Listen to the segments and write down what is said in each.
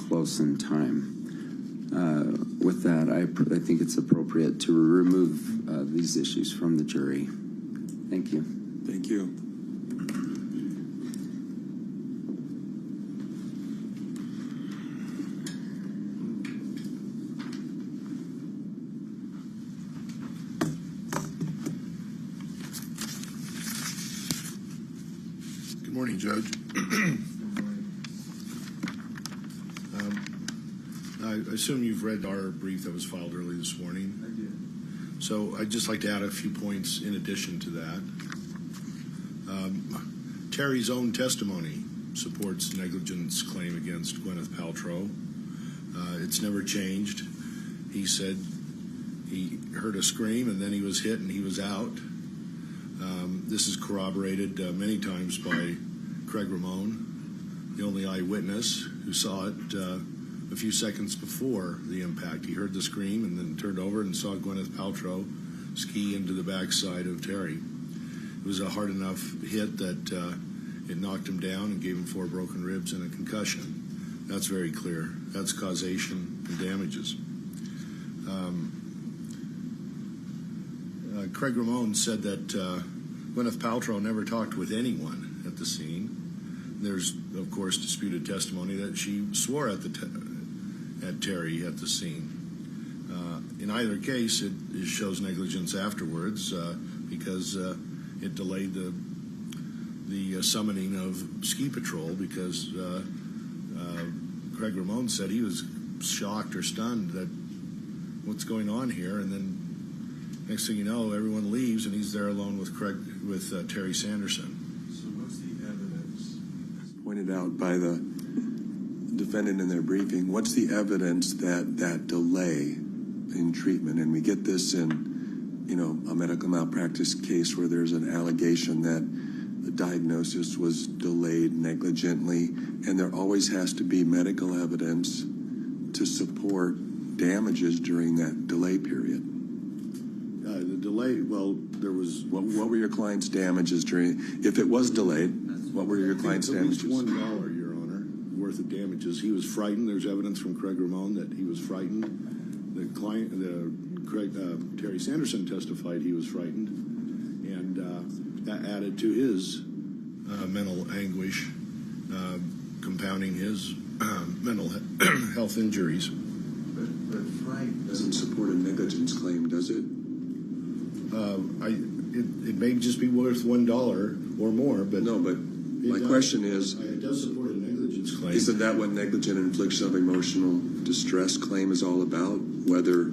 close in time. With that, I think it's appropriate to remove these issues from the jury. Thank you. Thank you. Good morning, Judge. I assume you've read our brief that was filed early this morning. I did. So I'd just like to add a few points in addition to that. Terry's own testimony supports negligence claim against Gwyneth Paltrow. It's never changed. He said he heard a scream and then he was hit and he was out. This is corroborated many times by Craig Ramone, the only eyewitness who saw it a few seconds before the impact. He heard the scream and then turned over and saw Gwyneth Paltrow ski into the backside of Terry. It was a hard enough hit that it knocked him down and gave him 4 broken ribs and a concussion. That's very clear. That's causation and damages. Craig Ramone said that Gwyneth Paltrow never talked with anyone at the scene. There's, of course, disputed testimony that she swore at Terry at the scene. In either case, it shows negligence afterwards because it delayed the summoning of ski patrol because Craig Ramone said he was shocked or stunned that what's going on here, and then next thing you know, everyone leaves and he's there alone with Terry Sanderson. So what's the evidence, as pointed out by the defendant in their briefing, what's the evidence that that delay in treatment, and we get this in, a medical malpractice case where there's an allegation that the diagnosis was delayed negligently, and there always has to be medical evidence to support damages during that delay period. The delay, well, there was... What were your client's damages during, if it was delayed, what were your client's damages? At least $1, Your Honor, worth of damages. He was frightened. There's evidence from Craig Ramone that he was frightened. Terry Sanderson testified he was frightened, and that added to his mental anguish, compounding his mental health injuries. But fright doesn't support a negligence claim, does it? It may just be worth $1 or more, but... No, but my question is... It does support a negligence claim. Isn't that what negligent infliction of emotional distress claim is all about? Whether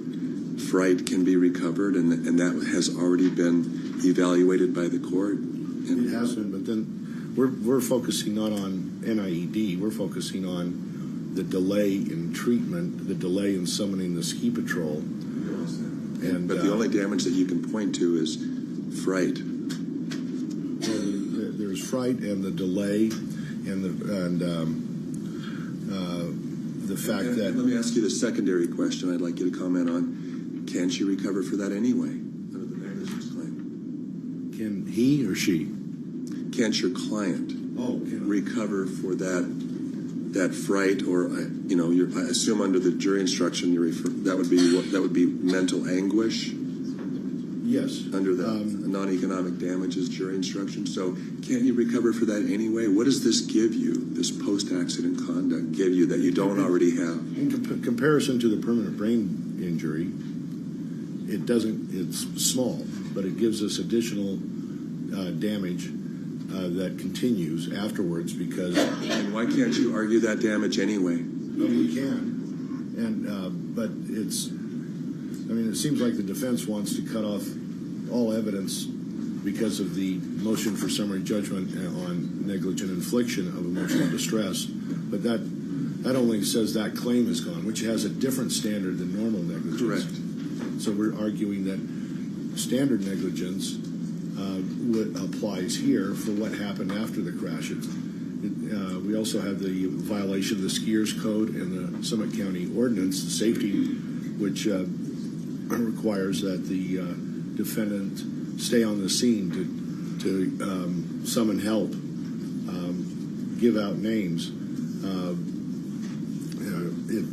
fright can be recovered, and that has already been evaluated by the court? It has been, but then we're focusing not on NIED. We're focusing on the delay in treatment, the delay in summoning the ski patrol. But the only damage that you can point to is fright. There's fright and the delay and the fact that... Let me ask you the secondary question I'd like you to comment on. Can she recover for that anyway under the negligence claim? Can he or she? Can't your client recover for that fright, or I assume under the jury instruction that would be mental anguish? Yes. Under the non-economic damages jury instruction. So can't you recover for that anyway? What does this give you, this post-accident conduct give you that you don't already have? In comparison to the permanent brain injury, it's small, but it gives us additional damage that continues afterwards because... And why can't you argue that damage anyway? Well, we can. But it seems like the defense wants to cut off all evidence because of the motion for summary judgment on negligent infliction of emotional distress. But that only says that claim is gone, which has a different standard than normal negligence. Correct. So we're arguing that standard negligence applies here for what happened after the crash. We also have the violation of the skiers code and the Summit County ordinance, the safety, which requires that the defendant stay on the scene to summon help, give out names,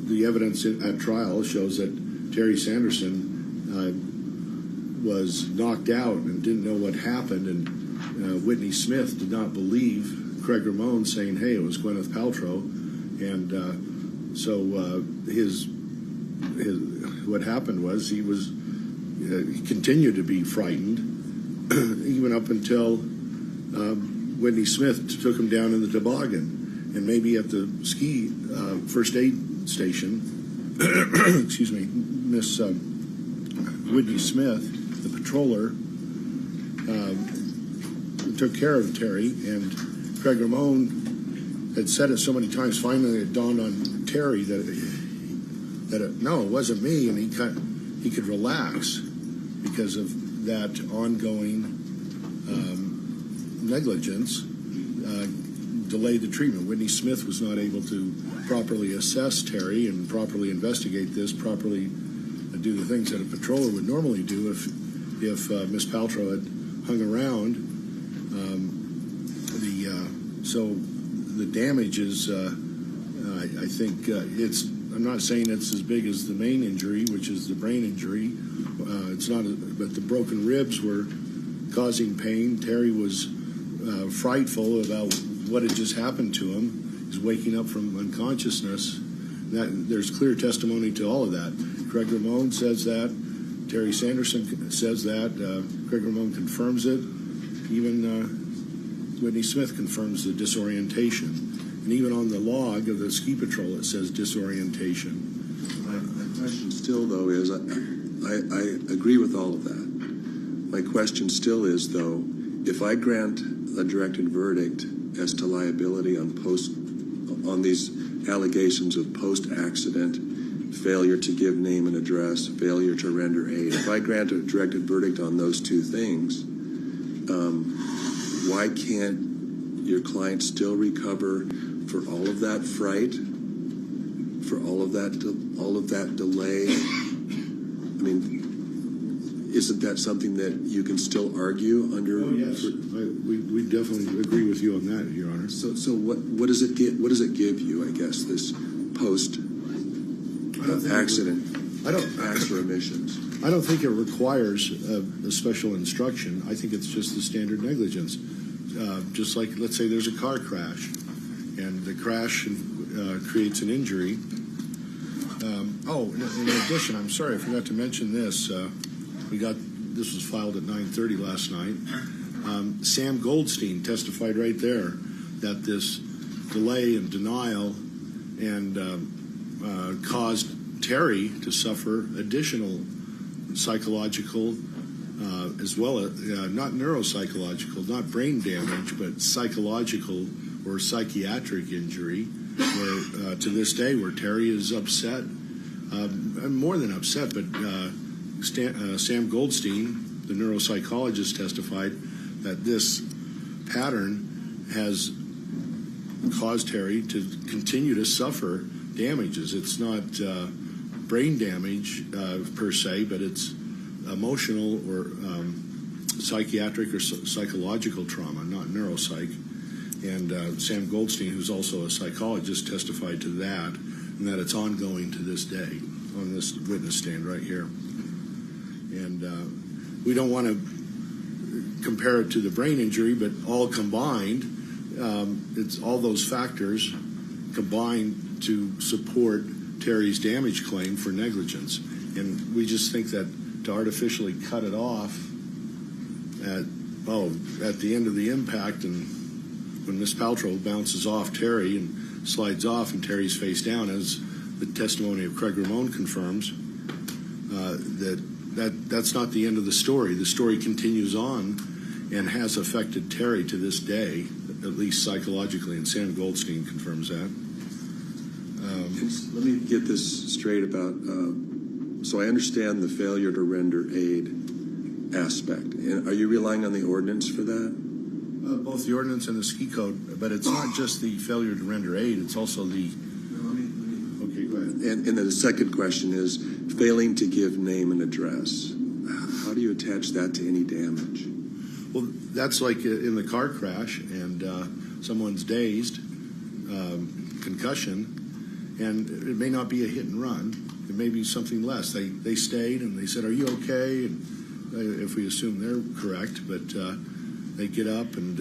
the evidence at trial shows that Terry Sanderson was knocked out and didn't know what happened, and Whitney Smith did not believe Craig Ramone saying, "Hey, it was Gwyneth Paltrow," and so what happened was he continued to be frightened even up until Whitney Smith took him down in the toboggan, and maybe at the ski first aid station, excuse me, Miss Whitney Smith, the patroller, took care of Terry, and Craig Ramone had said it so many times. Finally, it dawned on Terry that no, it wasn't me, and he could relax because of that ongoing negligence. Delayed the treatment. Whitney Smith was not able to properly assess Terry and properly investigate this, properly do the things that a patroller would normally do if Miss Paltrow had hung around. So the damage is, I think it's. I'm not saying it's as big as the main injury, which is the brain injury. It's not, but the broken ribs were causing pain. Terry was frightful about what had just happened to him. He's waking up from unconsciousness. There's clear testimony to all of that. Craig Ramone says that. Terry Sanderson says that. Craig Ramone confirms it. Even Whitney Smith confirms the disorientation. And even on the log of the ski patrol, it says disorientation. My question still, though, is I agree with all of that. My question still is, though, if I grant a directed verdict as to liability on these allegations of post-accident failure to give name and address, failure to render aid, if I grant a directed verdict on those two things, why can't your client still recover for all of that fright, for all of that delay? I mean, isn't that something that you can still argue under? Oh, yes, we definitely agree with you on that, Your Honor. So what does it get? What does it give you? I guess this post accident acts or omissions. I don't think it requires a special instruction. I think it's just the standard negligence. Just like, let's say there's a car crash, and the crash creates an injury. In addition, I'm sorry, I forgot to mention this. This was filed at 9:30 last night. Sam Goldstein testified right there that this delay and denial and caused Terry to suffer additional psychological, as well as not neuropsychological, not brain damage, but psychological or psychiatric injury, where to this day, where Terry is upset, more than upset, but Sam Goldstein, the neuropsychologist, testified that this pattern has caused Terry to continue to suffer damages. It's not brain damage per se, but it's emotional or psychiatric or psychological trauma, not neuropsych. And Sam Goldstein, who's also a psychologist, testified to that, and that it's ongoing to this day on this witness stand right here. And we don't want to compare it to the brain injury, but all combined, it's all those factors combined to support Terry's damage claim for negligence. And we just think that to artificially cut it off at the end of the impact, and when Miss Paltrow bounces off Terry and slides off and Terry's face down, as the testimony of Craig Ramone confirms, that's not the end of the story. The story continues on and has affected Terry to this day, at least psychologically, and Sam Goldstein confirms that. Let me get this straight about, so I understand the failure to render aid aspect. And are you relying on the ordinance for that? Both the ordinance and the ski code, but it's not just the failure to render aid, it's also the... Okay, go ahead. And then the second question is failing to give name and address. How do you attach that to any damage? Well, that's like in the car crash, and someone's dazed, concussion, And it may not be a hit and run. It may be something less. They stayed and they said, "Are you okay?" And if we assume they're correct, but they get up and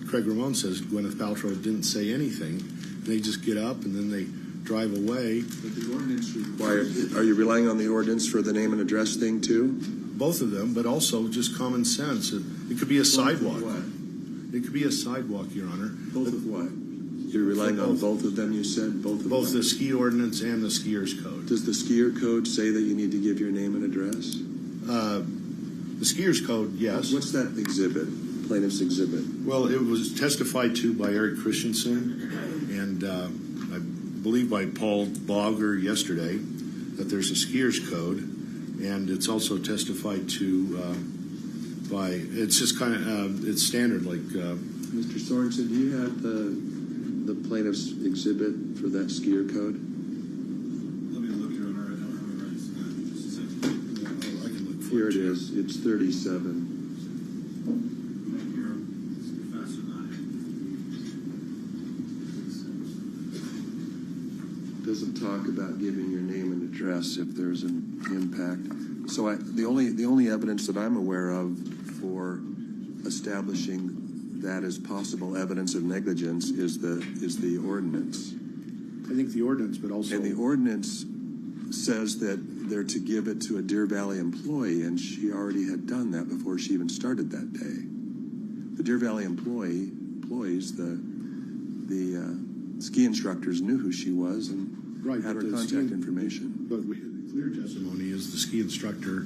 Craig Ramon says Gwyneth Paltrow didn't say anything. They just get up and then they drive away. But the ordinance requires, are you relying on the ordinance for the name and address thing too? Both of them, but also just common sense. It could be a sidewalk. What? It could be a sidewalk, Your Honor. Both of what? You're relying on both of them, you said? Both the ski ordinance and the skier's code. Does the skier code say that you need to give your name and address? The skier's code, yes. What's that exhibit, plaintiff's exhibit? Well, it was testified to by Eric Christensen and I believe by Paul Bogger yesterday that there's a skier's code, and it's also testified to by, it's just kind of, it's standard like... Mr. Sorensen, do you have the plaintiff's exhibit for that skier code? Let me look, Your Honor. I don't have it right. Just a second. I can look for Here it is. It's 37. Here, faster than I am. Doesn't talk about giving your name and address if there's an impact. So the only evidence that I'm aware of for establishing that as possible evidence of negligence is the ordinance. I think the ordinance, but also... And the ordinance says that they're to give it to a Deer Valley employee, and she already had done that before she even started that day. The Deer Valley employees, the ski instructors knew who she was and had her contact information. But the clear testimony is the ski instructor,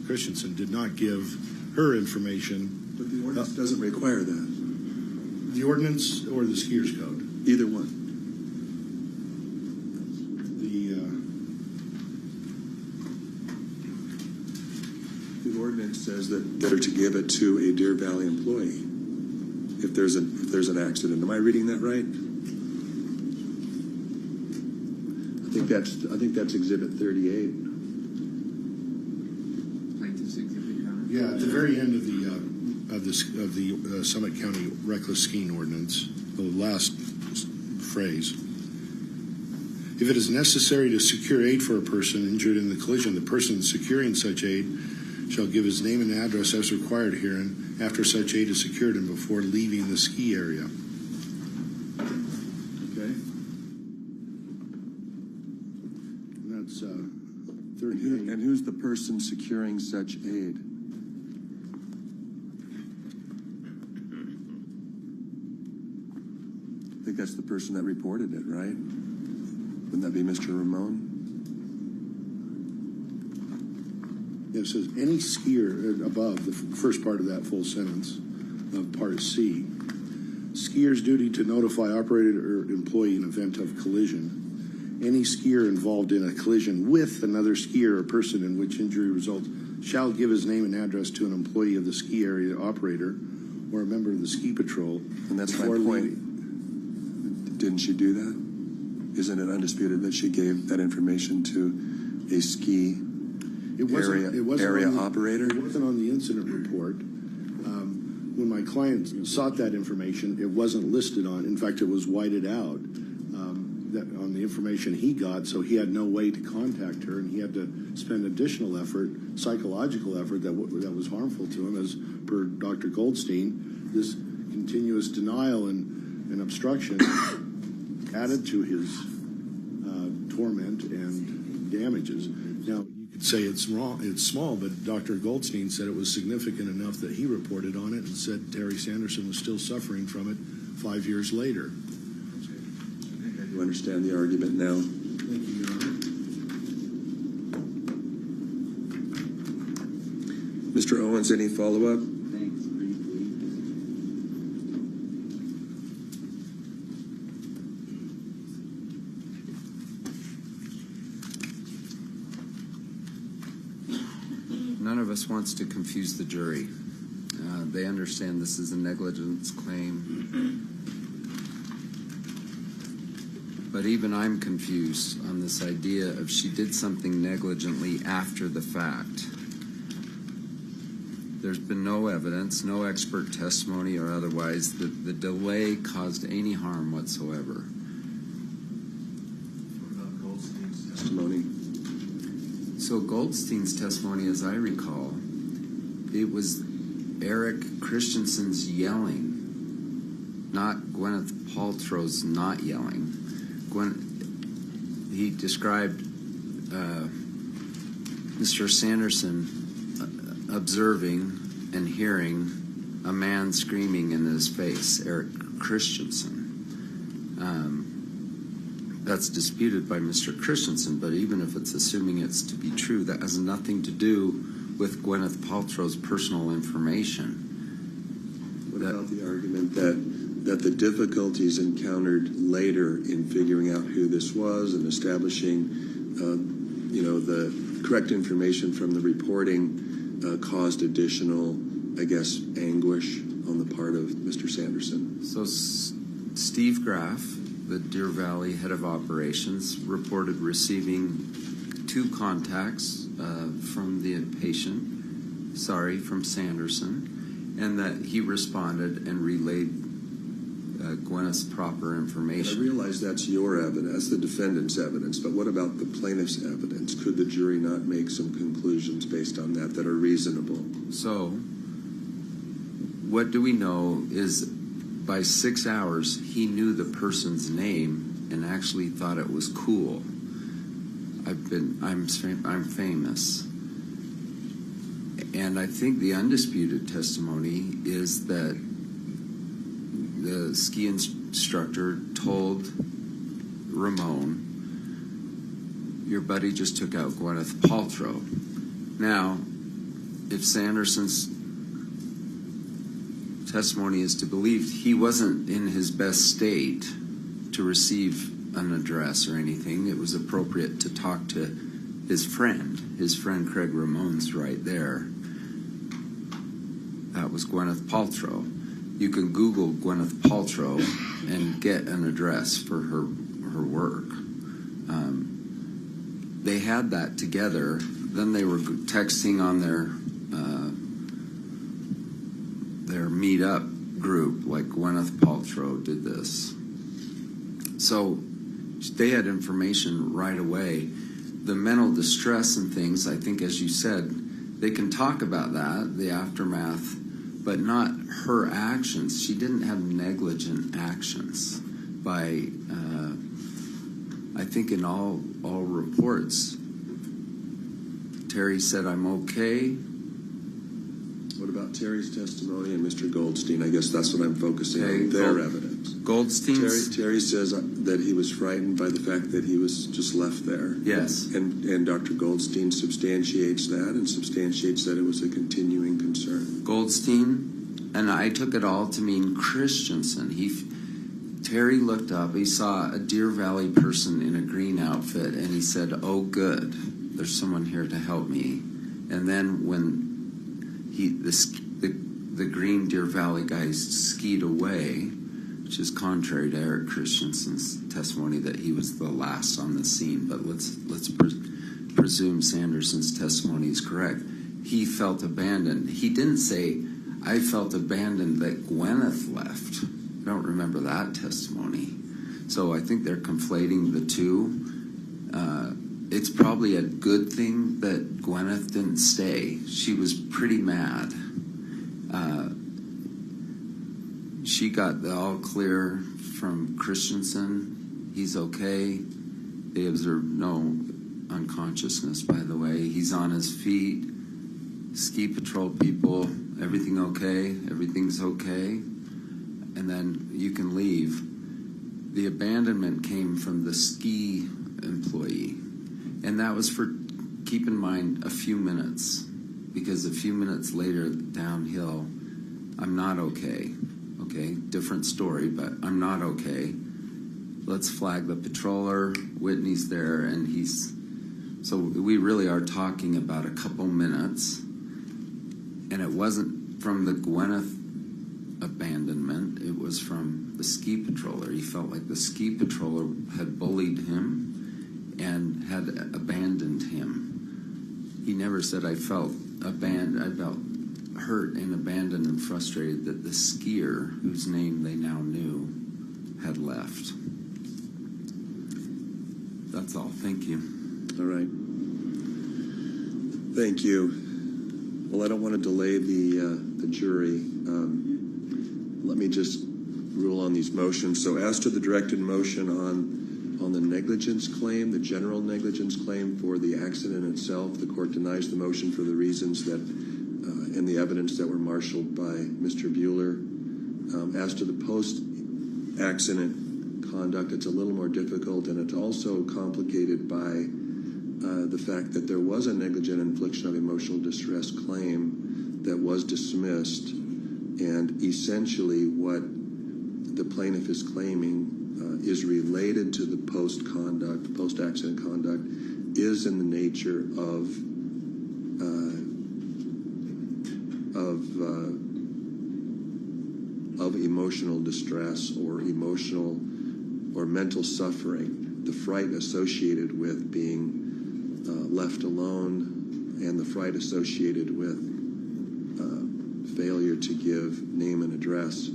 Christensen, did not give her information. But the ordinance doesn't require that. The ordinance or the skier's code? Either one. The ordinance says that they're to give it to a Deer Valley employee if there's an accident. Am I reading that right? I think that's Exhibit 38. Plaintiff's exhibit, Your Honor. Yeah, at the very end of the Summit County Reckless Skiing Ordinance, the last phrase. If it is necessary to secure aid for a person injured in the collision, the person securing such aid shall give his name and address as required herein after such aid is secured and before leaving the ski area. Okay. And that's 38. And who's the person securing such aid? I think that's the person that reported it, right? Wouldn't that be Mr. Ramon? It says any skier above the first part of that full sentence of Part C. Skier's duty to notify operator or employee in event of collision. Any skier involved in a collision with another skier or person in which injury results shall give his name and address to an employee of the ski area operator or a member of the ski patrol. And that's my point. Didn't she do that? Isn't it undisputed that she gave that information to a ski area operator? It wasn't on the incident report. When my client sought that information, it wasn't listed on. In fact, it was whited out on the information he got, so he had no way to contact her, and he had to spend additional effort, psychological effort that was harmful to him, as per Dr. Goldstein. This continuous denial and obstruction added to his torment and damages. Now, you could say it's small, but Dr. Goldstein said it was significant enough that he reported on it and said Terry Sanderson was still suffering from it 5 years later. You understand the argument now? Thank you, Your Honor. Mr. Owens, any follow-up? Thanks, briefly. None of us wants to confuse the jury. They understand this is a negligence claim. But even I'm confused on this idea of she did something negligently after the fact. There's been no evidence, no expert testimony or otherwise that the delay caused any harm whatsoever. So Goldstein's testimony, as I recall, it was Eric Christensen's yelling, not Gwyneth Paltrow's not yelling. He described Mr. Sanderson observing and hearing a man screaming in his face, Eric Christensen. That's disputed by Mr. Christensen, but even if it's assuming it's to be true, that has nothing to do with Gwyneth Paltrow's personal information. What about the argument that the difficulties encountered later in figuring out who this was and establishing, the correct information from the reporting caused additional, I guess, anguish on the part of Mr. Sanderson? So Steve Graff, the Deer Valley head of operations, reported receiving 2 contacts from the patient, from Sanderson, and that he responded and relayed Gwyneth's proper information. I realize that's your evidence, that's the defendant's evidence, but what about the plaintiff's evidence? Could the jury not make some conclusions based on that are reasonable? So, what do we know is by 6 hours, he knew the person's name and actually thought it was cool. I'm famous. And I think the undisputed testimony is that the ski instructor told Ramon, your buddy just took out Gwyneth Paltrow. Now, if Sanderson's testimony is to believe, he wasn't in his best state to receive an address or anything. It was appropriate to talk to his friend Craig Ramon's right there. That was Gwyneth Paltrow. You can Google Gwyneth Paltrow and get an address for her work. They had that together. Then they were texting on their meet-up group, like Gwyneth Paltrow did this. So they had information right away. The mental distress and things, I think, as you said, they can talk about that, the aftermath, but not her actions. She didn't have negligent actions by, I think in all reports, Terry said, I'm okay. What about Terry's testimony and Mr. Goldstein? I guess that's what I'm focusing on, their evidence. Goldstein's... Terry says that he was frightened by the fact that he was just left there. Yes. And Dr. Goldstein substantiates that and substantiates that it was a continuing concern. Goldstein, and I took it all to mean Christensen. Terry looked up, he saw a Deer Valley person in a green outfit, and he said, oh, good, there's someone here to help me. And then when the green Deer Valley guy skied away, which is contrary to Eric Christensen's testimony that he was the last on the scene, but let's presume Sanderson's testimony is correct. He felt abandoned. He didn't say, I felt abandoned that Gwyneth left. I don't remember that testimony. So I think they're conflating the two. It's probably a good thing that Gwyneth didn't stay. She was pretty mad. She got the all clear from Christensen. He's okay. They observed no unconsciousness, by the way. He's on his feet. Ski patrol people, everything okay? Everything's okay? And then you can leave. The abandonment came from the ski employee. And that was for, keep in mind, a few minutes. Because a few minutes later, downhill, I'm not okay. Okay, different story, but I'm not okay. Let's flag the patroller. Whitney's there, and so we really are talking about a couple minutes. And it wasn't from the Gwyneth abandonment. It was from the ski patroller. He felt like the ski patroller had bullied him and had abandoned him. He never said, I felt abandoned. I felt hurt and abandoned and frustrated that the skier, whose name they now knew, had left. That's all. Thank you. All right. Thank you. Well, I don't want to delay the jury. Let me just rule on these motions. So as to the directed motion on the negligence claim, the general negligence claim for the accident itself, the court denies the motion for the reasons that and the evidence that were marshaled by Mr. Bueller. As to the post-accident conduct, it's a little more difficult, and it's also complicated by the fact that there was a negligent infliction of emotional distress claim that was dismissed, and essentially what the plaintiff is claiming is related to the post-accident conduct, is in the nature of emotional distress or emotional or mental suffering, the fright associated with being left alone, and the fright associated with failure to give name and address.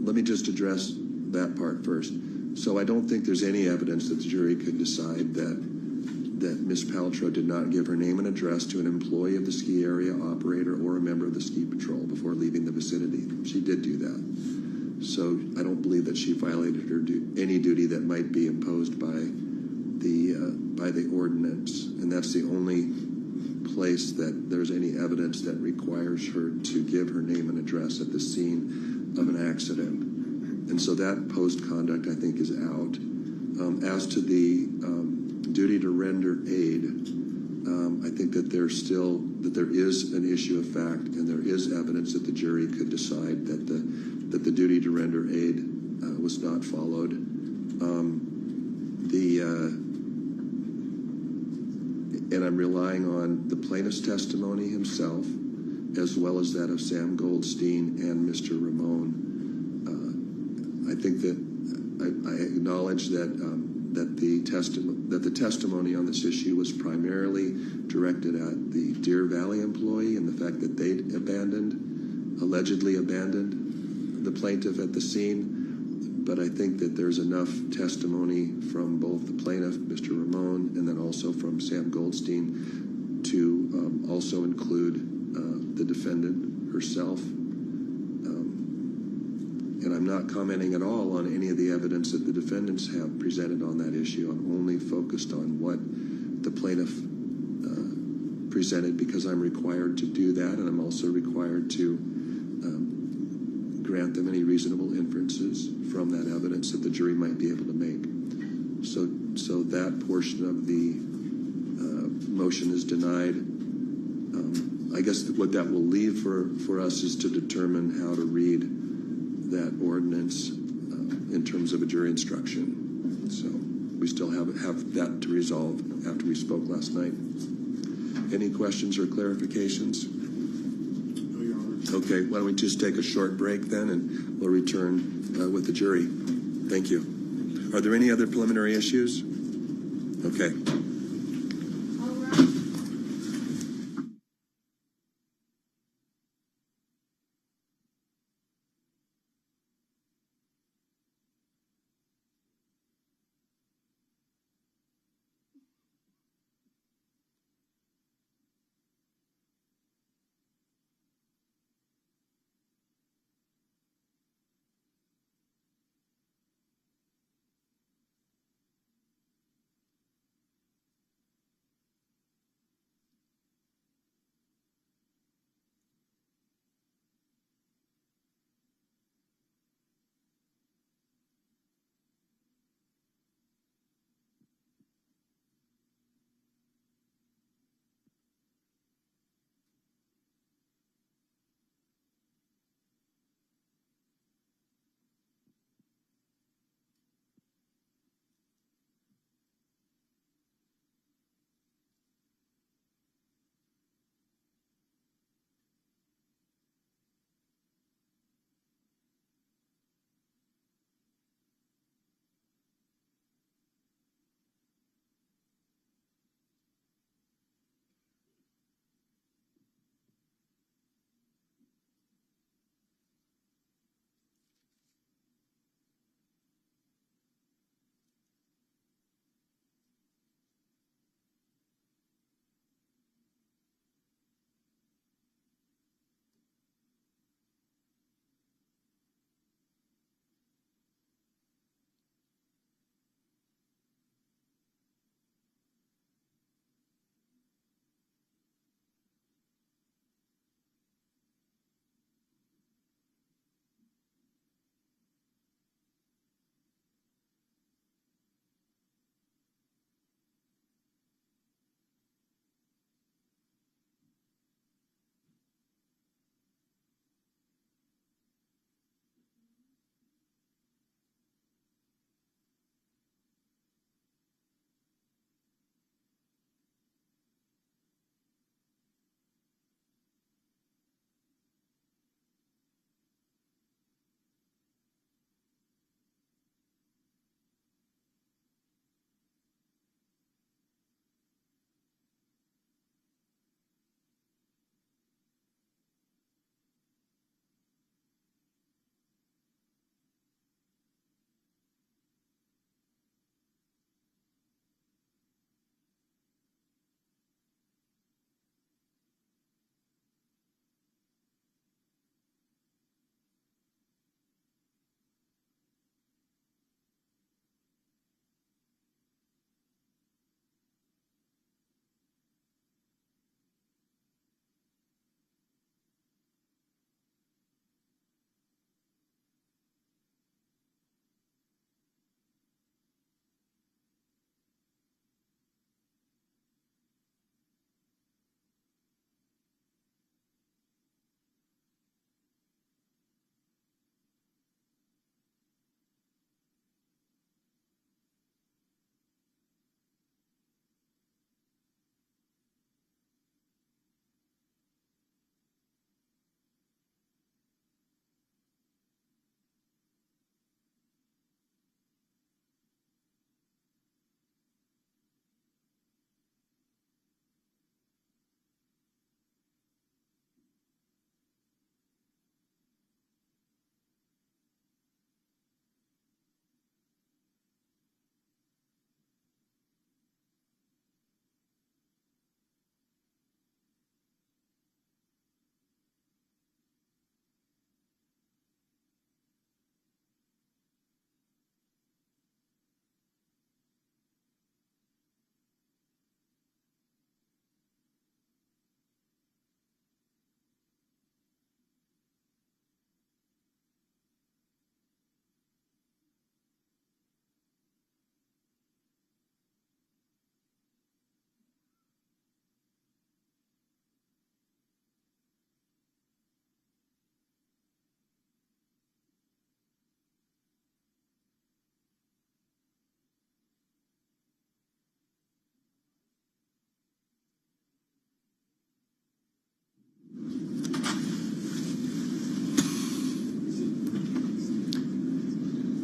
Let me just address that part first. So I don't think there's any evidence that the jury could decide that Ms. Paltrow did not give her name and address to an employee of the ski area operator or a member of the ski patrol before leaving the vicinity. She did do that. So I don't believe that she violated any duty that might be imposed by the ordinance, and that's the only place that there's any evidence that requires her to give her name and address at the scene of an accident. And so that post-conduct, I think, is out. As to the duty to render aid, I think that there is an issue of fact, and there is evidence that the jury could decide that the duty to render aid was not followed. And I'm relying on the plaintiff's testimony himself, as well as that of Sam Goldstein and Mr. Ramon. I think that I acknowledge that the testimony on this issue was primarily directed at the Deer Valley employee and the fact that they'd allegedly abandoned the plaintiff at the scene. But I think that there's enough testimony from both the plaintiff, Mr. Ramon, and then also from Sam Goldstein to also include the defendant herself. And I'm not commenting at all on any of the evidence that the defendants have presented on that issue. I'm only focused on what the plaintiff presented, because I'm required to do that, and I'm also required to grant them any reasonable inferences from that evidence that the jury might be able to make. So that portion of the motion is denied. I guess what that will leave for us is to determine how to read that ordinance in terms of a jury instruction. So we still have that to resolve after we spoke last night. Any questions or clarifications? No, Your Honor. Okay, why don't we just take a short break then, and we'll return with the jury. Thank you. Are there any other preliminary issues? Okay.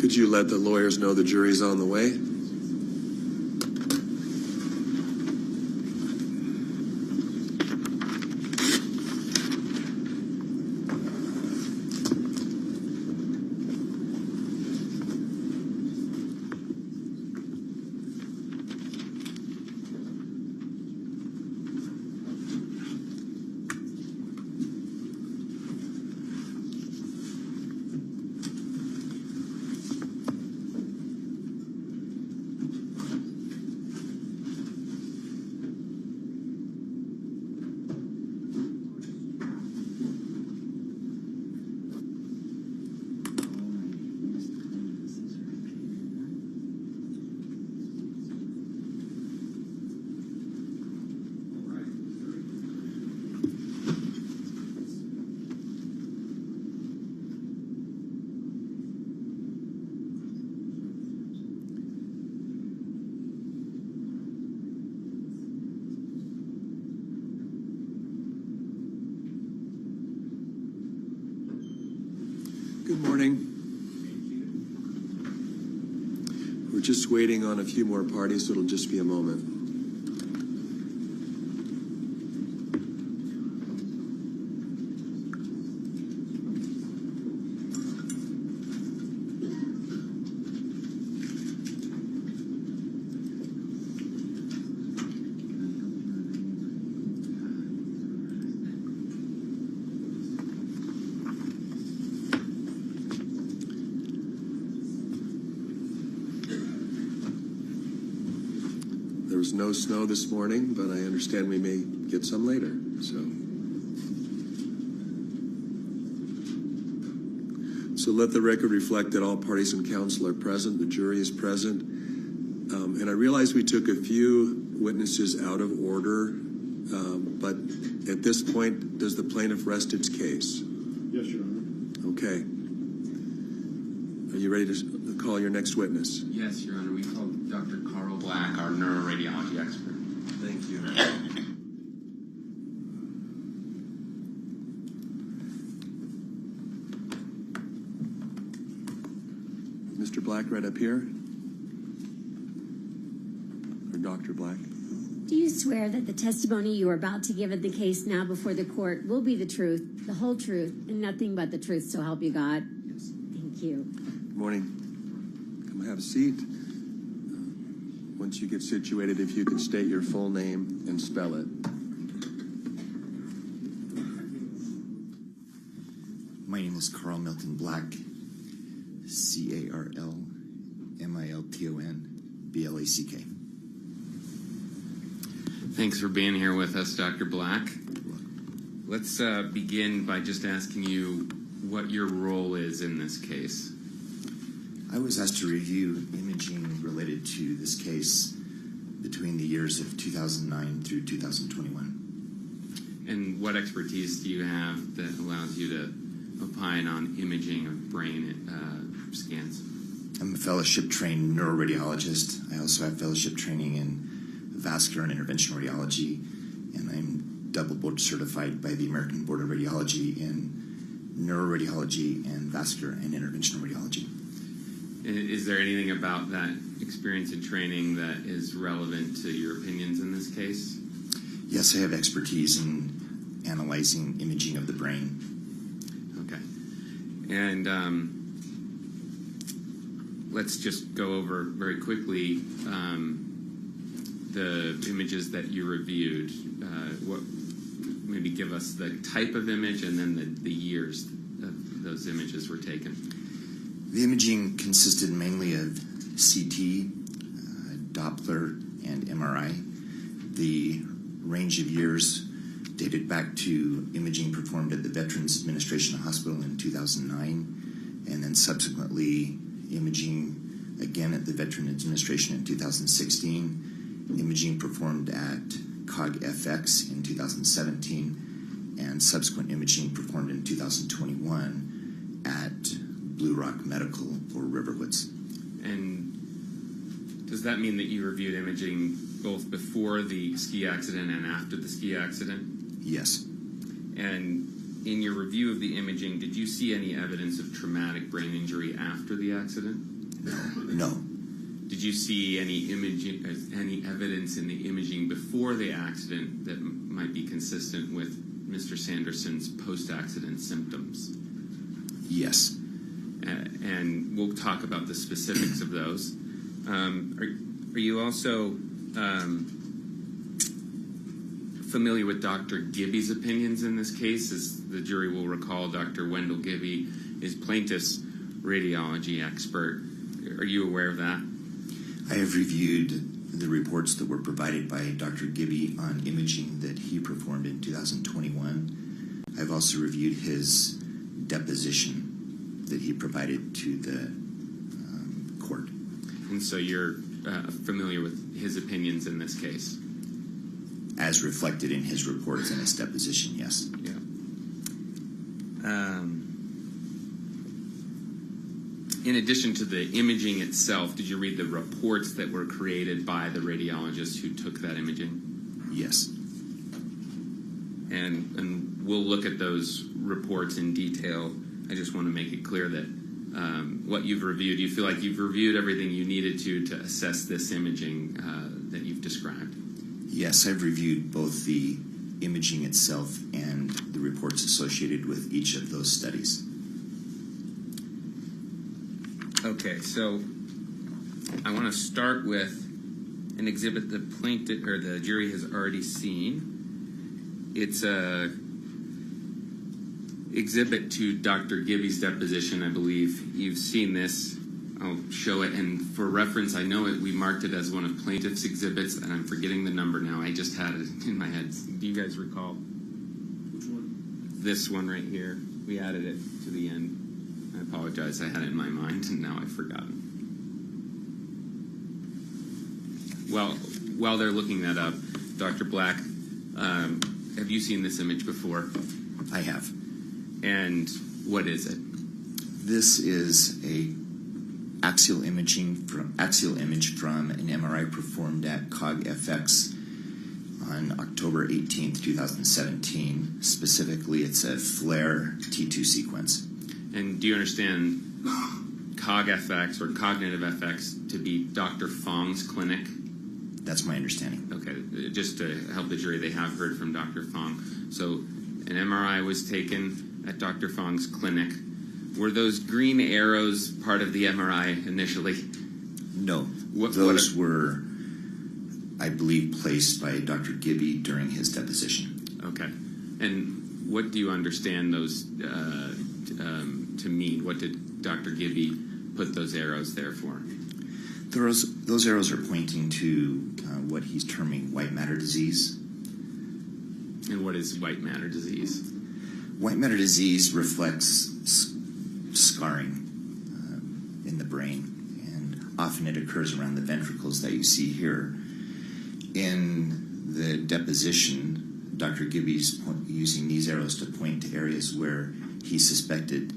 Could you let the lawyers know the jury's on the way? Good morning. We're just waiting on a few more parties, so it'll just be a moment. There was no snow this morning, but I understand we may get some later. So let the record reflect that all parties and counsel are present. The jury is present. And I realize we took a few witnesses out of order, but at this point, does the plaintiff rest its case? Yes, Your Honor. Okay. Are you ready to call your next witness? Yes, Your Honor. We called Dr. Carl Black, our neuroradiology expert. Thank you. Mr. Black, right up here. Or Dr. Black. Do you swear that the testimony you are about to give in the case now before the court will be the truth, the whole truth, and nothing but the truth, so help you God? Yes. Thank you. Good morning. Come have a seat. Once you get situated, if you could state your full name and spell it. My name is Carl Milton Black, CarlMiltonBlack. Thanks for being here with us, Dr. Black. Let's begin by just asking you what your role is in this case. I was asked to review imaging related to this case between the years of 2009 through 2021. And what expertise do you have that allows you to opine on imaging of brain scans? I'm a fellowship-trained neuroradiologist. I also have fellowship training in vascular and interventional radiology, and I'm double board certified by the American Board of Radiology in neuroradiology and vascular and interventional radiology. Is there anything about that experience and training that is relevant to your opinions in this case? Yes, I have expertise in analyzing imaging of the brain. Okay. And let's just go over very quickly the images that you reviewed. Maybe give us the type of image and then the years that those images were taken. The imaging consisted mainly of CT, Doppler, and MRI. The range of years dated back to imaging performed at the Veterans Administration Hospital in 2009, and then subsequently imaging again at the Veterans Administration in 2016, imaging performed at COG-FX in 2017, and subsequent imaging performed in 2021 at Blue Rock Medical or Riverwoods. And does that mean that you reviewed imaging both before the ski accident and after the ski accident? Yes. And in your review of the imaging, did you see any evidence of traumatic brain injury after the accident? No. Did you see any evidence in the imaging before the accident that might be consistent with Mr. Sanderson's post-accident symptoms? Yes. And we'll talk about the specifics of those. Are you also familiar with Dr. Gibby's opinions in this case? As the jury will recall, Dr. Wendell Gibby is plaintiff's radiology expert. Are you aware of that? I have reviewed the reports that were provided by Dr. Gibby on imaging that he performed in 2021. I've also reviewed his deposition that he provided to the court. And so you're familiar with his opinions in this case? As reflected in his reports and his deposition, yes. Yeah. In addition to the imaging itself, did you read the reports that were created by the radiologist who took that imaging? Yes. And we'll look at those reports in detail. I just want to make it clear that what you've reviewed, you feel like you've reviewed everything you needed to assess this imaging that you've described? Yes, I've reviewed both the imaging itself and the reports associated with each of those studies. Okay, so I want to start with an exhibit the plaintiff or the jury has already seen. It's a exhibit to Dr. Gibby's deposition, I believe. You've seen this. I'll show it, and for reference, I know we marked it as one of plaintiff's exhibits, and I'm forgetting the number now. I just had it in my head. Do you guys recall? Which one? This one right here. We added it to the end. I apologize. I had it in my mind, and now I've forgotten. Well, while they're looking that up, Dr. Black, have you seen this image before? I have. And what is it? This is a axial image from an MRI performed at COG-FX on October 18th, 2017. Specifically, it's a FLAIR T2 sequence. And do you understand COG-FX or cognitive FX to be Dr. Fong's clinic? That's my understanding. Okay, just to help the jury, they have heard from Dr. Fong. So an MRI was taken at Dr. Fong's clinic. Were those green arrows part of the MRI initially? No. Those were, I believe, placed by Dr. Gibby during his deposition. Okay. And what do you understand those to mean? What did Dr. Gibby put those arrows there for? Those arrows are pointing to what he's terming white matter disease. And what is white matter disease? White matter disease reflects scarring in the brain, and often it occurs around the ventricles that you see here. In the deposition, Dr. Gibby's using these arrows to point to areas where he suspected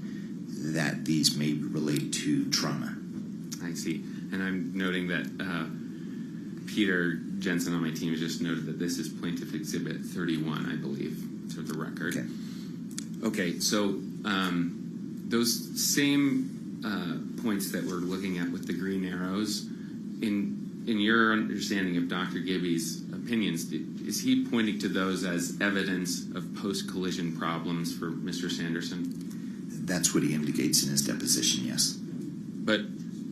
that these may relate to trauma. I see. And I'm noting that Peter Jensen on my team has just noted that this is Plaintiff Exhibit 31, I believe, to the record. Okay, so those same points that we're looking at with the green arrows, in your understanding of Dr. Gibby's opinions, is he pointing to those as evidence of post-collision problems for Mr. Sanderson? That's what he indicates in his deposition, yes. But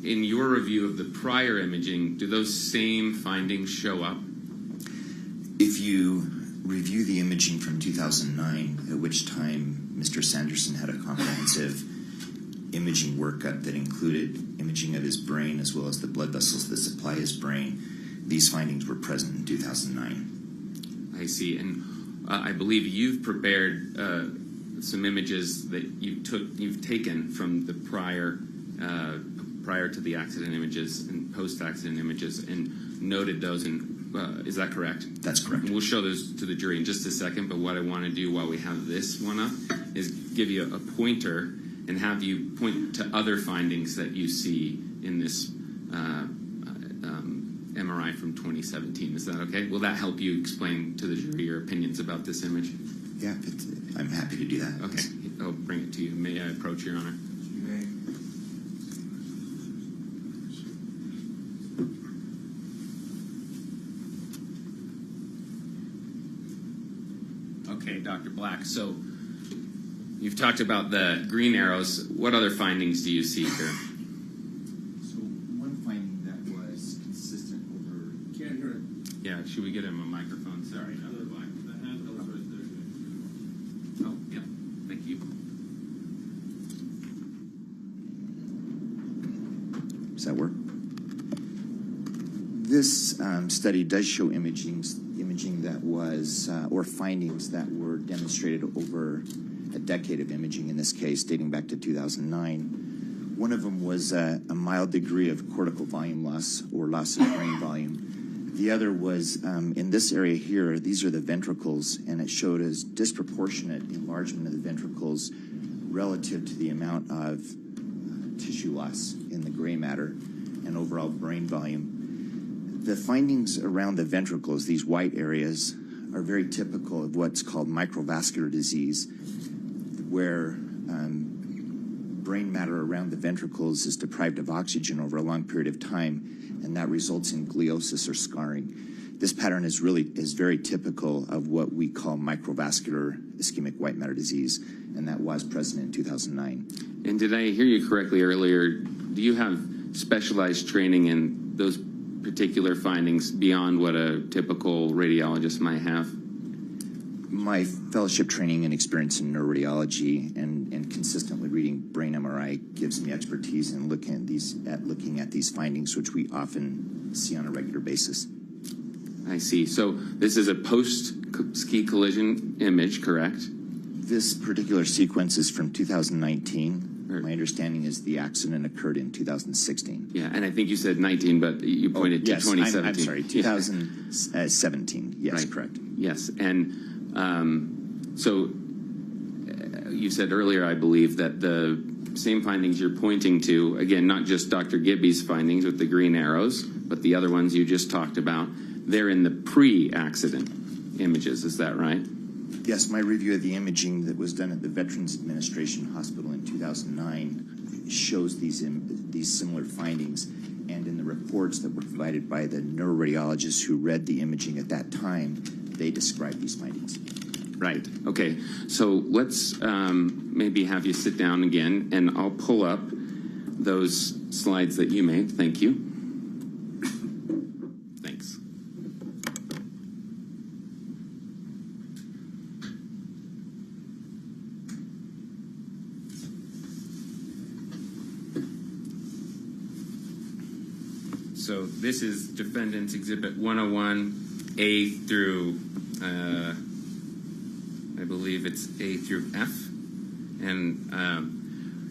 in your review of the prior imaging, do those same findings show up? If you review the imaging from 2009, at which time Mr. Sanderson had a comprehensive imaging workup that included imaging of his brain as well as the blood vessels that supply his brain, these findings were present in 2009. I see. And I believe you've prepared some images that you've taken from the prior to the accident images and post-accident images and noted those. And is that correct? That's correct. And we'll show those to the jury in just a second. But what I want to do while we have this one up is give you a pointer and have you point to other findings that you see in this MRI from 2017. Is that okay? Will that help you explain to the jury your opinions about this image? Yeah, I'm happy to do that. Okay, I'll bring it to you. May I approach, Your Honor? You may. Okay, Dr. Black. So you've talked about the green arrows. What other findings do you see here? So one finding that was consistent over. Can't hear it. Yeah, should we get him a microphone? Sorry, Dr. Black. The handheld right there. Oh, yeah. Thank you. Does that work? This study does show imaging that was, or findings that were demonstrated over a decade of imaging, in this case, dating back to 2009. One of them was a mild degree of cortical volume loss or loss of brain volume. The other was in this area here, these are the ventricles, and it showed as disproportionate enlargement of the ventricles relative to the amount of tissue loss in the gray matter and overall brain volume. The findings around the ventricles, these white areas, are very typical of what's called microvascular disease, where brain matter around the ventricles is deprived of oxygen over a long period of time, and that results in gliosis or scarring. This pattern is very typical of what we call microvascular ischemic white matter disease, and that was present in 2009. And did I hear you correctly earlier? Do you have specialized training in those particular findings beyond what a typical radiologist might have? My fellowship training and experience in neuroradiology and consistently reading brain MRI gives me expertise in looking at these findings, which we often see on a regular basis. I see. So this is a post-ski collision image, correct? This particular sequence is from 2019. My understanding is the accident occurred in 2016. Yeah, and I think you said 19, but you pointed to 2017. I'm sorry, 2017. Yes, right. Correct. Yes, and so you said earlier, I believe, that the same findings you're pointing to, again, not just Dr. Gibby's findings with the green arrows, but the other ones you just talked about, they're in the pre-accident images. Is that right? Yes, my review of the imaging that was done at the Veterans Administration Hospital in 2009 shows these similar findings, and in the reports that were provided by the neuroradiologists who read the imaging at that time, they described these findings. Right. Okay. So let's maybe have you sit down again, and I'll pull up those slides that you made. Thank you. Thanks. So this is Defendant's Exhibit 101A through, I believe it's A through F. And,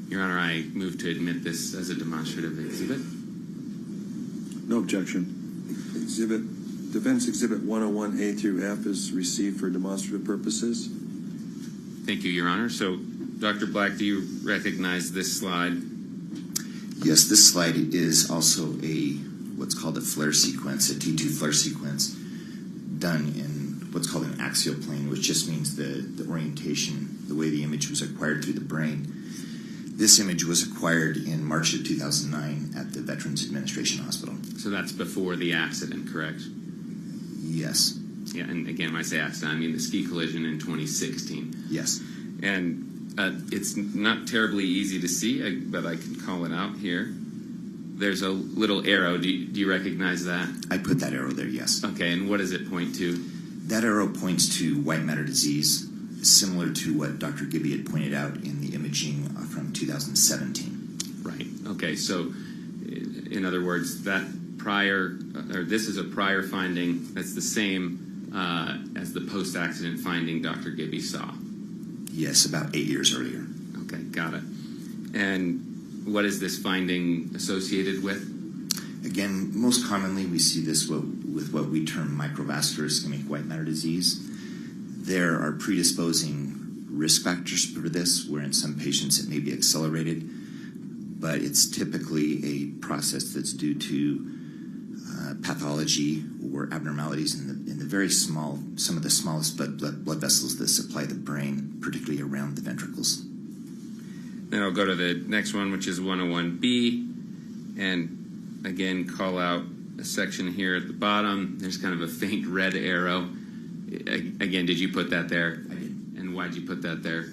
Your Honor, I move to admit this as a demonstrative exhibit. No objection. Defense Exhibit 101A through F is received for demonstrative purposes. Thank you, Your Honor. So, Dr. Black, do you recognize this slide? Yes, this slide is also what's called a flare sequence, a T2 flare sequence, done in what's called an axial plane, which just means the orientation, the way the image was acquired through the brain. This image was acquired in March of 2009 at the Veterans Administration Hospital. So that's before the accident, correct? Yes. Yeah, and again, when I say accident, I mean the ski collision in 2016. Yes. And it's not terribly easy to see, but I can call it out here. There's a little arrow. Do you recognize that? I put that arrow there, yes. Okay, and what does it point to? That arrow points to white matter disease, similar to what Dr. Gibby had pointed out in the imaging from 2017. Right. Okay, so in other words, this is a prior finding that's the same as the post-accident finding Dr. Gibby saw. Yes, about 8 years earlier. Okay, got it. And what is this finding associated with? Again, most commonly we see this with what we term microvascular ischemic white matter disease. There are predisposing risk factors for this, where in some patients it may be accelerated, but it's typically a process that's due to pathology or abnormalities in the very small, some of the smallest blood vessels that supply the brain, particularly around the ventricles. Then I'll go to the next one, which is 101B, and again, call out a section here at the bottom. There's kind of a faint red arrow. Again, did you put that there? I did. And why'd you put that there?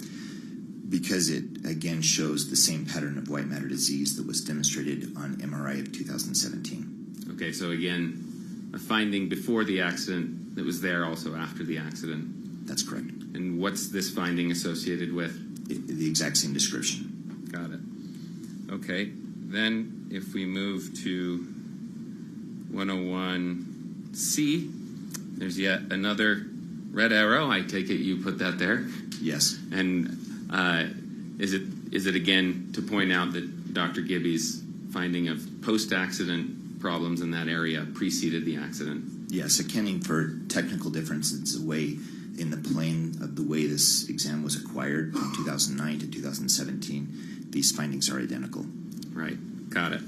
Because it, again, shows the same pattern of white matter disease that was demonstrated on MRI of 2017. Okay, so again, a finding before the accident that was there also after the accident. That's correct. And what's this finding associated with? The exact same description. Got it. Okay, then if we move to 101C, there's yet another red arrow. I take it you put that there. Yes. And is it again to point out that Dr. Gibby's finding of post-accident problems in that area preceded the accident? Yes, accounting for technical differences away in the plane of the way this exam was acquired from 2009 to 2017, these findings are identical. Right, got it.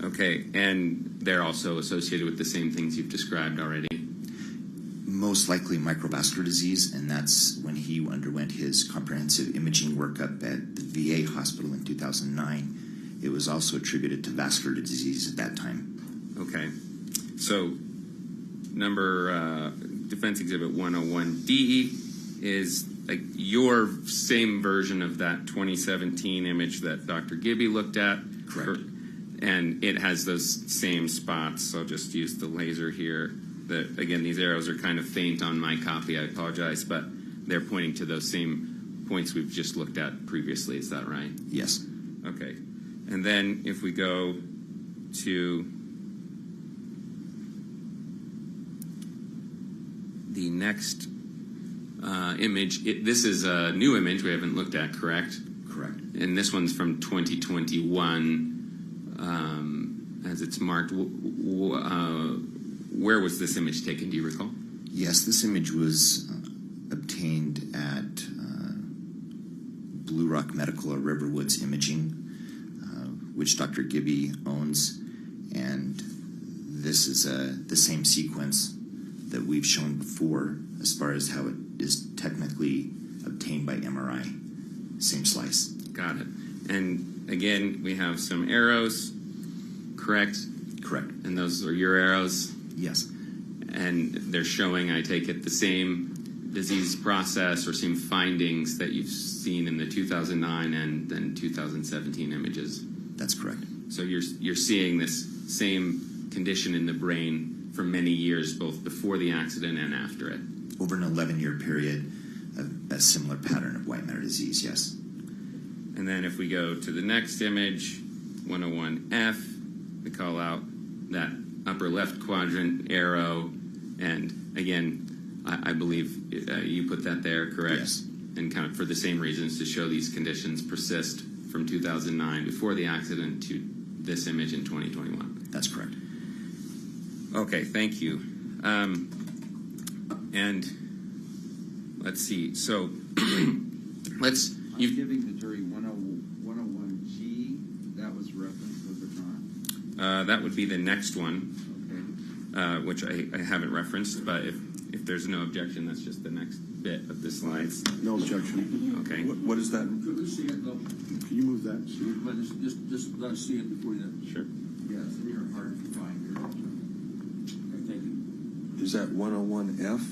Okay, and they're also associated with the same things you've described already? Most likely microvascular disease, and that's when he underwent his comprehensive imaging workup at the VA hospital in 2009. It was also attributed to vascular disease at that time. Okay, so Defense Exhibit 101D is like your same version of that 2017 image that Dr. Gibby looked at. Correct. And it has those same spots. So I'll just use the laser here. Again, these arrows are kind of faint on my copy. I apologize, but they're pointing to those same points we've just looked at previously. Is that right? Yes. Okay. And then if we go to the next image, this is a new image we haven't looked at, correct? Correct. And this one's from 2021, as it's marked. Where was this image taken? Do you recall? Yes, this image was obtained at Blue Rock Medical or Riverwoods Imaging, which Dr. Gibby owns, and this is the same sequence that we've shown before as far as how it is technically obtained by MRI. Same slice. Got it. And again, we have some arrows, correct? Correct. And those are your arrows? Yes. And they're showing, I take it, the same disease process or same findings that you've seen in the 2009 and then 2017 images. That's correct. So you're seeing this same condition in the brain for many years, both before the accident and after it. Over an 11-year period, a similar pattern of white matter disease, yes. And then if we go to the next image, 101F, we call out that upper left quadrant arrow, and again, I believe you put that there, correct? Yes. And kind of for the same reasons, to show these conditions persist from 2009 before the accident to this image in 2021. That's correct. Okay, thank you. And let's see. So let's. I'm giving the jury 101G. That was referenced, was it not? That would be the next one, Okay. which I haven't referenced. But if there's no objection, that's just the next bit of the slides. No objection. Okay. What is that? Could we see it though? Can you move that? Steve? But just let us see it before you. Sure. Yes, they are hard to find here. Okay, thank you. Is that 101F?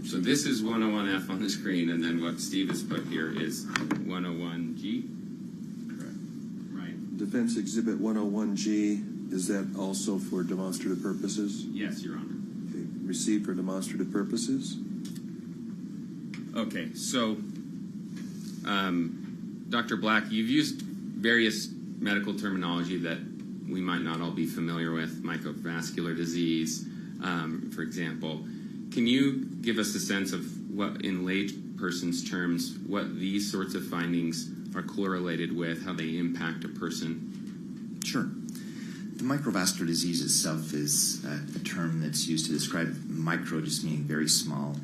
So this is 101F on the screen, and then what Steve has put here is 101G. Correct. Right. Defense Exhibit 101G, is that also for demonstrative purposes? Yes, Your Honor. Okay. Received for demonstrative purposes? Okay, so Dr. Black, you've used various medical terminology that we might not all be familiar with, microvascular disease, for example. Can you give us a sense of what, in layperson's terms, what these sorts of findings are correlated with, how they impact a person? Sure. The microvascular disease itself is a term that's used to describe micro just meaning very small,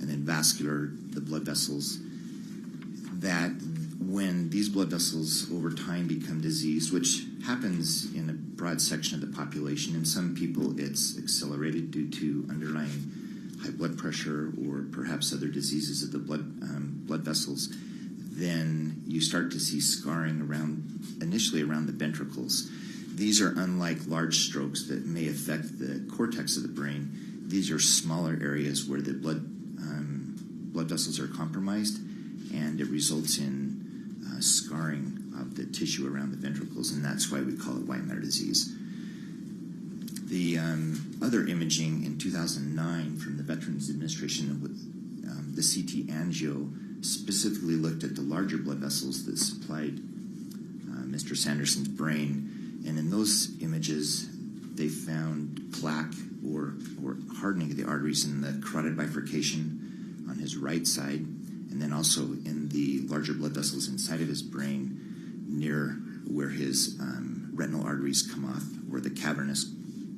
and then vascular, the blood vessels, that when these blood vessels over time become diseased, which happens in a broad section of the population, in some people it's accelerated due to underlying high blood pressure or perhaps other diseases of the blood vessels, then you start to see scarring initially around the ventricles. These are unlike large strokes that may affect the cortex of the brain. These are smaller areas where the blood vessels are compromised, and it results in scarring of the tissue around the ventricles, and that's why we call it white matter disease. The other imaging in 2009 from the Veterans Administration, the CT angio, specifically looked at the larger blood vessels that supplied Mr. Sanderson's brain, and in those images they found plaque or hardening of the arteries in the carotid bifurcation on his right side, and then also in the larger blood vessels inside of his brain near where his retinal arteries come off, or the cavernous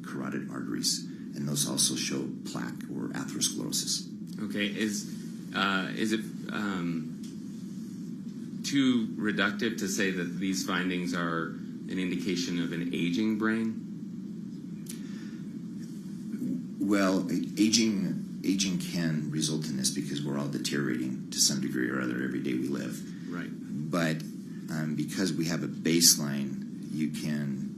carotid arteries, and those also show plaque or atherosclerosis. Okay, is it too reductive to say that these findings are an indication of an aging brain? Well, aging can result in this because we're all deteriorating to some degree or other every day we live. Right. But because we have a baseline, you can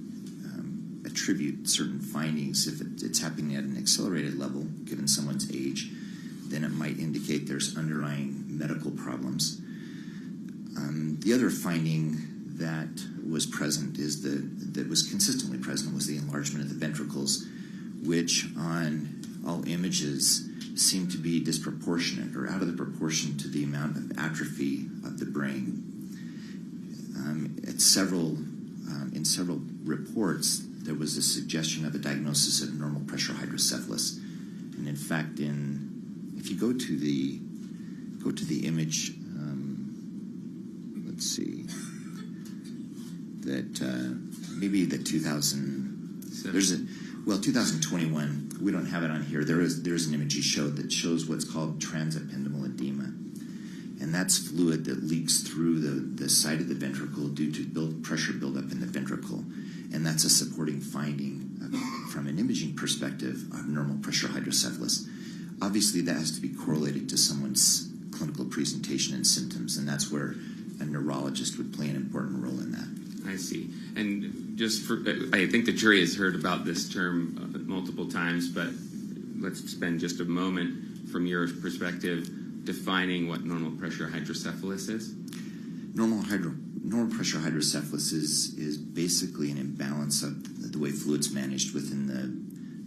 attribute certain findings. If it's happening at an accelerated level, given someone's age, then it might indicate there's underlying medical problems. The other finding that was present that was consistently present was the enlargement of the ventricles, which on all images seemed to be disproportionate or out of the proportion to the amount of atrophy of the brain. In several reports, there was a suggestion of a diagnosis of normal pressure hydrocephalus, and in fact, if you go to the image, let's see, that maybe the 2021. We don't have it on here. There's an image he showed that shows what's called transependymal edema, and that's fluid that leaks through the side of the ventricle due to pressure buildup in the ventricle, and that's a supporting finding from an imaging perspective of normal pressure hydrocephalus. Obviously, that has to be correlated to someone's clinical presentation and symptoms, and that's where a neurologist would play an important role in that. I see. And I think the jury has heard about this term multiple times, but let's spend just a moment from your perspective defining what normal pressure hydrocephalus is. Normal pressure hydrocephalus is basically an imbalance of the way fluid's managed within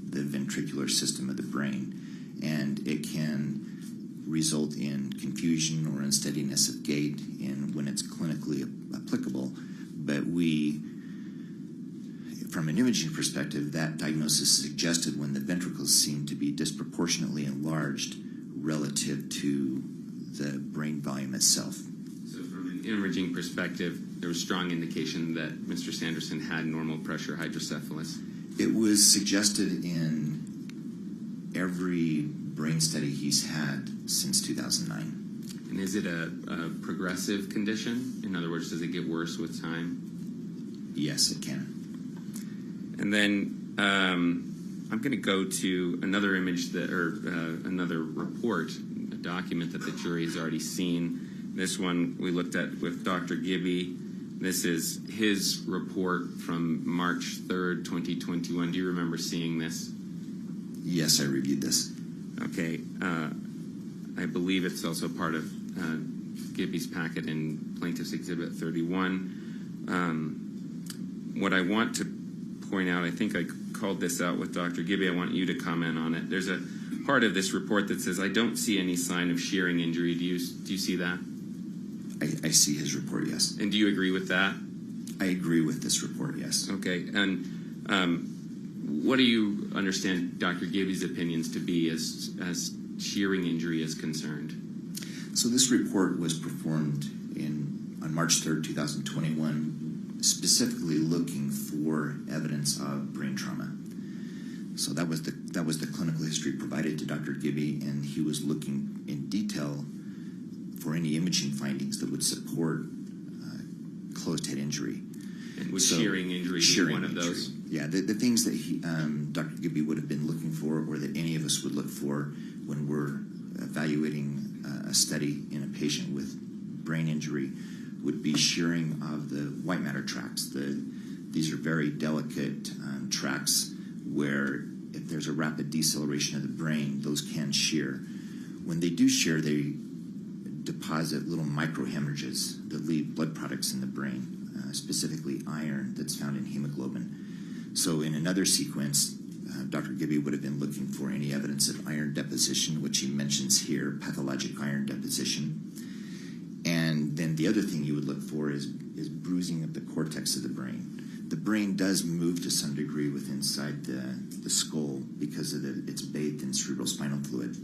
the ventricular system of the brain, and it can result in confusion or unsteadiness of gait when it's clinically applicable. But from an imaging perspective, that diagnosis suggested when the ventricles seem to be disproportionately enlarged relative to the brain volume itself. So from an imaging perspective, there was strong indication that Mr. Sanderson had normal pressure hydrocephalus. It was suggested in every brain study he's had since 2009. And is it a progressive condition? In other words, does it get worse with time? Yes, it can. And then I'm going to go to another image another report, a document that the jury has already seen. This one we looked at with Dr. Gibby. This is his report from March 3rd, 2021. Do you remember seeing this? Yes, I reviewed this. Okay. I believe it's also part of Gibby's packet in Plaintiff's Exhibit 31. What I want to point out, I think I called this out with Dr. Gibby. I want you to comment on it. There's a part of this report that says, I don't see any sign of shearing injury. Do you see that? I see his report, yes. And do you agree with that? I agree with this report, yes. Okay. And what do you understand Dr. Gibby's opinions to be as shearing injury is concerned? So this report was performed on March 3rd, 2021, specifically looking for evidence of brain trauma. So that was the clinical history provided to Dr. Gibby, and he was looking in detail for any imaging findings that would support closed head injury. And would shearing injury be one of those? Yeah, the things that Dr. Gibby would have been looking for, or that any of us would look for when we're evaluating a study in a patient with brain injury, would be shearing of the white matter tracts. These are very delicate tracts where if there's a rapid deceleration of the brain, those can shear. When they do shear, they deposit little microhemorrhages that leave blood products in the brain, specifically iron that's found in hemoglobin. So in another sequence, Dr. Gibby would have been looking for any evidence of iron deposition, which he mentions here, pathologic iron deposition. And then the other thing you would look for is bruising of the cortex of the brain. The brain does move to some degree with inside the skull because of it's bathed in cerebrospinal fluid.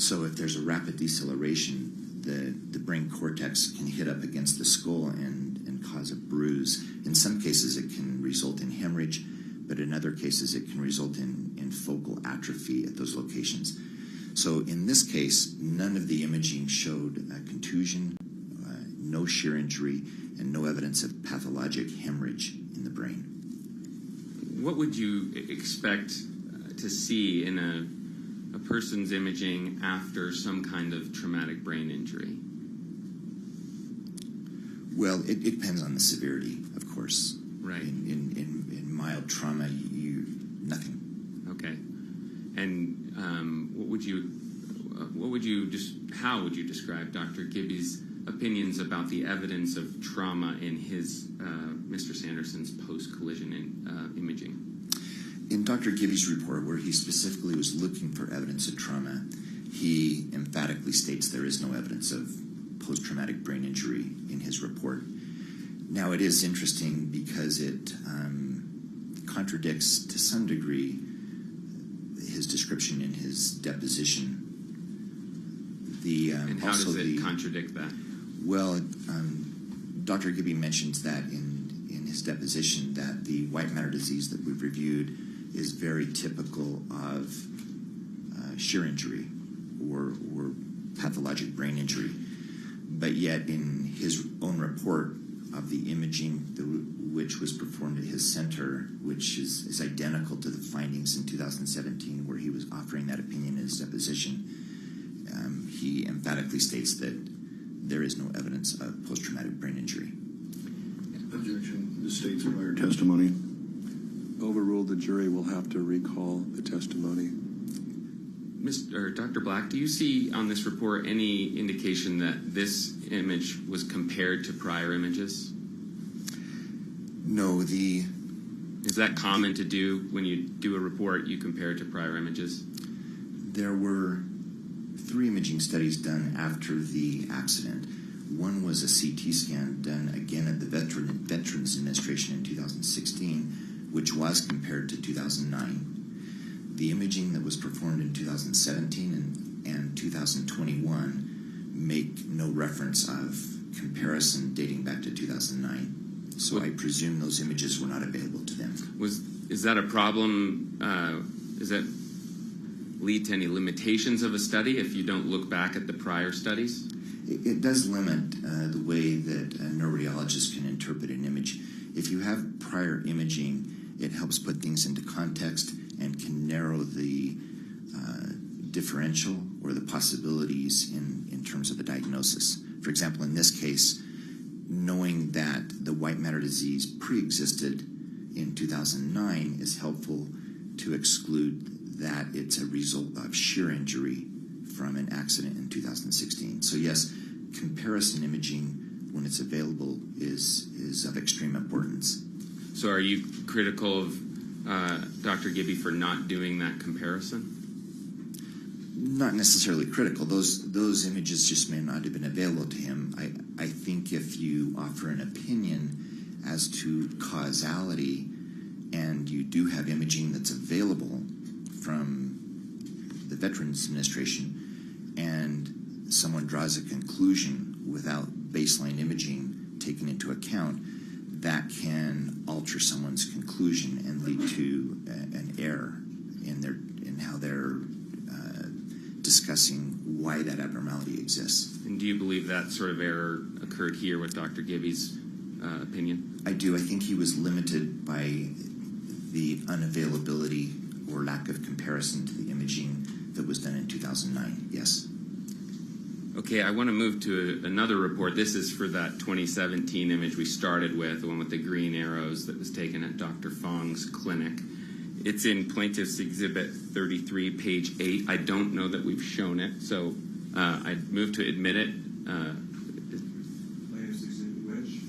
So if there's a rapid deceleration, the brain cortex can hit up against the skull and cause a bruise. In some cases, it can result in hemorrhage, but in other cases, it can result in focal atrophy at those locations. So in this case, none of the imaging showed a contusion, no shear injury, and no evidence of pathologic hemorrhage in the brain. What would you expect to see in a person's imaging after some kind of traumatic brain injury? Well, it depends on the severity, of course. Right. In mild trauma, nothing. Okay. And how would you describe Dr. Gibby's opinions about the evidence of trauma in his Mr. Sanderson's post-collision imaging? In Dr. Gibby's report, where he specifically was looking for evidence of trauma, he emphatically states there is no evidence of post-traumatic brain injury in his report. Now, it is interesting because it contradicts to some degree his description in his deposition. And how does it contradict that? Well, Dr. Gibby mentions that in his deposition that the white matter disease that we've reviewed is very typical of shear injury or pathologic brain injury. But yet in his own report of the imaging which was performed at his center, which is identical to the findings in 2017 where he was offering that opinion in his deposition, he emphatically states that there is no evidence of post-traumatic brain injury. Objection. The state's prior testimony. Overruled. The jury will have to recall the testimony. Dr. Black, do you see on this report any indication that this image was compared to prior images? No, Is that common to do when you do a report, you compare it to prior images? there were 3 imaging studies done after the accident. One was a CT scan done again at the Veterans Administration in 2016, which was compared to 2009. The imaging that was performed in 2017 and 2021 make no reference of comparison dating back to 2009. So I presume those images were not available to them. Is that a problem? Does that lead to any limitations of a study if you don't look back at the prior studies? It does limit the way that a neuroradiologist can interpret an image. If you have prior imaging, it helps put things into context and can narrow the differential or the possibilities in terms of the diagnosis. For example, in this case, knowing that the white matter disease pre-existed in 2009 is helpful to exclude that it's a result of shear injury from an accident in 2016. So yes, comparison imaging, when it's available, is of extreme importance. So are you critical of Dr. Gibby for not doing that comparison? Not necessarily critical. Those images just may not have been available to him. I think if you offer an opinion as to causality and you do have imaging that's available from the Veterans Administration and someone draws a conclusion without baseline imaging taken into account, that can alter someone's conclusion and lead to an error in how they're discussing why that abnormality exists. And do you believe that sort of error occurred here with Dr. Gibby's opinion? I do. I think he was limited by the unavailability or lack of comparison to the imaging that was done in 2009. Yes. Okay, I want to move to another report. This is for that 2017 image we started with, the one with the green arrows that was taken at Dr. Fong's clinic. It's in Plaintiff's Exhibit 33, page 8. I don't know that we've shown it, so I'd move to admit it. Plaintiff's exhibit which?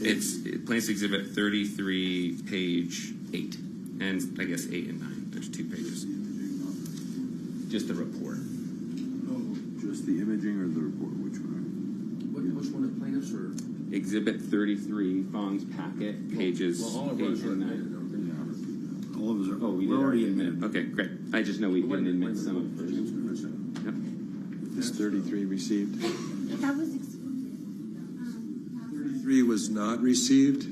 It's Plaintiff's Exhibit 33, page 8, and I guess 8 and 9. There's 2 pages. Just the report. Just the imaging or the report? Which one? Which one of plaintiffs or? Exhibit 33, Fong's packet, pages Well, all of 8 us are and 9. admitted. All of us are. Oh, we we're already admitted. Okay, great. I just know we didn't admit some of it first. Yep. Is 33 received? That was 33 was not received.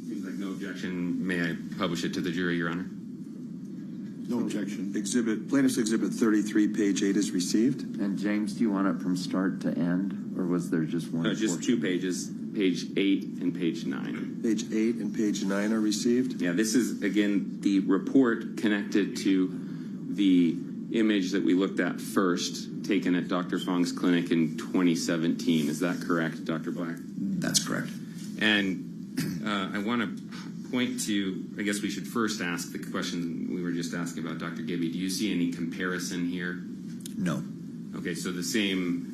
Seems like no objection. May I publish it to the jury, Your Honor? No objection. Plaintiff's Exhibit 33, page 8 is received. And James, do you want it from start to end, or was there just one? Just portion? 2 pages, page 8 and page 9. Page 8 and page 9 are received. Yeah, this is, again, the report connected to the image that we looked at first, taken at Dr. Fong's clinic in 2017. Is that correct, Dr. Black? That's correct. And I want to point to, I guess we should first ask the question we were just asking about Dr. Gibby. Do you see any comparison here? No. Okay, so the same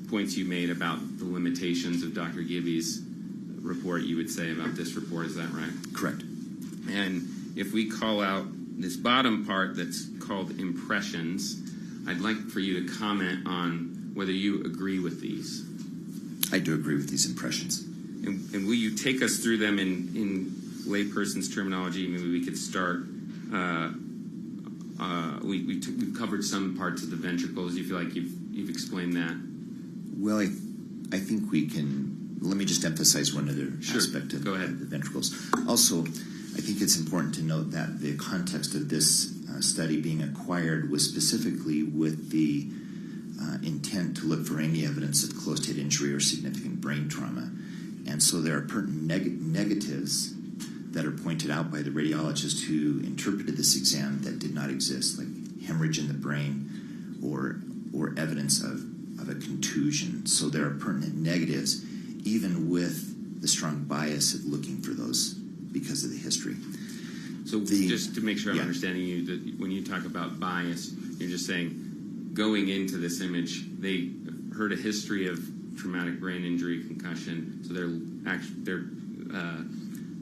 points you made about the limitations of Dr. Gibby's report, you would say about this report, is that right? Correct. And if we call out this bottom part that's called impressions, I'd like for you to comment on whether you agree with these. I do agree with these impressions. And will you take us through them in layperson's terminology? Maybe we could start. We've covered some parts of the ventricles. You feel like you've explained that? Well, I think we can. Let me just emphasize one other aspect of Go ahead. the ventricles. Also, I think it's important to note that the context of this study being acquired was specifically with the intent to look for any evidence of closed head injury or significant brain trauma. And so there are pertinent negatives that are pointed out by the radiologist who interpreted this exam that did not exist, like hemorrhage in the brain or evidence of a contusion. So there are pertinent negatives, even with the strong bias of looking for those because of the history. So just to make sure I'm understanding you, that when you talk about bias, you're just saying going into this image, they heard a history of traumatic brain injury, concussion, so they're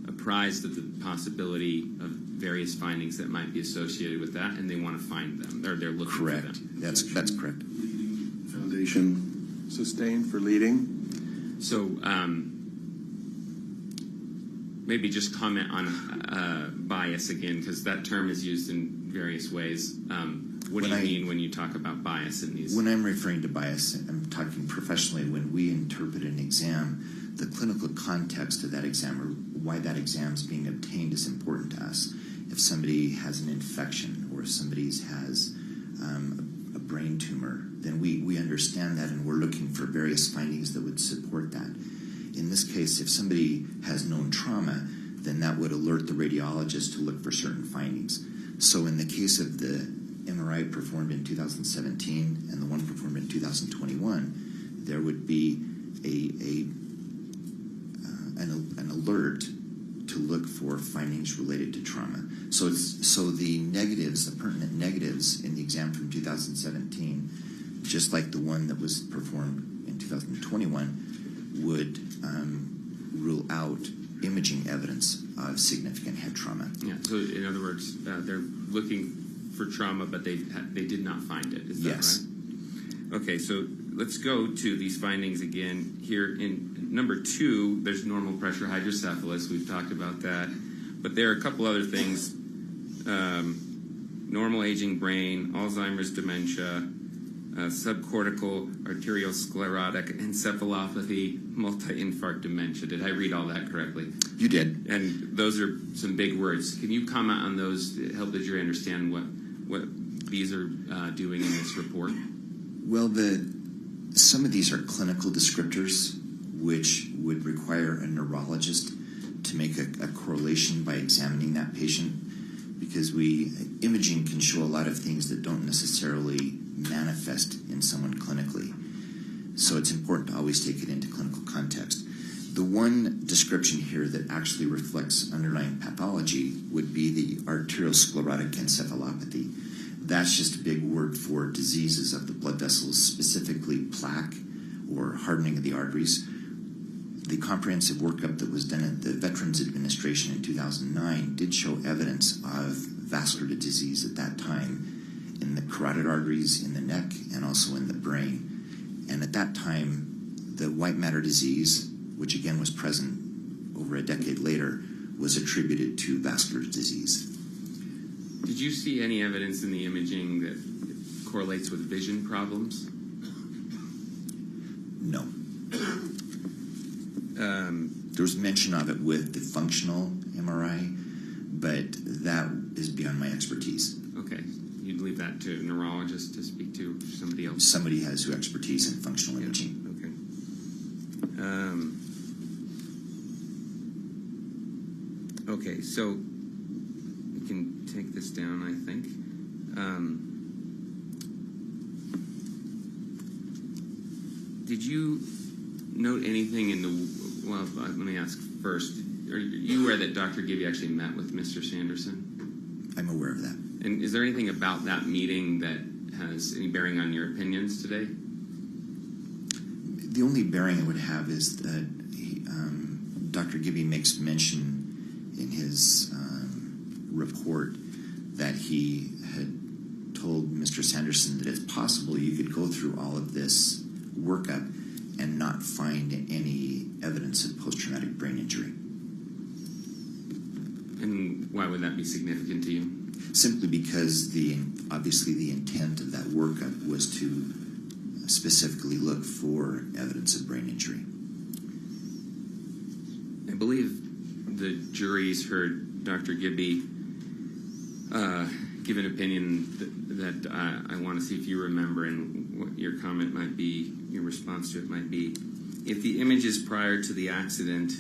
apprised of the possibility of various findings that might be associated with that, and they want to find them, or they're looking for them. That's correct. Foundation. Sustained for leading. So maybe just comment on bias again, because that term is used in various ways. What do you mean when you talk about bias in these? When I'm referring to bias, I'm talking professionally. When we interpret an exam, the clinical context of that exam or why that exam is being obtained is important to us. If somebody has an infection or if somebody has a brain tumor, then we understand that and we're looking for various findings that would support that. In this case, if somebody has known trauma, then that would alert the radiologist to look for certain findings. So in the case of the MRI performed in 2017 and the one performed in 2021, there would be an alert to look for findings related to trauma. So the negatives, the pertinent negatives in the exam from 2017, just like the one that was performed in 2021, would rule out imaging evidence of significant head trauma. Yeah. So in other words, they're looking for trauma, but they did not find it. Is that Yes. right? Okay. So let's go to these findings again. Here in number 2, there's normal pressure hydrocephalus. We've talked about that, but there are a couple other things: normal aging brain, Alzheimer's dementia, subcortical arteriosclerotic encephalopathy, multi-infarct dementia. Did I read all that correctly? You did. And those are some big words. Can you comment on those to help the jury understand what these are doing in this report? Well, some of these are clinical descriptors, which would require a neurologist to make a correlation by examining that patient, because imaging can show a lot of things that don't necessarily manifest in someone clinically. So it's important to always take it into clinical context. The one description here that actually reflects underlying pathology would be the arteriosclerotic encephalopathy. That's just a big word for diseases of the blood vessels, specifically plaque or hardening of the arteries. The comprehensive workup that was done at the Veterans Administration in 2009 did show evidence of vascular disease at that time in the carotid arteries in the neck and also in the brain. And at that time, the white matter disease, which again was present over a decade later, was attributed to vascular disease. Did you see any evidence in the imaging that correlates with vision problems? No. There was mention of it with the functional MRI, but that is beyond my expertise. Okay. You'd leave that to a neurologist to speak to, somebody else? Somebody has who expertise in functional imaging. Okay. Okay, so we can take this down, I think. Did you note anything in the... Well, let me ask first. Are you aware that Dr. Gibby actually met with Mr. Sanderson? I'm aware of that. And is there anything about that meeting that has any bearing on your opinions today? The only bearing it would have is that Dr. Gibby makes mention in his report that he had told Mr. Sanderson that it's possible you could go through all of this workup and not find any evidence of post-traumatic brain injury. And why would that be significant to you? Simply because obviously the intent of that workup was to specifically look for evidence of brain injury. I believe the jury's heard Dr. Gibby give an opinion that I want to see if you remember and what your comment might be, your response to it might be. If the images prior to the accident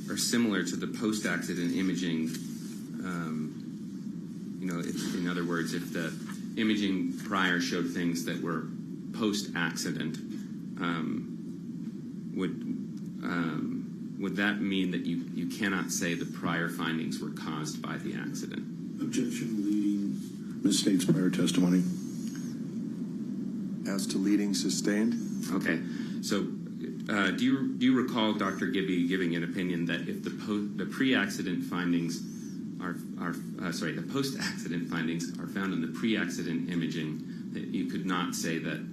are similar to the post-accident imaging, in other words, if the imaging prior showed things that were post-accident, would that mean that you cannot say the prior findings were caused by the accident? Objection leading Ms. State's prior testimony. As to leading, sustained. Okay, so do you recall Dr. Gibby giving an opinion that if the pre-accident findings the post-accident findings are found in the pre-accident imaging, that you could not say that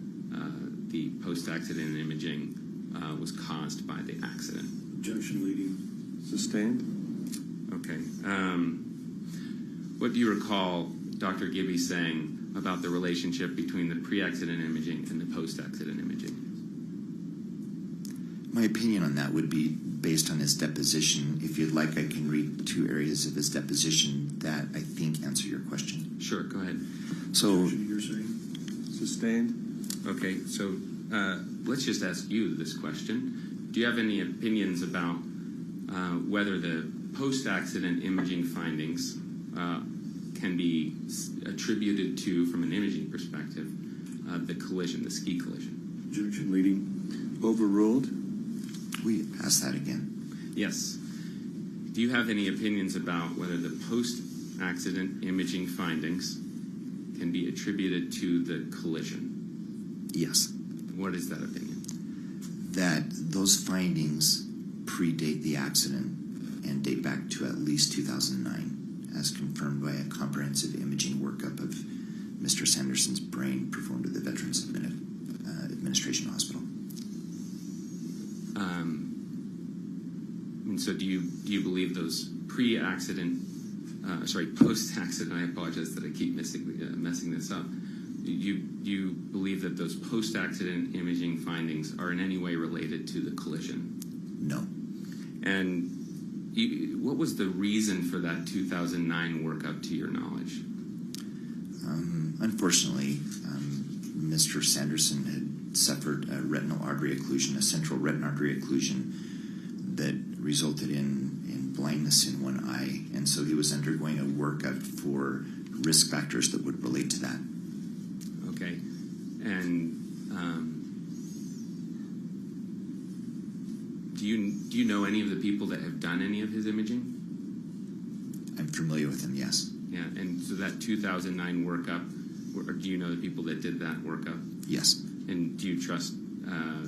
the post-accident imaging was caused by the accident? Objection leading. Sustained. Okay. What do you recall Dr. Gibby saying about the relationship between the pre-accident imaging and the post-accident imaging? My opinion on that would be based on his deposition. If you'd like, I can read 2 areas of his deposition that I think answer your question. Sure, go ahead. So, You're saying? Sustained. Okay, so let's just ask you this question. Do you have any opinions about whether the post-accident imaging findings can be attributed to, from an imaging perspective, the collision, the ski collision? Objection leading. Overruled. we ask that again? Yes. Do you have any opinions about whether the post-accident imaging findings can be attributed to the collision? Yes. What is that opinion? That those findings predate the accident and date back to at least 2009, as confirmed by a comprehensive imaging workup of Mr. Sanderson's brain performed at the Veterans Administration Hospital. And so do you believe those post-accident, I apologize that I keep messing this up. Do you believe that those post-accident imaging findings are in any way related to the collision? No. And what was the reason for that 2009 workup, to your knowledge? Unfortunately, Mr. Sanderson had suffered a retinal artery occlusion, a central retinal artery occlusion that resulted in blindness in one eye, and so he was undergoing a workup for risk factors that would relate to that. Okay. And do you know any of the people that have done any of his imaging? I'm familiar with them, yes. Yeah, and so that 2009 workup, or do you know the people that did that workup? Yes. And do you trust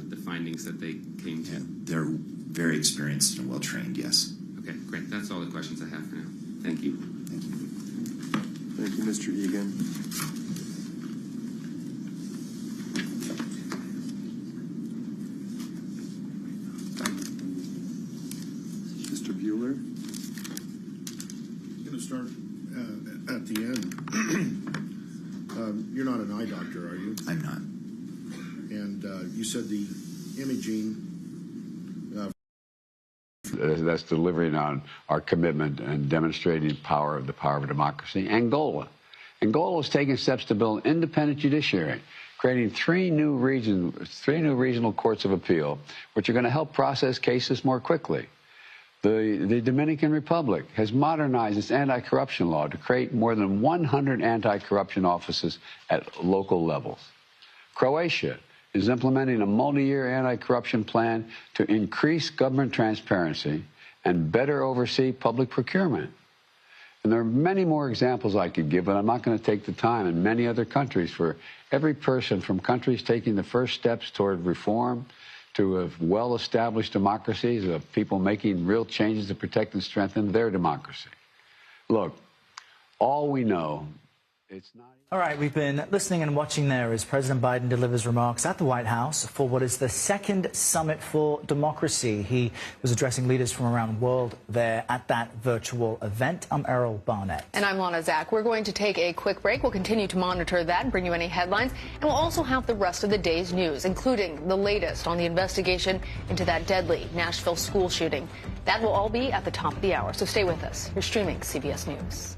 the findings that they came to? Yeah, they're very experienced and well-trained, yes. Okay, great. That's all the questions I have for now. Thank you. Thank you. Thank you, Mr. Egan. Mr. Bueller? I'm going to start at the end. You're not an eye doctor, are you? I'm not. And you said the imaging... That's delivering on our commitment and demonstrating the power of democracy. Angola is taking steps to build an independent judiciary, creating three new regional courts of appeal, which are going to help process cases more quickly. The Dominican Republic has modernized its anti-corruption law to create more than 100 anti-corruption offices at local levels. Croatia is implementing a multi-year anti-corruption plan to increase government transparency and better oversee public procurement. And there are many more examples I could give, but I'm not going to take the time. In many other countries, for every person from countries taking the first steps toward reform to well-established democracies, of people making real changes to protect and strengthen their democracy. Look, all we know, it's not... All right, we've been listening and watching there as President Biden delivers remarks at the White House for what is the second Summit for Democracy. He was addressing leaders from around the world there at that virtual event. I'm Errol Barnett. And I'm Lana Zach. We're going to take a quick break. We'll continue to monitor that and bring you any headlines. And we'll also have the rest of the day's news, including the latest on the investigation into that deadly Nashville school shooting. That will all be at the top of the hour. So stay with us. You're streaming CBS News.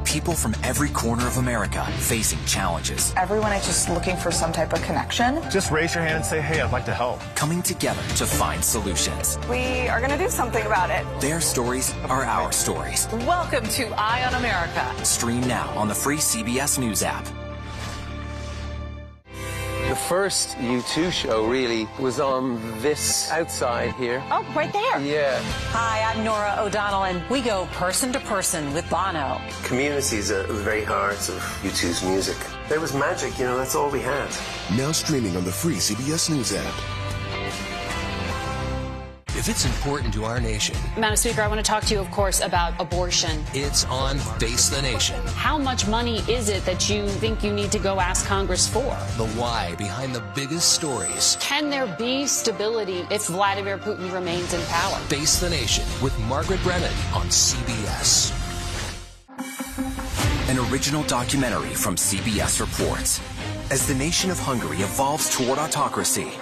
People from every corner of America facing challenges. Everyone is just looking for some type of connection. Just raise your hand and say, hey, I'd like to help. Coming together to find solutions. We are going to do something about it. Their stories are our stories. Welcome to Eye on America. Stream now on the free CBS News app. The first U2 show really was on this outside here. Oh, right there. Yeah. Hi, I'm Nora O'Donnell, and we go person to person with Bono. Community is at the very heart of U2's music. There was magic, you know, that's all we had. Now streaming on the free CBS News app. If it's important to our nation. Madam Speaker, I want to talk to you, of course, about abortion. It's on Face the Nation. How much money is it that you think you need to go ask Congress for? The why behind the biggest stories. Can there be stability if Vladimir Putin remains in power? Face the Nation with Margaret Brennan on CBS. An original documentary from CBS reports. As the nation of Hungary evolves toward autocracy,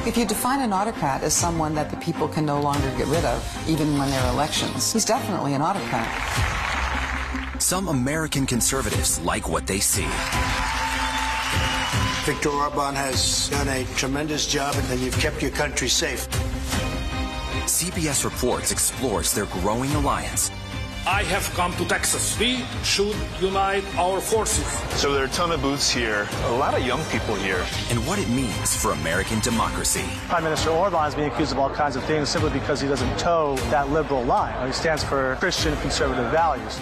if you define an autocrat as someone that the people can no longer get rid of, even when there are elections, he's definitely an autocrat. Some American conservatives like what they see. Viktor Orban has done a tremendous job, and you've kept your country safe. CBS Reports explores their growing alliance. I have come to Texas. We should unite our forces. So there are a ton of booths here, a lot of young people here. And what it means for American democracy. Prime Minister Orban is being accused of all kinds of things simply because he doesn't toe that liberal line. He stands for Christian conservative values.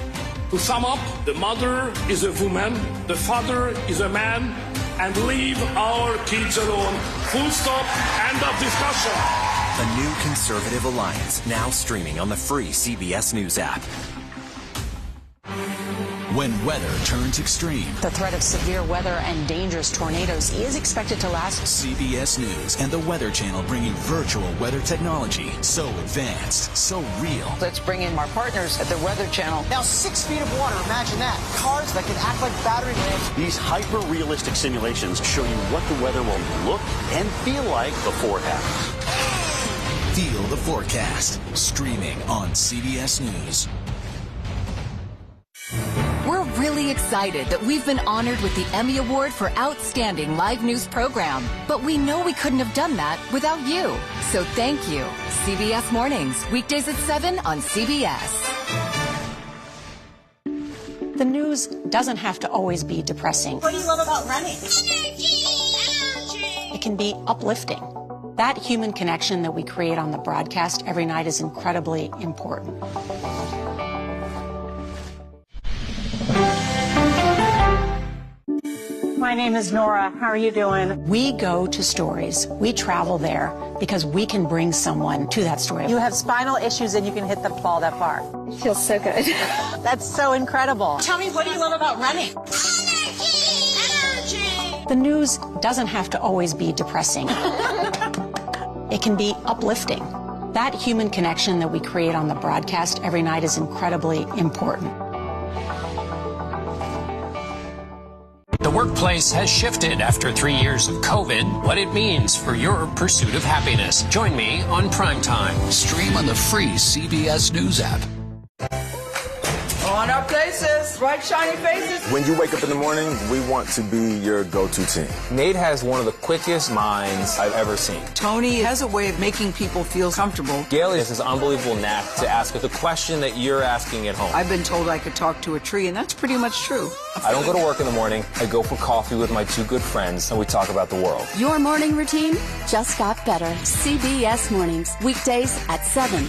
To sum up, the mother is a woman, the father is a man, and leave our kids alone. Full stop, end of discussion. A new conservative alliance, now streaming on the free CBS News app. When weather turns extreme, the threat of severe weather and dangerous tornadoes is expected to last. CBS News and the Weather Channel bringing virtual weather technology so advanced, so real. Let's bring in our partners at the Weather Channel. Now 6 feet of water, imagine that. Cars that can act like battery lamps. These hyper-realistic simulations show you what the weather will look and feel like before it happens. Feel the forecast, streaming on CBS News. We're really really excited that we've been honored with the Emmy Award for Outstanding Live News Program. But we know we couldn't have done that without you. So thank you. CBS Mornings, weekdays at 7 on CBS. The news doesn't have to always be depressing. What do you love about running? It can be uplifting. That human connection that we create on the broadcast every night is incredibly important. My name is Nora. How are you doing? We go to stories. We travel there because we can bring someone to that story. You have spinal issues and you can hit the ball that far. It feels so good. That's so incredible. Tell me, what do you love about running? The news doesn't have to always be depressing. It can be uplifting. That human connection that we create on the broadcast every night is incredibly important. The workplace has shifted after 3 years of COVID. What it means for your pursuit of happiness. Join me on Primetime. Stream on the free CBS News app. On our places, bright shiny faces. When you wake up in the morning, we want to be your go-to team. Nate has one of the quickest minds I've ever seen. Tony has a way of making people feel comfortable. Gail has this unbelievable knack to ask the question that you're asking at home. I've been told I could talk to a tree, and that's pretty much true. I don't go to work in the morning. I go for coffee with my two good friends, and we talk about the world. Your morning routine just got better. CBS Mornings, weekdays at 7.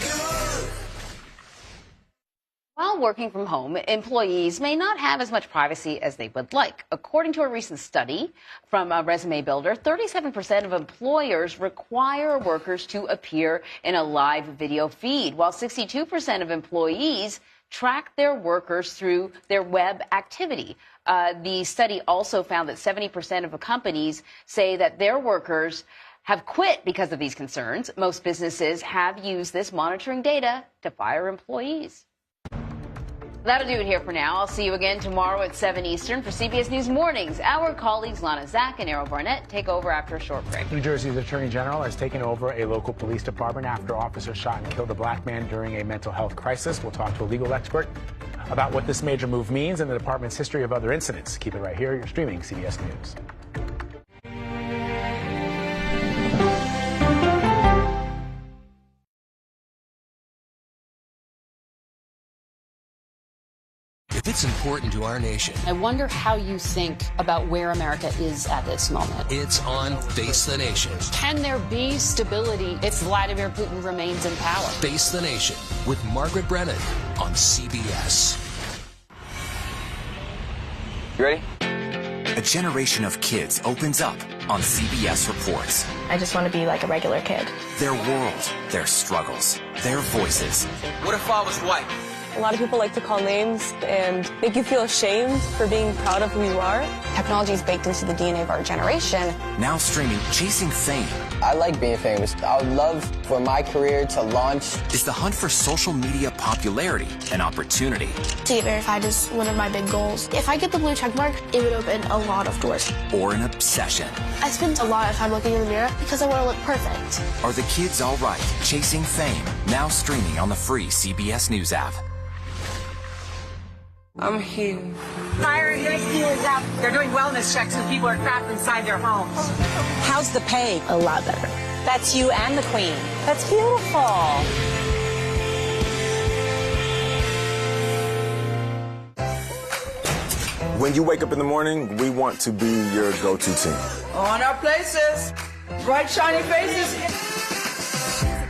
While working from home, employees may not have as much privacy as they would like. According to a recent study from Resume Builder, 37% of employers require workers to appear in a live video feed, while 62% of employees track their workers through their web activity. The study also found that 70% of companies say that their workers have quit because of these concerns. Most businesses have used this monitoring data to fire employees. That'll do it here for now. I'll see you again tomorrow at 7 Eastern for CBS News Mornings. Our colleagues Lana Zach and Errol Barnett take over after a short break. New Jersey's Attorney General has taken over a local police department after officers shot and killed a black man during a mental health crisis. We'll talk to a legal expert about what this major move means and the department's history of other incidents. Keep it right here. You're streaming CBS News. If it's important to our nation, I wonder how you think about where America is at this moment. it's on Face the Nation. Can there be stability if Vladimir Putin remains in power? Face the Nation with Margaret Brennan on CBS. You ready? A generation of kids opens up on CBS Reports. I just want to be like a regular kid. Their world, their struggles, their voices. What if I was white? A lot of people like to call names and make you feel ashamed for being proud of who you are. Technology is baked into the DNA of our generation. Now streaming Chasing Fame. I like being famous. I would love for my career to launch. Is the hunt for social media popularity an opportunity? To get verified is one of my big goals. If I get the blue check mark, it would open a lot of doors. Or an obsession? I spend a lot of time looking in the mirror because I want to look perfect. Are the kids all right? Chasing Fame. Now streaming on the free CBS News app. I'm here. Fire and rescue is out. They're doing wellness checks and people are trapped inside their homes. How's the pay? A lot better. That's you and the Queen. That's beautiful. When you wake up in the morning, we want to be your go-to team. On our places, bright shiny faces.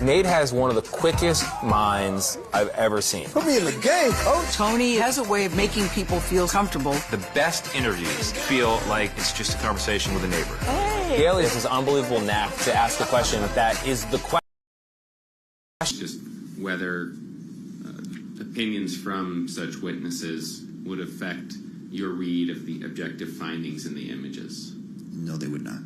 Nate has one of the quickest minds I've ever seen. Put me in the game, coach. Tony has a way of making people feel comfortable. The best interviews feel like it's just a conversation with a neighbor. Hey. Gail has this unbelievable knack to ask the question that is the question. Just whether opinions from such witnesses would affect your read of the objective findings in the images. No, they would not.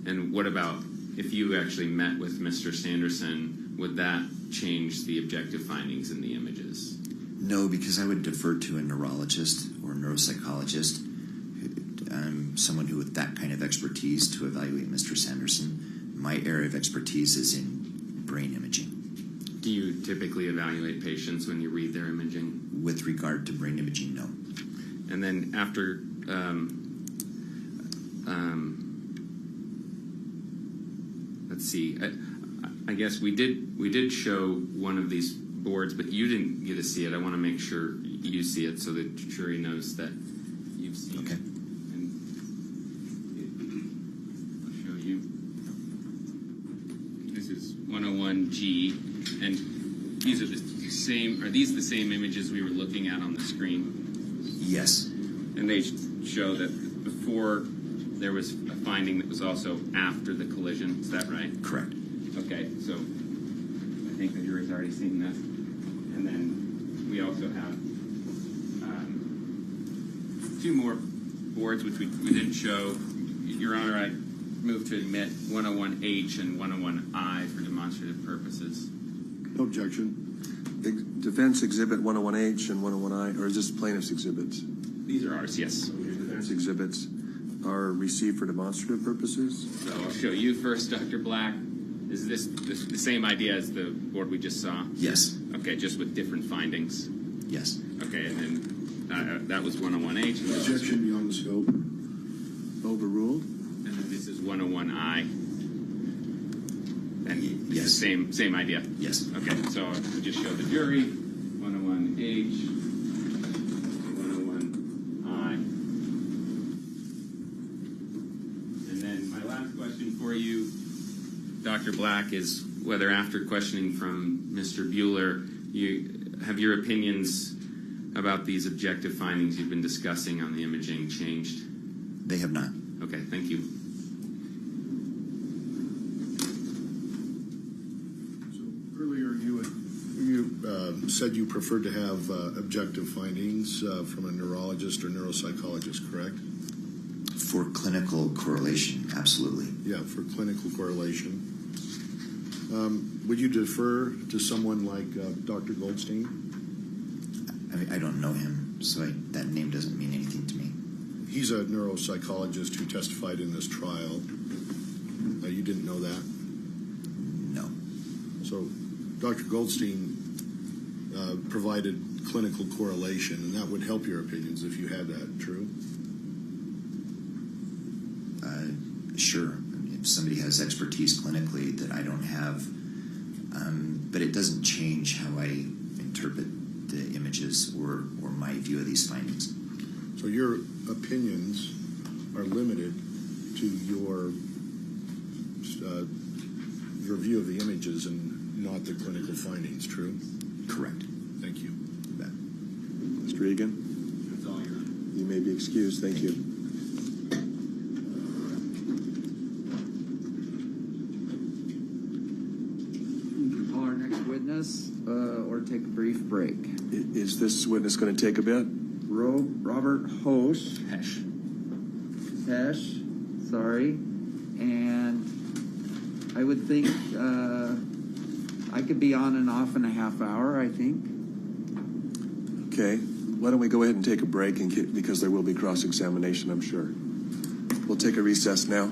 And what about if you actually met with Mr. Sanderson, would that change the objective findings in the images? No, because I would defer to a neurologist or a neuropsychologist. I'm someone who with that kind of expertise to evaluate Mr. Sanderson. My area of expertise is in brain imaging. Do you typically evaluate patients when you read their imaging? With regard to brain imaging, no. And then after let's see. I guess we did show one of these boards, but you didn't get to see it. I want to make sure you see it so the jury knows that you've seen it. And I'll show you. This is 101G, and these are the same. Are these the same images we were looking at on the screen? Yes. And they show that before there was a finding that was also after the collision. Is that right? Correct. Okay, so I think the jury's already seen this. And then we also have two more boards which we didn't show. Your Honor, I move to admit 101H and 101I for demonstrative purposes. No objection. Defense Exhibit 101H and 101I, or is this plaintiff's exhibits? These are ours, yes. Defense exhibits are received for demonstrative purposes? So I'll show you first, Dr. Black. Is this the same idea as the board we just saw? Yes. Okay, just with different findings? Yes. Okay, and then that was 101H. And Objection beyond the scope. Overruled. And then this is 101I. And yes. Same idea? Yes. Okay, so we just show the jury 101H, 101I. And then my last question for you, Dr. Black, is whether after questioning from Mr. Bueller, your opinions about these objective findings you've been discussing on the imaging changed? They have not. Okay, thank you. You said you preferred to have objective findings from a neurologist or neuropsychologist, correct? For clinical correlation, absolutely. Yeah, for clinical correlation. Would you defer to someone like Dr. Goldstein? I don't know him, so that name doesn't mean anything to me. He's a neuropsychologist who testified in this trial. You didn't know that? No. So Dr. Goldstein provided clinical correlation, and that would help your opinions if you had that, true? Sure. If somebody has expertise clinically that I don't have, but it doesn't change how I interpret the images or my view of these findings. So your opinions are limited to your view of the images and not the clinical findings, true? Correct. Thank you. You bet. Mr. Egan? That's all, Your Honor. You may be excused. Thank you. You can call our next witness or take a brief break. Is this witness going to take a bit? Robert Hesch, sorry. And I would think I could be on and off in a half hour, I think. Okay. Why don't we go ahead and take a break because there will be cross-examination, I'm sure. We'll take a recess now.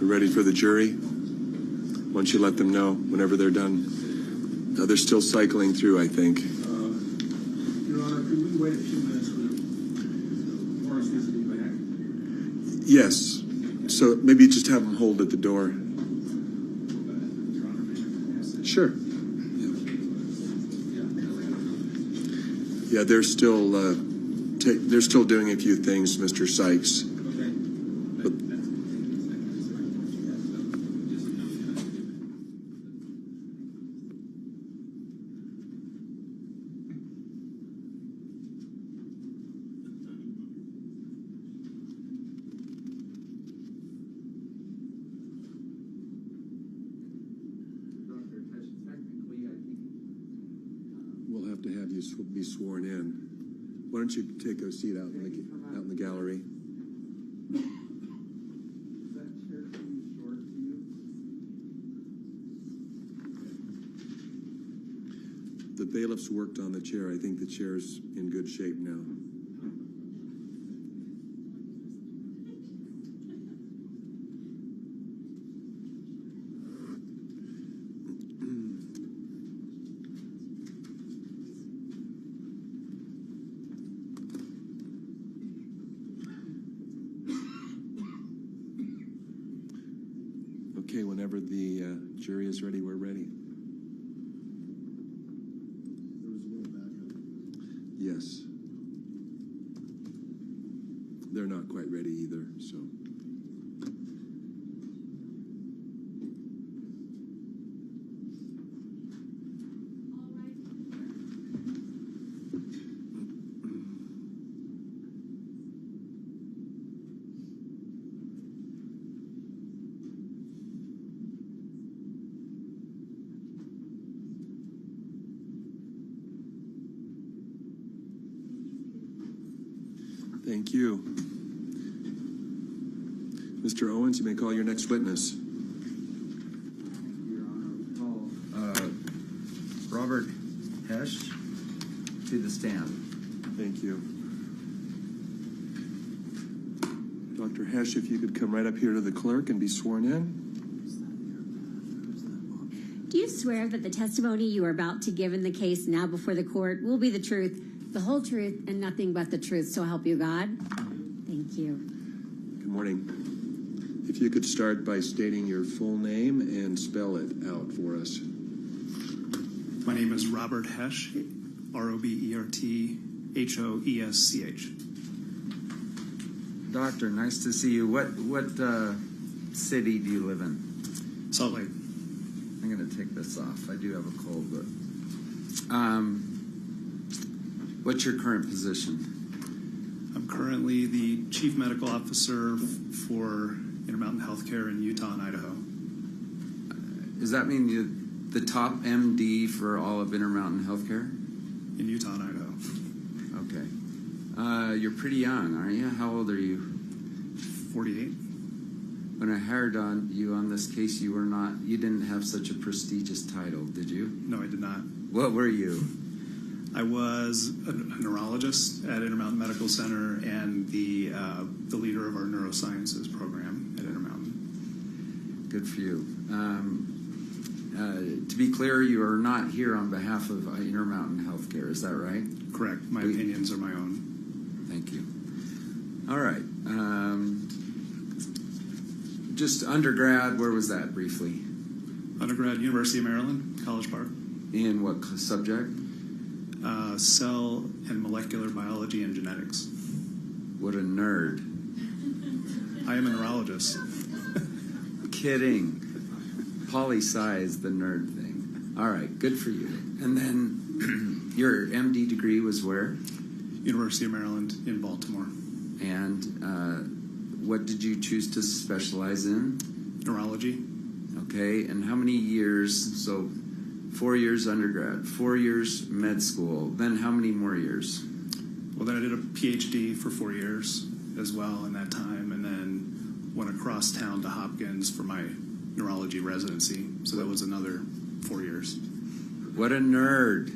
We're ready for the jury. Why don't you let them know whenever they're done? They're still cycling through, I think. Your Honor, could we wait a few minutes for the Morris to be back? Yes. So maybe just have them hold at the door. Sure. Yeah, they're still doing a few things, Mr. Sykes. We'll have to have you be sworn in. Why don't you take a seat out in the gallery? The bailiffs worked on the chair. I think the chair's in good shape now. Okay, whenever the jury is ready, we're ready. Yes. They're not quite ready either, so. Thank you. Mr. Owens, you may call your next witness. Robert Hesh to the stand. Thank you. Dr. Hesh, if you could come right up here to the clerk and be sworn in. Do you swear that the testimony you are about to give in the case now before the court will be the truth, the whole truth, and nothing but the truth, so help you God? Thank you. Good morning. If you could start by stating your full name and spell it out for us. My name is Robert Hesh, R-O-B-E-R-T-H-O-E-S-C-H. Doctor, nice to see you. What city do you live in? Salt Lake. I'm going to take this off. I do have a cold, but what's your current position? I'm currently the Chief Medical Officer for Intermountain Healthcare in Utah and Idaho. Does that mean you're the top MD for all of Intermountain Healthcare? In Utah and Idaho. Okay. You're pretty young, aren't you? How old are you? 48. When I hired on you on this case, you didn't have such a prestigious title, did you? No, I did not. What were you? I was a neurologist at Intermountain Medical Center and the leader of our neurosciences program at Intermountain. Good for you. To be clear, you are not here on behalf of Intermountain Healthcare, is that right? Correct. My opinions are my own. Thank you. All right. Just undergrad, where was that briefly? Undergrad, University of Maryland, College Park. In what subject? Cell and molecular biology and genetics. What a nerd. I am a neurologist. Kidding. Poli-sci is the nerd thing. All right, good for you. And then your MD degree was where? University of Maryland in Baltimore. And what did you choose to specialize in? Neurology. Okay, and how many years? So 4 years undergrad, 4 years med school, then how many more years? Well, then I did a PhD for 4 years as well in that time, and then went across town to Hopkins for my neurology residency. So that was another 4 years. What a nerd.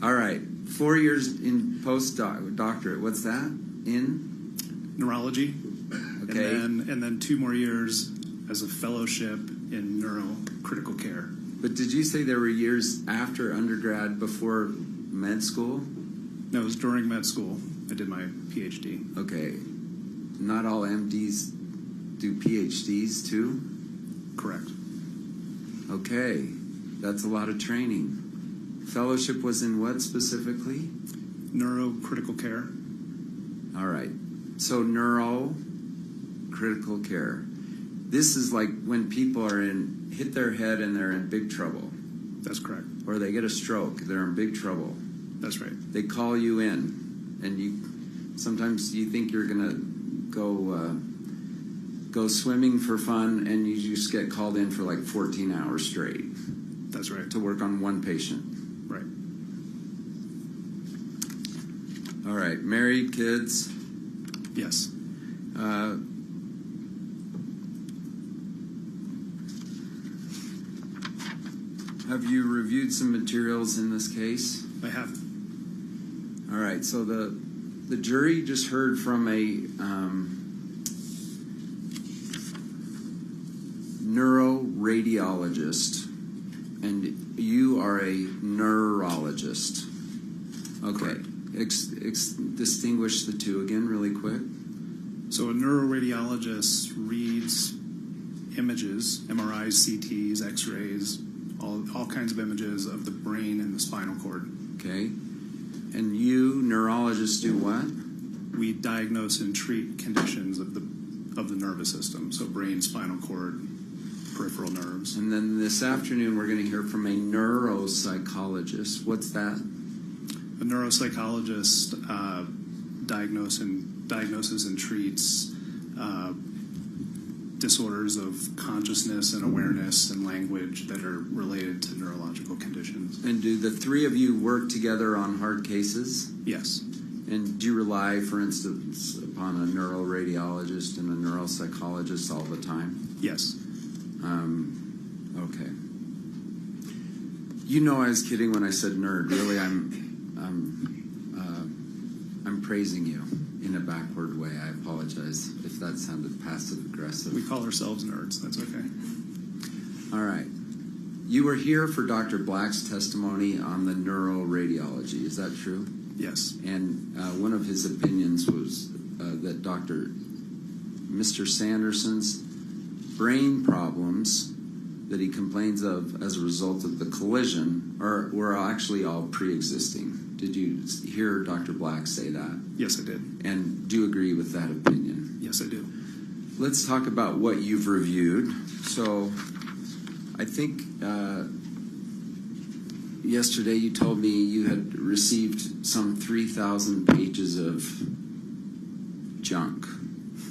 All right, 4 years in postdoctorate. What's that? In? Neurology. Okay. And then 2 more years as a fellowship in neurocritical care. But did you say there were years after undergrad before med school? No, it was during med school. I did my PhD. Okay. Not all MDs do PhDs too? Correct. Okay. That's a lot of training. Fellowship was in what specifically? Neurocritical care. All right. So neuro critical care. This is like when people are hit their head and they're in big trouble. That's correct. Or they get a stroke, they're in big trouble. That's right. They call you in, and sometimes you think you're gonna go swimming for fun, and you just get called in for like 14 hours straight. That's right. To work on one patient. Right. All right. Married, kids? Yes. Have you reviewed some materials in this case? I have. All right. So the jury just heard from a neuroradiologist, and you are a neurologist. Okay. Distinguish the two again really quick. So a neuroradiologist reads images, MRIs, CTs, X-rays, all kinds of images of the brain and the spinal cord. Okay. And you, neurologists, do what? We diagnose and treat conditions of the nervous system, so brain, spinal cord, peripheral nerves. And then this afternoon we're going to hear from a neuropsychologist. What's that? A neuropsychologist diagnoses and treats disorders of consciousness and awareness and language that are related to neurological conditions. And do the three of you work together on hard cases? Yes. And do you rely, for instance, upon a neuroradiologist and a neuropsychologist all the time? Yes. Okay. You know I was kidding when I said nerd. Really, I'm praising you in a backward way. I apologize if that sounded passive-aggressive. We call ourselves nerds. That's okay. All right. You were here for Dr. Black's testimony on the neuroradiology. Is that true? Yes. And one of his opinions was that Mr. Sanderson's brain problems that he complains of as a result of the collision were actually all pre-existing. Did you hear Dr. Black say that? Yes, I did. And do you agree with that opinion? Yes, I do. Let's talk about what you've reviewed. So I think yesterday you told me you had received some 3,000 pages of junk.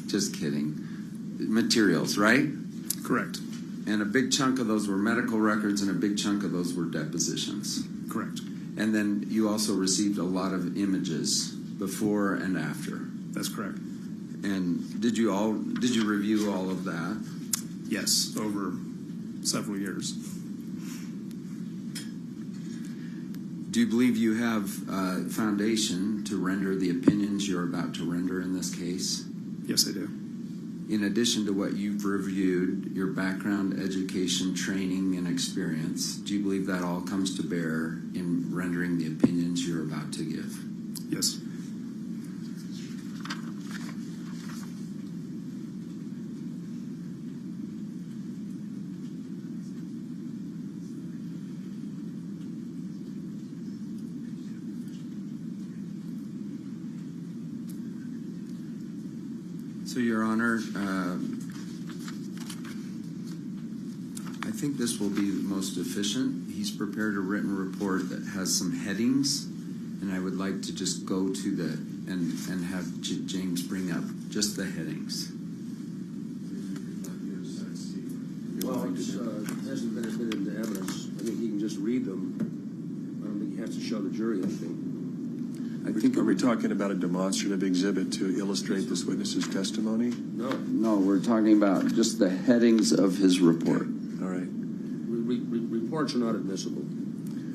Just kidding. Materials, right? Correct. And a big chunk of those were medical records and a big chunk of those were depositions. Correct. And then you also received a lot of images before and after. That's correct. And did you review all of that? Yes, over several years. Do you believe you have foundation to render the opinions you're about to render in this case? Yes, I do. In addition to what you've reviewed, your background, education, training, and experience, do you believe that all comes to bear in rendering the opinions you're about to give? Yes. So, Your Honor, I think this will be the most efficient. He's prepared a written report that has some headings, and I would like to just go to and have James bring up just the headings. Well, it hasn't been admitted into evidence. I think he can just read them. I don't think he has to show the jury anything. Are we talking about a demonstrative exhibit to illustrate this witness's testimony? No, we're talking about just the headings of his report. All right. Reports are not admissible.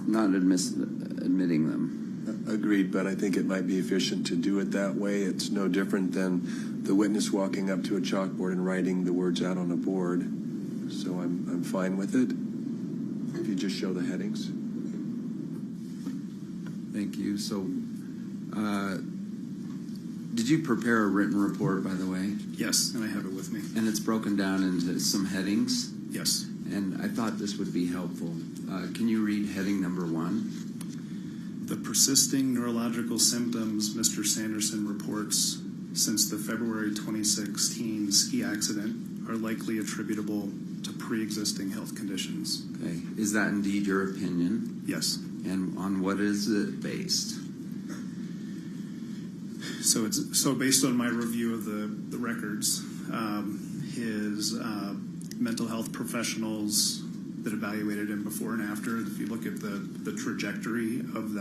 Not admitting them. Agreed, but I think it might be efficient to do it that way. It's no different than the witness walking up to a chalkboard and writing the words out on a board. So I'm fine with it. If you just show the headings. Thank you. So, did you prepare a written report, by the way? Yes, and I have it with me. And it's broken down into some headings? Yes. And I thought this would be helpful. Can you read heading number 1? The persisting neurological symptoms Mr. Sanderson reports since the February 2016 ski accident are likely attributable to pre-existing health conditions. Okay. Is that indeed your opinion? Yes. And on what is it based? So based on my review of the records, his mental health professionals that evaluated him before and after, if you look at the trajectory of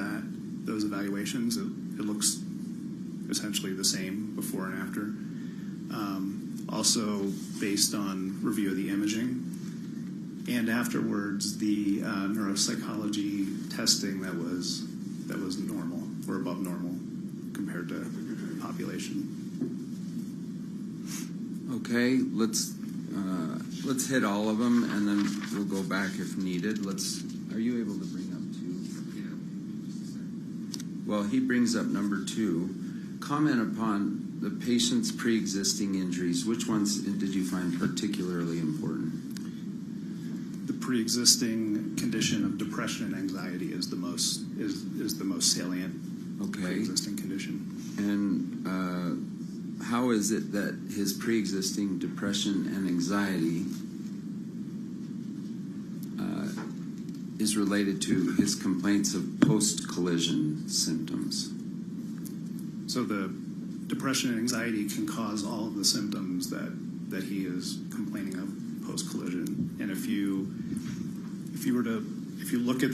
those evaluations, it looks essentially the same before and after. Also based on review of the imaging, and afterwards the neuropsychology testing that was normal or above normal compared to population. Okay, let's hit all of them, and then we'll go back if needed. Are you able to bring up 2? Well, he brings up number 2. Comment upon the patient's pre-existing injuries. Which ones did you find particularly important? The pre-existing condition of depression and anxiety is the most salient. Okay. Pre-existing condition. And how is it that his pre-existing depression and anxiety is related to his complaints of post-collision symptoms? So the depression and anxiety can cause all of the symptoms that he is complaining of post-collision. And if you look at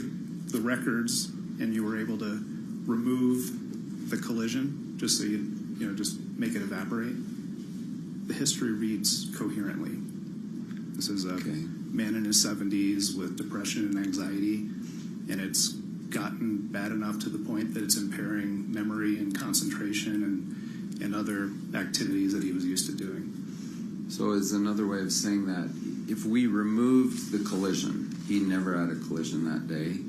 the records and you were able to remove the collision, just so just make it evaporate, the history reads coherently. This is a man in his 70s with depression and anxiety, and it's gotten bad enough to the point that it's impairing memory and concentration and other activities that he was used to doing. So is another way of saying that if we removed the collision, he never had a collision that day,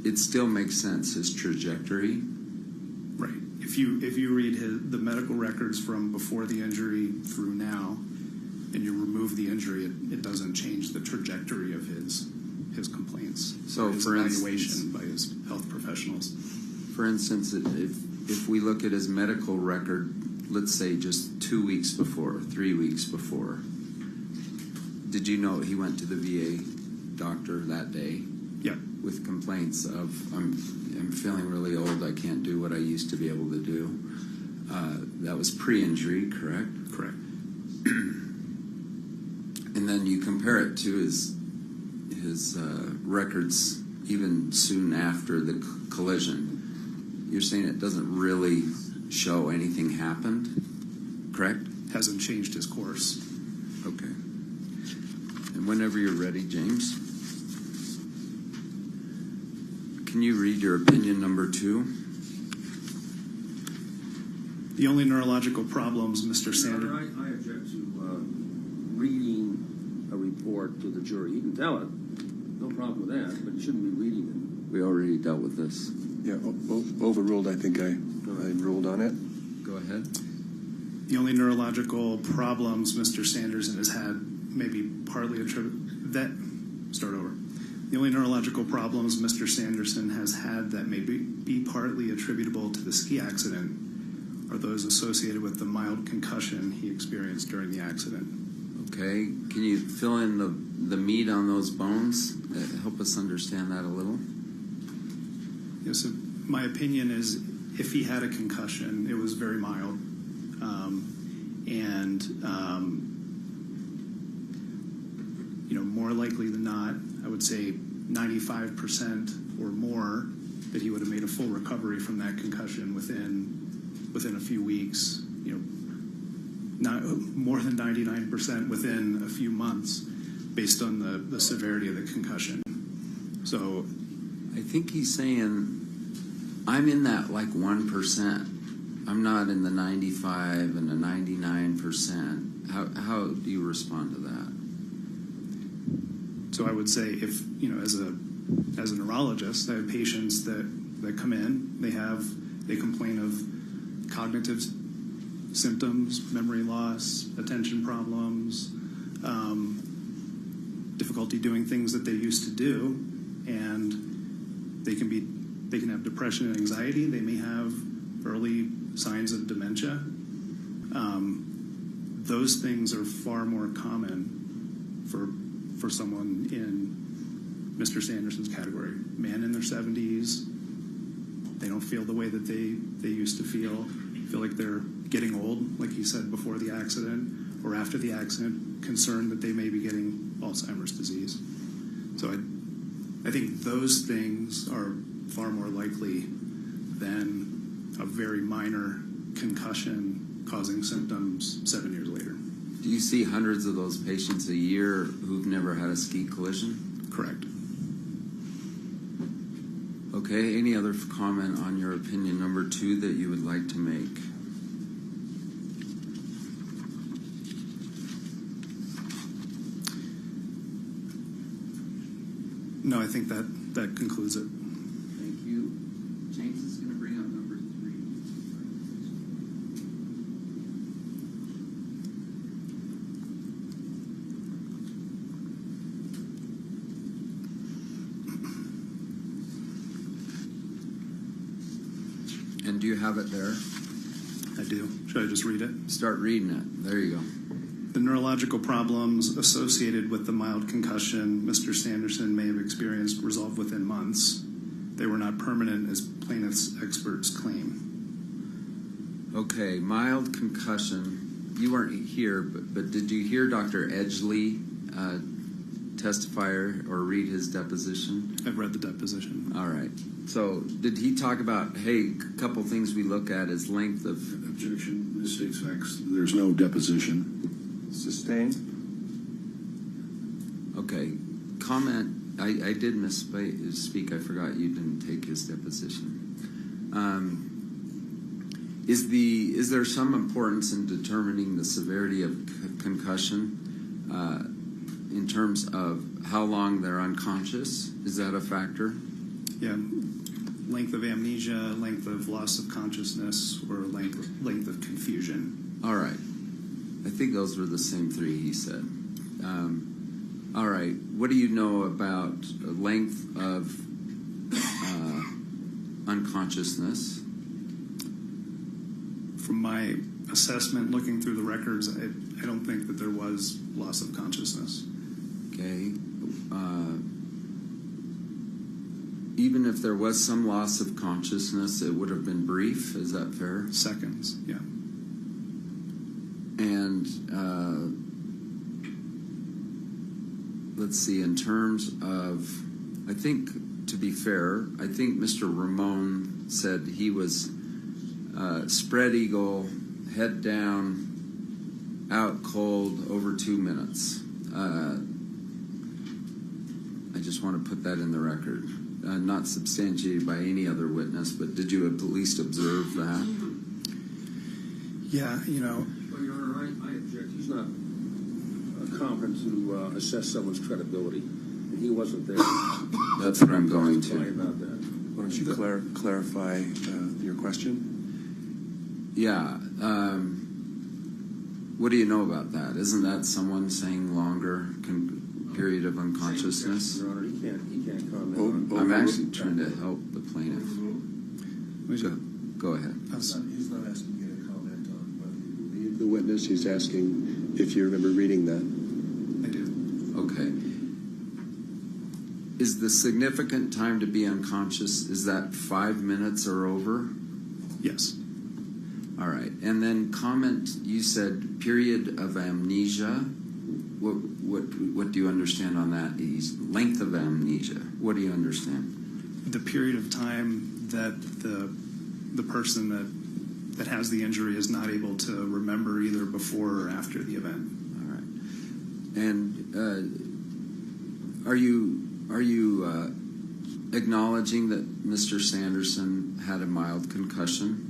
it still makes sense, his trajectory? Right. If you read the medical records from before the injury through now, and you remove the injury, it doesn't change the trajectory of his complaints. So his for evaluation by his health professionals. For instance, if we look at his medical record, let's say just 2 weeks before, 3 weeks before, did you know he went to the VA doctor that day? Yeah. With complaints of, I'm feeling really old, I can't do what I used to be able to do. That was pre-injury, correct? Correct. And then you compare it to his records even soon after the collision. You're saying it doesn't really show anything happened, correct? Hasn't changed his course. Okay. And whenever you're ready, James, can you read your opinion number 2? The only neurological problems Mr. Sanderson... I object to reading a report to the jury. You can tell it. No problem with that, but you shouldn't be reading it. We already dealt with this. Yeah, overruled. I think I ruled on it. Go ahead. The only neurological problems Mr. Sanderson has had maybe partly The only neurological problems Mr. Sanderson has had that may be partly attributable to the ski accident are those associated with the mild concussion he experienced during the accident. Okay. Can you fill in the meat on those bones? Help us understand that a little. Yes, so my opinion is if he had a concussion, it was very mild. More likely than not, I would say 95% or more that he would have made a full recovery from that concussion within a few weeks. Not more than 99% within a few months, based on the severity of the concussion. So, I think he's saying I'm in that like 1%. I'm not in the 95 and the 99%. How do you respond to that? So I would say, if as a neurologist, I have patients that come in. They complain of cognitive symptoms, memory loss, attention problems, difficulty doing things that they used to do, and they can have depression and anxiety. They may have early signs of dementia. Those things are far more common for someone in Mr. Sanderson's category. Man in their 70s, they don't feel the way that they used to feel like they're getting old, like he said, before the accident or after the accident, concerned that they may be getting Alzheimer's disease. So I think those things are far more likely than a very minor concussion causing symptoms 7 years later. Do you see hundreds of those patients a year who've never had a ski collision? Correct. Okay, any other comment on your opinion number 2 that you would like to make? No, I think that concludes it. Thank you. James is going to bring up number 3. And do you have it there? I do. Should I just read it? Start reading it. There you go. The neurological problems associated with the mild concussion Mr. Sanderson may have experienced resolved within months. They were not permanent, as plaintiff's experts claim. Okay, mild concussion. You weren't here, but did you hear Dr. Edgley testify or read his deposition? I've read the deposition. All right. So did he talk about, hey, a couple things we look at is length of... Objection. This states facts. There's no deposition. Sustained. Okay. Comment. I did misspeak. I forgot you didn't take his deposition. Is there some importance in determining the severity of concussion in terms of how long they're unconscious? Is that a factor? Yeah. Length of amnesia, length of loss of consciousness, or length of confusion. All right. I think those were the same 3 he said. All right. What do you know about length of unconsciousness? From my assessment, looking through the records, I don't think that there was loss of consciousness. Okay. Even if there was some loss of consciousness, it would have been brief. Is that fair? Seconds, yeah. And let's see, in terms of, I think, to be fair, I think Mr. Ramon said he was spread eagle, head down, out cold, over 2 minutes. I just want to put that in the record. Not substantiated by any other witness, but did you at least observe that? Yeah, Well, Your Honor, I object. He's not competent to assess someone's credibility. He wasn't there. That's what I'm going to. About that. Why don't you clarify your question? Yeah. What do you know about that? Isn't that someone saying longer period of unconsciousness? Your Honor, he can't comment on. I'm actually trying to help the plaintiff. Go ahead. He's not asking you to comment on whether you believe the witness. He's asking if you remember reading that. I do. Okay. Is the significant time to be unconscious, is that 5 minutes or over? Yes. All right. And then comment, you said period of amnesia. What do you understand on that? Length of amnesia. What do you understand? The period of time that the person that has the injury is not able to remember either before or after the event. All right. And are you acknowledging that Mr. Sanderson had a mild concussion?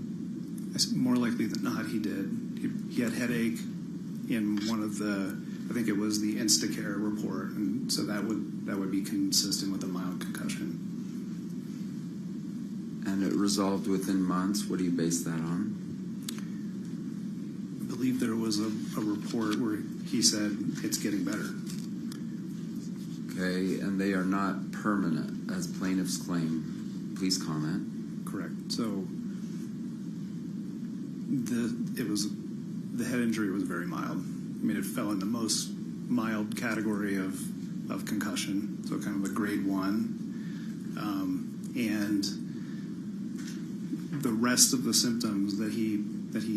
More likely than not, he did. He had headache in one of the, I think it was the Instacare report, and so that would be consistent with a mild concussion. And it resolved within months. What do you base that on? I believe there was a report where he said it's getting better. Okay, and they are not permanent, as plaintiffs claim. Please comment. Correct. So the head injury was very mild. I mean, it fell in the most mild category of concussion, so kind of a grade 1. And the rest of the symptoms that he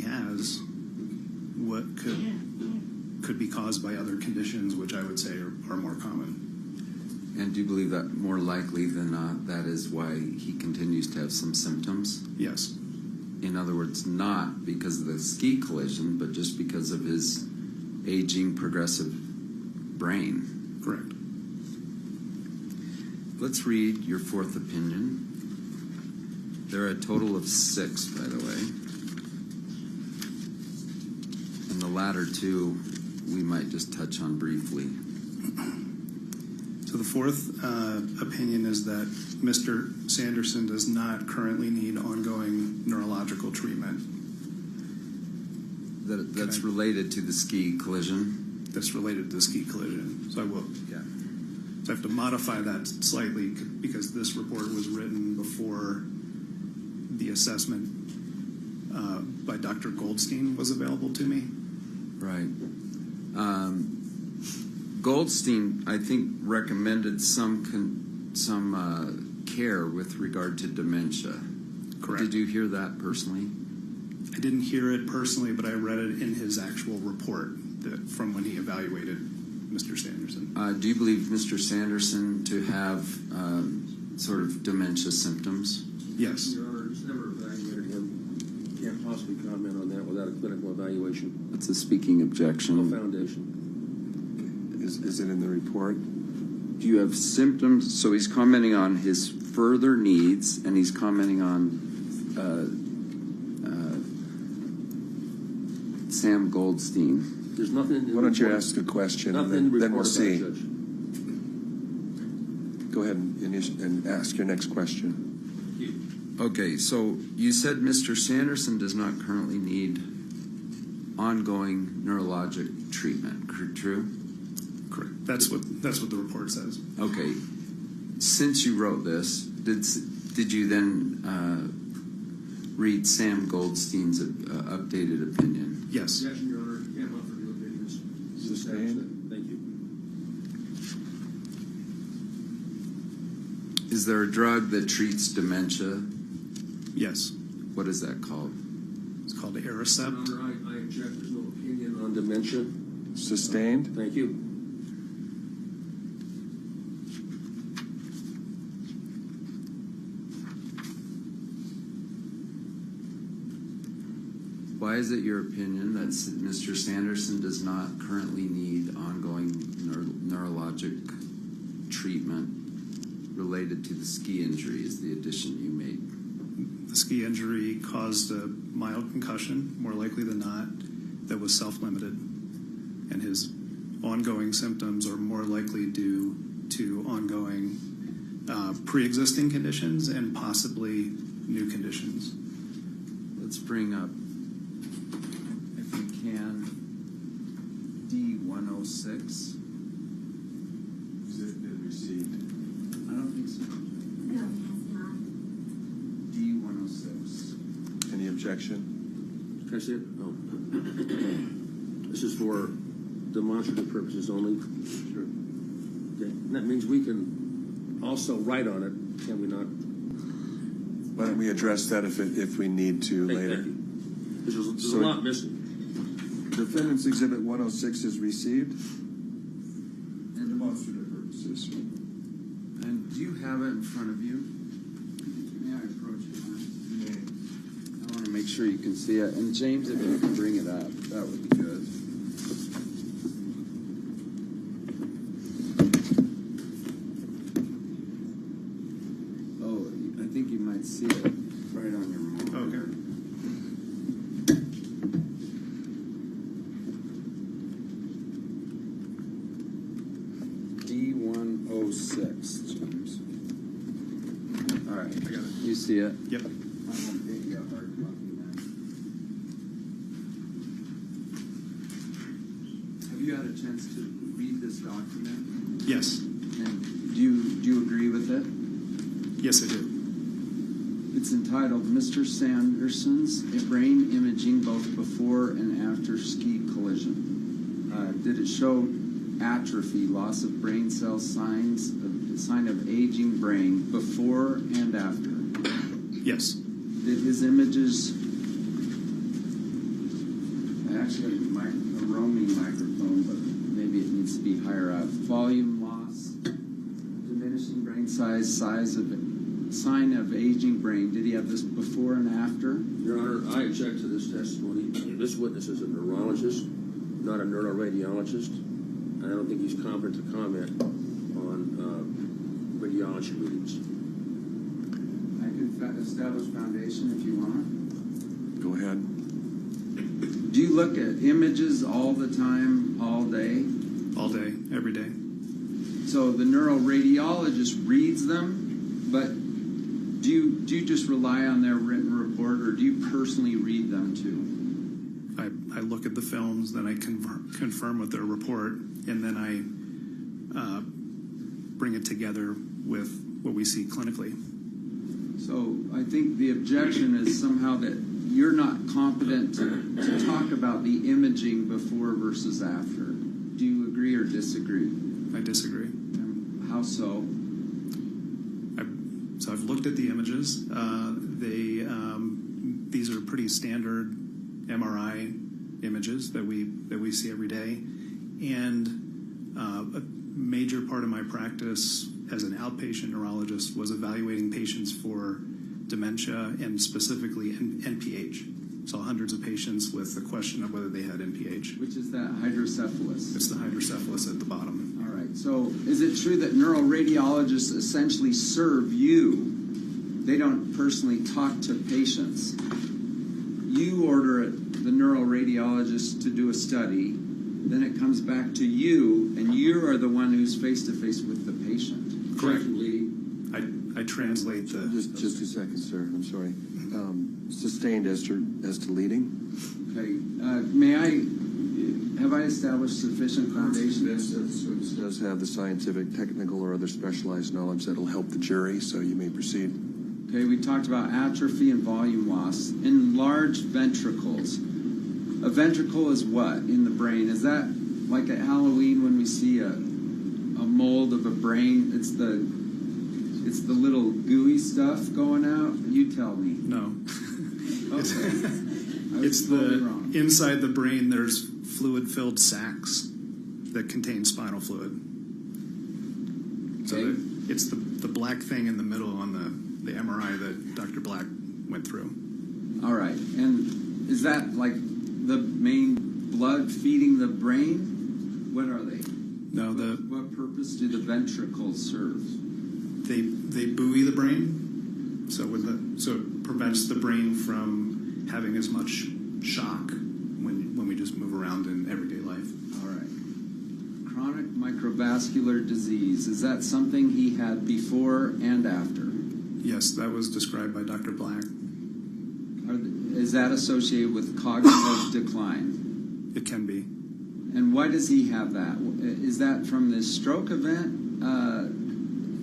has, what could be caused by other conditions, which I would say are more common. And do you believe that more likely than not, that is why he continues to have some symptoms? Yes. In other words, not because of the ski collision, but just because of his aging, progressive brain. Correct. Let's read your fourth opinion. There are a total of 6, by the way. And the latter 2 we might just touch on briefly. So the fourth opinion is that Mr. Sanderson does not currently need ongoing neurological treatment. That's related to the ski collision? That's related to the ski collision. So I will. Yeah. So I have to modify that slightly because this report was written before the assessment by Dr. Goldstein was available to me. Right. Goldstein, I think, recommended some care with regard to dementia. Correct. Did you hear that personally? I didn't hear it personally, but I read it in his actual report from when he evaluated Mr. Sanderson. Do you believe Mr. Sanderson to have sort of dementia symptoms? Yes. Your Honor, it's never evaluated him. Can't possibly comment on that without a clinical evaluation. That's a speaking objection. No foundation. Is it in the report? Do you have symptoms? So he's commenting on his further needs, and he's commenting on Sam Goldstein. There's nothing in the Why don't you report. ask a question, Nothing and in the then we'll report about see. it, Judge. Go ahead and ask your next question. Okay, so you said Mr. Sanderson does not currently need ongoing neurologic treatment, true? Correct. That's what the report says. Okay. Since you wrote this, did you then read Sam Goldstein's updated opinion? Yes. Objection, Your Honor. You can't offer new opinions. Sustained. Thank you. Is there a drug that treats dementia? Yes. What is that called? It's called Aricept. Your Honor, I object. There's no opinion on dementia. Sustained. Thank you. Why is it your opinion that Mr. Sanderson does not currently need ongoing neurologic treatment related to the ski injury is the addition you made? The ski injury caused a mild concussion, more likely than not, that was self-limited. And his ongoing symptoms are more likely due to ongoing pre-existing conditions and possibly new conditions. Let's bring up, if we can, D106. Is it been received? I don't think so. No, it has not. D106. Any objection? Can I see it? Oh. This is for demonstrative purposes only. Sure. Okay. And that means we can also write on it, can we not? Why don't we address that if we need to later? Thank you. There's a lot missing. Defendant's Exhibit 106 is received. For demonstrative purposes. And do you have it in front of you? May I approach it? I want to make sure you can see it. And James, if you can bring it up, that would be good. you see it? Yep. Have you had a chance to read this document? Yes. And do you agree with it? Yes, I do. It's entitled Mr. Sanderson's Brain Imaging Both Before and After Ski Collision. Did it show atrophy, loss of brain cells, sign of aging brain before and after? Yes. Did his images... I actually have a roaming microphone, but maybe it needs to be higher up. Volume loss, diminishing brain size, sign of aging brain. Did he have this before and after? Your Honor, I object to this testimony. This witness is a neurologist, not a neuroradiologist. And I don't think he's competent to comment on radiology readings. I can establish foundation if you want. Go ahead. Do you look at images all the time, all day? All day, every day. So the neuroradiologist reads them, but do you just rely on their written report, or do you personally read them too? I look at the films, then I confirm with their report, and then I bring it together with what we see clinically. So I think the objection is somehow that you're not competent to talk about the imaging before versus after. Do you agree or disagree? I disagree. How so? So I've looked at the images. These are pretty standard MRI images that we see every day, and a major part of my practice as an outpatient neurologist was evaluating patients for dementia and specifically NPH. Saw hundreds of patients with the question of whether they had NPH. Which is that hydrocephalus? It's the hydrocephalus at the bottom. All right. So is it true that neuroradiologists essentially serve you? They don't personally talk to patients. You order the neuroradiologist to do a study, then it comes back to you, and you are the one who's face-to-face with the patient. Correct. I translate the... Just a second, sir. I'm sorry. Sustained as to leading. Okay. Have I established sufficient foundation? This does have the scientific, technical, or other specialized knowledge that will help the jury, so you may proceed. Okay, we talked about atrophy and volume loss. Enlarged ventricles. A ventricle is what in the brain? Is that like at Halloween when we see a mold of a brain? It's the little gooey stuff going out? You tell me. No. Okay. It's inside the brain there's fluid-filled sacs that contain spinal fluid. So it's the black thing in the middle on the MRI that Dr. Black went through. All right. And is that like the main blood feeding the brain? What are they? No. What purpose do the ventricles serve? They buoy the brain, so it prevents the brain from having as much shock when we just move around in everyday life. All right. Chronic microvascular disease, is that something he had before and after? Yes, that was described by Dr. Black. Is that associated with cognitive decline? It can be. And why does he have that? Is that from this stroke event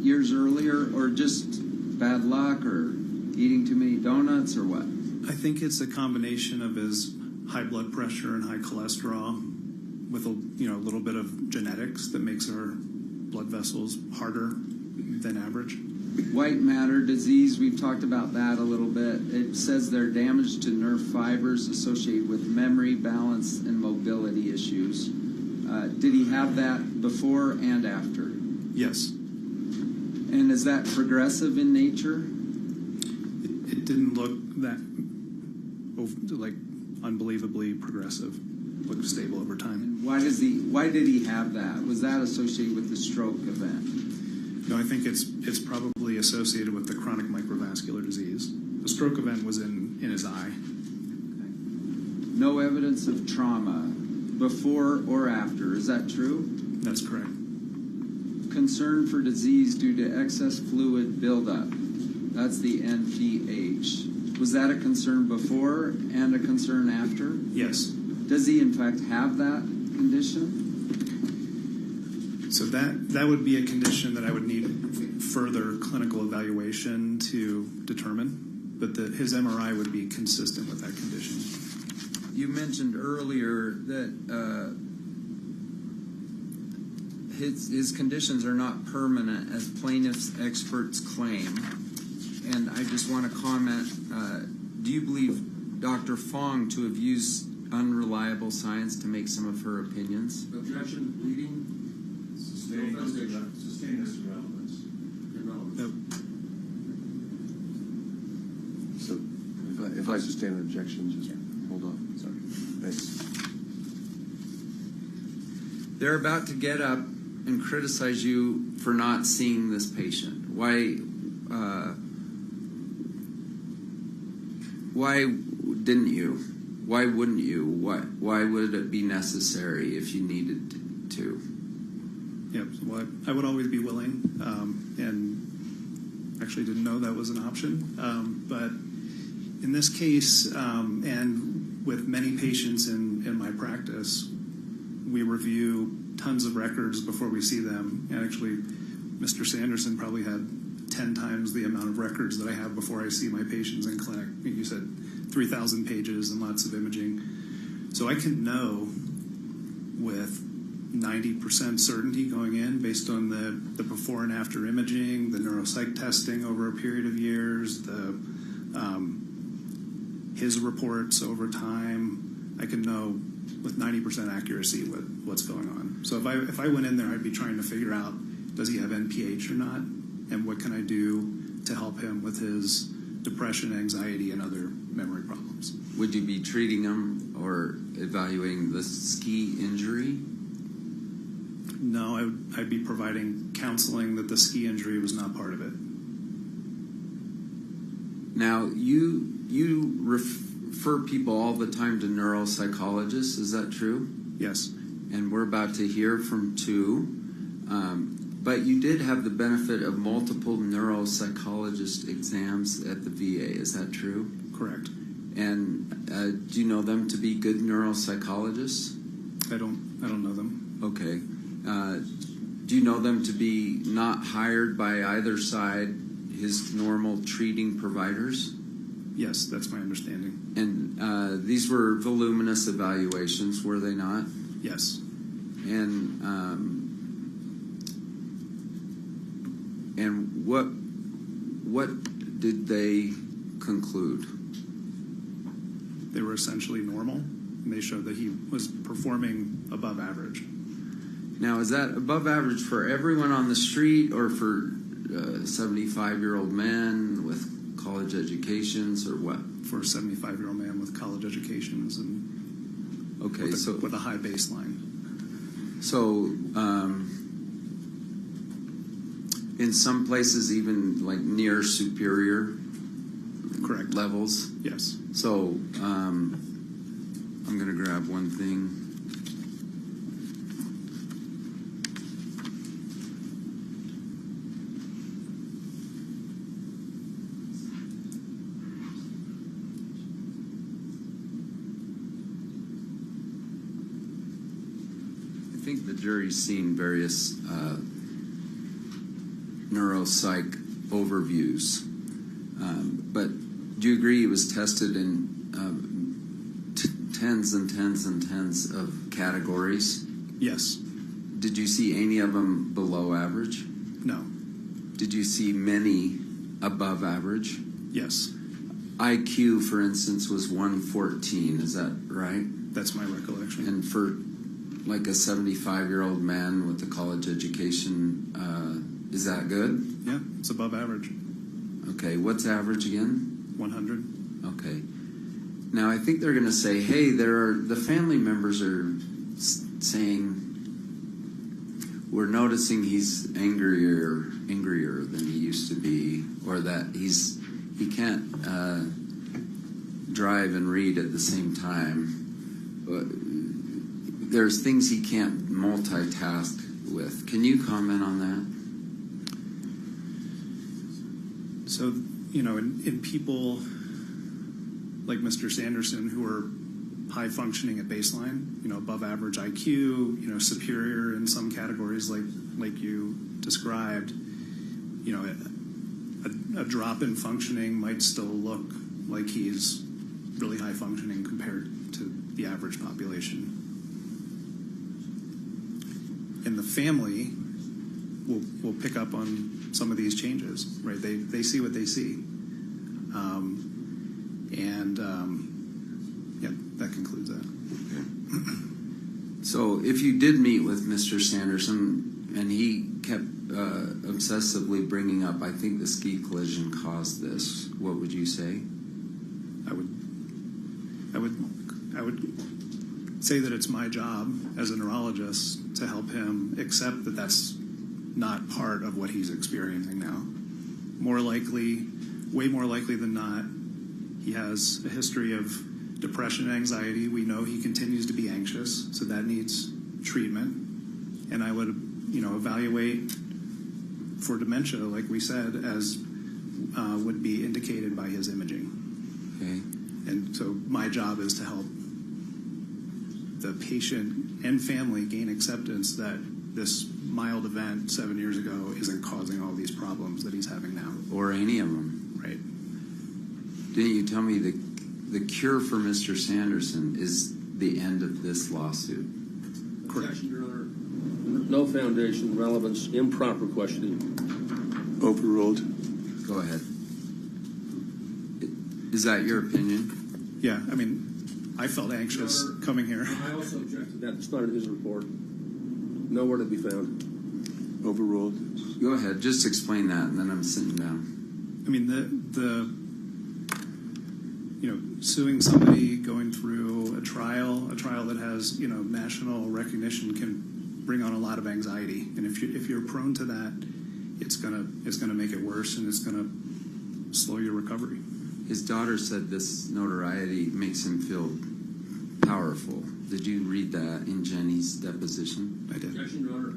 years earlier, or just bad luck, or eating too many donuts, or what? I think it's a combination of his high blood pressure and high cholesterol with a little bit of genetics that makes our blood vessels harder than average. White matter disease, we've talked about that a little bit. It says they're damage to nerve fibers associated with memory, balance, and mobility issues. Did he have that before and after? Yes. And is that progressive in nature? It didn't look that like unbelievably progressive. It looked stable over time. And why did he have that? Was that associated with the stroke event? No, I think it's probably associated with the chronic microvascular disease. The stroke event was in his eye. Okay. No evidence of trauma before or after. Is that true? That's correct. Concern for disease due to excess fluid buildup. That's the NPH. Was that a concern before and a concern after? Yes. Does he in fact have that condition? So that would be a condition that I would need further clinical evaluation to determine, but his MRI would be consistent with that condition. You mentioned earlier that his conditions are not permanent, as plaintiff's experts claim. And I just want to comment, do you believe Dr. Fong to have used unreliable science to make some of her opinions? Objection, bleeding. Sustained as to relevance. So if I sustain an objection, just hold on. Sorry. Thanks. They're about to get up and criticize you for not seeing this patient. Why didn't you? Why wouldn't you? Why would it be necessary if you needed to? Yep. Well, I would always be willing, and actually didn't know that was an option. But in this case, and with many patients in my practice, we review tons of records before we see them. And actually, Mr. Sanderson probably had 10 times the amount of records that I have before I see my patients in clinic. You said 3,000 pages and lots of imaging. So I can know with 90% certainty going in based on the before and after imaging, the neuropsych testing over a period of years, his reports over time. I can know with 90% accuracy what's going on. So if I went in there, I'd be trying to figure out, does he have NPH or not? And what can I do to help him with his depression, anxiety, and other memory problems? Would you be treating him or evaluating the ski injury? No, I'd be providing counseling that the ski injury was not part of it. Now, you refer people all the time to neuropsychologists. Is that true? Yes. And we're about to hear from two. But you did have the benefit of multiple neuropsychologist exams at the VA. Is that true? Correct. And do you know them to be good neuropsychologists? I don't know them. Okay. Do you know them to be not hired by either side, his normal treating providers? Yes, that's my understanding. And these were voluminous evaluations, were they not? Yes. And what did they conclude? They were essentially normal, and they showed that he was performing above average. Now, is that above average for everyone on the street or for 75-year-old men with college educations or what? For a 75-year-old man with college educations and with a high baseline. So, in some places, even like near superior correct levels? Yes. So, I'm going to grab one thing. I think the jury's seen various neuropsych overviews, but do you agree he was tested in tens and tens and tens of categories? Yes. Did you see any of them below average? No. Did you see many above average? Yes. IQ, for instance, was 114. Is that right? That's my recollection. And for like a 75-year-old man with a college education, is that good? Yeah, it's above average. Okay, what's average again? 100. Okay. Now, I think they're going to say, hey, the family members are saying, we're noticing he's angrier than he used to be, or that he can't drive and read at the same time. There's things he can't multitask with. Can you comment on that? So in people like Mr. Sanderson who are high functioning at baseline, above average IQ, superior in some categories like you described, a drop in functioning might still look like he's really high functioning compared to the average population. And the family will pick up on some of these changes, right? They see what they see. That concludes that. Okay. So if you did meet with Mr. Sanderson and he kept obsessively bringing up, I think the ski collision caused this, what would you say? I would say that it's my job as a neurologist to help him accept that that's not part of what he's experiencing now. Way more likely than not, he has a history of depression and anxiety. We know he continues to be anxious, so that needs treatment. And I would, evaluate for dementia, like we said, as would be indicated by his imaging. Okay. And so my job is to help the patient and family gain acceptance that this mild event 7 years ago isn't causing all these problems that he's having now. Or any of them. Right. Didn't you tell me the cure for Mr. Sanderson is the end of this lawsuit? Correct. Objection, Your Honor. No foundation, relevance, improper questioning. Overruled. Go ahead. Is that your opinion? Yeah, I felt anxious coming here. I also object to that. It's not in his report. Nowhere to be found. Overruled. Go ahead. Just explain that, and then I'm sitting down. Suing somebody going through a trial that has, national recognition can bring on a lot of anxiety. And if you're prone to that, it's gonna make it worse, and it's gonna slow your recovery. His daughter said this notoriety makes him feel powerful. Did you read that in Jenny's deposition? I did. Objection, Your Honor.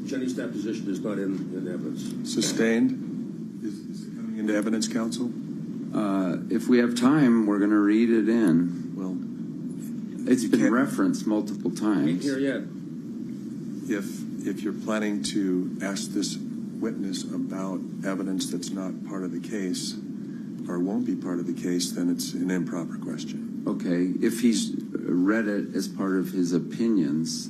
Jenny's deposition is not in evidence. Sustained. Is it coming into evidence, counsel? If we have time, we're going to read it in. Well, it's been referenced multiple times. Ain't here yet. If you're planning to ask this witness about evidence that's not part of the case or won't be part of the case, then it's an improper question. Okay. If he's read it as part of his opinions,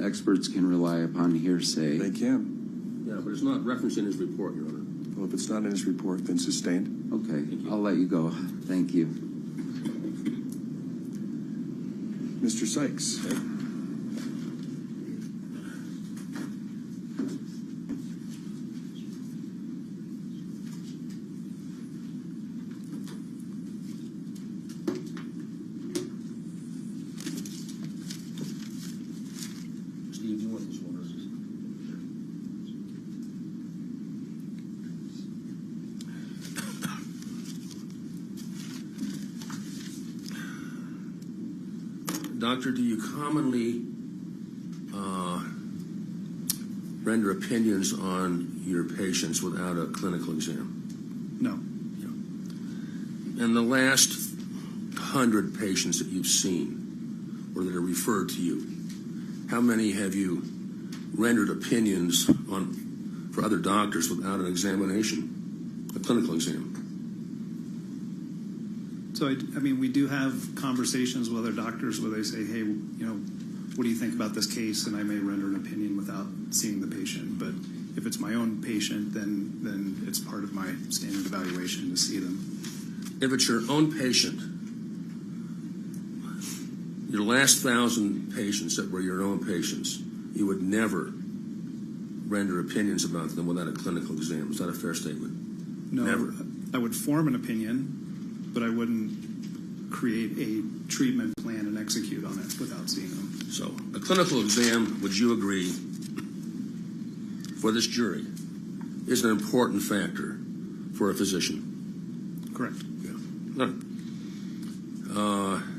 experts can rely upon hearsay. They can. Yeah, but it's not referenced in his report, Your Honor. Well, if it's not in his report, then sustained. Okay. I'll let you go. Thank you. Mr. Sykes. Steve, do you want this one? Doctor, do you commonly render opinions on your patients without a clinical exam? No. And the last 100 patients that you've seen or that are referred to you, how many have you rendered opinions on for other doctors without an examination, a clinical exam? So, we do have conversations with other doctors where they say, hey, what do you think about this case? And I may render an opinion without seeing the patient. But if it's my own patient, then it's part of my standard evaluation to see them. If it's your own patient, your last 1,000 patients that were your own patients, you would never render opinions about them without a clinical exam. Is that a fair statement? No, Never. I would form an opinion, but I wouldn't create a treatment plan and execute on it without seeing them. So, a clinical exam, would you agree, for this jury, is an important factor for a physician? Correct. Yeah.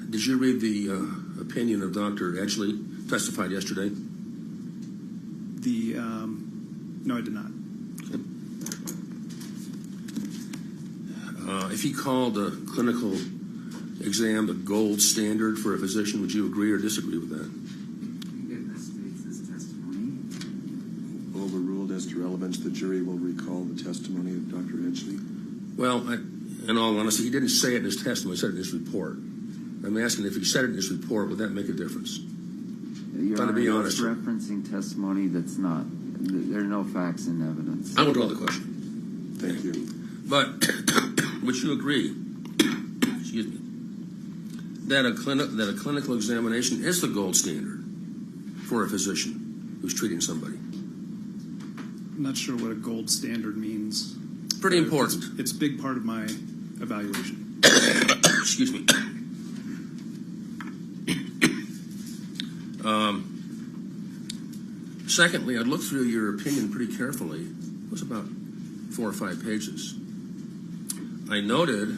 Did you read the opinion of Dr. Edgley, testified yesterday? No, I did not. Okay. If he called a clinical exam the gold standard for a physician, would you agree or disagree with that? Overruled as to relevance, the jury will recall the testimony of Dr. Edgley. Well, in all honesty, he didn't say it in his testimony, he said it in his report. I'm asking if he said it in his report, would that make a difference? Your Trying to be honest. referencing testimony that's not. There are no facts and evidence. I will draw the question. Thank you. But would you agree, excuse me, that a clinical examination is the gold standard for a physician who's treating somebody? I'm not sure what a gold standard means. Pretty important. It's a big part of my evaluation. Excuse me. Secondly, I'd looked through your opinion pretty carefully. It was about 4 or 5 pages. I noted,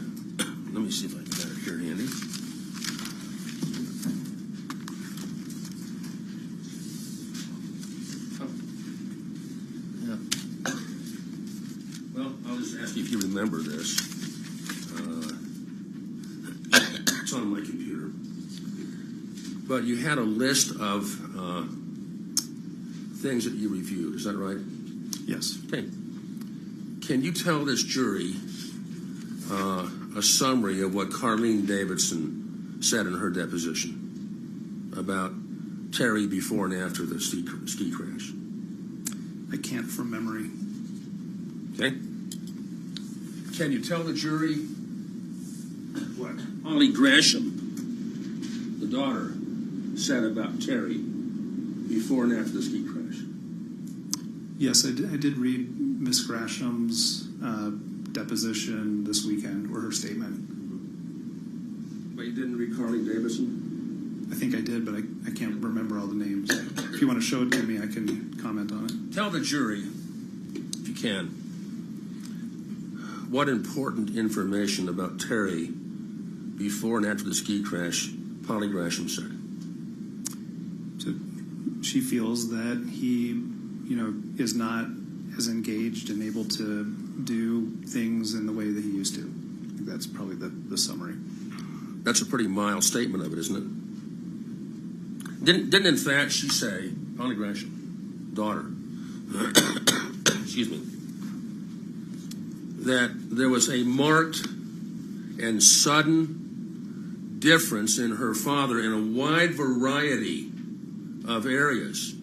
let me see if I can get it here handy. Well, I'll just ask you if you remember this. It's on my computer. But you had a list of things that you reviewed, is that right? Yes. Okay. Can you tell this jury a summary of what Carlene Davidson said in her deposition about Terry before and after the ski crash? I can't from memory. Okay. Can you tell the jury what Holly Gresham, the daughter, said about Terry before and after the ski crash? Yes, I did read Miss Gresham's deposition this weekend, or her statement. But you didn't read Carlene Davidson? I think I did, but I can't remember all the names. If you want to show it to me, I can comment on it. Tell the jury, if you can, what important information about Terry before and after the ski crash Holly Gresham said. So she feels that he, is not as engaged and able to do things in the way that he used to. I think that's probably the summary. That's a pretty mild statement of it, isn't it? Didn't in fact she say, Holly Gresham, daughter, excuse me, that there was a marked and sudden difference in her father in a wide variety of areas: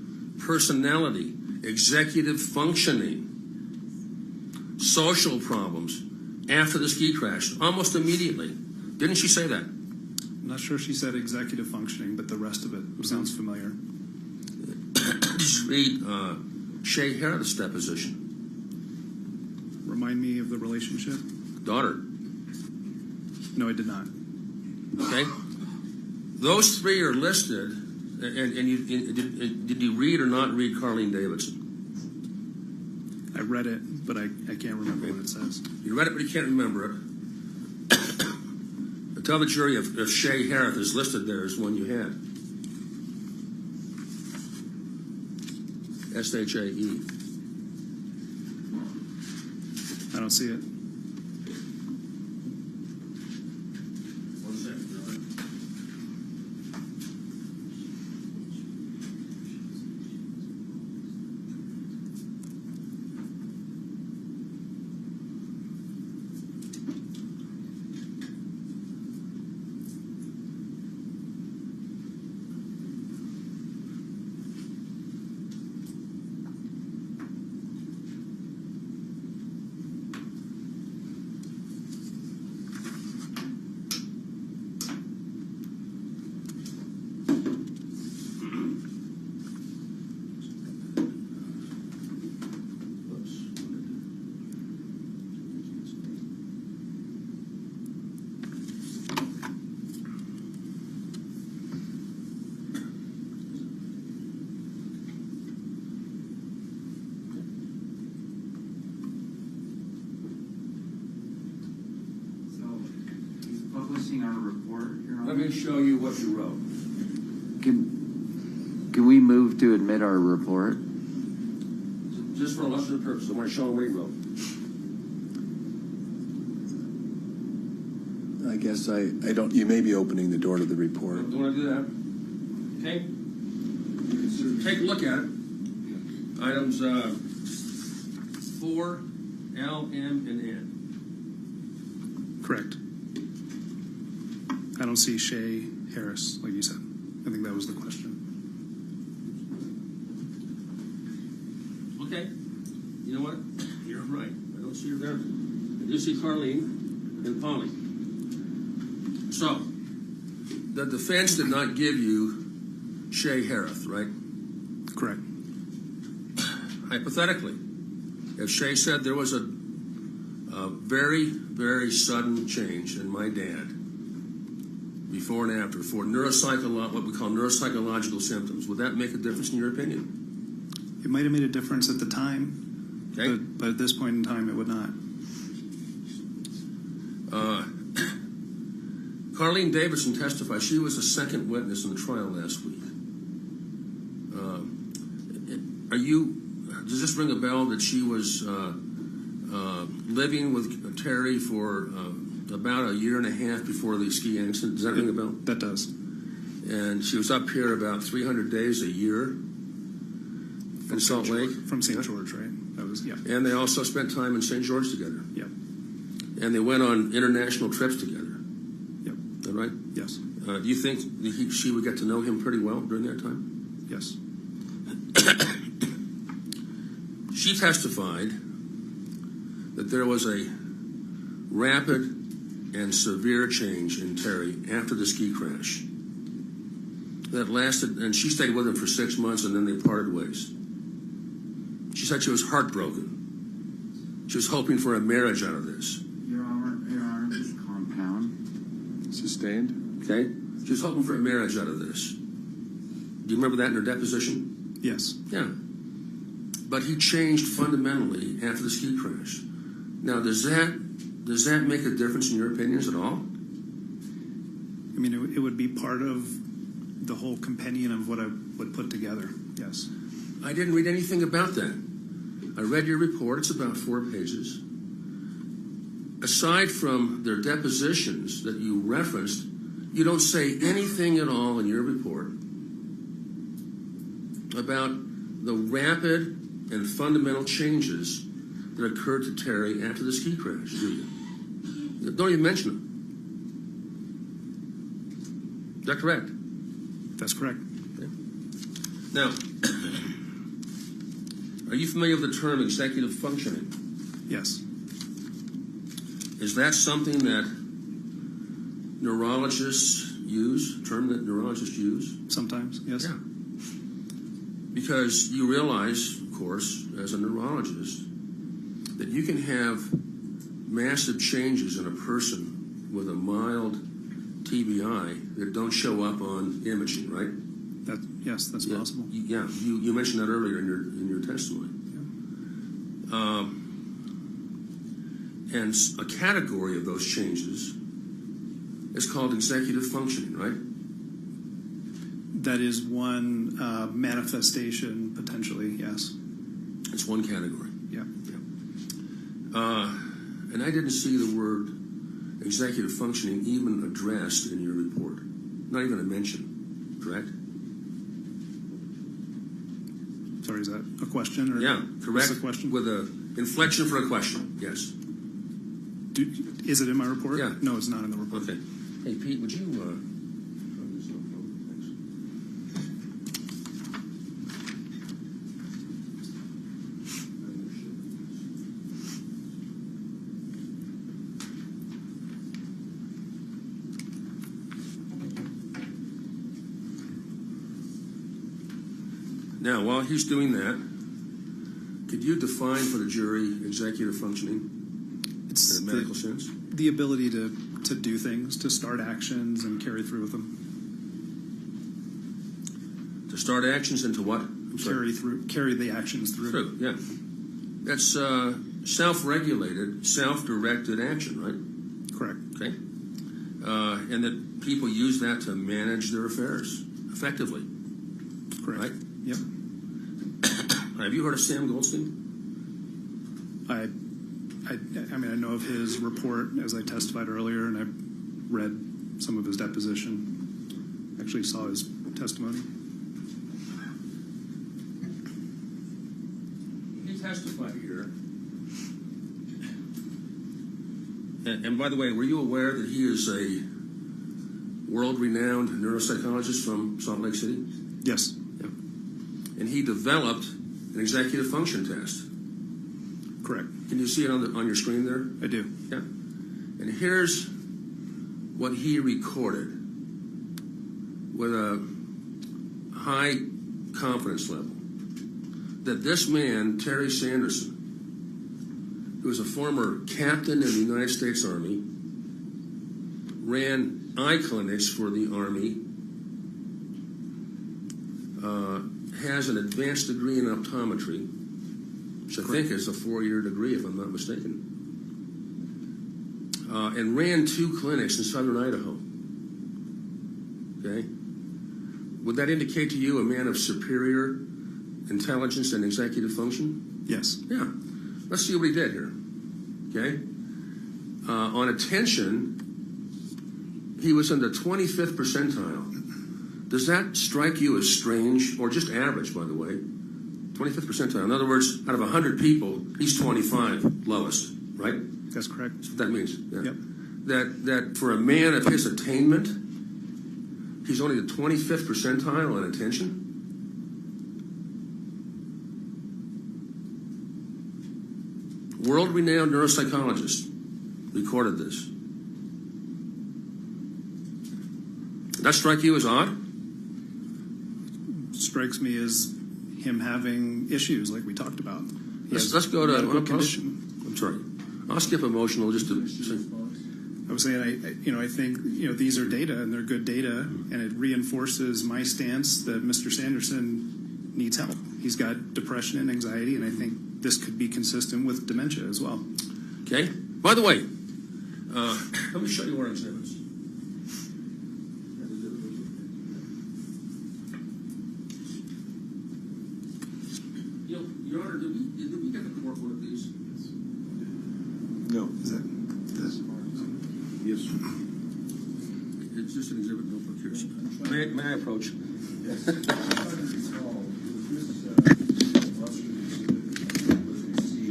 personality, executive functioning, social problems after the ski crash, almost immediately. Didn't she say that? I'm not sure she said executive functioning, but the rest of it sounds familiar. Just read Shay Harris' deposition. Remind me of the relationship? Daughter. No, I did not. Okay. Those three are listed, and did you read or not read Carlene Davidson? I read it, but I can't remember what it says. You read it, but you can't remember it. But tell the jury if Shay Harris is listed there as one you had. S-H-A-E. I don't see it. One second, brother. Our report, Your Honor. Let me show you what you wrote. Can we move to admit our report? Just for illustrative purposes, I want to show what he wrote. I guess I don't. You may be opening the door to the report. Don't want to do that. Okay. Take a look at it. Items 4, L, M, and N. Correct. I don't see Shay Harris, like you said. I think that was the question. Okay. You know what? You're right. I don't see her there. I do see Carlene and Polly. So, the defense did not give you Shay Harris, right? Correct. Hypothetically, if Shay said there was a very, very sudden change in my dad before and after for what we call neuropsychological symptoms, would that make a difference in your opinion? It might have made a difference at the time, Okay. but at this point in time, it would not. Carlene Davidson testified. She was the second witness in the trial last week. Does this ring a bell that she was living with Terry for about a year and a half before the ski accident? Does that ring a bell? That does. And she was up here about 300 days a year in Salt Lake. From St. George, right? That was, yeah. And they also spent time in St. George together. Yep. And they went on international trips together. Yep. Is that right? Yes. Do you think she would get to know him pretty well during that time? Yes. She testified that there was a rapid and severe change in Terry after the ski crash that lasted, and she stayed with him for 6 months, and then they parted ways. She said she was heartbroken. She was hoping for a marriage out of this. Your Honor, just compound. Sustained. Okay? She was hoping for a marriage out of this. Do you remember that in her deposition? Yes. Yeah. But he changed fundamentally after the ski crash. Now, does that make a difference in your opinions at all? I mean, it would be part of the whole compendium of what I would put together. Yes. I didn't read anything about that. I read your report. It's about 4 pages. Aside from their depositions that you referenced, you don't say anything at all in your report about the rapid and fundamental changes that occurred to Terry after the ski crash, do you? Don't even mention them. Is that correct? That's correct. Okay. Now, are you familiar with the term executive functioning? Yes. Is that something that neurologists use, a term that neurologists use? Sometimes, yes. Yeah. Because you realize, of course, as a neurologist, that you can have massive changes in a person with a mild TBI that don't show up on imaging, right? Yes, that's possible. Yeah, you mentioned that earlier in your testimony. Yeah. And a category of those changes is called executive functioning, right? That is one manifestation, potentially, yes. It's one category. Yeah. And I didn't see the word executive functioning even addressed in your report. Not even a mention, correct? Sorry, is that a question? Or yeah, correct. A question? With an inflection for a question, yes. Is it in my report? Yeah. No, it's not in the report. Okay. Hey, Pete, would you... Now, while he's doing that, could you define for the jury executive functioning in a medical sense? The ability to do things, to start actions and carry through with them. To start actions and to what? Carry the actions through. Yeah. That's self-regulated, self-directed action, right? Correct. Okay. And that people use that to manage their affairs effectively. Correct. Right? Yep. Have you heard of Sam Goldstein? I mean, I know of his report, as I testified earlier, and I read some of his deposition, actually saw his testimony. He testified here. And by the way, were you aware that he is a world-renowned neuropsychologist from Salt Lake City? Yes. Yeah. And he developed an executive function test. Correct. Can you see it on your screen there? I do. Yeah. And here's what he recorded with a high confidence level. That this man, Terry Sanderson, who was a former captain in the United States Army, ran eye clinics for the Army, has an advanced degree in optometry, which I think is a 4-year degree, if I'm not mistaken, and ran 2 clinics in southern Idaho. Okay? Would that indicate to you a man of superior intelligence and executive function? Yes. Yeah. Let's see what he did here. Okay? On attention, he was in the 25th percentile. Does that strike you as strange, or just average, by the way? 25th percentile. In other words, out of 100 people, he's 25 lowest, right? That's correct. That's what that means. Yeah. Yep. That for a man of his attainment, he's only the 25th percentile on attention? World-renowned neuropsychologist recorded this. Did that strike you as odd? Strikes me as him having issues like we talked about. Let's go to medical condition. I'm sorry. I'll skip emotional just to. I was saying, I think these are data and they're good data, and it reinforces my stance that Mr. Sanderson needs help. He's got depression and anxiety, and I think this could be consistent with dementia as well. Okay. By the way, let me show you our exhibits. Your Honor, did we get the court one of these? No. Is that Yes. It's just an exhibit notebook here. May I approach?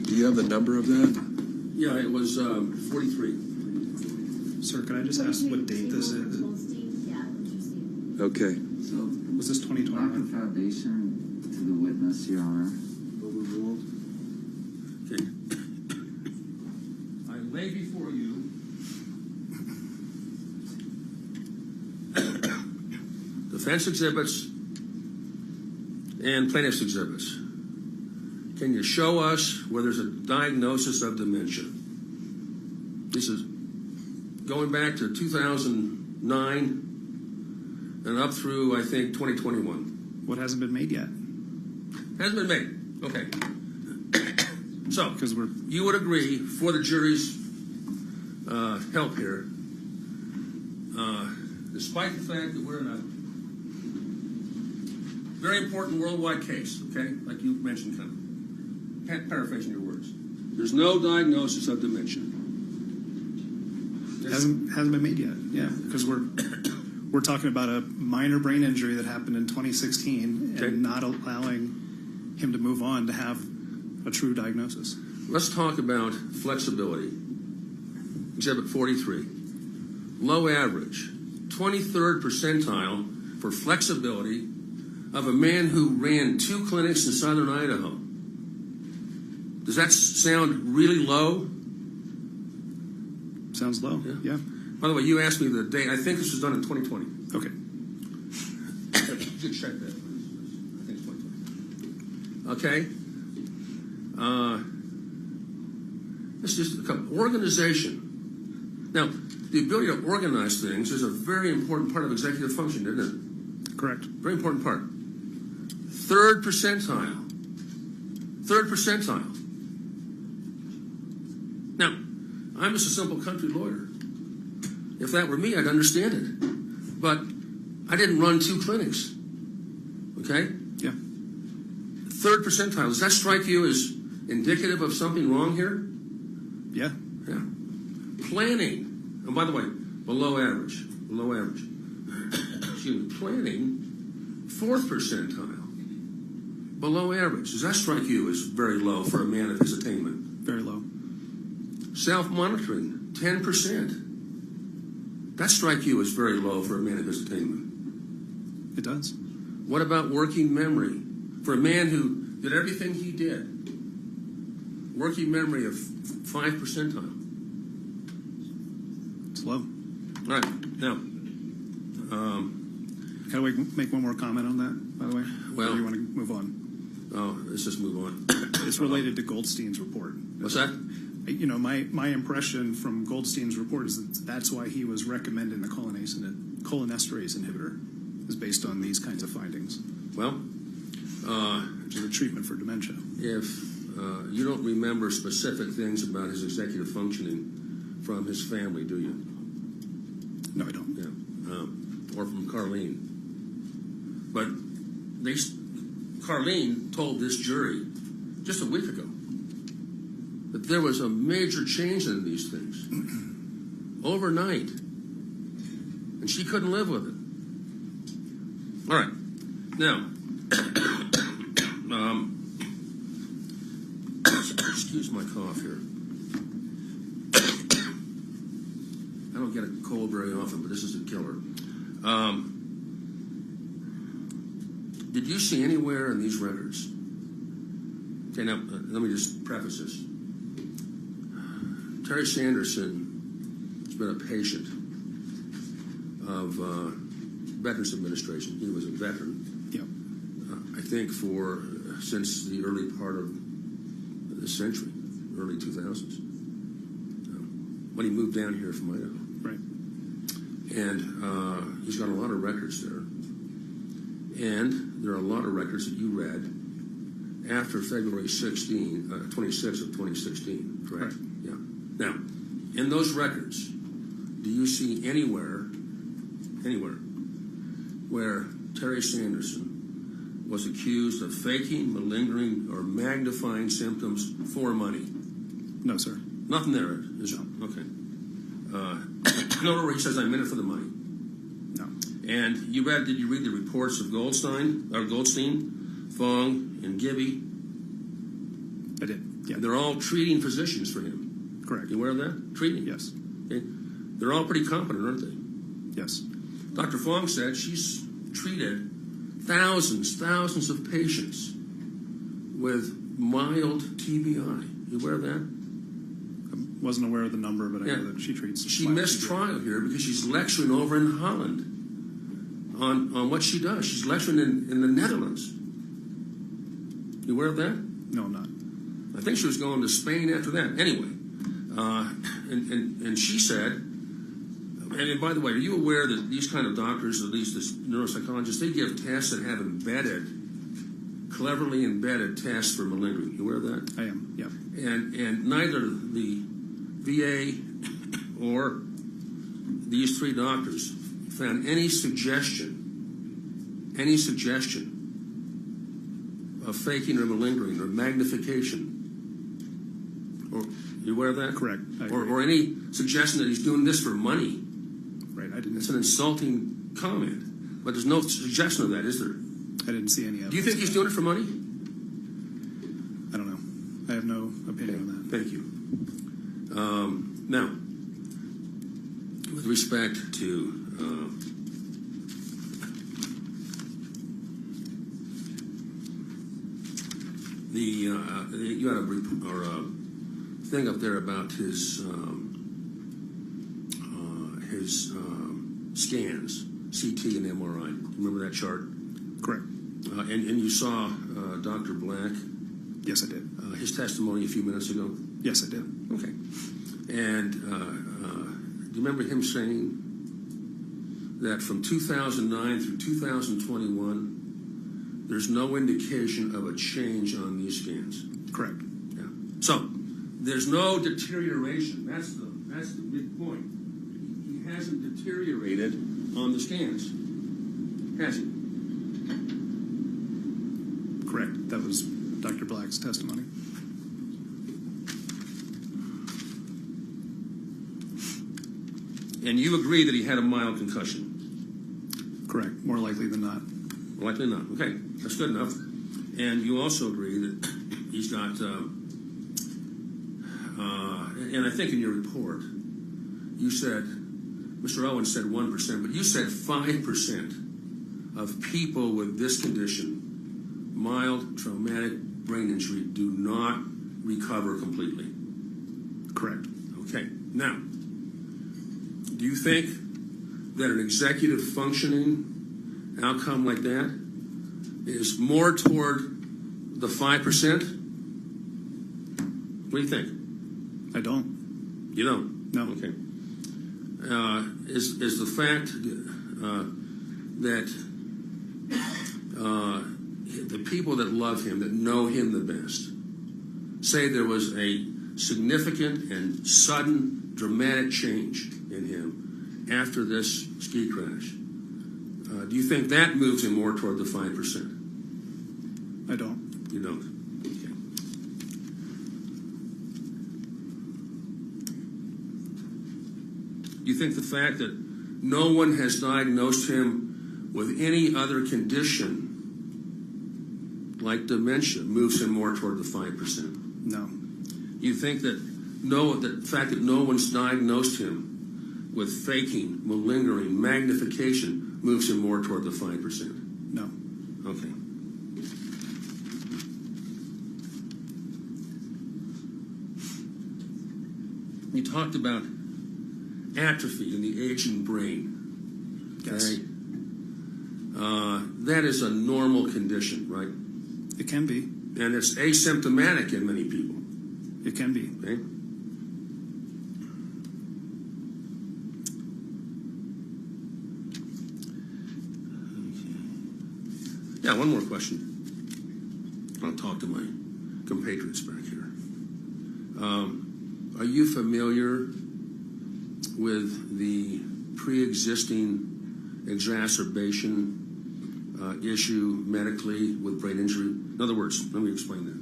Do you have the number of that? Yeah, it was 43. Sir, can I just ask what date this is? Okay. So, was this 2021? lack of foundation to the witness, Your Honor. Okay. I lay before you defense exhibits and plaintiff's exhibits. Can you show us where there's a diagnosis of dementia? This is going back to 2009 and up through, I think, 2021. What hasn't been made yet? Hasn't been made. Okay. So, because you would agree, for the jury's help here, despite the fact that we're in a very important worldwide case, okay, like you mentioned, kind of, can't paraphrase in your words. There's no diagnosis of dementia. Hasn't been made yet. Yeah, because we're talking about a minor brain injury that happened in 2016, okay, and not allowing him to move on to have a true diagnosis. Let's talk about flexibility. Exhibit 43. Low average, 23rd percentile for flexibility of a man who ran 2 clinics in southern Idaho. Does that sound really low? Sounds low, yeah. By the way, you asked me the date. I think this was done in 2020. Okay. You check that, please. I think it's 2020. Okay. It's just a couple. Organization. Now, the ability to organize things is a very important part of executive function, isn't it? Correct. Very important part. 3rd percentile. 3rd percentile. Now, I'm just a simple country lawyer. If that were me, I'd understand it. But I didn't run 2 clinics. Okay? Yeah. 3rd percentile. Does that strike you as indicative of something wrong here? Yeah. Yeah. Planning. And by the way, below average. Excuse me, planning, 4th percentile, below average. Does that strike you as very low for a man of his attainment? Very low. Self-monitoring, 10%. That strike you as very low for a man of his attainment? It does. What about working memory? For a man who did everything he did, working memory of 5 percentile. It's low. All right, now. Can we make one more comment on that, by the way? Well, or do you want to move on? Oh, let's just move on. It's related to Goldstein's report. What's that? You know, my impression from Goldstein's report is that that's why he was recommending the cholinesterase inhibitor, is based on these kinds of findings. Well, the treatment for dementia. If you don't remember specific things about his executive functioning from his family, do you? No, I don't. Yeah, or from Carlene. But Carlene told this jury just a week ago that there was a major change in these things overnight, and she couldn't live with it. All right, now, excuse my cough here. I don't get a cold very often, but this is a killer. Did you see anywhere in these records? Okay, now, let me just preface this. Terry Sanderson has been a patient of Veterans Administration. He was a veteran. Yep. I think since the early part of the century, early 2000s, when he moved down here from Idaho. Right. And he's got a lot of records there. And there are a lot of records that you read after February 26th of 2016, correct? Right. Yeah. Now, in those records, do you see anywhere where Terry Sanderson was accused of faking, malingering, or magnifying symptoms for money? No, sir. Nothing there, is it? Okay. Nowhere where he says, I'm in it for the money. No. And did you read the reports of Goldstein, Fong, and Gibby? I did, yeah. They're all treating physicians for him. Correct. You aware of that? Treating? Yes. Okay. They're all pretty competent, aren't they? Yes. Dr. Fong said she's treated thousands of patients with mild TBI. You aware of that? I wasn't aware of the number, but I know that she treats. She missed trial here because she's lecturing over in Holland on what she does. She's lecturing in the Netherlands. You aware of that? No, I'm not. I think she was going to Spain after that. Anyway, and she said, and by the way, are you aware that these kind of doctors, at least this neuropsychologists, they give tests that have cleverly embedded tests for malingering. You aware of that? I am, yeah. And neither the VA or these three doctors found any suggestion of faking or malingering or magnification. Or you aware of that? Correct. Or any suggestion that he's doing this for money. Right. I didn't. It's an insulting comment, but there's no suggestion of that, is there? I didn't see any evidence. Do you think he's doing it for money? I don't know. I have no opinion on that. Thank you. Now, with respect to you had a thing up there about his scans, CT and MRI. Remember that chart? Correct. And you saw Dr. Black? Yes, I did. His testimony a few minutes ago? Yes, I did. Okay. And do you remember him saying that from 2009 through 2021, there's no indication of a change on these scans? Correct. Yeah. So there's no deterioration. That's the big point. He hasn't deteriorated on the scans, has he? Correct. That was Dr. Black's testimony. And you agree that he had a mild concussion? Correct. More likely than not. More likely than not. Okay, that's good enough. And you also agree that he's got, and I think in your report, you said, Mr. Owen said 1%, but you said 5% of people with this condition, mild traumatic brain injury, do not recover completely. Correct. Okay. Now, do you think that an executive functioning outcome like that is more toward the 5%? What do you think? I don't. You don't? No. Okay. Is the fact that the people that love him, that know him the best, say there was a significant and sudden dramatic change in him after this ski crash, do you think that moves him more toward the 5%? I don't. You don't? Okay. Do you think the fact that no one has diagnosed him with any other condition like dementia moves him more toward the 5%? No. You think that the fact that no one's diagnosed him with faking, malingering, magnification moves him more toward the 5%? No. Okay. You talked about atrophy in the aging brain. Yes. Okay? That is a normal condition, right? It can be. And it's asymptomatic in many people. It can be. Okay? Yeah, one more question. I'll talk to my compatriots back here. Are you familiar with the pre-existing exacerbation issue medically with brain injury? In other words, let me explain that.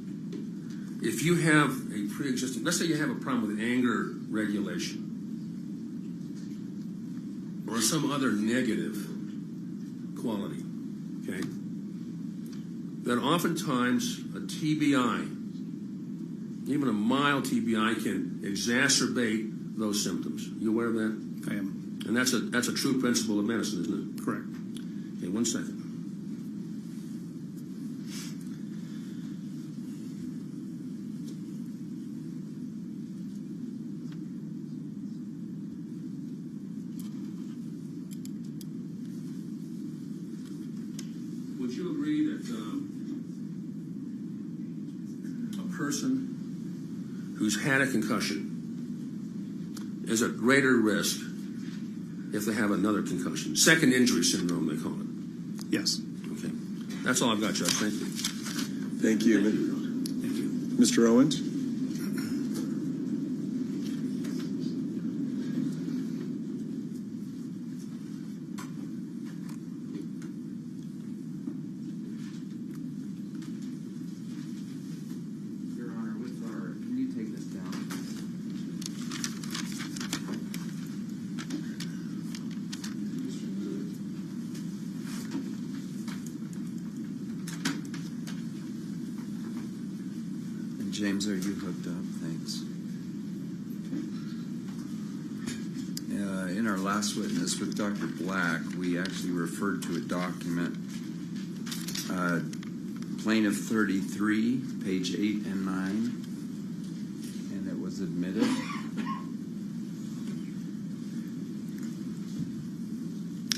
If you have a pre-existing, let's say you have a problem with anger regulation or some other negative quality, okay, then oftentimes a TBI, even a mild TBI, can exacerbate those symptoms. You aware of that? I am. And that's a true principle of medicine, isn't it? Correct. Okay, 1 second. Would you agree that a person who's had a concussion is at greater risk if they have another concussion? Second injury syndrome, they call it. Yes. Okay. That's all I've got, Judge. Thank you. Thank you. Mr. Owens? Your Honor, can you take this down? And James, are you hooked up? Thanks. In our last witness with Dr. Black, we actually referred to a document, plaintiff 33, page 8 and 9, and it was admitted.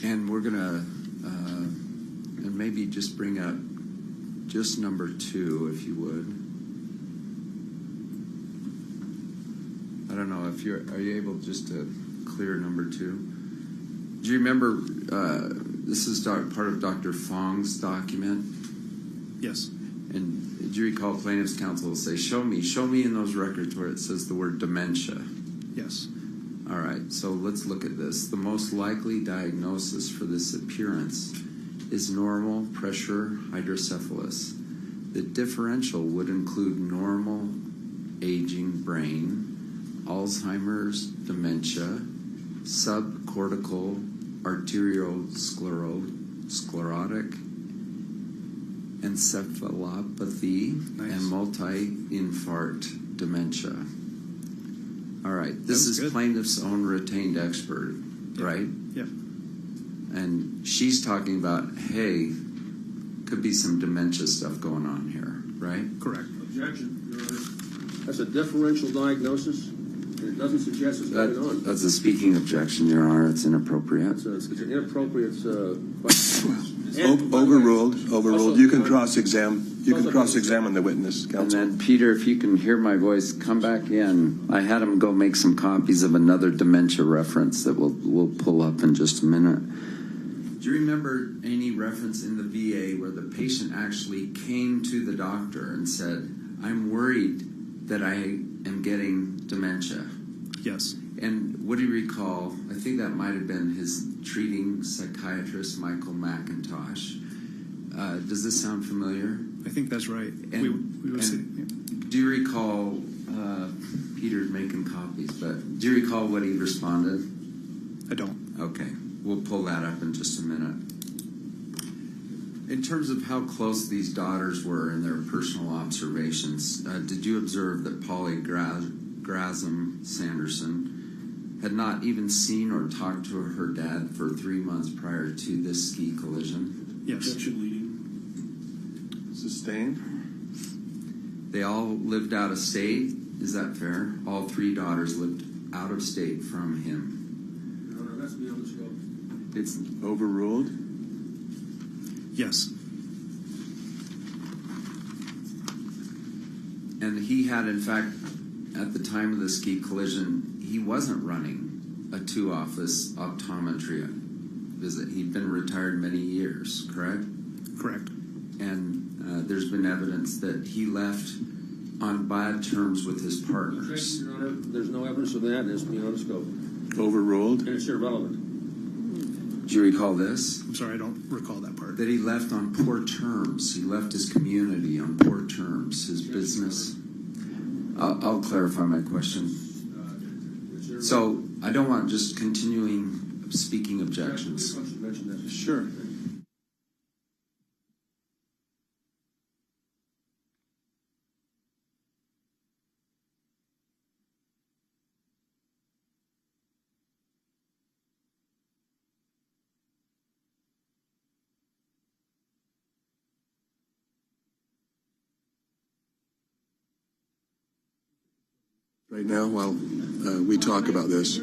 And we're going to, and maybe just bring up just number 2, if you would. I don't know if are you able just to clear number 2? Do you remember, this is part of Dr. Fong's document? Yes. And do you recall plaintiff's counsel will say, show me in those records where it says the word dementia? Yes. All right, so let's look at this. The most likely diagnosis for this appearance is normal pressure hydrocephalus. The differential would include normal aging brain, Alzheimer's, dementia, subcortical arteriosclerotic encephalopathy and multi-infarct dementia. All right, this is plaintiff's own retained expert, right? Yeah. And she's talking about, hey, could be some dementia stuff going on here, right? Correct. Objection, Your Honor. That's a differential diagnosis, and it doesn't suggest it's going on. That's a speaking objection, Your Honor. It's inappropriate. It's an inappropriate question. Overruled. You can cross-examine. You can cross-examine the witness, counsel. And then, Peter, if you can hear my voice, come back in. I had him go make some copies of another dementia reference that we'll pull up in just a minute. Do you remember any reference in the VA where the patient actually came to the doctor and said, I'm worried that I am getting dementia? Yes. And what do you recall? I think that might have been his treating psychiatrist, Michael McIntosh. Does this sound familiar? I think that's right. Do you recall, Peter's making copies, but do you recall what he responded? I don't. Okay, we'll pull that up in just a minute. In terms of how close these daughters were in their personal observations, did you observe that Polly Graham Sanderson had not even seen or talked to her dad for 3 months prior to this ski collision? Yes. Sustained. They all lived out of state. Is that fair? All 3 daughters lived out of state from him. Your Honor, that's beyond the scope. It's overruled. Yes. And he had, in fact, at the time of the ski collision, he wasn't running a 2-office optometry visit. He'd been retired many years, correct? Correct. And there's been evidence that he left on bad terms with his partners. Your Honor, there's no evidence of that, and it's beyond the scope. Overruled. And it's irrelevant. Do you recall this? I'm sorry, I don't recall that part. That he left on poor terms. He left his community on poor terms, his business. I'll clarify my question. So I don't want just continuing speaking objections. Sure. Right now, while we talk about this.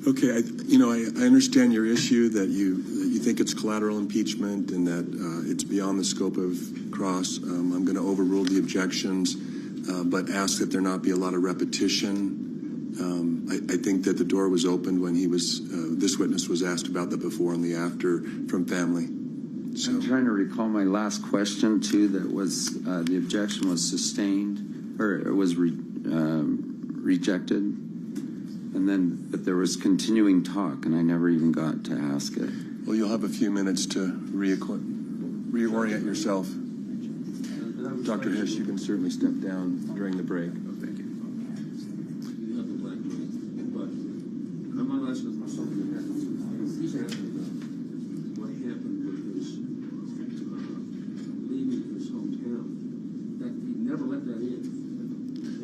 Okay, I understand your issue that you think it's collateral impeachment and that it's beyond the scope of cross. I'm going to overrule the objections, but ask that there not be a lot of repetition. I think that the door was opened when this witness was asked about the before and the after from family. So. I'm trying to recall my last question too. That was the objection was sustained or it was rejected. But there was continuing talk, and I never even got to ask it. Well, you'll have a few minutes to reorient yourself. Dr. Hish, you can certainly step down during the break. Thank you. You have the black money, but I'm not asking for something that happened. He's asking about what happened with his leaving his hometown. That he never let that in,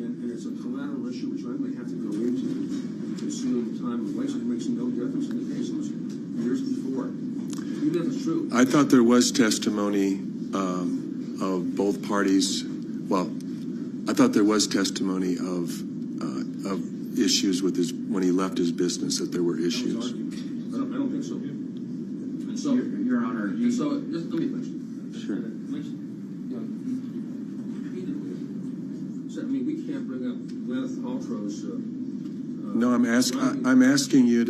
and it's a collateral issue which I may have to go into. Consume time and waste. It makes no difference in the case. It was years before. Even if it's true. I thought there was testimony of both parties. Well, I thought there was testimony of issues with when he left his business, that there were issues. I don't think so. And so, Your Honor, just let me finish. Sure. I mean, we can't bring up Gwyneth Paltrow's. No, I'm asking you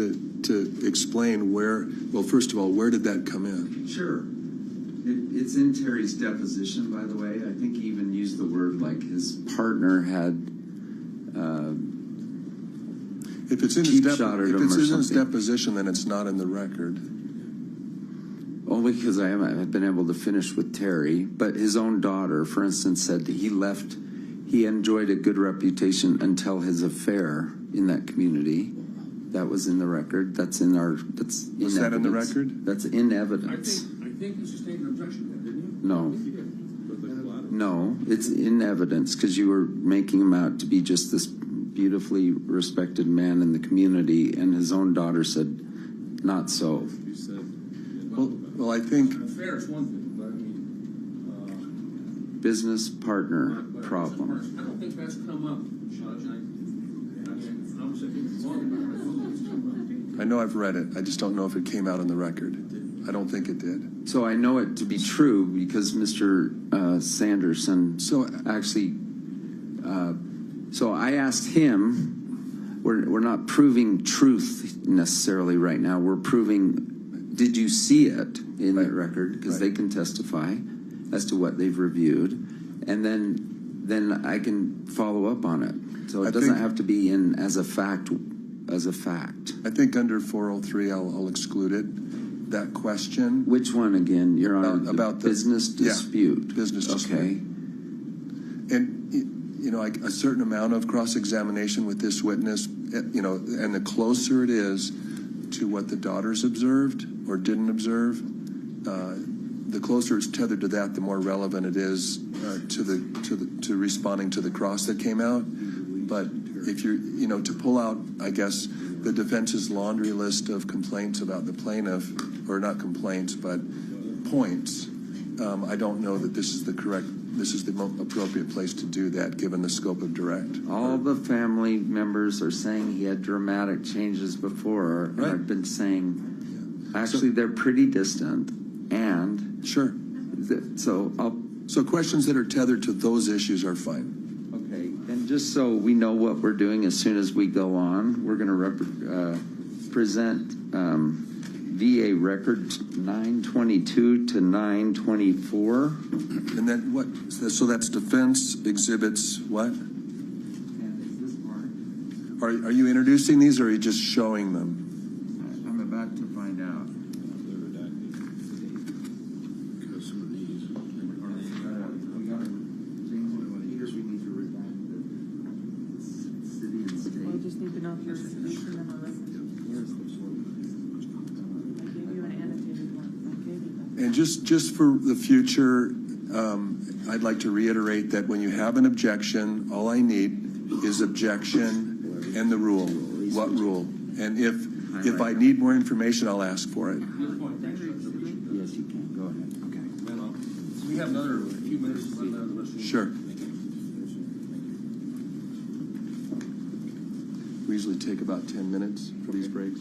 to explain where. Well, first of all, where did that come in? Sure. It's in Terry's deposition, by the way. I think he even used the word like his partner had if it's in his deposition, then it's not in the record. Only because I haven't been able to finish with Terry. But his own daughter, for instance, said that he enjoyed a good reputation until his affair in that community. That was in the record. That's in evidence. In the record? That's in evidence. I think you sustained an objection there, didn't you? No. You did. No, it's in evidence because you were making him out to be just this beautifully respected man in the community, and his own daughter said, not so. You said, well, I think an affair is one thing, but I mean, business partner problem. I don't think that's come up, Judge. I know I've read it. I just don't know if it came out in the record. I don't think it did. So I know it to be true because Mr. Sanderson actually. So I asked him. We're not proving truth necessarily right now. We're proving. Did you see it in the record? Because they can testify as to what they've reviewed, and then I can follow up on it. So it doesn't have to be in as a fact. I think under 403, I'll exclude it. That question. Which one again? You're on about the business dispute. Yeah, business dispute. Okay. And a certain amount of cross-examination with this witness, and the closer it is to what the daughters observed or didn't observe, the closer it's tethered to that, the more relevant it is to responding to the cross that came out. But if you're, to pull out, I guess, the defense's laundry list of complaints about the plaintiff, or not complaints, but points, I don't know that this is the appropriate place to do that, given the scope of direct. All the family members are saying he had dramatic changes before, and I've been saying, actually, they're pretty distant, and... Sure. So questions that are tethered to those issues are fine. Okay, and just so we know what we're doing as soon as we go on, we're going to present VA records 922 to 924. And then what? So that's defense exhibits what? And is this part? Are you introducing these, or are you just showing them? I'm about to find out. And just for the future, I'd like to reiterate that when you have an objection, all I need is objection and the rule. What rule? And if I need more information, I'll ask for it. Yes, you can. Go ahead. Okay. We have another few minutes to run down the rest of the Sure. We usually take about 10 minutes for these breaks.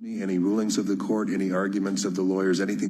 Any rulings of the court, any arguments of the lawyers, anything?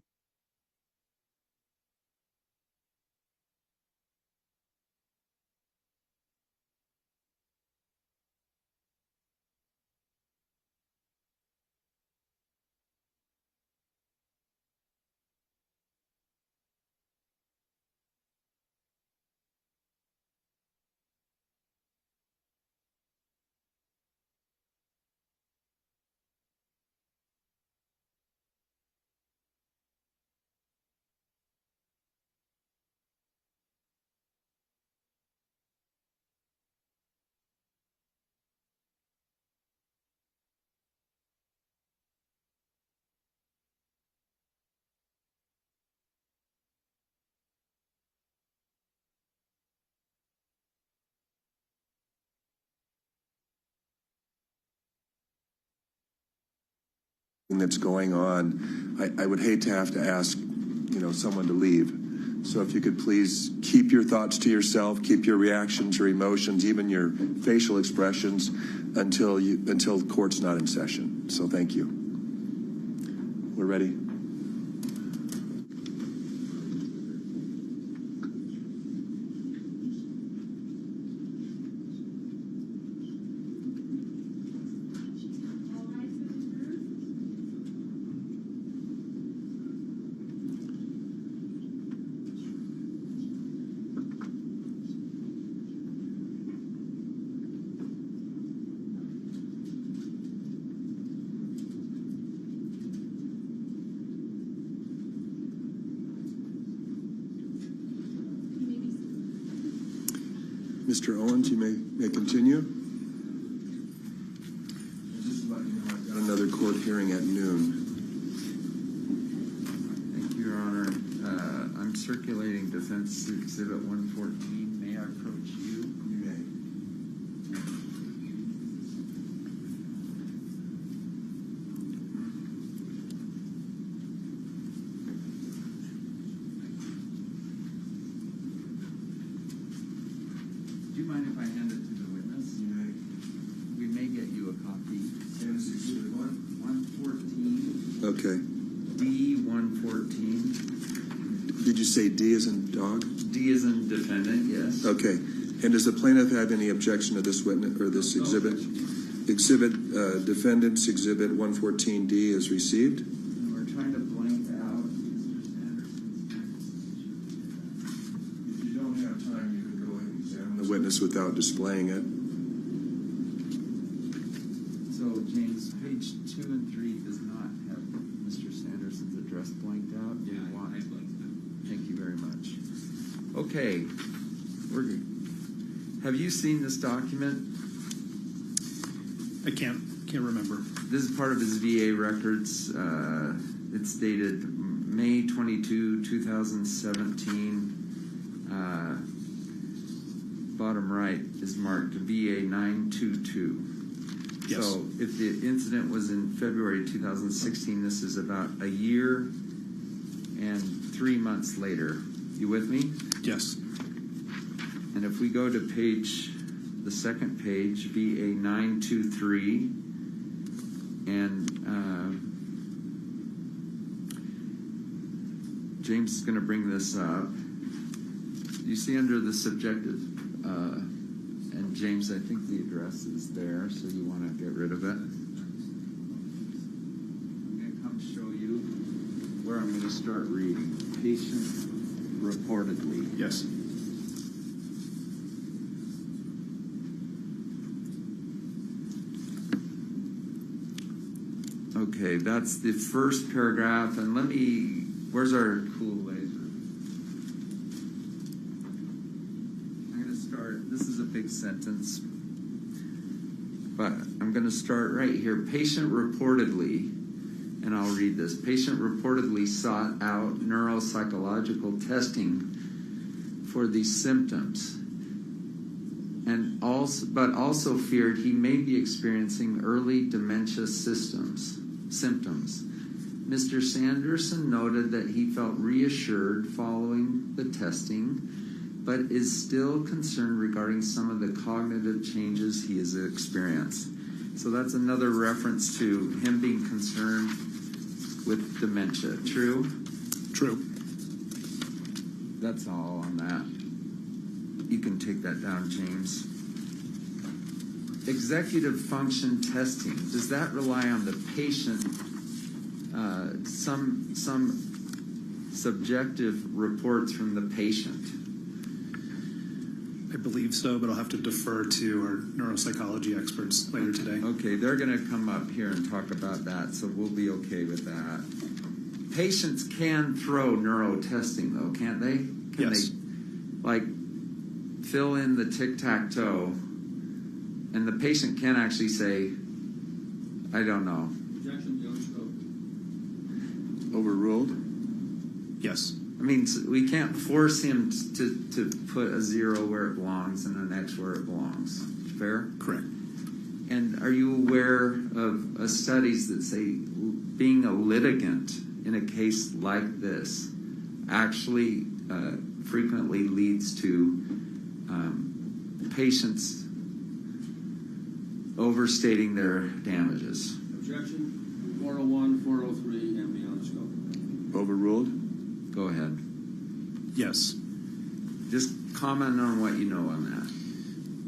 That's going on, I would hate to have to ask, someone to leave. So if you could please keep your thoughts to yourself, keep your reactions, your emotions, even your facial expressions until the court's not in session. So thank you. We're ready. Mr. Owens, you may continue. Just to let you know, I've got another court hearing at noon. Thank you, Your Honor. I'm circulating Defense Exhibit 114. May I approach you? You may. Do you mind if I hand it to the witness? You may. We may get you a copy. Defense Exhibit 114. Okay. D 114. Did you say D as in dog? D as in defendant, yes. Okay. And does the plaintiff have any objection to this witness or this exhibit? Defendant's Exhibit 114D is received. And we're trying to blank out. If you don't have time, you can go ahead and examine the witness without displaying it. So, James, page 2 and 3 does not have Mr. Sanderson's address blanked out. Do you want it? Thank you very much. Okay, we're good. Have you seen this document? I can't remember. This is part of his VA records. It's dated May 22, 2017. Bottom right is marked VA 922. Yes. So if the incident was in February 2016, this is about a year and 3 months later. You with me? Yes. And if we go to the second page, VA 923, and James is going to bring this up. You see under the subjective, and James, I think the address is there, so you want to get rid of it. I'm going to come show you where I'm going to start reading. Patient reportedly. Yes. Okay, that's the first paragraph, and where's our cool laser? I'm going to start, this is a big sentence, but I'm going to start right here. Patient reportedly, and I'll read this, patient reportedly sought out neuropsychological testing for these symptoms, but also feared he may be experiencing early dementia symptoms. Mr. Sanderson noted that he felt reassured following the testing, but is still concerned regarding some of the cognitive changes he has experienced. So that's another reference to him being concerned with dementia. True? True. That's all on that. You can take that down, James. Executive function testing, does that rely on the patient, some subjective reports from the patient? I believe so, but I'll have to defer to our neuropsychology experts later today. Okay, they're going to come up here and talk about that, so we'll be okay with that. Patients can throw neuro testing, though, can't they? Can yes. They, like, fill in the tic-tac-toe, and the patient can actually say, I don't know. Objection, beyond scope. Overruled? Yes. I mean, we can't force him to put a 0 where it belongs and an X where it belongs. Fair? Correct. And are you aware of studies that say being a litigant in a case like this actually frequently leads to patients overstating their damages? Objection, 401, 403, and beyond scope. Overruled? Go ahead. Yes. Just comment on what you know on that.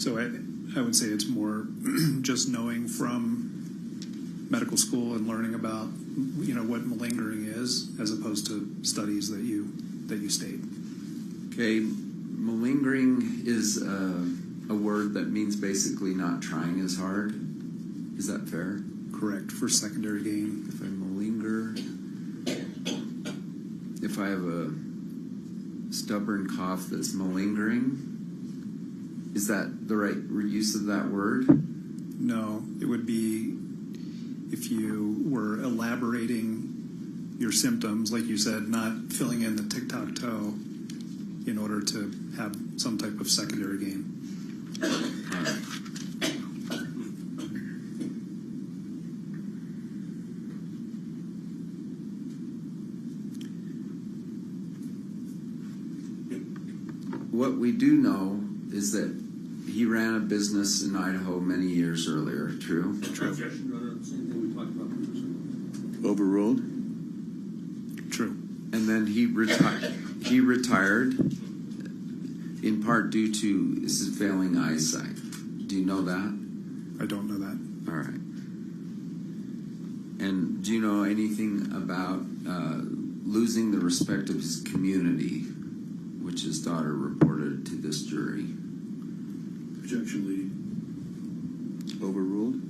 So I would say it's more just knowing from medical school and learning about, what malingering is, as opposed to studies that you state. Okay, malingering is a word that means basically not trying as hard. Is that fair? Correct, for secondary gain. If I malinger, if I have a stubborn cough that's malingering, is that the right use of that word? No, it would be if you were elaborating your symptoms, like you said, not filling in the tic-tac-toe in order to have some type of secondary gain. What we do know is that he ran a business in Idaho many years earlier. True? True. Objection, Your Honor. Same thing we talked about previously. Overruled? True. And then he retired in part due to his failing eyesight. Do you know that? I don't know that. All right. And do you know anything about losing the respect of his community, which his daughter reported to this jury? Objection, Lee. Overruled?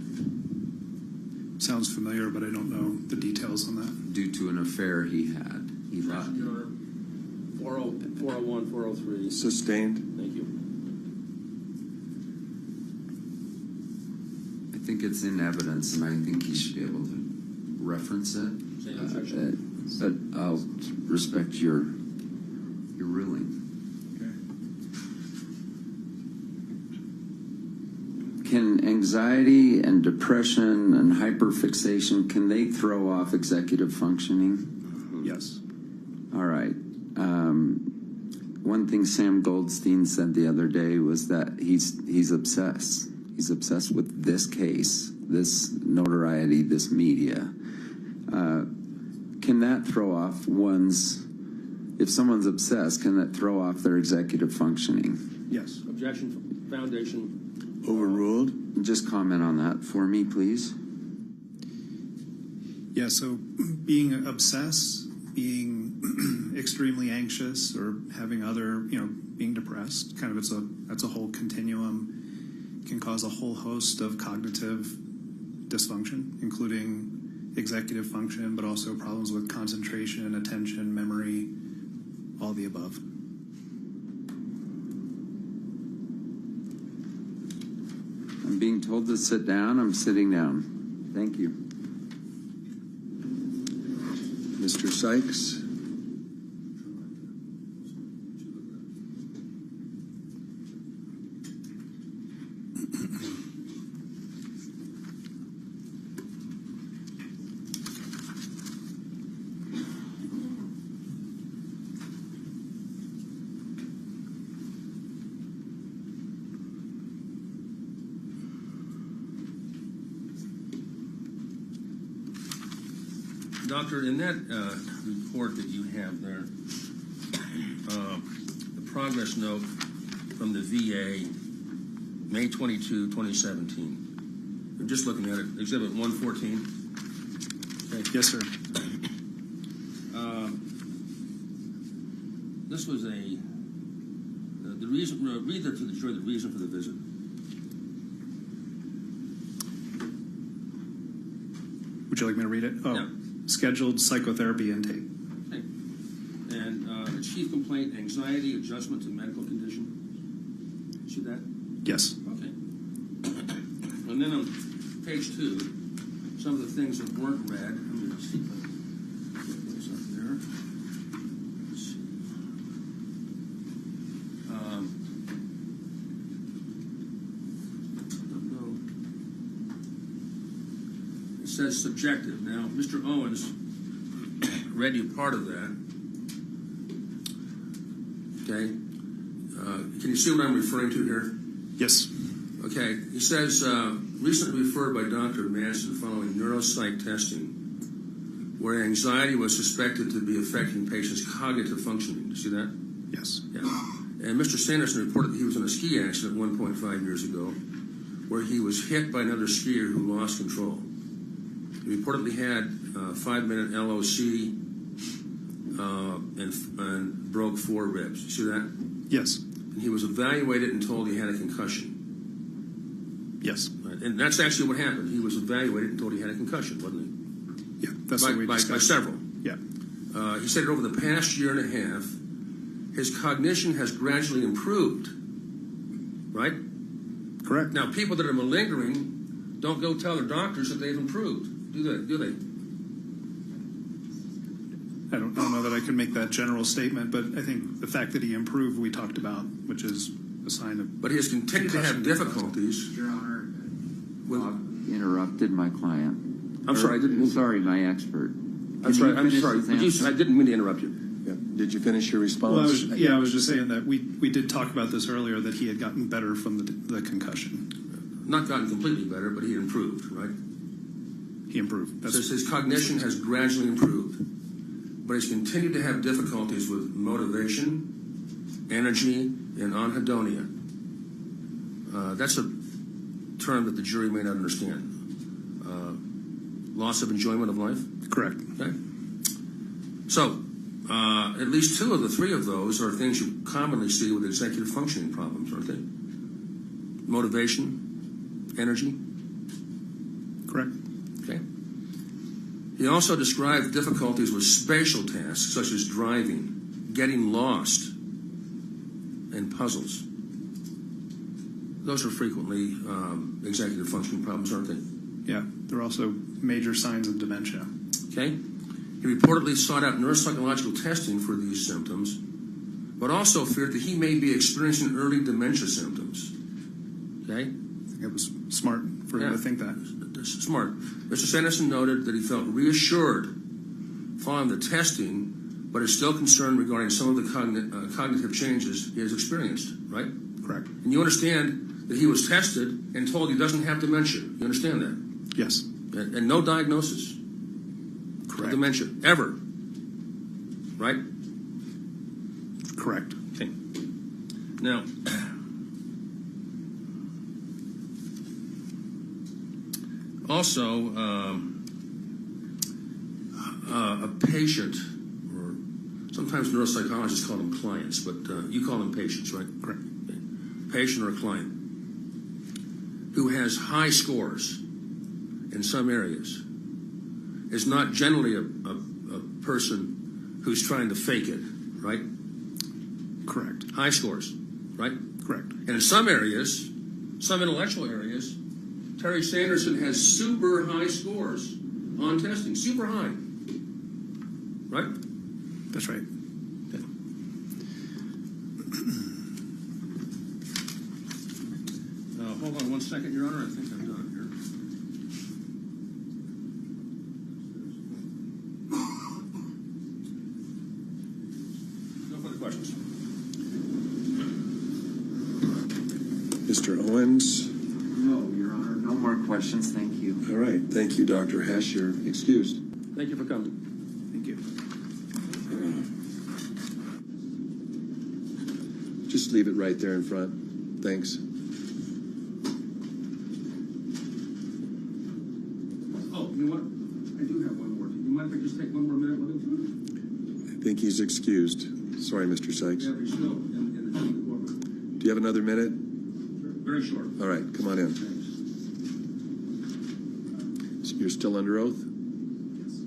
Sounds familiar, but I don't know the details on that. Due to an affair he had. He lied. Your Honor. 401, 403. Sustained? Thank you. I think it's in evidence, and I think he should be able to reference it. But I'll respect your ruling. Can anxiety and depression and hyperfixation, can they throw off executive functioning? Yes. All right. One thing Sam Goldstein said the other day was that he's obsessed. He's obsessed with this case, this notoriety, this media. Can that throw off if someone's obsessed, can that throw off their executive functioning? Yes. Objection, foundation. Overruled? Just comment on that for me, please. Yeah, so being obsessed, being extremely anxious, or having other, being depressed, kind of that's a whole continuum, can cause a whole host of cognitive dysfunction, including executive function, but also problems with concentration, attention, memory, all the above. I'm being told to sit down. I'm sitting down. Thank you. Mr. Sykes? Doctor, in that report that you have there, the progress note from the VA, May 22, 2017. I'm just looking at it, Exhibit 114. Okay. Yes, sir. This was the reason, read there to the jury the reason for the visit. Would you like me to read it? Oh, yeah. Scheduled psychotherapy intake. Okay. And the chief complaint, anxiety, adjustment to medical condition. See that? Yes. Okay. And then on page 2, some of the things that weren't read. Let me see if I can get those up there. Let's see. It says subjective. Now, Mr. Owens read you part of that. Okay. Can you see what I'm referring to here? Yes. Okay. He says, recently referred by Dr. Manson following neuropsych testing, where anxiety was suspected to be affecting patients' cognitive functioning. Do you see that? Yes. Yeah. And Mr. Sanderson reported that he was in a ski accident 1.5 years ago, where he was hit by another skier who lost control. He reportedly had a 5-minute LOC and broke 4 ribs. You see that? Yes. And he was evaluated and told he had a concussion. Yes. Right. And that's actually what happened. He was evaluated and told he had a concussion, wasn't he? Yeah, that's what we discussed. By several. Yeah. He said that over the past year and a half, his cognition has gradually improved. Right? Correct. Now, people that are malingering don't go tell their doctors that they've improved. Do they? I don't know that I can make that general statement, but I think the fact that he improved, we talked about, which is a sign of. But he has continued to have difficulties. Your Honor, Bob interrupted my client. I'm sorry, I didn't mean. Sorry, my expert. I'm sorry. I didn't mean to interrupt you. Yeah. Did you finish your response? Well, I was just saying that we did talk about this earlier, that he had gotten better from the concussion. Not gotten completely better, but he improved, right? He improved. Says his cognition has gradually improved, but he's continued to have difficulties with motivation, energy, and anhedonia. That's a term that the jury may not understand. Loss of enjoyment of life? Correct. Okay. So, at least 2 of the 3 of those are things you commonly see with executive functioning problems, aren't they? Motivation, energy? Correct. Okay. He also described difficulties with spatial tasks, such as driving, getting lost, and puzzles. Those are frequently executive functioning problems, aren't they? Yeah, they're also major signs of dementia. Okay. He reportedly sought out neuropsychological testing for these symptoms, but also feared that he may be experiencing early dementia symptoms. Okay? I think it was smart for him to think that. Smart. Mr. Sanderson noted that he felt reassured following the testing, but is still concerned regarding some of the cognitive changes he has experienced, right? Correct. And you understand that he was tested and told he doesn't have dementia. You understand that? Yes. And no diagnosis. Correct. Of dementia, ever. Right? Correct. Okay. Now, also, a patient, or sometimes neuropsychologists call them clients, but you call them patients, right? Correct. Okay. Patient or a client who has high scores in some areas is not generally a person who's trying to fake it, right? Correct. High scores, right? Correct. And in some areas, some intellectual areas, Terry Sanderson has super high scores on testing, super high. Right? That's right. Okay. Hold on 1 second, Your Honor. I think I'm done here. No further questions. Mr. Owens? No, Your Honor. No more questions. Thank you. All right. Thank you, Dr. Hesh. You're excused. Thank you for coming. Thank you. Just leave it right there in front. Thanks. Oh, you know what? I do have one more. You mind if I just take one more minute with him? I think he's excused. Sorry, Mr. Sykes. Yeah, but he's still in the courtroom. Do you have another minute? Very short. All right, come on in. So you're still under oath? Yes.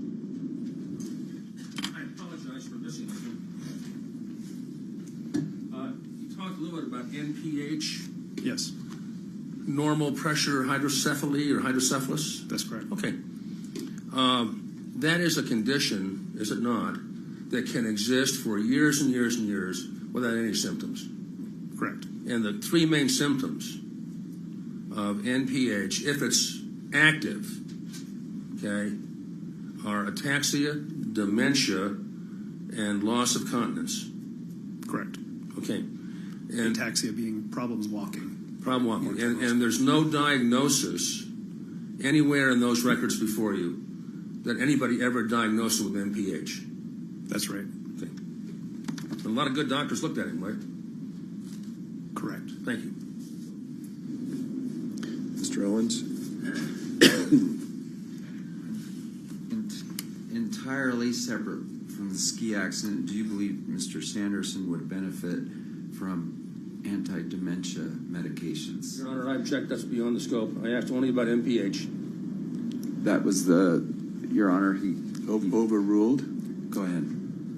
I apologize for missing this one. You talked a little bit about NPH. Yes. Normal pressure hydrocephaly or hydrocephalus? That's correct. Okay. That is a condition, is it not, that can exist for years and years and years without any symptoms. Correct. And the three main symptoms of NPH, if it's active, okay, are ataxia, dementia, and loss of continence. Correct. Okay. And ataxia being problems walking. Problem walking. And there's no diagnosis anywhere in those records before you that anybody ever diagnosed him with NPH. That's right. Okay. And a lot of good doctors looked at him, right? Correct. Thank you. Mr. Owens? Entirely separate from the ski accident, do you believe Mr. Sanderson would benefit from anti-dementia medications? Your Honor, I've checked. That's beyond the scope. I asked only about NPH. That was Your Honor, he overruled. Go ahead.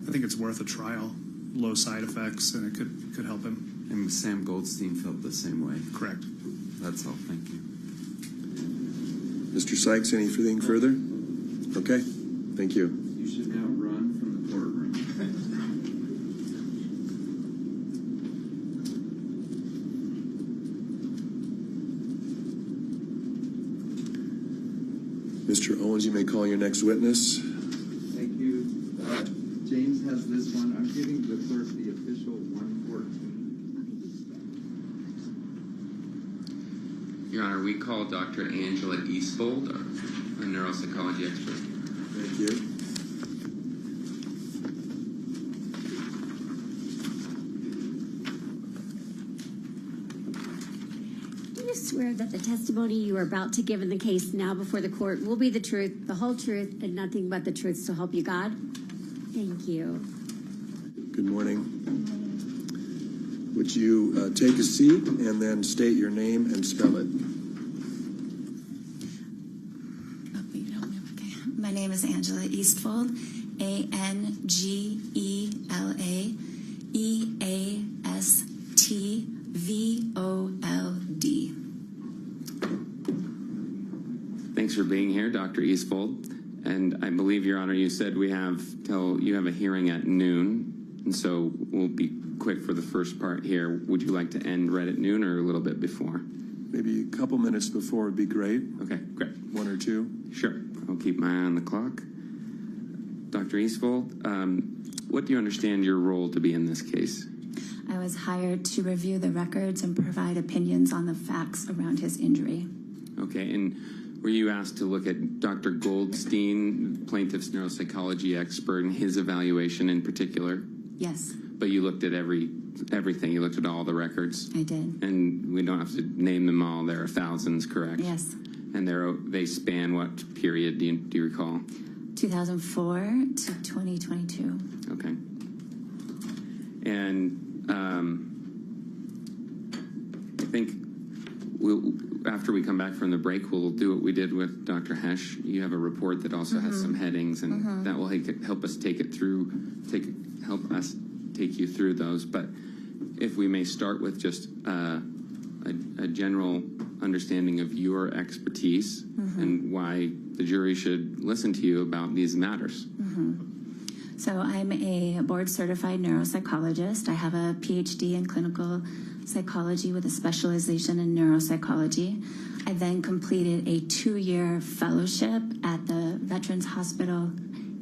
I think it's worth a trial. Low side effects, and it could help him. And Sam Goldstein felt the same way. Correct. That's all. Thank you. Mr. Sykes, anything further? Okay. Thank you. You should now run from the courtroom. Mr. Owens, you may call your next witness. Thank you. James has this one. I'm giving the clerk the official 114. Your Honor, we call Dr. Angela Eastfold, a neuropsychology expert. Thank you. Do you swear that the testimony you are about to give in the case now before the court will be the truth, the whole truth, and nothing but the truth, so help you God? Thank you. Good morning. Would you take a seat and then state your name and spell it? My name is Angela Eastfold, ANGELAEASTVOLD. Thanks for being here, Dr. Eastfold. And I believe, Your Honor, you said you have a hearing at noon, and so we'll be quick for the first part here. Would you like to end right at noon or a little bit before? Maybe a couple minutes before would be great. Okay, great. One or two? Sure. I'll keep my eye on the clock. Dr. Eastfold, what do you understand your role to be in this case? I was hired to review the records and provide opinions on the facts around his injury. Okay, and were you asked to look at Dr. Goldstein, plaintiff's neuropsychology expert, and his evaluation in particular? Yes. But you looked at everything. You looked at all the records? I did. And we don't have to name them all. There are thousands, correct? Yes. And they span what period, do you recall? 2004 to 2022. Okay. And I think after we come back from the break, we'll do what we did with Dr. Hesh. You have a report that also has some headings, and that will help us take you through those. But if we may start with just a general understanding of your expertise and why the jury should listen to you about these matters. So I'm a board-certified neuropsychologist. I have a PhD in clinical psychology with a specialization in neuropsychology. I then completed a 2-year fellowship at the Veterans Hospital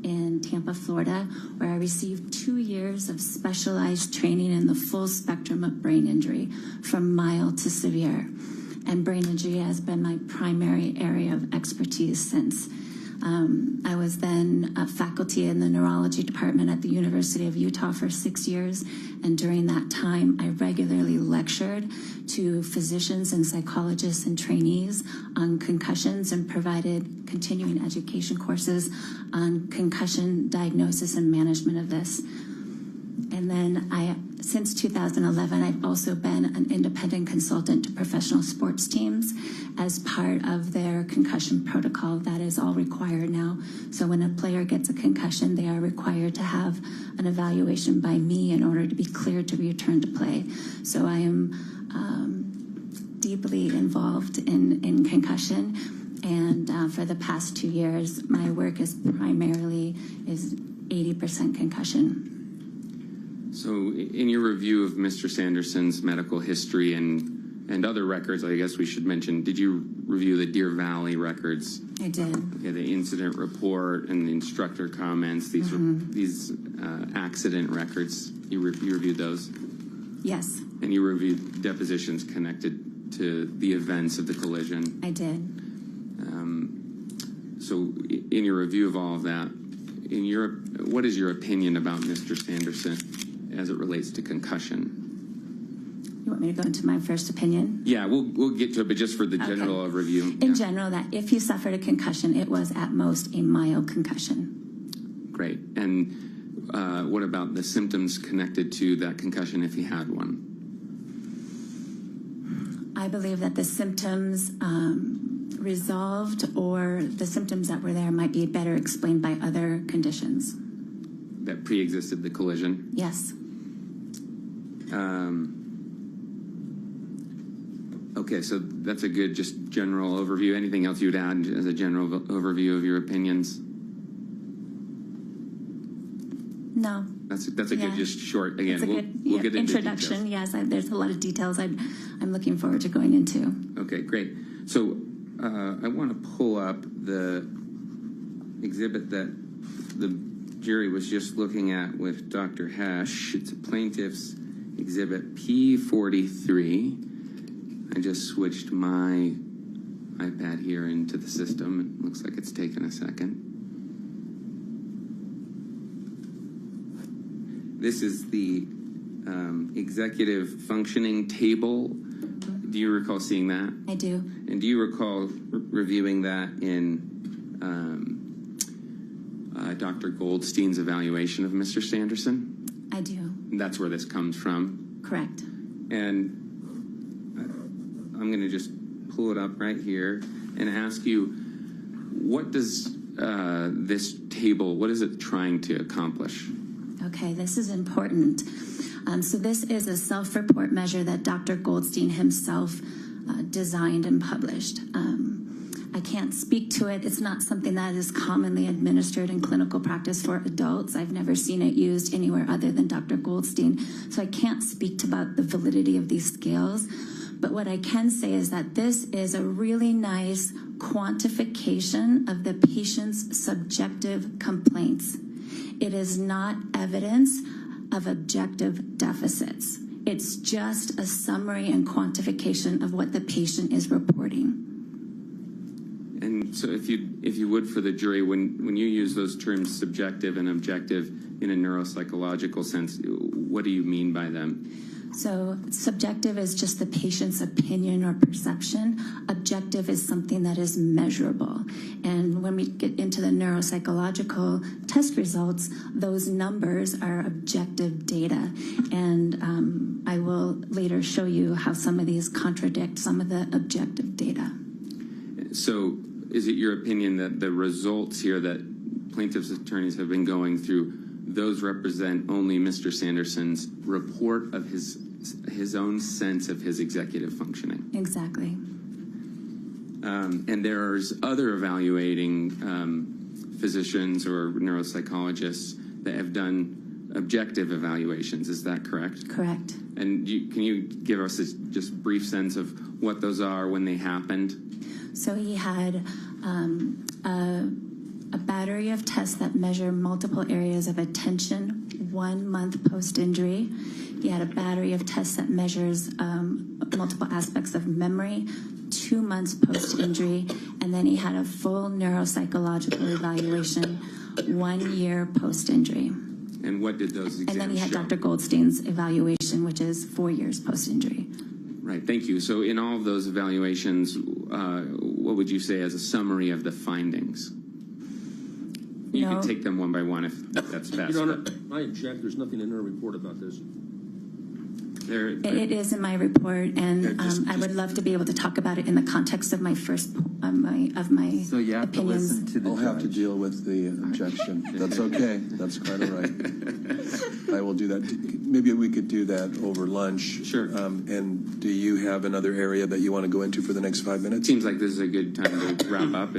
in Tampa, Florida, where I received 2 years of specialized training in the full spectrum of brain injury, from mild to severe. And brain injury has been my primary area of expertise since. I was then a faculty in the neurology department at the University of Utah for 6 years, and during that time, I regularly lectured to physicians and psychologists and trainees on concussions and provided continuing education courses on concussion diagnosis and management of this. And then since 2011, I've also been an independent consultant to professional sports teams as part of their concussion protocol. That is all required now. So when a player gets a concussion, they are required to have an evaluation by me in order to be cleared to return to play. So I am deeply involved in concussion. And for the past 2 years, my work is 80% concussion. So, in your review of Mr. Sanderson's medical history and other records, I guess we should mention, did you review the Deer Valley records? I did. Okay, the incident report and the instructor comments, these accident records, you reviewed those? Yes. And you reviewed depositions connected to the events of the collision? I did. So, in your review of all of that, what is your opinion about Mr. Sanderson as it relates to concussion? You want me to go into my first opinion? Yeah, we'll get to it, but just for the general overview. In general, that if he suffered a concussion, it was at most a mild concussion. Great. And what about the symptoms connected to that concussion if he had one? I believe that the symptoms resolved, or the symptoms that were there might be better explained by other conditions. That pre-existed the collision? Yes. Okay, so that's a good just general overview. Anything else you'd add as a general overview of your opinions? No. That's a good, just short. Again, we'll get into introduction. Yes, there's a lot of details I'm looking forward to going into. Okay, great. So I want to pull up the exhibit that the jury was just looking at with Dr. Hesh. It's a plaintiff's exhibit P43. I just switched my iPad here into the system. It looks like it's taken a second. This is the executive functioning table. Do you recall seeing that? I do. And do you recall reviewing that in Dr. Goldstein's evaluation of Mr. Sanderson? I do. And that's where this comes from? Correct. And I'm going to just pull it up right here and ask you, what does this table, what is it trying to accomplish? Okay, this is important. So this is a self-report measure that Dr. Goldstein himself designed and published. I can't speak to it. It's not something that is commonly administered in clinical practice for adults. I've never seen it used anywhere other than Dr. Goldstein. So I can't speak about the validity of these scales. But what I can say is that this is a really nice quantification of the patient's subjective complaints. It is not evidence of objective deficits. It's just a summary and quantification of what the patient is reporting. And so if you would, for the jury, when you use those terms subjective and objective in a neuropsychological sense, what do you mean by them? So subjective is just the patient's opinion or perception. Objective is something that is measurable. And when we get into the neuropsychological test results, those numbers are objective data. And I will later show you how some of these contradict some of the objective data. So is it your opinion that the results here that plaintiffs' attorneys have been going through, those represent only Mr. Sanderson's report of his own sense of his executive functioning? Exactly. And there's other evaluating physicians or neuropsychologists that have done objective evaluations. Is that correct? Correct. And can you give us a just brief sense of what those are, when they happened? So he had a battery of tests that measure multiple areas of attention 1 month post-injury. He had a battery of tests that measures multiple aspects of memory 2 months post-injury, and then he had a full neuropsychological evaluation 1 year post-injury. And what did those exams And then he had show? Dr. Goldstein's evaluation, which is 4 years post-injury. Right, thank you. So in all of those evaluations, what would you say as a summary of the findings? You No. can take them one by one if that's best. Your Honor, I object. There's nothing in her report about this. It is in my report, and I would love to be able to talk about it in the context of my first my So you have to opinions. listen to the I'll have to deal with the objection. That's okay. That's quite all right. I will do that. Maybe we could do that over lunch. Sure. And do you have another area that you want to go into for the next 5 minutes? Seems like this is a good time to wrap up.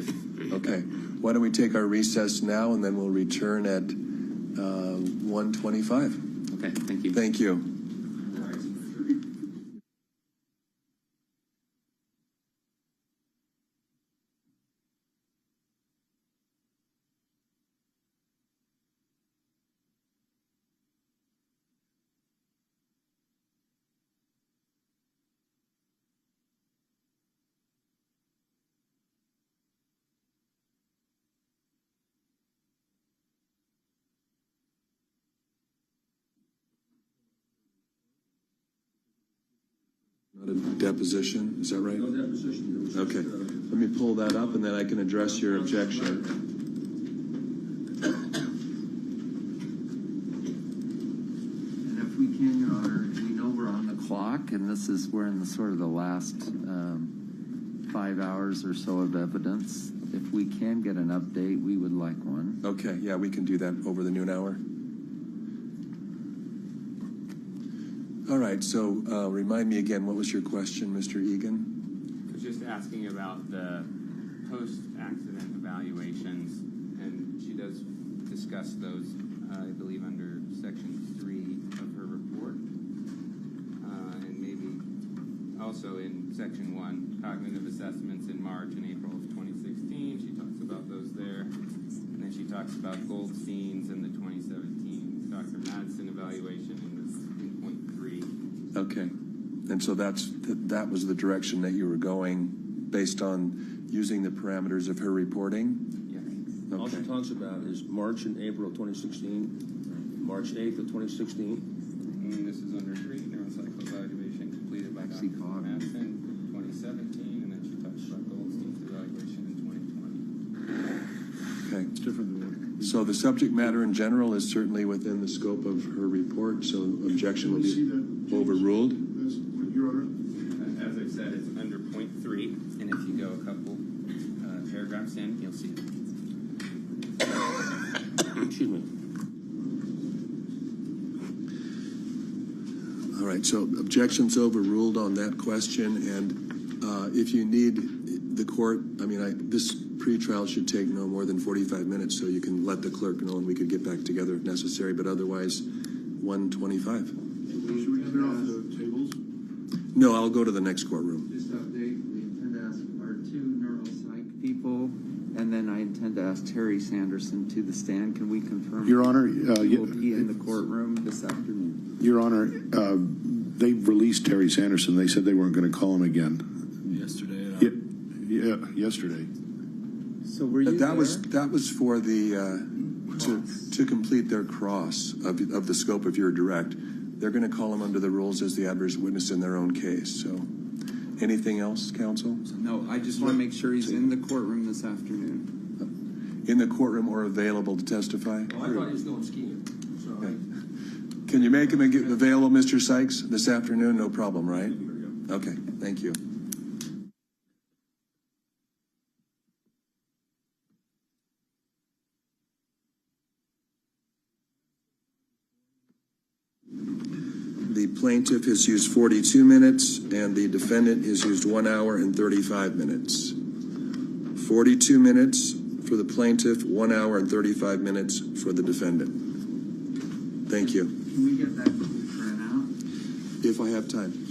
Okay. Why don't we take our recess now, and then we'll return at 1:25. Okay, thank you. Thank you. Not a deposition, is that right? No deposition. It was Okay. Let me pull that up, and then I can address your objection. And if we can, Your Honor, we know we're on the clock, and we're in the sort of the last 5 hours or so of evidence. If we can get an update, we would like one. Okay, yeah, we can do that over the noon hour. All right, so remind me again, what was your question, Mr. Egan? I was just asking about the post-accident evaluations, and she does discuss those, I believe, under Section 3 of her report, and maybe also in Section 1, cognitive assessments in March and April of 2016. She talks about those there, and then she talks about Goldstein's and the 2017 Dr. Madsen evaluation in point 3. Okay, and so that was the direction that you were going based on using the parameters of her reporting? Yes. All she talks about is March and April of 2016, March 8th of 2016. And this is under 3, neuropsychological evaluation completed by Dr. Madsen, 2017, and then she talks about Goldstein's evaluation in 2020. Okay. It's different than that. So the subject matter in general is certainly within the scope of her report, so objection will be overruled. Your Honor? As I said, it's under point 3, and if you go a couple paragraphs in, you'll see. Excuse me. All right, so objections overruled on that question, and if you need the court, this pretrial should take no more than 45 minutes, so you can let the clerk know and we could get back together if necessary, but otherwise, 1:25. Should we clear off the tables? No, I'll go to the next courtroom. Just update, we intend to ask our 2 neuropsych people, and then I intend to ask Terry Sanderson to the stand. Can we confirm? Your Honor, he will be in the courtroom this afternoon. Your Honor, they released Terry Sanderson. They said they weren't going to call him again. Yesterday. Yeah, yesterday. So were you that was for the to complete their cross of the scope of your direct. They're going to call him under the rules as the adverse witness in their own case. So, anything else, counsel? No, I just want to make sure he's in the courtroom this afternoon. In the courtroom or available to testify? Oh, I thought he was going skiing. So Can you make him available, Mr. Sykes, this afternoon? No problem, right? Okay, thank you. The plaintiff has used 42 minutes and the defendant has used 1 hour and 35 minutes. 42 minutes for the plaintiff, 1 hour and 35 minutes for the defendant. Thank you. Can we get that printout? If I have time.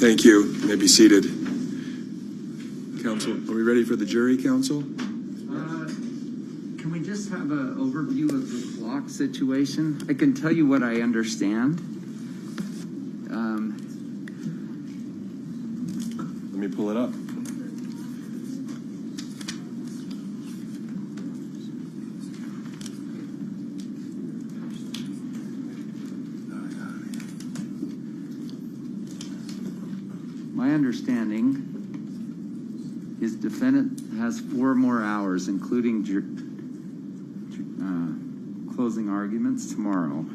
Thank you. You may be seated. Counsel, are we ready for the jury, counsel? Can we just have an overview of the clock situation? I can tell you what I understand. Let me pull it up. My understanding is defendant has 4 more hours, including closing arguments tomorrow.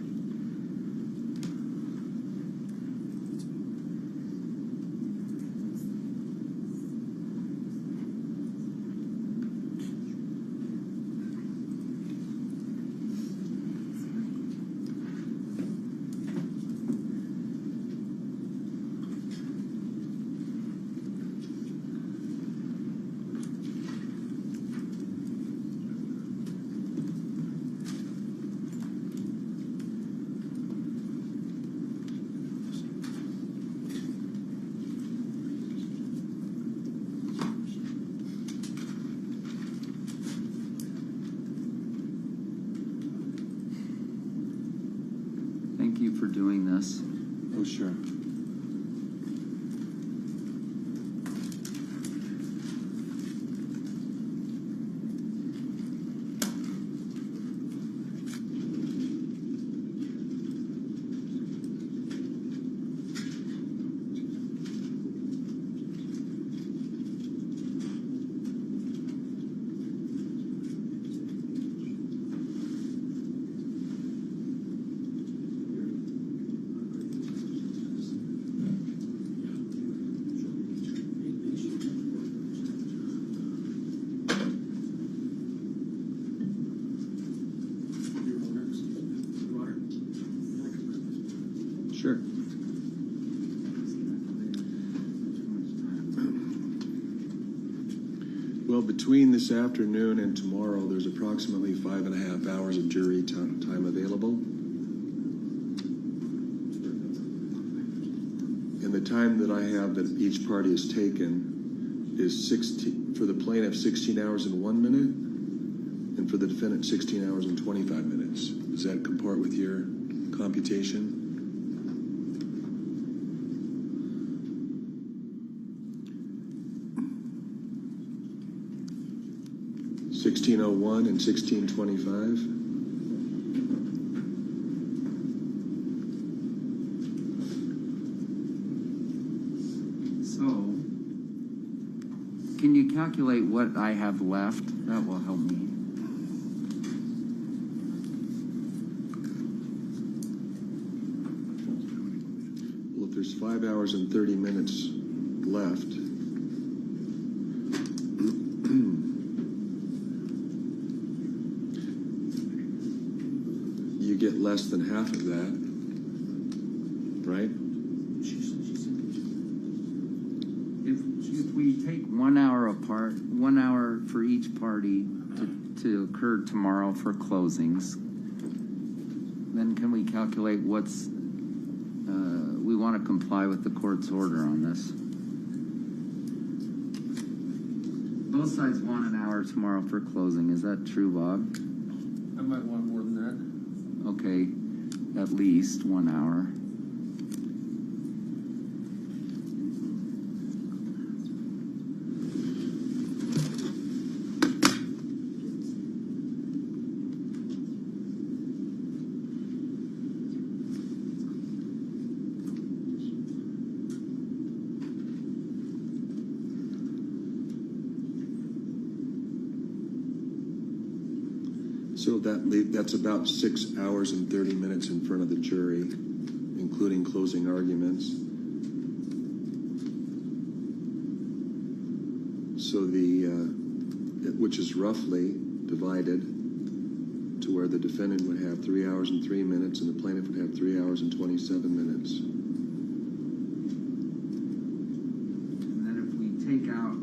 Thank you for doing this. Oh, sure. Sure. Well, between this afternoon and tomorrow, there's approximately 5.5 hours of jury time available. And the time that I have that each party has taken is 16, for the plaintiff, 16 hours and 1 minute, and for the defendant, 16 hours and 25 minutes. Does that comport with your computation? $16:01 and $16:25. So, can you calculate what I have left? That will help me. Well, if there's 5 hours and 30 minutes left, you get less than half of that, right? If we take 1 hour apart, 1 hour for each party to occur tomorrow for closings, then can we calculate what's, we want to comply with the court's order on this. Both sides want an hour tomorrow for closing. Is that true, Bob? I might want more than that. Okay, at least 1 hour. So that's about 6 hours and 30 minutes in front of the jury, including closing arguments. So which is roughly divided to where the defendant would have 3 hours and 3 minutes and the plaintiff would have 3 hours and 27 minutes. And then if we take out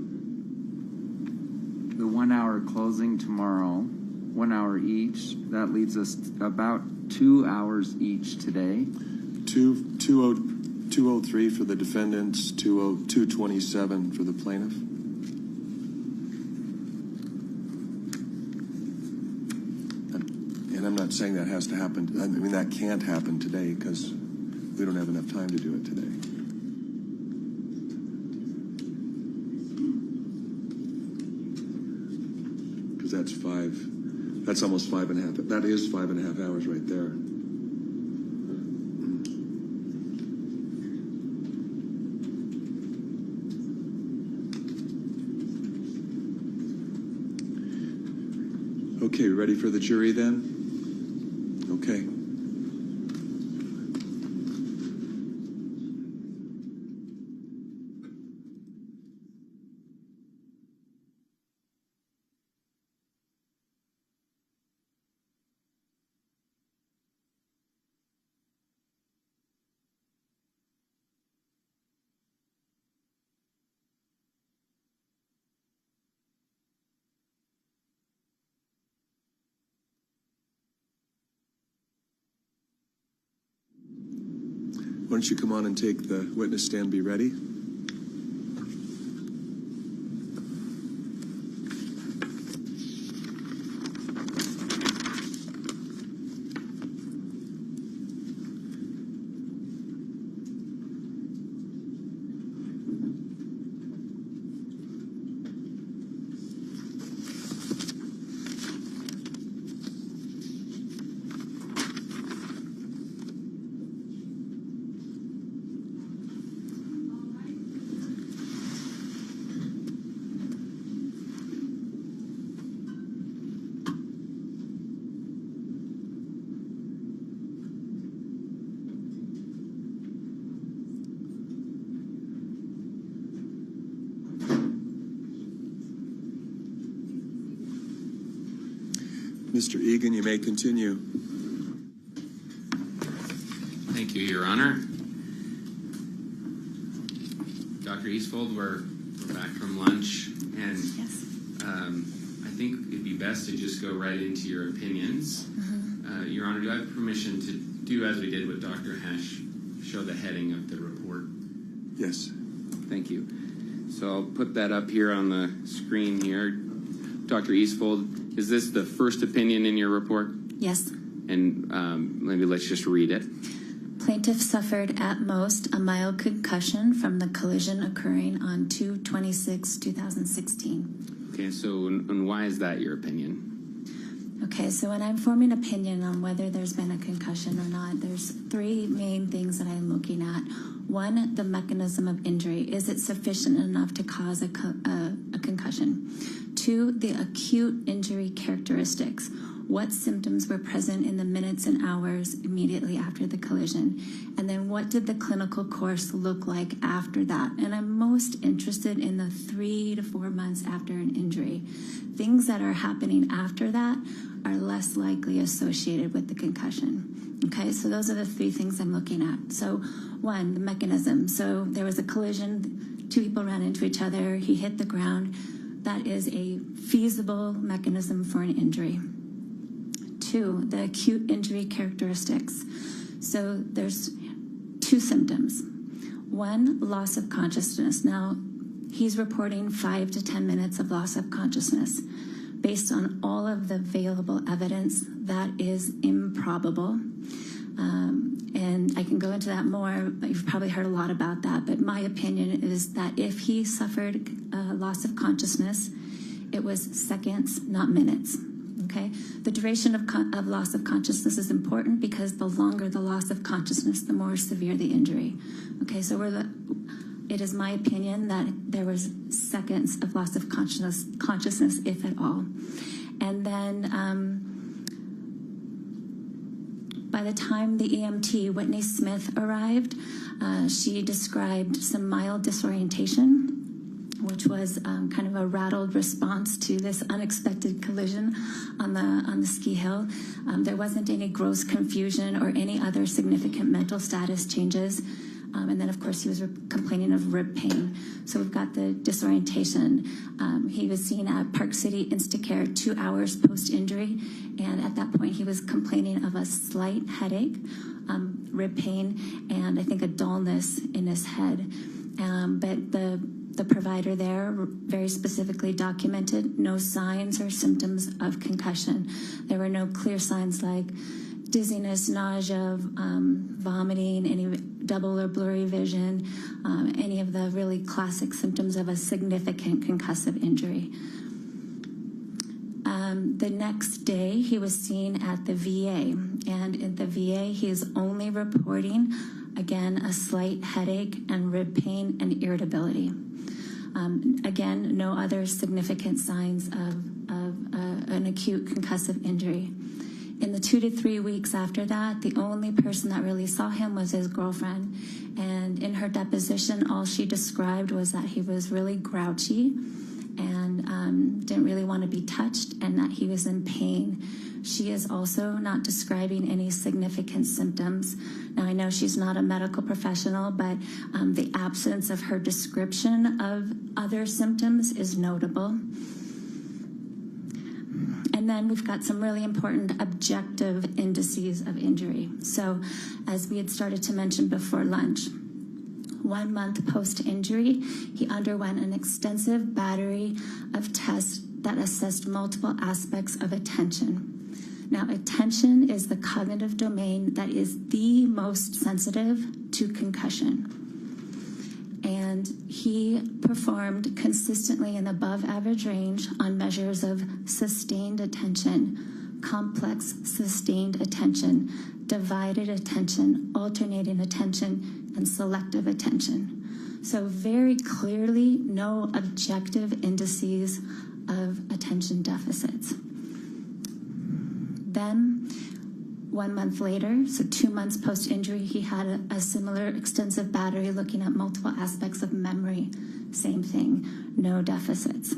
the 1 hour closing tomorrow, 1 hour each, that leaves us about 2 hours each today. 2:02 203 for the defendants, 227 for the plaintiff. And I'm not saying that has to happen. I mean, that can't happen today because we don't have enough time to do it today. Because that's almost 5.5. That is 5.5 hours right there. Okay, ready for the jury then? Okay. Why don't you come on and take the witness stand, be ready. Mr. Egan, you may continue. Thank you, Your Honor. Dr. Eastfold, we're back from lunch, and Yes. I think it'd be best to just go right into your opinions. Your Honor, do I have permission to do as we did with Dr. Hesh, show the heading of the report? Yes. Thank you. So I'll put that up here on the screen here. Dr. Eastfold, is this the first opinion in your report? Yes. And maybe let's just read it. Plaintiff suffered at most a mild concussion from the collision occurring on 2/26/2016. Okay, so and why is that your opinion? Okay, so when I'm forming opinion on whether there's been a concussion or not, there's three main things that I'm looking at. One, the mechanism of injury. Is it sufficient enough to cause a concussion? Two, the acute injury characteristics. What symptoms were present in the minutes and hours immediately after the collision? And then what did the clinical course look like after that? And I'm most interested in the 3 to 4 months after an injury. Things that are happening after that are less likely associated with the concussion. Okay, so those are the three things I'm looking at. So one, the mechanism. So there was a collision, two people ran into each other, he hit the ground. That is a feasible mechanism for an injury. Two, the acute injury characteristics. So there's two symptoms. One, loss of consciousness. Now, he's reporting 5 to 10 minutes of loss of consciousness. Based on all of the available evidence, that is improbable. And I can go into that more, but you've probably heard a lot about that. But my opinion is that if he suffered loss of consciousness, it was seconds, not minutes. Okay, the duration of loss of consciousness is important because the longer the loss of consciousness, the more severe the injury. Okay, so it is my opinion that there was seconds of loss of consciousness, if at all. And then by the time the EMT, Whitney Smith, arrived, she described some mild disorientation, which was kind of a rattled response to this unexpected collision on the ski hill. There wasn't any gross confusion or any other significant mental status changes. And then, of course, he was complaining of rib pain. So we've got the disorientation. He was seen at Park City Instacare 2 hours post-injury. And at that point, he was complaining of a slight headache, rib pain, and I think a dullness in his head. But the provider there very specifically documented no signs or symptoms of concussion. There were no clear signs like dizziness, nausea, vomiting, any double or blurry vision, any of the really classic symptoms of a significant concussive injury. The next day, he was seen at the VA, and in the VA, he is only reporting, again, a slight headache and rib pain and irritability. Again, no other significant signs of an acute concussive injury. In the 2 to 3 weeks after that, the only person that really saw him was his girlfriend. And in her deposition, all she described was that he was really grouchy and didn't really want to be touched, and that he was in pain. She is also not describing any significant symptoms. Now, I know she's not a medical professional, but the absence of her description of other symptoms is notable. And then we've got some really important objective indices of injury. So, as we had started to mention before lunch, 1 month post-injury, he underwent an extensive battery of tests that assessed multiple aspects of attention. Now, attention is the cognitive domain that is the most sensitive to concussion. And he performed consistently in above average range on measures of sustained attention, complex sustained attention, divided attention, alternating attention, and selective attention. So very clearly, no objective indices of attention deficits. Then, 1 month later, so 2 months post-injury, he had a similar extensive battery looking at multiple aspects of memory. Same thing, no deficits.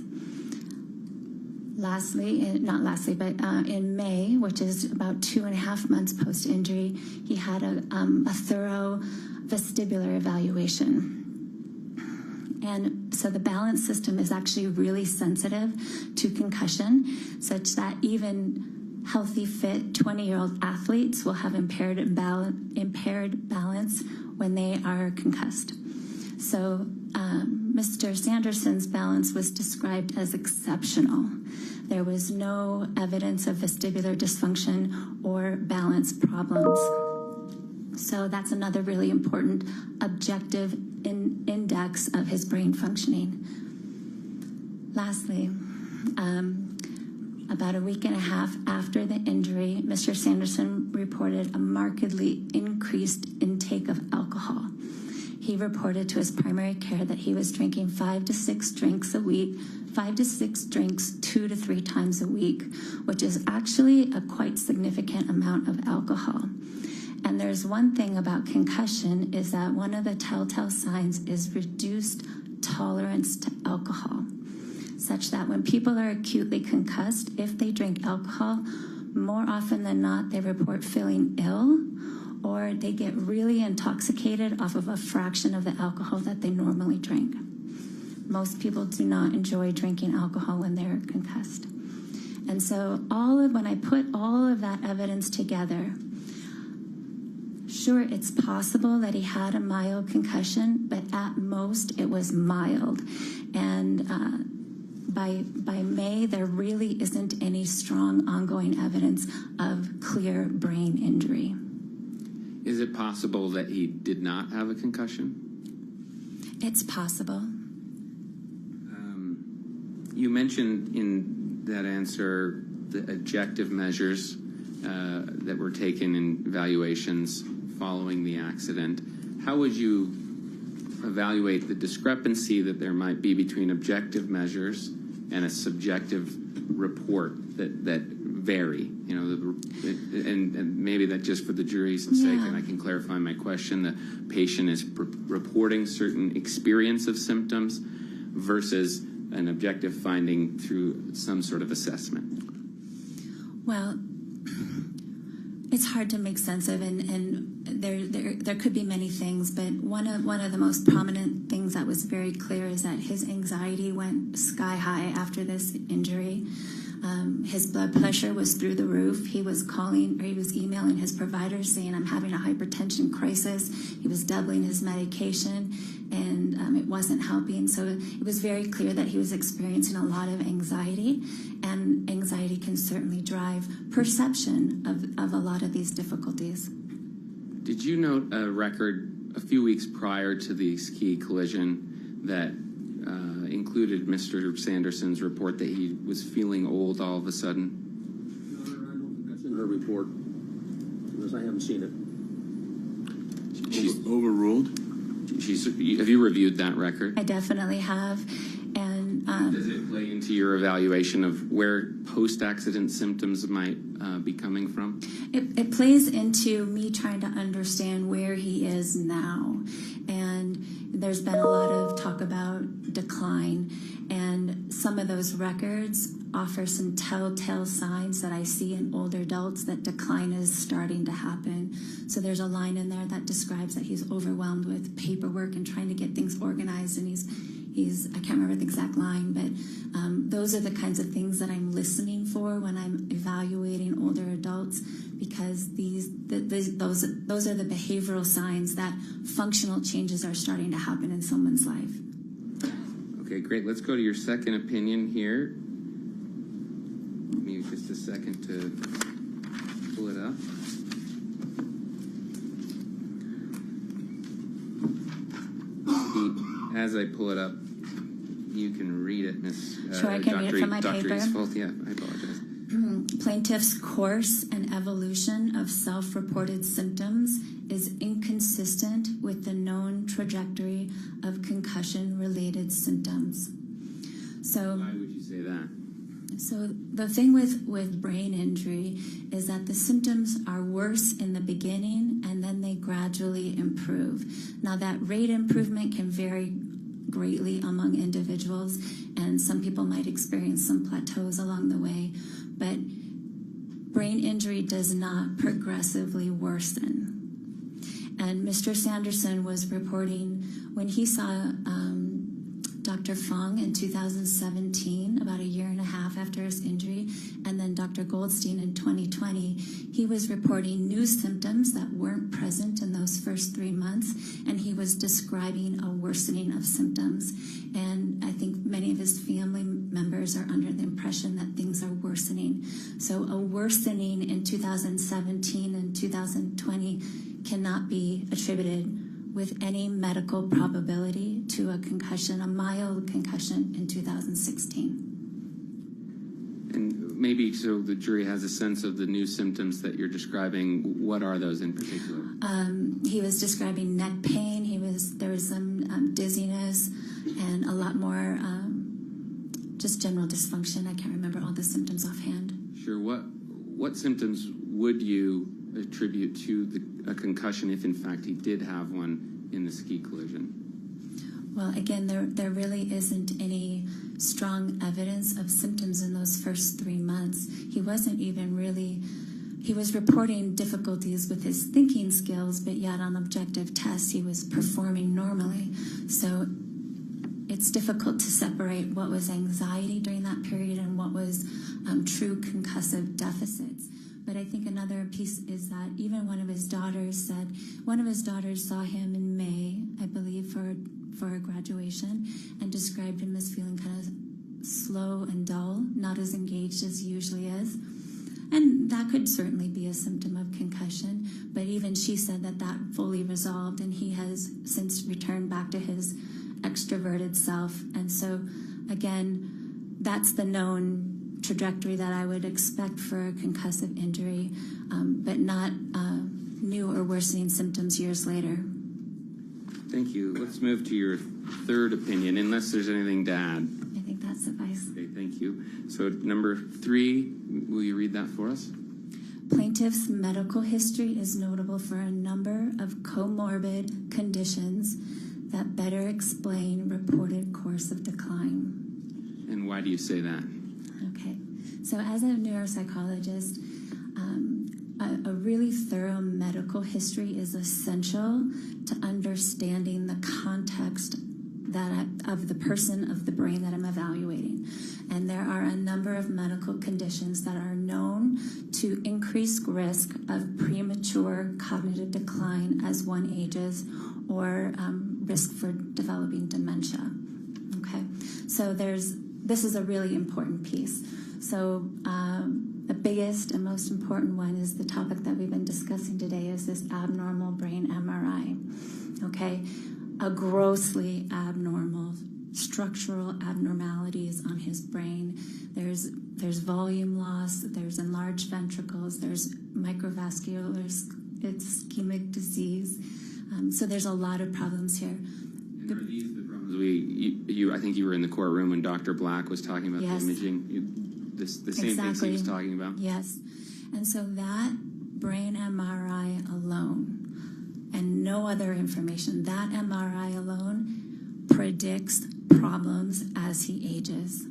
In May, which is about 2.5 months post-injury, he had a thorough vestibular evaluation. And so the balance system is actually really sensitive to concussion, such that even healthy, fit 20-year-old athletes will have impaired balance when they are concussed. So Mr. Sanderson's balance was described as exceptional. There was no evidence of vestibular dysfunction or balance problems. So that's another really important objective index of his brain functioning. Lastly, about a week and a half after the injury, Mr. Sanderson reported a markedly increased intake of alcohol. He reported to his primary care that he was drinking 5 to 6 drinks a week, 5 to 6 drinks 2 to 3 times a week, which is actually a quite significant amount of alcohol. And there's one thing about concussion is that one of the telltale signs is reduced tolerance to alcohol, such that when people are acutely concussed, if they drink alcohol, more often than not, they report feeling ill, or they get really intoxicated off of a fraction of the alcohol that they normally drink. Most people do not enjoy drinking alcohol when they're concussed. And so when I put all of that evidence together, sure, it's possible that he had a mild concussion, but at most it was mild. And by May, there really isn't any strong ongoing evidence of clear brain injury. Is it possible that he did not have a concussion? It's possible. You mentioned in that answer the objective measures that were taken in evaluations following the accident. How would you evaluate the discrepancy that there might be between objective measures and a subjective report that vary? You know, and maybe that just for the jury's sake, and I can clarify my question, the patient is reporting certain experience of symptoms versus an objective finding through some sort of assessment. Well, it's hard to make sense of, and there could be many things, but one of the most prominent things that was very clear is that his anxiety went sky high after this injury. His blood pressure was through the roof. He was calling, or he was emailing his providers saying, I'm having a hypertension crisis. He was doubling his medication, and it wasn't helping. So it was very clear that he was experiencing a lot of anxiety, and anxiety can certainly drive perception of a lot of these difficulties. Did you note a record a few weeks prior to the ski collision that included Mr. Sanderson's report that he was feeling old all of a sudden? I don't think that's in her report, because I haven't seen it. She's overruled? Have you reviewed that record? I definitely have. And does it play into your evaluation of where post-accident symptoms might be coming from? It plays into me trying to understand where he is now. And there's been a lot of talk about decline, and some of those records offer some telltale signs that I see in older adults that decline is starting to happen. So there's a line in there that describes that he's overwhelmed with paperwork and trying to get things organized, and he's I can't remember the exact line, but those are the kinds of things that I'm listening for when I'm evaluating older adults, because those are the behavioral signs that functional changes are starting to happen in someone's life. Okay, great. Let's go to your second opinion here. Give me just a second to pull it up. As I pull it up, you can read it, Miss. Sure, I can read it from my Dr. paper. Eastfeld. Yeah, I apologize. Plaintiff's course and evolution of self-reported symptoms is inconsistent with the known trajectory of concussion-related symptoms. So, why would you say that? So the thing with brain injury is that the symptoms are worse in the beginning and then they gradually improve. Now that rate improvement can vary greatly among individuals, and some people might experience some plateaus along the way, but brain injury does not progressively worsen. And Mr. Sanderson was reporting when he saw Dr. Fung in 2017, about a year and a half after his injury, and then Dr. Goldstein in 2020, he was reporting new symptoms that weren't present in those first 3 months, and he was describing a worsening of symptoms. And I think many of his family members are under the impression that things are worsening. So a worsening in 2017 and 2020 cannot be attributed with any medical probability to a concussion, a mild concussion in 2016. And maybe so the jury has a sense of the new symptoms that you're describing. What are those in particular? He was describing neck pain. There was some dizziness and a lot more just general dysfunction. I can't remember all the symptoms offhand. Sure. What symptoms would you attribute to a concussion if, in fact, he did have one in the ski collision? Well, again, there really isn't any strong evidence of symptoms in those first 3 months. He wasn't even really, he was reporting difficulties with his thinking skills, but yet on objective tests he was performing normally. So it's difficult to separate what was anxiety during that period and what was true concussive deficits. But I think another piece is that even one of his daughters saw him in May, I believe, for a graduation, and described him as feeling kind of slow and dull, not as engaged as he usually is. And that could certainly be a symptom of concussion, but even she said that fully resolved, and he has since returned back to his extroverted self. And so, again, that's the known trajectory that I would expect for a concussive injury, but not new or worsening symptoms years later. Thank you. Let's move to your third opinion, unless there's anything to add. I think that suffices. Okay, thank you. So number 3, will you read that for us? Plaintiff's medical history is notable for a number of comorbid conditions that better explain reported course of decline. And why do you say that? Okay. So as a neuropsychologist, a really thorough medical history is essential to understanding the context of the person of the brain that I'm evaluating. And there are a number of medical conditions that are known to increase risk of premature cognitive decline as one ages, or risk for developing dementia. Okay, so this is a really important piece. So the biggest and most important one is the topic that we've been discussing today, is this abnormal brain MRI. Okay, a grossly abnormal structural abnormalities on his brain. There's volume loss, there's enlarged ventricles, there's microvascular ischemic disease. So there's a lot of problems here. And are these the problems I think you were in the courtroom when Dr. Black was talking about Yes. the imaging, the same things he was talking about? Yes. And so that brain MRI alone, and no other information, that MRI alone predicts problems as he ages.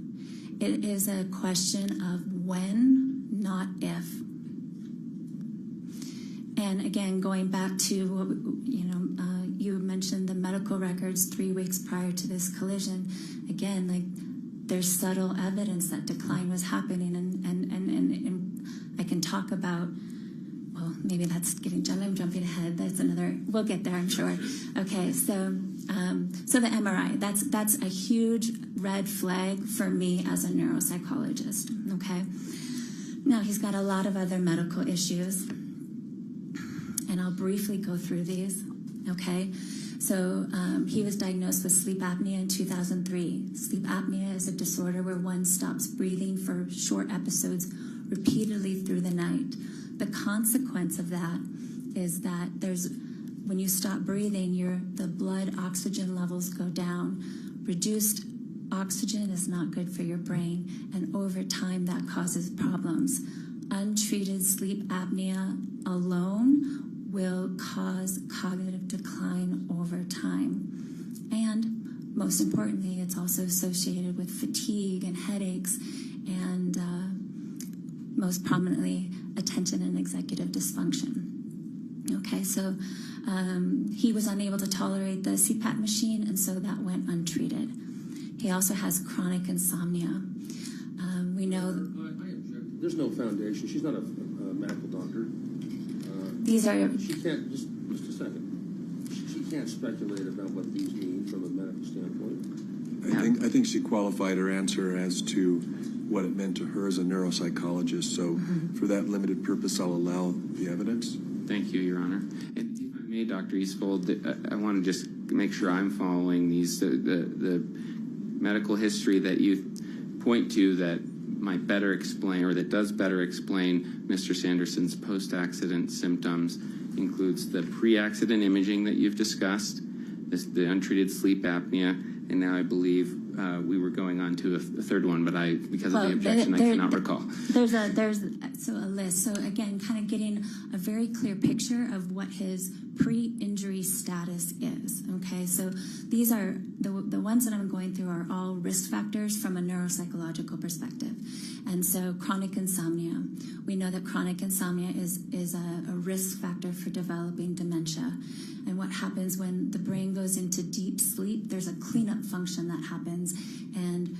It is a question of when, not if. And again, going back to, you mentioned the medical records 3 weeks prior to this collision. Again, there's subtle evidence that decline was happening, and I can talk about, well, maybe that's I'm jumping ahead. That's another, we'll get there, I'm sure. Okay, so the MRI, that's a huge red flag for me as a neuropsychologist, okay? Now, he's got a lot of other medical issues, and I'll briefly go through these, okay? So he was diagnosed with sleep apnea in 2003. Sleep apnea is a disorder where one stops breathing for short episodes repeatedly through the night. The consequence of that is that when you stop breathing, the blood oxygen levels go down. Reduced oxygen is not good for your brain, and over time that causes problems. Untreated sleep apnea alone will cause cognitive decline over time. And most importantly, it's also associated with fatigue and headaches, and most prominently, attention and executive dysfunction. Okay, so he was unable to tolerate the CPAP machine, and so that went untreated. He also has chronic insomnia. We know... I object. There's no foundation. She's not a medical doctor. These are... She can't, just a second. She can't speculate about what these mean from a medical standpoint. I think she qualified her answer as to what it meant to her as a neuropsychologist. So for that limited purpose, I'll allow the evidence. Thank you, Your Honor. And if I may, Dr. Eastfold, I want to just make sure I'm following the medical history that you point to that might better explain, or that does better explain Mr. Sanderson's post-accident symptoms, includes the pre-accident imaging that you've discussed, the untreated sleep apnea, and now I believe we were going on to a third one, but because of the objection, I cannot recall. There's a list. So again, kind of getting a very clear picture of what his pre-injury status is. Okay, so these are the ones that I'm going through are all risk factors from a neuropsychological perspective. And so chronic insomnia, we know that chronic insomnia is a risk factor for developing dementia. And what happens when the brain goes into deep sleep, there's a cleanup function that happens, and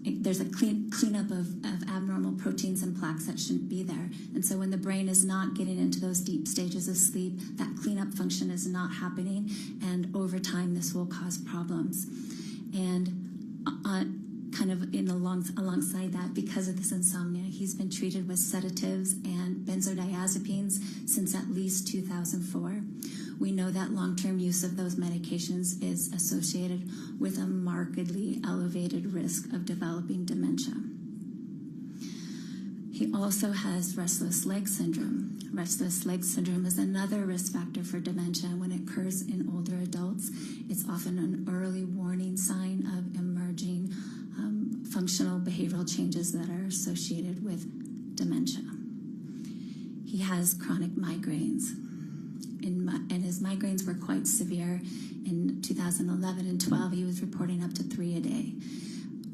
there's a cleanup of abnormal proteins and plaques that shouldn't be there. And so when the brain is not getting into those deep stages of sleep, that cleanup function is not happening, and over time this will cause problems. And kind of alongside that, because of this insomnia, he's been treated with sedatives and benzodiazepines since at least 2004. We know that long-term use of those medications is associated with a markedly elevated risk of developing dementia. He also has restless leg syndrome. Restless leg syndrome is another risk factor for dementia. When it occurs in older adults, it's often an early warning sign of emerging functional behavioral changes that are associated with dementia. He has chronic migraines, and his migraines were quite severe. In 2011 and 12, he was reporting up to 3 a day.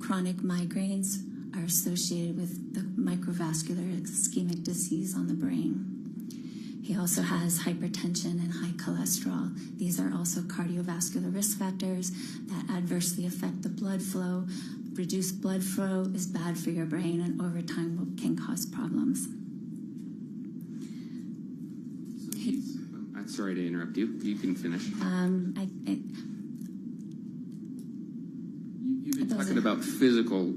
Chronic migraines are associated with the microvascular ischemic disease on the brain. He also has hypertension and high cholesterol. These are also cardiovascular risk factors that adversely affect the blood flow. Reduced blood flow is bad for your brain and over time can cause problems. I'm sorry to interrupt you. You can finish. You've been talking about physical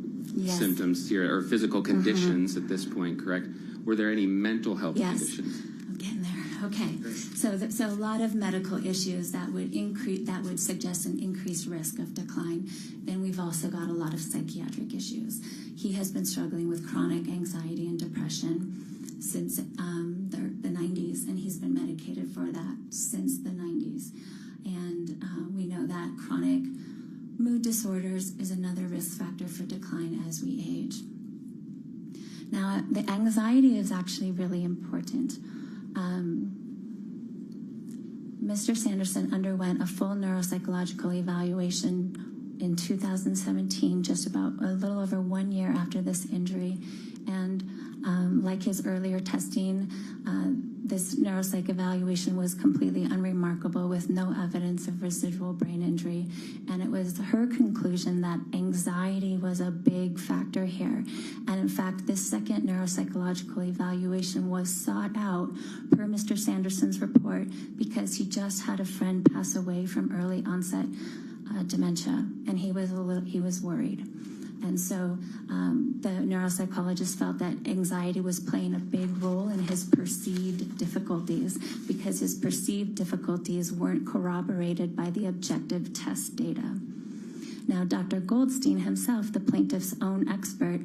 symptoms here, or physical conditions at this point, correct? Were there any mental health conditions? I'm getting there. Okay. So a lot of medical issues that would suggest an increased risk of decline. Then we've also got a lot of psychiatric issues. He has been struggling with chronic anxiety and depression since the 90s, and he's been medicated for that since the 90s. And we know that chronic mood disorders is another risk factor for decline as we age. Now, the anxiety is actually really important. Mr. Sanderson underwent a full neuropsychological evaluation in 2017, just about a little over 1 year after this injury. And like his earlier testing, this neuropsych evaluation was completely unremarkable with no evidence of residual brain injury. And it was her conclusion that anxiety was a big factor here. And in fact, this second neuropsychological evaluation was sought out per Mr. Sanderson's report because he just had a friend pass away from early onset dementia, and he was worried. And so the neuropsychologist felt that anxiety was playing a big role in his perceived difficulties because his perceived difficulties weren't corroborated by the objective test data. Now, Dr. Goldstein himself, the plaintiff's own expert,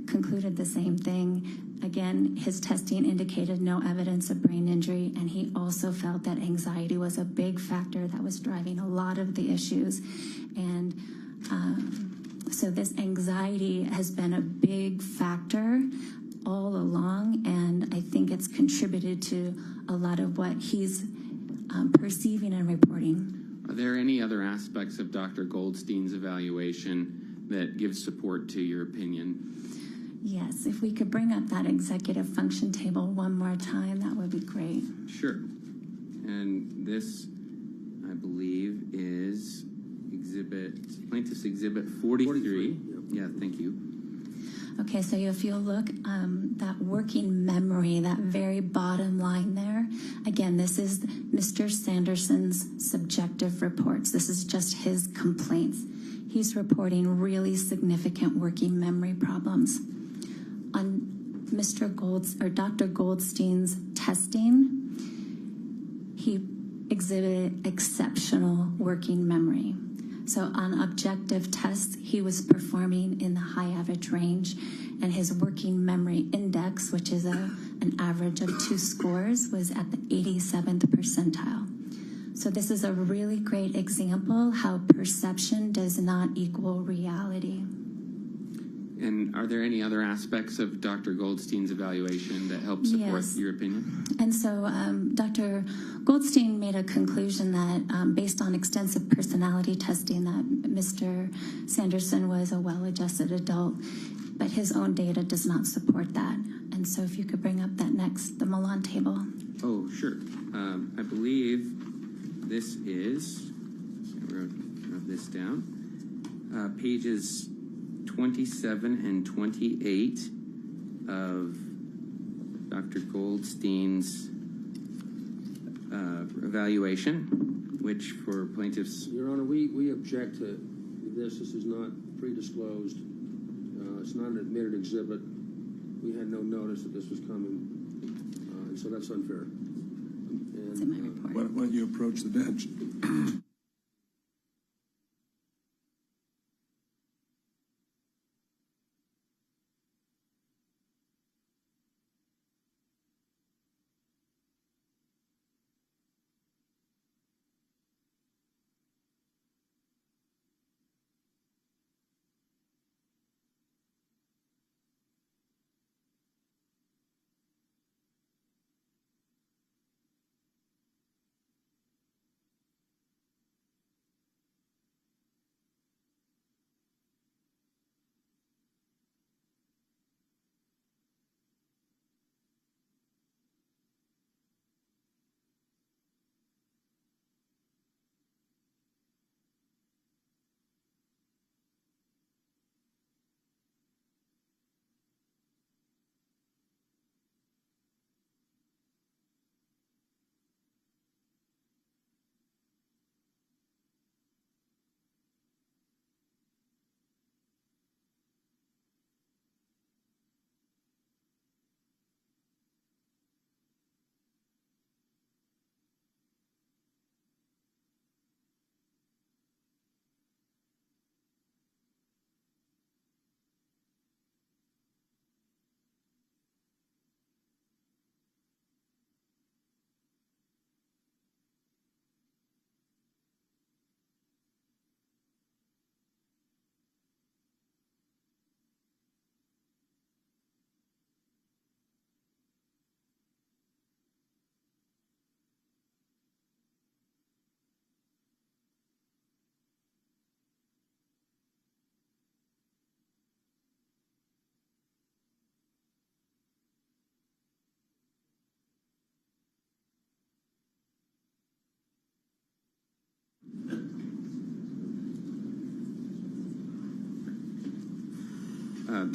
concluded the same thing. Again, his testing indicated no evidence of brain injury, and he also felt that anxiety was a big factor that was driving a lot of the issues. And so this anxiety has been a big factor all along, and I think it's contributed to a lot of what he's perceiving and reporting. Are there any other aspects of Dr. Goldstein's evaluation that give support to your opinion? Yes, if we could bring up that executive function table one more time, that would be great. Sure. And this, I believe, is Plaintiff's Exhibit 43. Yeah, thank you. Okay, so if you'll look, that working memory, that very bottom line there, again, this is Mr. Sanderson's subjective reports. This is just his complaints. He's reporting really significant working memory problems. On Dr. Goldstein's testing, he exhibited exceptional working memory. So on objective tests, he was performing in the high average range, and his working memory index, which is an average of 2 scores, was at the 87th percentile. So this is a really great example how perception does not equal reality. And are there any other aspects of Dr. Goldstein's evaluation that help support your opinion? And so Dr. Goldstein made a conclusion that based on extensive personality testing that Mr. Sanderson was a well-adjusted adult, but his own data does not support that. And so if you could bring up that next, the Milan table. Oh, sure. I believe this is, I wrote this down, pages 27 and 28 of Dr. Goldstein's evaluation, which for plaintiffs... Your Honor, we object to this. This is not pre-disclosed. It's not an admitted exhibit. We had no notice that this was coming, and so that's unfair. It's in my report. Why don't you approach the bench?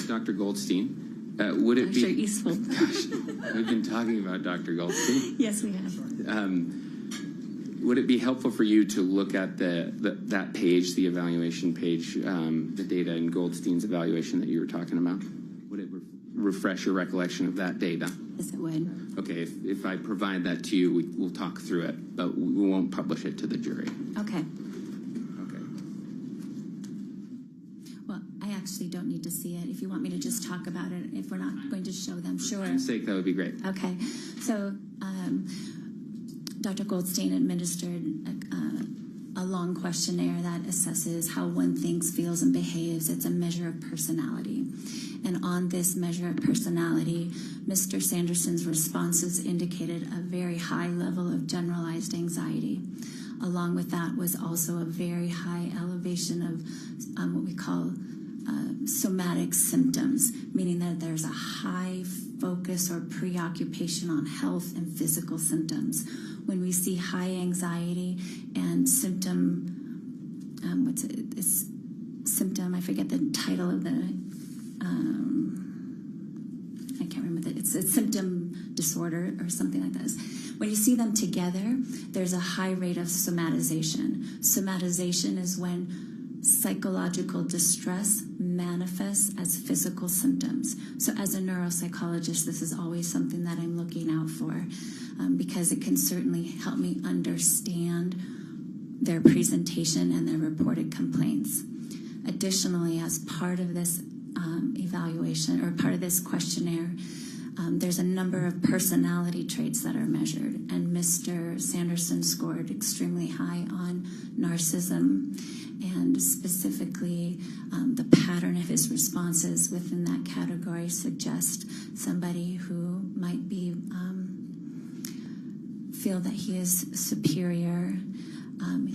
Dr. Goldstein, would it Dr. be... Eastful. Gosh, we've been talking about Dr. Goldstein. Yes, we have. Would it be helpful for you to look at that page, the evaluation page, the data in Goldstein's evaluation that you were talking about? Would it refresh your recollection of that data? Yes, it would. Okay, if I provide that to you, we'll talk through it, but we won't publish it to the jury. Okay. Okay. Well, I actually don't need to see it. If you want me to just talk about it, if we're not going to show them, sure. For time's sake, that would be great. Okay. So, Dr. Goldstein administered a long questionnaire that assesses how one thinks, feels, and behaves. It's a measure of personality. And on this measure of personality, Mr. Sanderson's responses indicated a very high level of generalized anxiety. Along with that was also a very high elevation of what we call somatic symptoms, meaning that there's a high focus or preoccupation on health and physical symptoms. When we see high anxiety and symptom, I forget the title of the, I can't remember it's a symptom disorder or something like this. When you see them together, there's a high rate of somatization. Somatization is when psychological distress manifests as physical symptoms. So as a neuropsychologist, this is always something that I'm looking out for because it can certainly help me understand their presentation and their reported complaints. Additionally, as part of this evaluation or part of this questionnaire, there's a number of personality traits that are measured, and Mr. Sanderson scored extremely high on narcissism, and specifically the pattern of his responses within that category suggest somebody who might be feel that he is superior.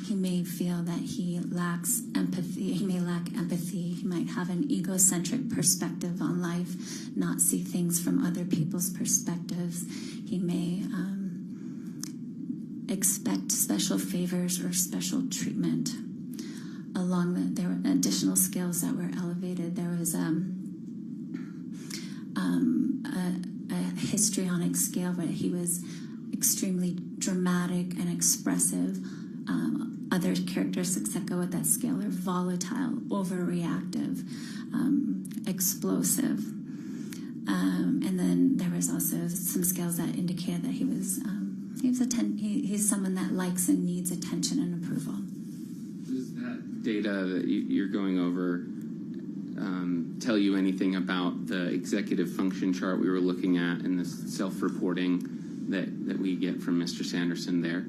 He may feel that he lacks empathy. He may lack empathy. He might have an egocentric perspective on life, not see things from other people's perspectives. He may expect special favors or special treatment. There were additional skills that were elevated. There was a histrionic scale where he was extremely dramatic and expressive. Other characteristics that go with that scale are volatile, overreactive, explosive. And then there was also some scales that indicated that he's someone that likes and needs attention and approval. Does that data that you're going over tell you anything about the executive function chart we were looking at and the self-reporting that we get from Mr. Sanderson there?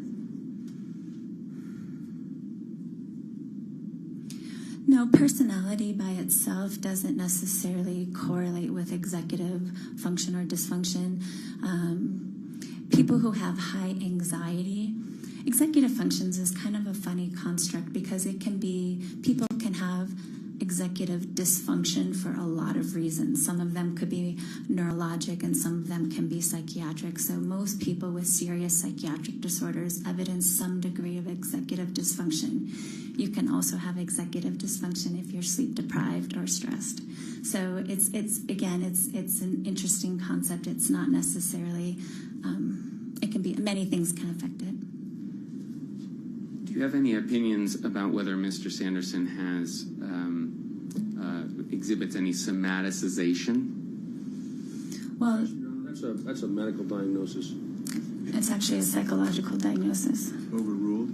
No, personality by itself doesn't necessarily correlate with executive function or dysfunction. People who have high anxiety, executive functions is kind of a funny construct because people can have executive dysfunction for a lot of reasons. Some of them could be neurologic and some of them can be psychiatric. So most people with serious psychiatric disorders evidence some degree of executive dysfunction. You can also have executive dysfunction if you're sleep deprived or stressed. So it's an interesting concept. It's not necessarily, it can be, many things can affect it. Do you have any opinions about whether Mr. Sanderson has exhibits any somaticization? Well, that's a medical diagnosis. It's actually a psychological diagnosis. Overruled.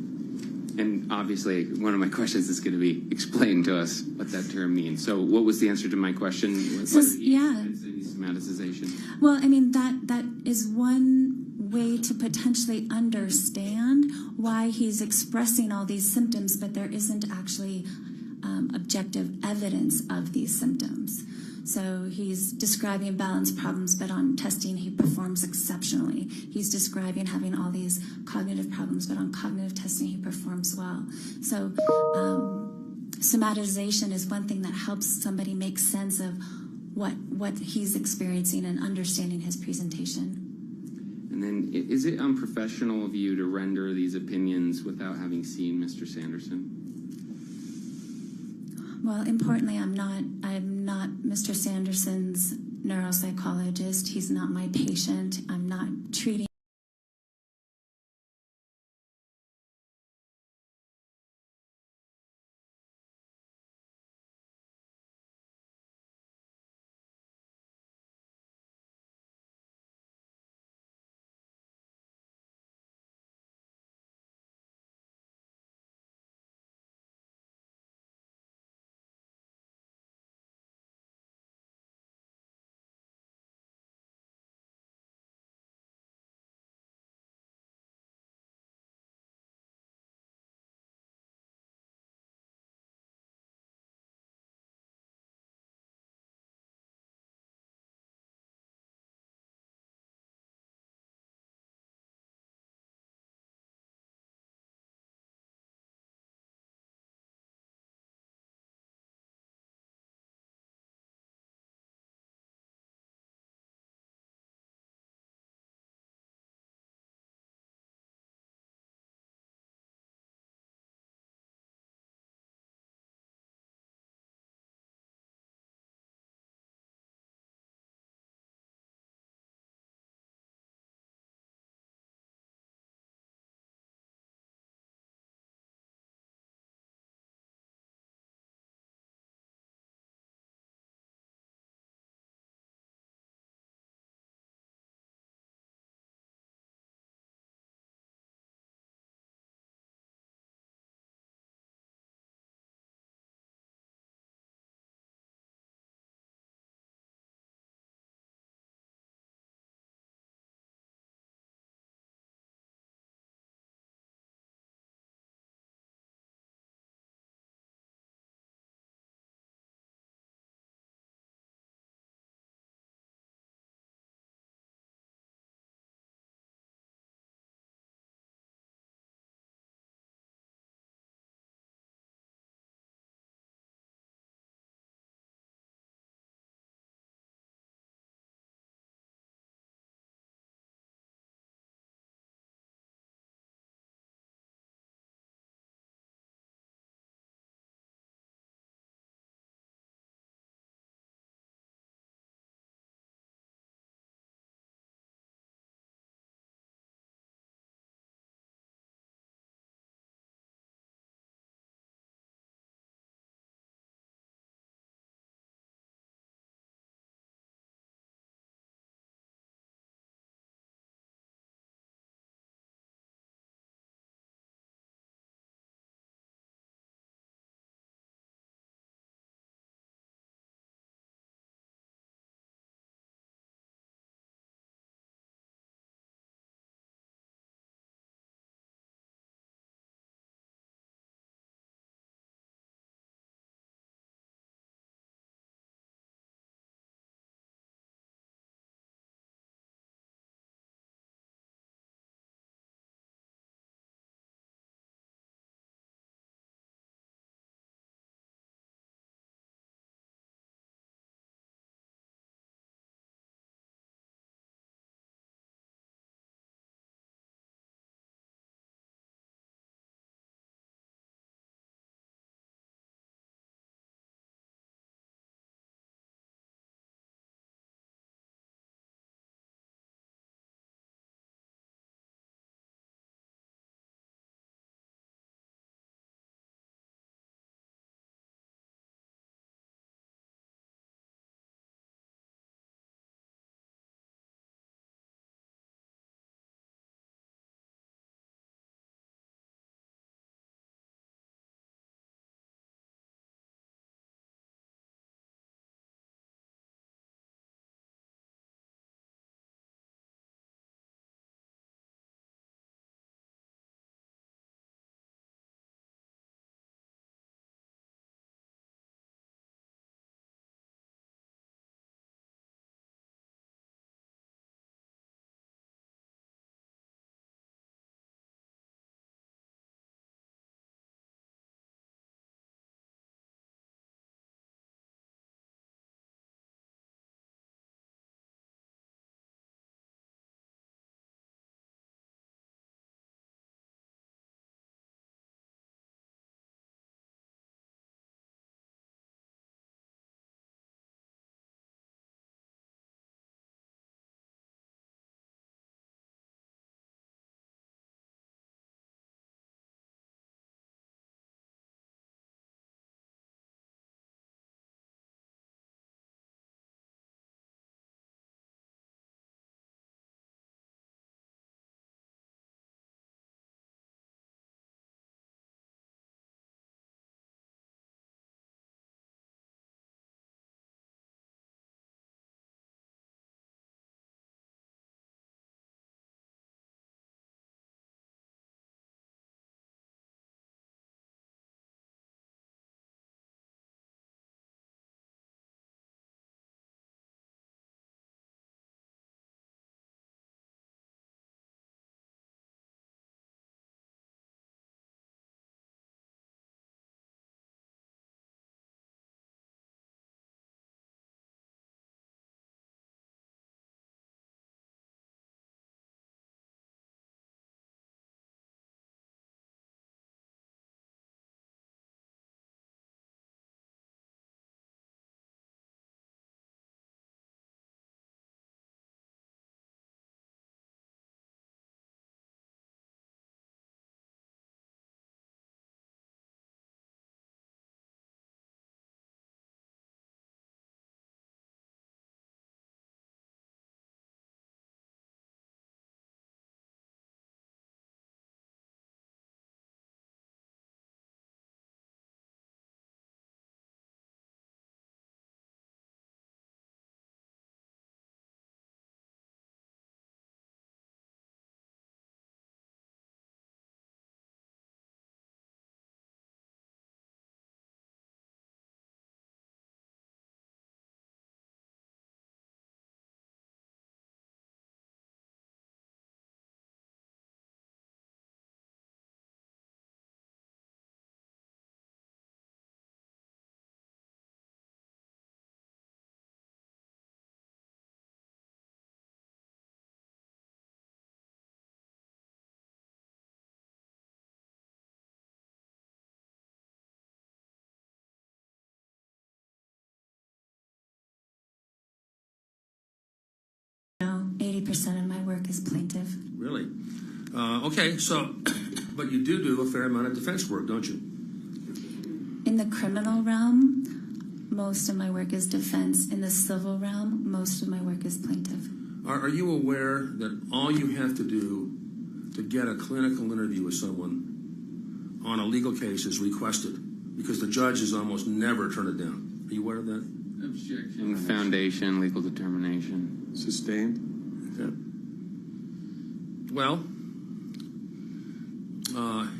And obviously, one of my questions is going to be explain to us what that term means. So, what was the answer to my question? Somaticization. Well, I mean that is one way to potentially understand why he's expressing all these symptoms, but there isn't actually objective evidence of these symptoms. So he's describing balance problems, but on testing he performs exceptionally. He's describing having all these cognitive problems, but on cognitive testing he performs well. So somatization is one thing that helps somebody make sense of what he's experiencing and understanding his presentation. And then, is it unprofessional of you to render these opinions without having seen Mr. Sanderson? Well, importantly, I'm not Mr. Sanderson's neuropsychologist. He's not my patient. I'm not treating 80% of my work is plaintiff. Really? Okay, so, but you do a fair amount of defense work, don't you? In the criminal realm, most of my work is defense. In the civil realm, most of my work is plaintiff. Are you aware that all you have to do to get a clinical interview with someone on a legal case is requested? Because the judge has almost never turned it down. Are you aware of that? Objection, foundation, legal determination. Sustained? Yeah. Well,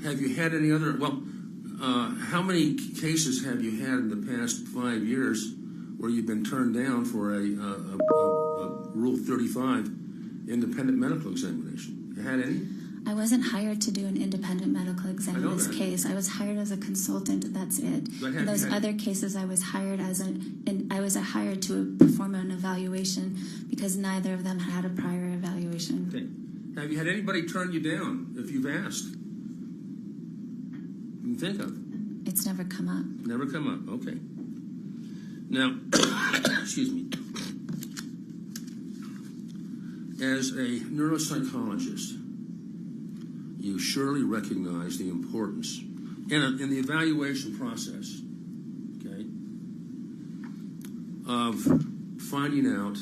have you had any other, how many cases have you had in the past 5 years where you've been turned down for a Rule 35 independent medical examination? You had any? I wasn't hired to do an independent medical exam in this that. case. I was hired as a consultant. That's it. In those other cases, I was hired hired to perform an evaluation because neither of them had a prior evaluation. Okay. Have you had anybody turn you down if you've asked? You can think of. It's never come up. Never come up. Okay. Now, excuse me. As a neuropsychologist, you surely recognize the importance in the evaluation process, okay, of finding out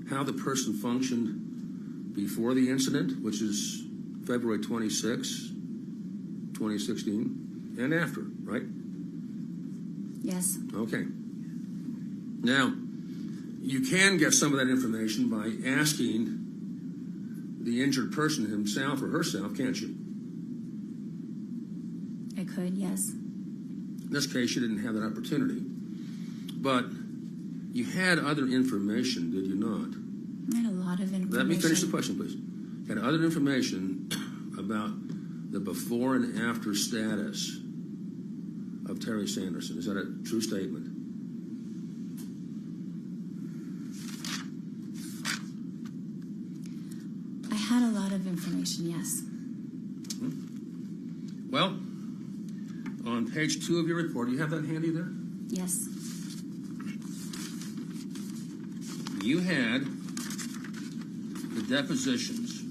how the person functioned before the incident, which is February 26, 2016, and after, right? Yes. Okay. Now, you can get some of that information by asking the injured person himself or herself, can't you? I could, yes. In this case, you didn't have that opportunity. But you had other information, did you not? I had a lot of information. Let me finish the question, please. You had other information about the before and after status of Terry Sanderson. Is that a true statement? I had a lot of information, yes. Well, on page 2 of your report, do you have that handy there? Yes. You had the depositions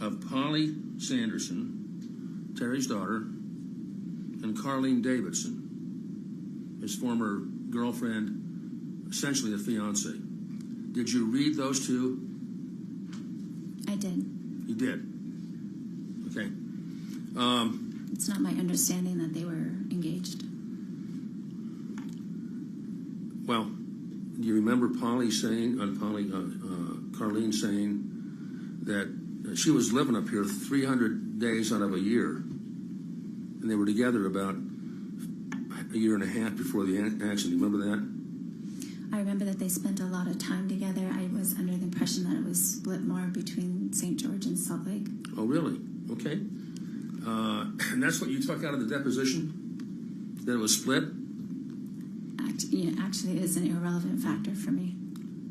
of Polly Sanderson, Terry's daughter, and Carlene Davidson, his former girlfriend, essentially a fiance. Did you read those two? I did. You did? Okay. It's not my understanding that they were engaged. Well, do you remember Carlene saying that she was living up here 300 days out of a year, and they were together about a year and a half before the accident? You remember that? I remember that they spent a lot of time together. I was under the impression that it was split more between St. George and Salt Lake. Oh, really? Okay. And that's what you took out of the deposition? That it was split? Actually, it is an irrelevant factor for me.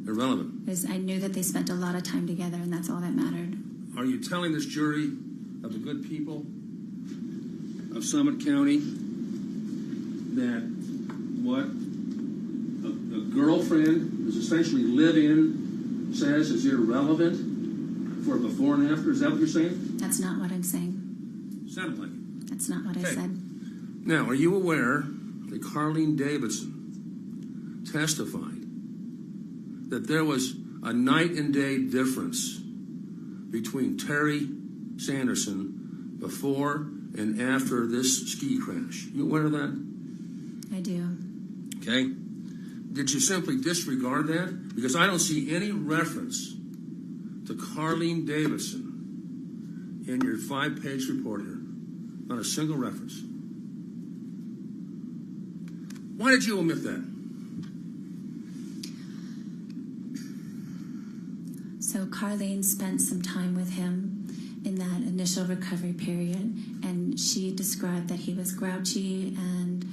Irrelevant? Because I knew that they spent a lot of time together, and that's all that mattered. Are you telling this jury of the good people of Summit County that what a girlfriend is essentially live-in says is irrelevant for before and after? Is that what you're saying? That's not what I'm saying. Sounded like it. That's not what I said. Now, are you aware that Carlene Davidson testified that there was a night and day difference between Terry Sanderson before and after this ski crash? You aware of that? I do. Okay. Did you simply disregard that? Because I don't see any reference to Carlene Davidson in your 5-page report here. Not a single reference. Why did you omit that? So Carlene spent some time with him in that initial recovery period, and she described that he was grouchy and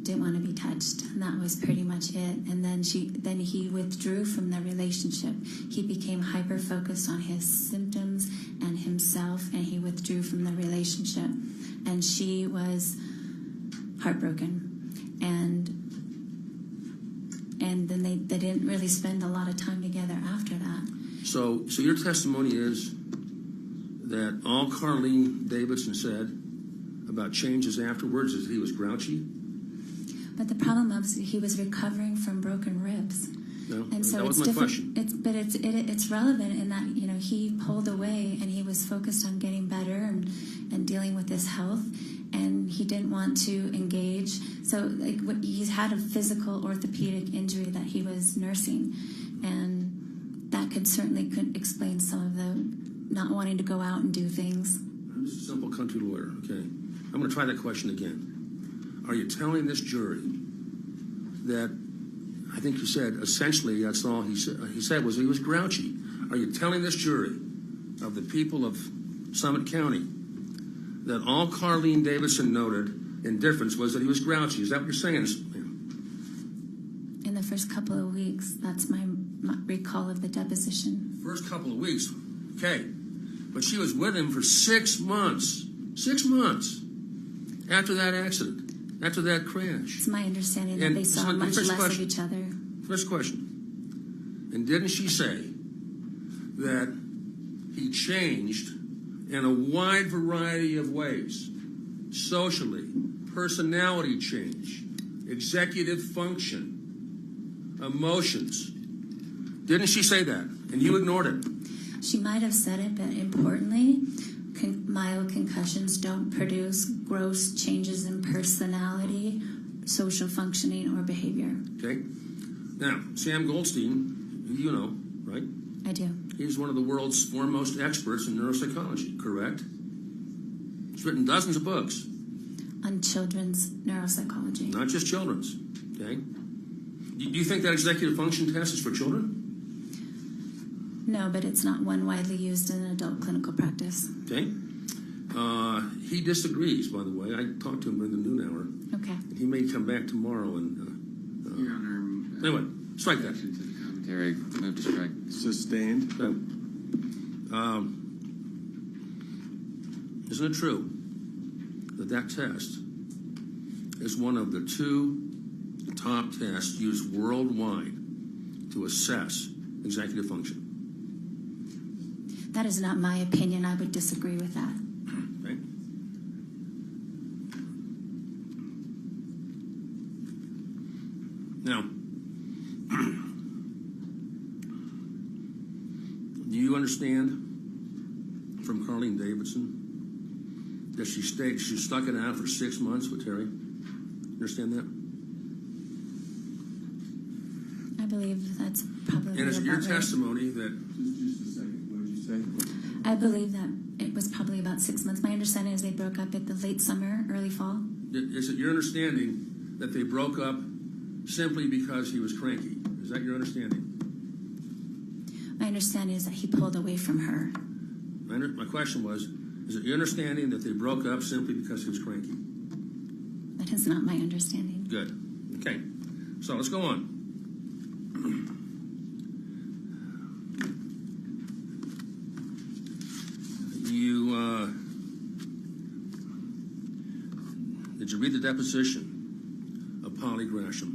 didn't want to be touched, and that was pretty much it. And then he withdrew from the relationship. He became hyper focused on his symptoms and himself, and he withdrew from the relationship. And she was heartbroken, and then they didn't really spend a lot of time together after that. So your testimony is that all Carlene Davidson said about changes afterwards is that he was grouchy? But the problem was he was recovering from broken ribs. No, and so that was it's my different. question. It's relevant in that he pulled away and he was focused on getting better and dealing with his health, and he didn't want to engage. So he's had a physical orthopedic injury that he was nursing, and that could explain some of the not wanting to go out and do things. I'm just a simple country lawyer. Okay, I'm going to try that question again. Are you telling this jury that, I think you said, essentially, that's all he said was he was grouchy. Are you telling this jury of the people of Summit County that all Carlene Davidson noted in difference was that he was grouchy? Is that what you're saying? In the first couple of weeks, that's my recall of the deposition. First couple of weeks, okay. But she was with him for 6 months. 6 months after that accident, after that crash. It's my understanding that they saw much less of each other. First question. And didn't she say that he changed in a wide variety of ways? Socially, personality change, executive function, emotions. Didn't she say that? And you ignored it. She might have said it, but importantly, mild concussions don't produce gross changes in personality, social functioning, or behavior. Okay. Now, Sam Goldstein, you know, right? I do. He's one of the world's foremost experts in neuropsychology, correct? He's written dozens of books. On children's neuropsychology. Not just children's, okay? Do you think that executive function test is for children? No, but it's not one widely used in adult clinical practice. Okay. He disagrees, by the way. I talked to him during the noon hour. Okay. And he may come back tomorrow and... Your Honor... Anyway, strike that. To the commentary, move to strike. Sustained. Isn't it true that test is one of the 2 top tests used worldwide to assess executive function? That is not my opinion. I would disagree with that. Okay. Now, do you understand from Carlene Davidson that she stuck it out for 6 months with Terry? Understand that? I believe that's probably. And is it your about right. testimony that? Just a second. What did you say? I believe that it was probably about 6 months. My understanding is they broke up at the late summer, early fall. Is it your understanding that they broke up simply because he was cranky? Is that your understanding? My understanding is that he pulled away from her. My question was, is it your understanding that they broke up simply because he was cranky? That is not my understanding. Good. Okay. So let's go on. Did you read the deposition of Polly Gresham?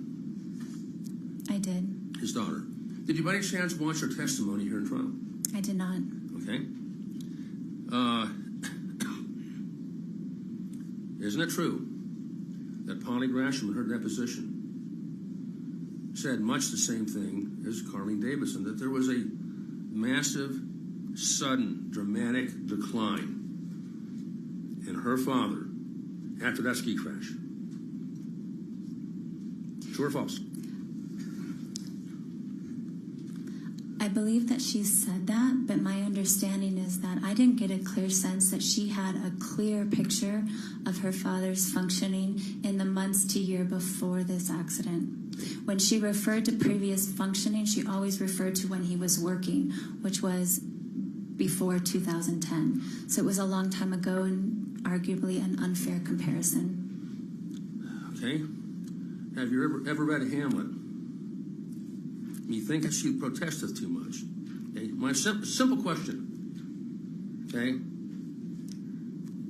I did. His daughter. Did you by any chance watch her testimony here in trial? I did not. Okay. Isn't it true that Polly Gresham in her deposition said much the same thing as Carlene Davidson, that there was a massive, sudden, dramatic decline in her father after that ski crash? True or false? I believe that she said that, but my understanding is that I didn't get a clear sense that she had a clear picture of her father's functioning in the months to year before this accident. When she referred to previous functioning, she always referred to when he was working, which was before 2010. So it was a long time ago and arguably an unfair comparison. Okay. Have you ever read Hamlet? You think that she protested too much? Okay. My simple question. Okay.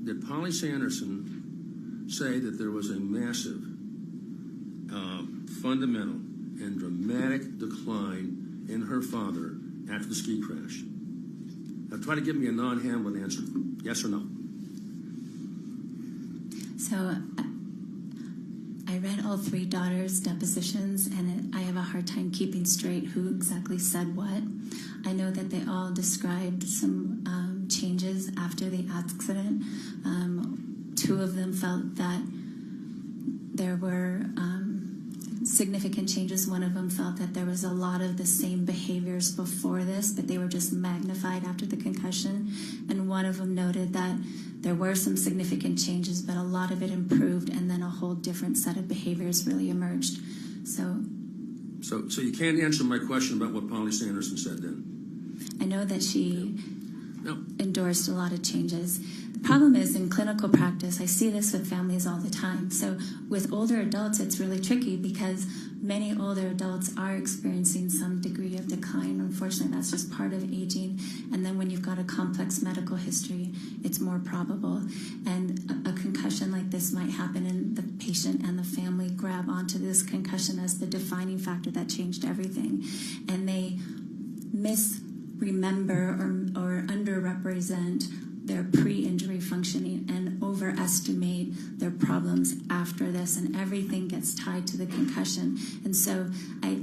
Did Polly Sanderson say that there was a massive, fundamental and dramatic decline in her father after the ski crash? Now try to give me a non-Hamlin answer. Yes or no? So I read all three daughters' depositions, and I have a hard time keeping straight who exactly said what. I know that they all described some changes after the accident. Two of them felt that there were significant changes. One of them felt that there was a lot of the same behaviors before this, but they were just magnified after the concussion. And one of them noted that there were some significant changes, but a lot of it improved, and then a whole different set of behaviors really emerged. So you can't answer my question about what Polly Sanderson said then? I know that she endorsed a lot of changes. The problem is, in clinical practice, I see this with families all the time. So with older adults, it's really tricky because many older adults are experiencing some degree of decline. Unfortunately, that's just part of aging. And then when you've got a complex medical history, it's more probable. And a concussion like this might happen, and the patient and the family grab onto this concussion as the defining factor that changed everything. And they misremember or underrepresent their pre-injury functioning and overestimate their problems after this, and everything gets tied to the concussion. And so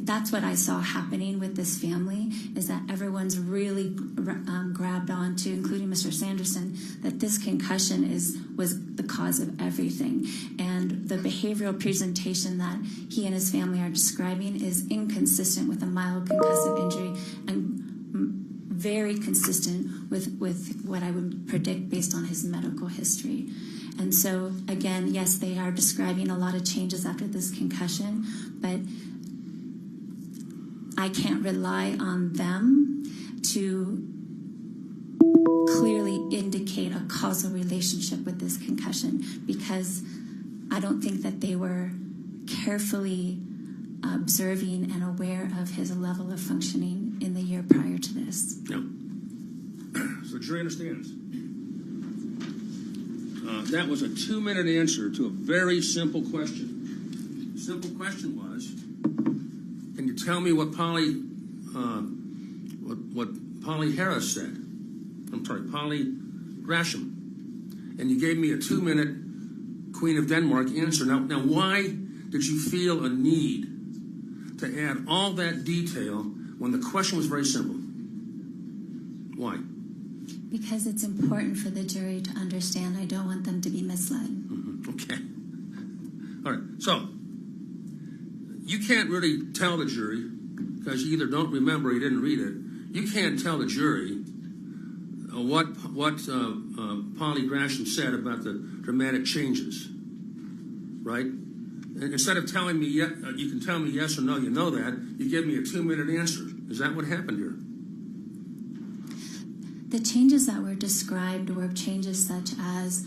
that's what I saw happening with this family, is that everyone's really grabbed onto, including Mr. Sanderson, that this concussion was the cause of everything. And the behavioral presentation that he and his family are describing is inconsistent with a mild concussive injury, and very consistent with what I would predict based on his medical history. And so, again, yes, they are describing a lot of changes after this concussion, but I can't rely on them to clearly indicate a causal relationship with this concussion, because I don't think that they were carefully observing and aware of his level of functioning in the year prior to this. No. So the jury understands. That was a 2-minute answer to a very simple question. The simple question was, can you tell me what Polly Harris said? I'm sorry, Polly Gresham. And you gave me a 2-minute Queen of Denmark answer. Now, why did you feel a need to add all that detail when the question was very simple? Why? Because it's important for the jury to understand. I don't want them to be misled. Mm-hmm. Okay. All right. So, you can't really tell the jury, because you either don't remember or you didn't read it, you can't tell the jury what Polly Gresham said about the dramatic changes, right? And instead of telling me, you can tell me yes or no, you know that, you give me a 2-minute answer. Is that what happened here? The changes that were described were changes such as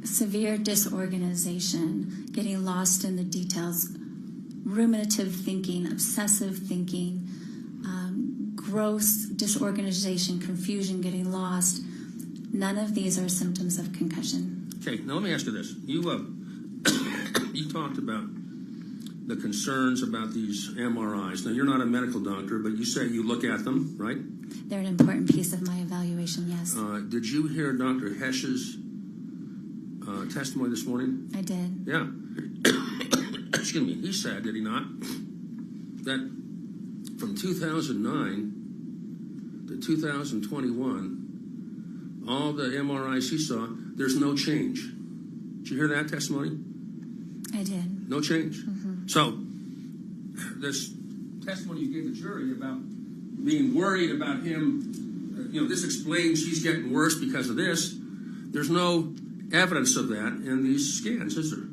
severe disorganization, getting lost in the details, ruminative thinking, obsessive thinking, gross disorganization, confusion, getting lost. None of these are symptoms of concussion. Okay, now let me ask you this. You talked about the concerns about these MRIs. Now, you're not a medical doctor, but you say you look at them, right? They're an important piece of my evaluation, yes. Did you hear Dr. Hesch's testimony this morning? I did. Yeah. Excuse me. He said, did he not, that from 2009 to 2021, all the MRIs he saw, there's no change. Did you hear that testimony? I did. No change. Mm-hmm. So, this testimony you gave the jury about being worried about him, this explains he's getting worse because of this. There's no evidence of that in these scans, is there?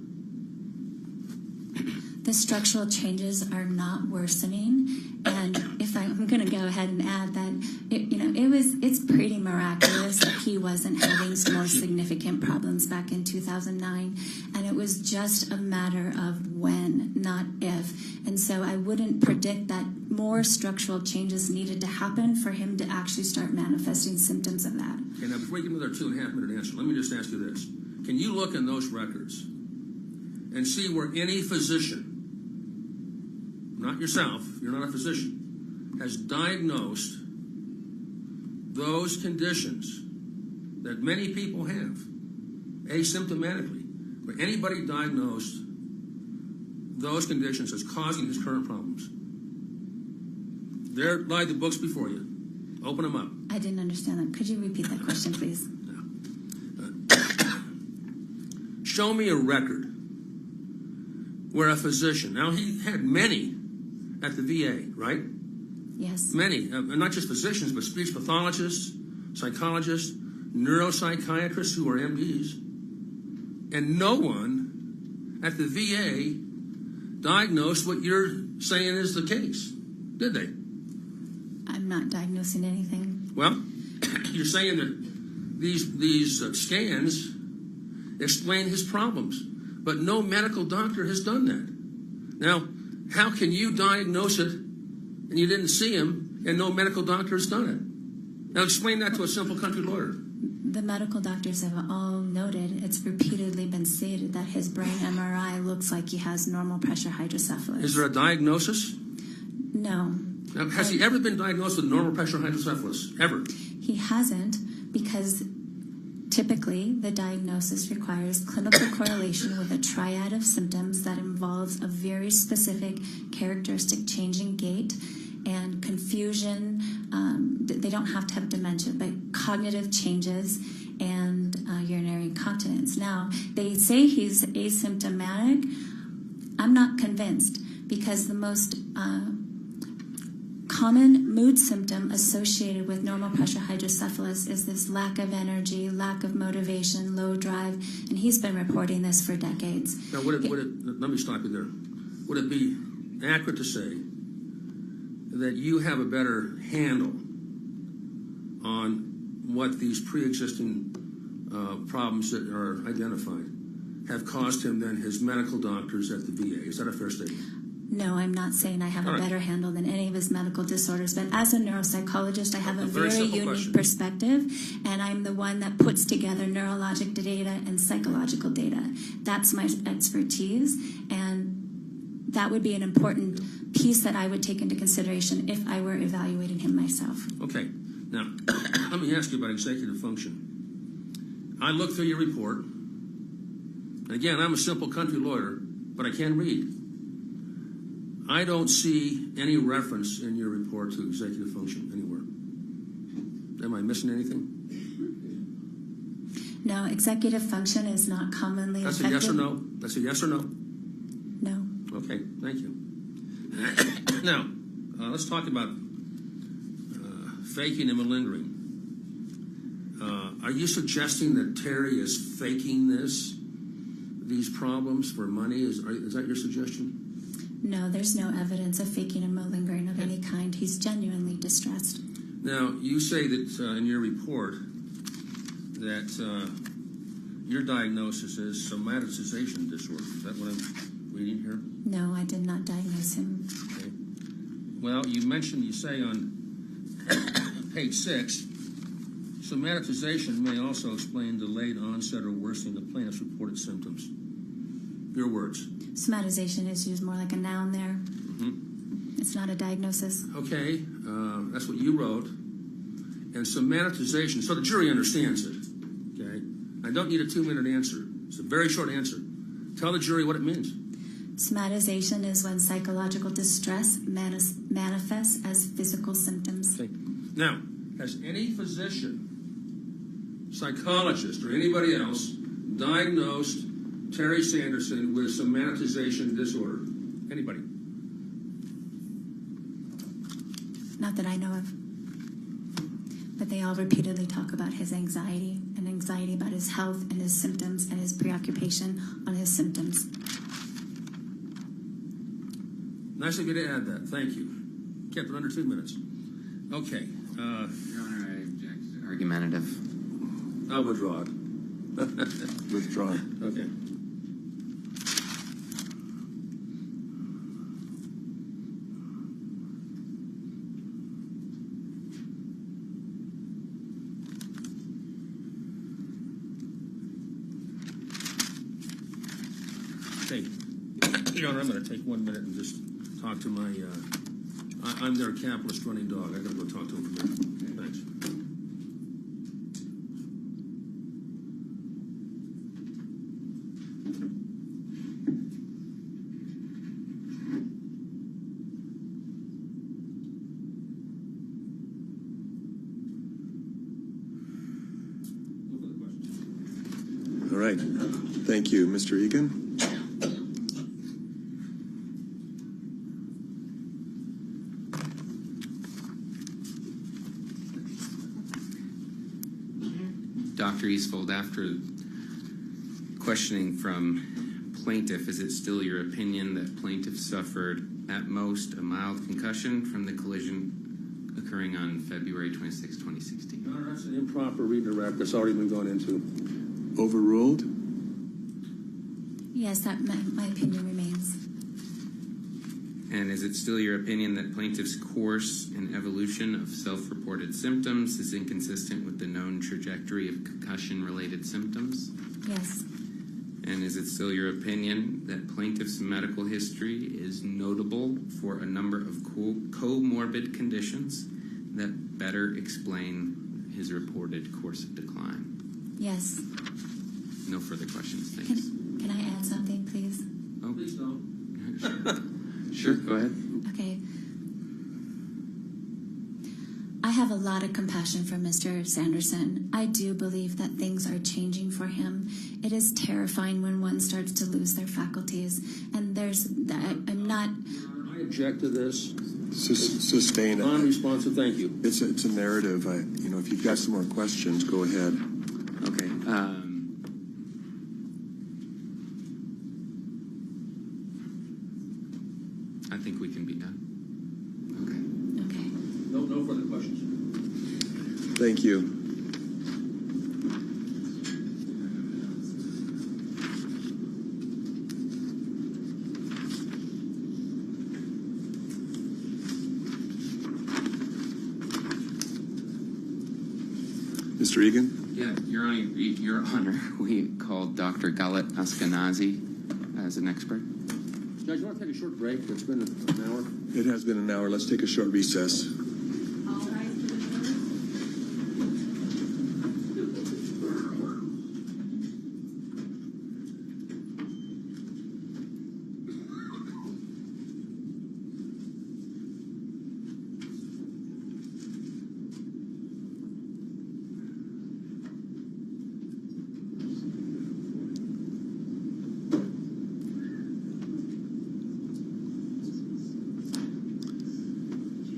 The structural changes are not worsening, and if I'm going to go ahead and add that, it's pretty miraculous that he wasn't having more significant problems back in 2009, and it was just a matter of when, not if. And so I wouldn't predict that more structural changes needed to happen for him to actually start manifesting symptoms of that. Okay, now before you give me their 2.5-minute answer, let me just ask you this. Can you look in those records and see where any physician, not yourself, you're not a physician, has diagnosed those conditions that many people have asymptomatically, but anybody diagnosed those conditions as causing his current problems? There lie the books before you. Open them up. I didn't understand that. Could you repeat that question, please? Show me a record where a physician, now he had many at the VA, right? Yes. Many, not just physicians, but speech pathologists, psychologists, neuropsychiatrists who are MDs. And no one at the VA diagnosed what you're saying is the case, did they? I'm not diagnosing anything. Well, you're saying that these scans explain his problems, but no medical doctor has done that. Now, how can you diagnose it and you didn't see him and no medical doctor has done it? Now explain that to a simple country lawyer. The medical doctors have all noted, it's repeatedly been stated that his brain MRI looks like he has normal pressure hydrocephalus. Is there a diagnosis? No. Now, has he ever been diagnosed with normal pressure hydrocephalus? Ever? He hasn't, because typically the diagnosis requires clinical correlation with a triad of symptoms that involves a very specific characteristic change in gait and confusion. They don't have to have dementia, but cognitive changes and urinary incontinence. Now, they say he's asymptomatic. I'm not convinced, because the most common mood symptom associated with normal pressure hydrocephalus is this lack of energy, lack of motivation, low drive, and he's been reporting this for decades. Now, let me stop you there. Would it be accurate to say that you have a better handle on what these pre-existing problems that are identified have caused him than his medical doctors at the VA? Is that a fair statement? No, I'm not saying I have a better handle than any of his medical disorders, but as a neuropsychologist, I have a very unique perspective, and I'm the one that puts together neurologic data and psychological data. That's my expertise, and that would be an important piece that I would take into consideration if I were evaluating him myself. Okay. Now, let me ask you about executive function. I looked through your report. Again, I'm a simple country lawyer, but I can read. I don't see any reference in your report to executive function anywhere. Am I missing anything? No, executive function is not commonly That's affected. a yes or no? That's a yes or no? No. Okay, thank you. Now, let's talk about faking and malingering. Are you suggesting that Terry is faking these problems for money? Is that your suggestion? No, there's no evidence of faking and malingering of any kind. He's genuinely distressed. Now, you say that in your report that your diagnosis is somatization disorder. Is that what I'm reading here? No, I did not diagnose him. Okay. Well, you say on page 6, somatization may also explain delayed onset or worsening of plaintiff's reported symptoms. Your words. Somatization is used more like a noun there. Mm-hmm. It's not a diagnosis. Okay, that's what you wrote. And somatization, so the jury understands it. Okay, I don't need a 2-minute answer. It's a very short answer. Tell the jury what it means. Somatization is when psychological distress manifests as physical symptoms. Okay. Now, has any physician, psychologist, or anybody else diagnosed Terry Sanderson with somatization disorder? Anybody? Not that I know of. But they all repeatedly talk about his anxiety and anxiety about his health and his symptoms and his preoccupation on his symptoms. Nice of you to add that. Thank you. Kept it under 2 minutes. Okay. Your Honor, I object. Argumentative. I'll withdraw it. Withdrawn. Okay. Okay. Your Honor, I'm going to take 1 minute and just talk to my I'm their capitalist running dog. I gotta go talk to him for a minute. Thanks. All right. Thank you. Mr. Egan? Dr. Eastfold, after questioning from plaintiff, is it still your opinion that plaintiff suffered at most a mild concussion from the collision occurring on February 26, 2016? No, that's an improper reading of record. That's already been gone into. Overruled? Yes, that my opinion remains. And is it still your opinion that plaintiff's course and evolution of self-reported symptoms is inconsistent with the known trajectory of concussion-related symptoms? Yes. And is it still your opinion that plaintiff's medical history is notable for a number of comorbid conditions that better explain his reported course of decline? Yes. No further questions. Thanks. Can I add something, please? Oh, please don't. Sure, go ahead. Okay. I have a lot of compassion for Mr. Sanderson. I do believe that things are changing for him. It is terrifying when one starts to lose their faculties. And I'm not... I object to this. Sustain it. Non-responsive, thank you. It's a narrative. If you've got some more questions, go ahead. Okay. I think we can be done. Okay. No further questions. Thank you. Mr. Egan? Yeah, Your Honor, we called Dr. Galit Askenazi as an expert. Judge, you want to take a short break? It's been an hour. It has been an hour. Let's take a short recess.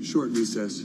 Short recess.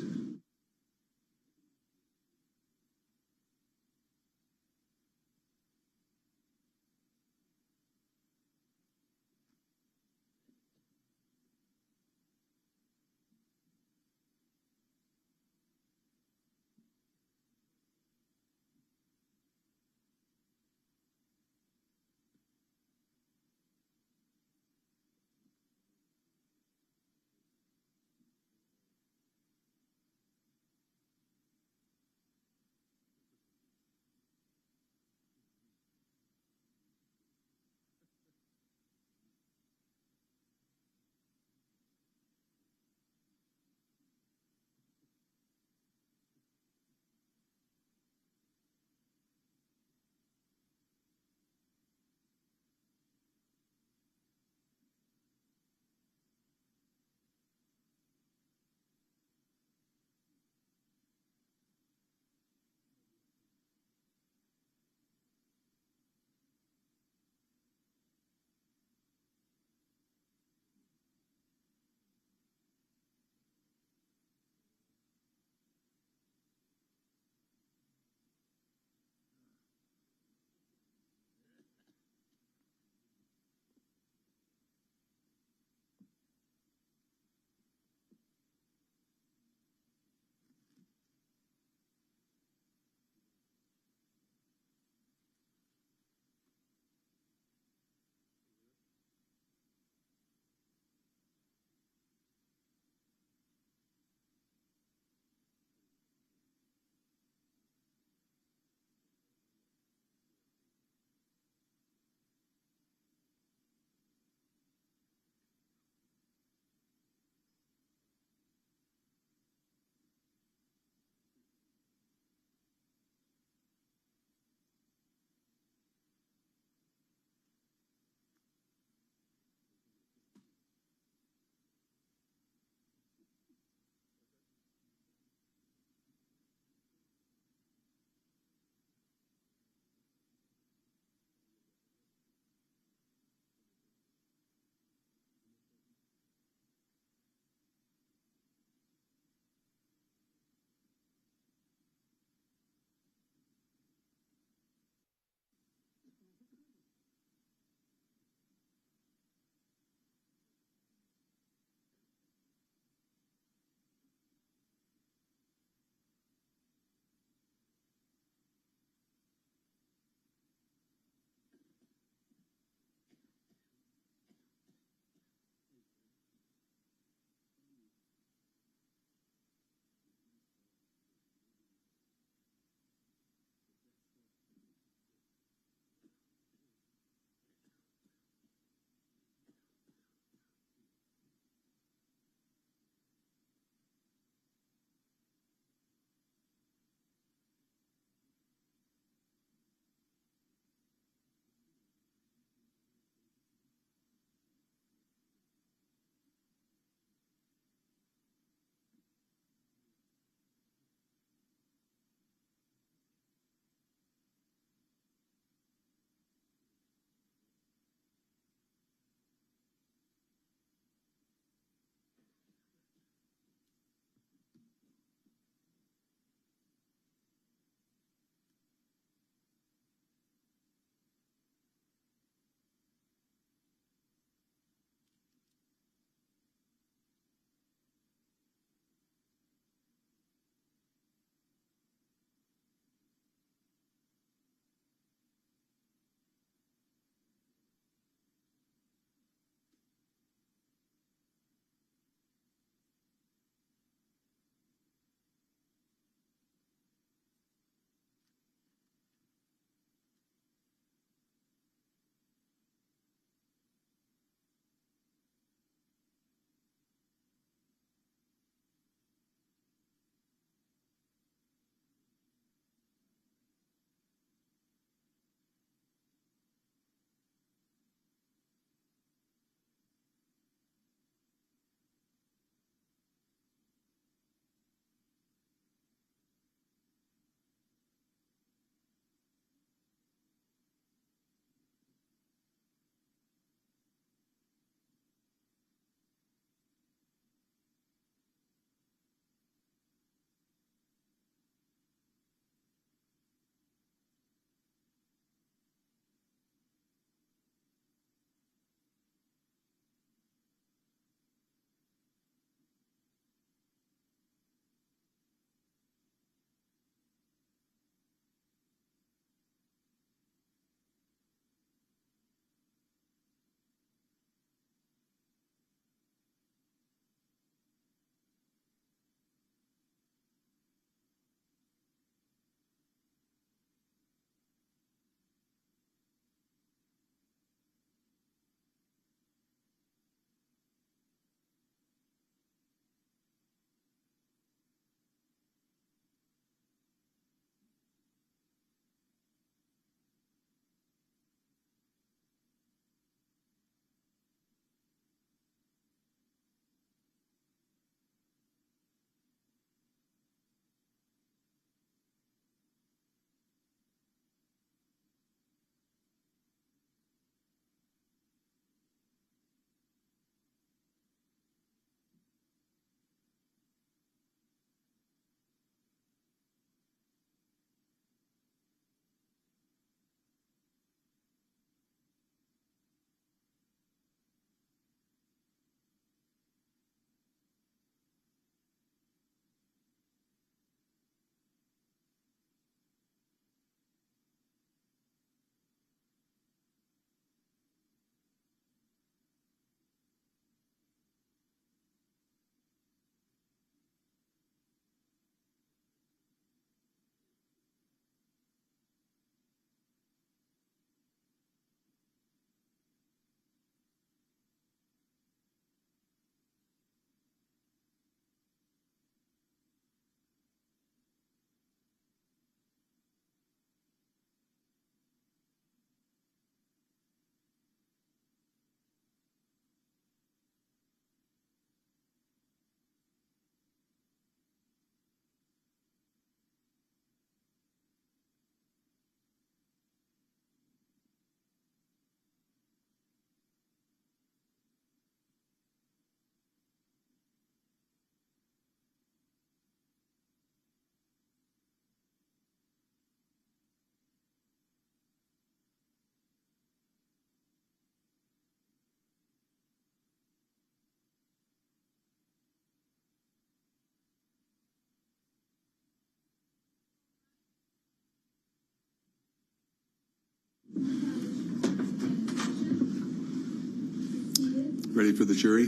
Ready for the jury?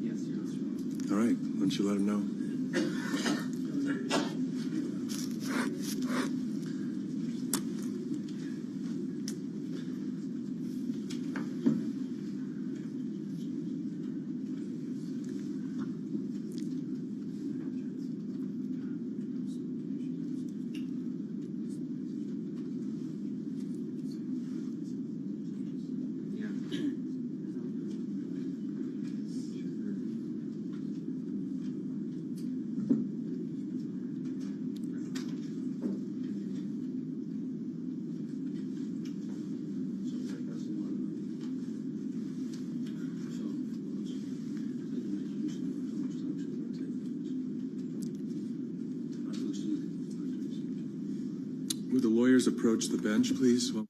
Yes, Your Honor. All right. Why don't you let them know? Would the lawyers approach the bench, please? Well,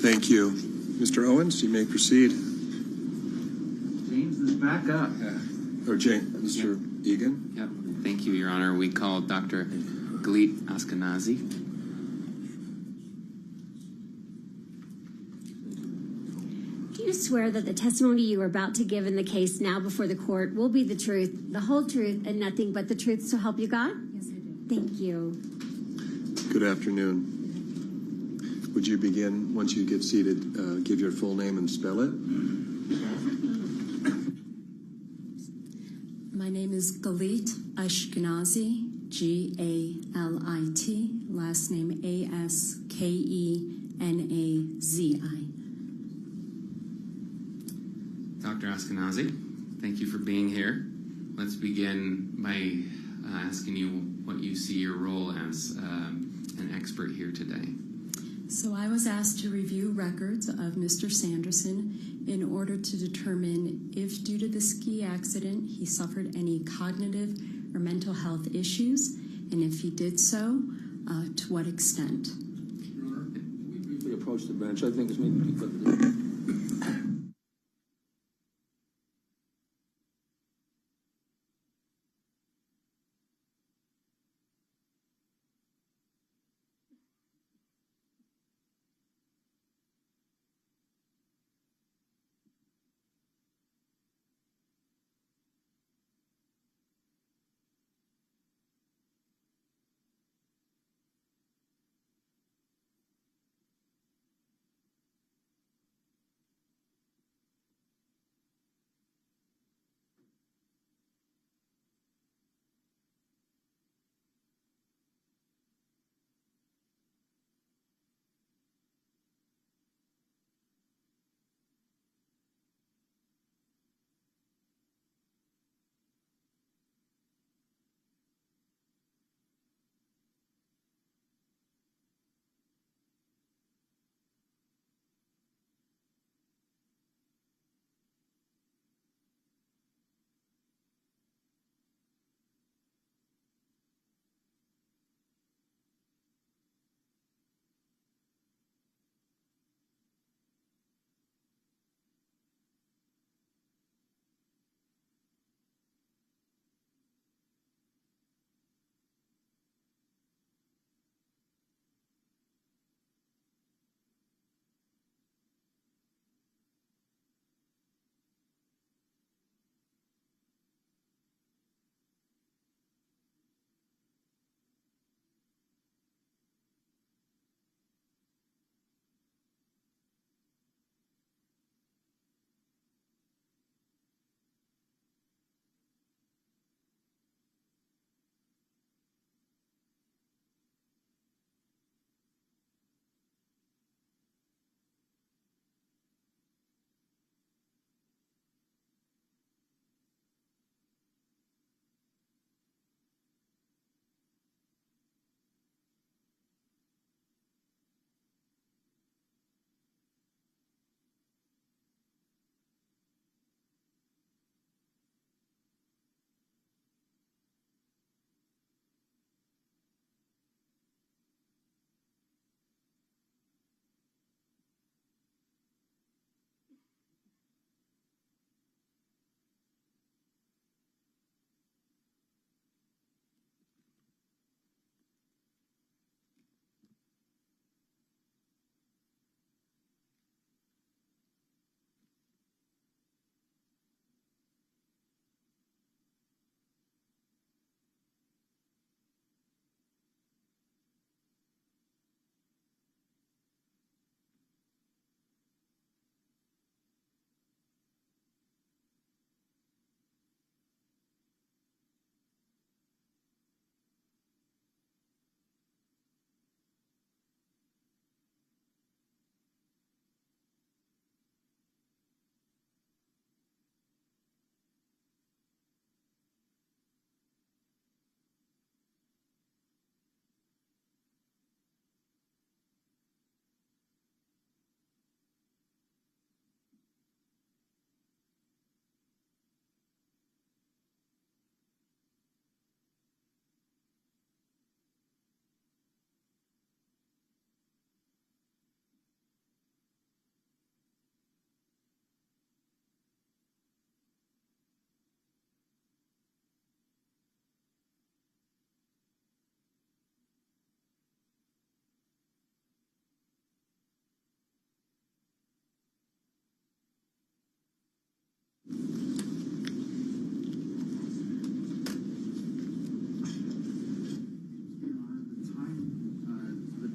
thank you. Mr. Owens, you may proceed. James is back up. Or Mr. Egan? Yep. Thank you, Your Honor. We called Dr. Gwyneth Ashkenazi. Do you swear that the testimony you are about to give in the case now before the court will be the truth, the whole truth, and nothing but the truth, so help you God? Yes, I do. Thank you. Good afternoon. Would you begin, once you get seated, give your full name and spell it? My name is Gwyneth Ashkenazi, G-A-L-I-T, last name A-S-K-E-N-A-Z-I. Dr. Ashkenazi, thank you for being here. Let's begin by asking you what you see your role as an expert here today. So I was asked to review records of Mr. Sanderson in order to determine if, due to the ski accident, he suffered any cognitive or mental health issues, and if he did so, to what extent. Your Honor, we briefly approach the bench. I think it's maybe we could.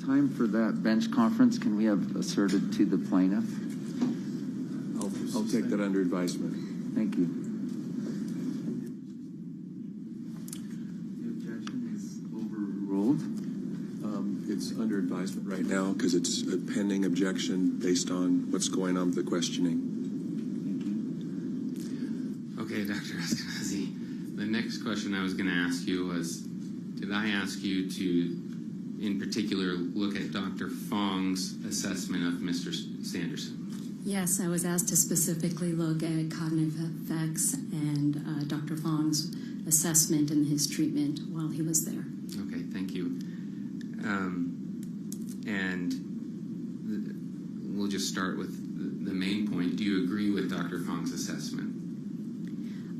Time for that bench conference, can we have asserted to the plaintiff? I'll take that under advisement. Thank you. The objection is overruled. It's under advisement right now because it's a pending objection based on what's going on with the questioning. Thank you. Okay, Dr. Eskenazi. The next question I was going to ask you was, did I ask you to, in particular, look at Dr. Fong's assessment of Mr. Sanderson? Yes, I was asked to specifically look at cognitive effects and Dr. Fong's assessment and his treatment while he was there. Okay, thank you. And we'll just start with the main point. Do you agree with Dr. Fong's assessment?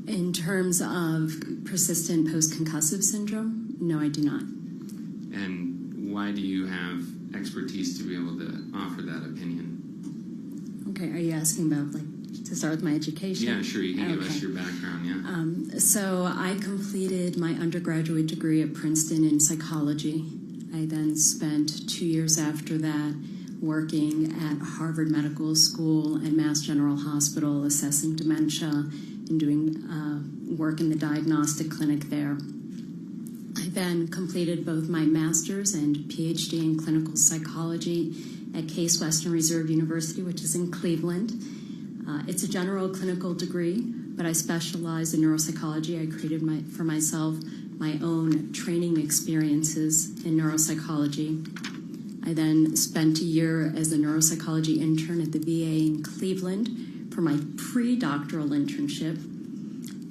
In terms of persistent post-concussive syndrome, no, I do not. And why do you have expertise to be able to offer that opinion? Okay, are you asking about, to start with my education? Yeah, sure, you can give us your background, yeah. So I completed my undergraduate degree at Princeton in psychology. I then spent 2 years after that working at Harvard Medical School and Mass General Hospital assessing dementia and doing work in the diagnostic clinic there. I then completed both my master's and PhD in clinical psychology at Case Western Reserve University, which is in Cleveland. It's a general clinical degree, but I specialize in neuropsychology. I created for myself my own training experiences in neuropsychology. I then spent a year as a neuropsychology intern at the VA in Cleveland for my pre-doctoral internship.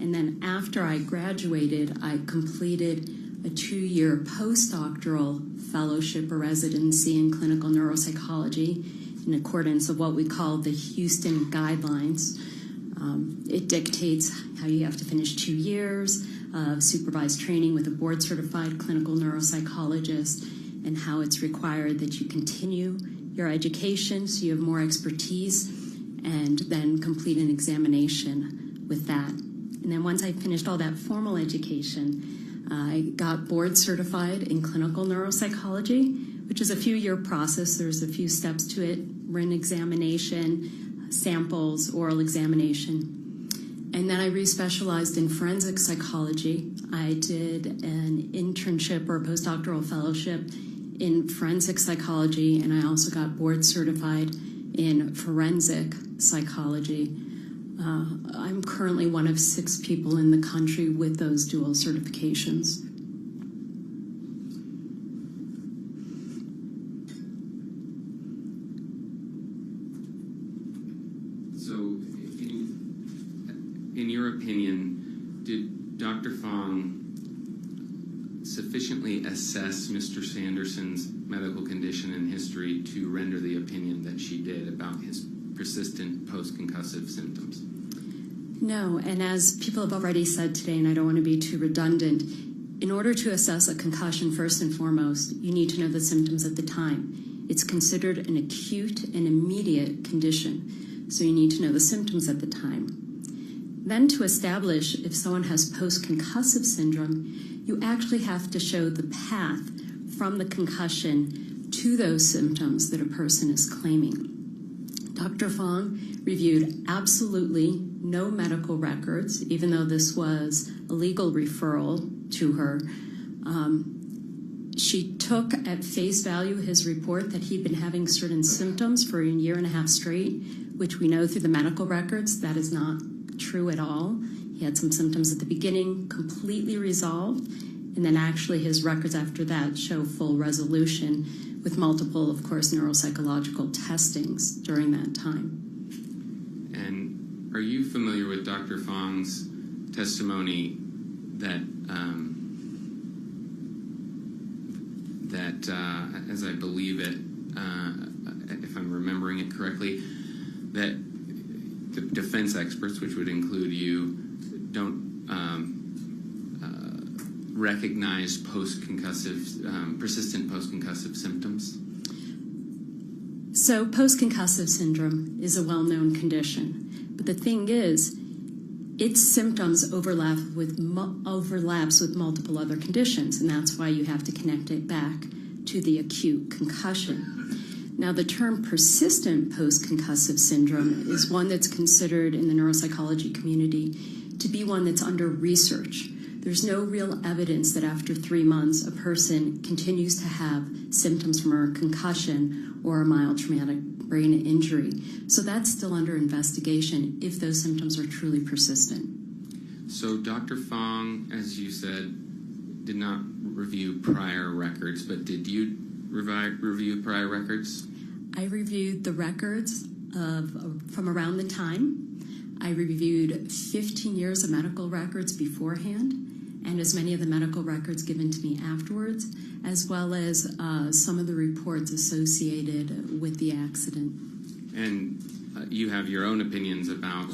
And then after I graduated, I completed a 2-year postdoctoral fellowship or residency in clinical neuropsychology in accordance with what we call the Houston Guidelines. It dictates how you have to finish 2 years of supervised training with a board-certified clinical neuropsychologist and how it's required that you continue your education so you have more expertise and then complete an examination with that. And then once I finished all that formal education, I got board certified in clinical neuropsychology, which is a few-year process. There's a few steps to it: written examination, samples, oral examination. And then I respecialized in forensic psychology. I did an internship or a postdoctoral fellowship in forensic psychology, and I also got board certified in forensic psychology. I'm currently one of 6 people in the country with those dual certifications. So, in your opinion, did Dr. Fong sufficiently assess Mr. Sanderson's medical condition and history to render the opinion that she did about his persistent post-concussive symptoms? No, and as people have already said today, and I don't want to be too redundant, in order to assess a concussion, first and foremost, you need to know the symptoms at the time. It's considered an acute and immediate condition, so you need to know the symptoms at the time. Then to establish if someone has post-concussive syndrome, you actually have to show the path from the concussion to those symptoms that a person is claiming. Dr. Fong reviewed absolutely no medical records, even though this was a legal referral to her. She took at face value his report that he'd been having certain symptoms for 1.5 years straight, which we know through the medical records that is not true at all. He had some symptoms at the beginning, completely resolved, and then actually his records after that show full resolution with multiple, of course, neuropsychological testings during that time. And are you familiar with Dr. Fong's testimony that, as I believe it, if I'm remembering it correctly, that the defense experts, which would include you, don't recognize post-concussive, persistent post-concussive symptoms? So post-concussive syndrome is a well-known condition, but the thing is, its symptoms overlaps with multiple other conditions, and that's why you have to connect it back to the acute concussion. Now, the term persistent post-concussive syndrome is one that's considered in the neuropsychology community to be one that's under research. There's no real evidence that after 3 months a person continues to have symptoms from a concussion or a mild traumatic brain injury. So that's still under investigation if those symptoms are truly persistent. So Dr. Fong, as you said, did not review prior records, but did you review prior records? I reviewed the records from around the time. I reviewed 15 years of medical records beforehand, and as many of the medical records given to me afterwards, as well as some of the reports associated with the accident. And you have your own opinions about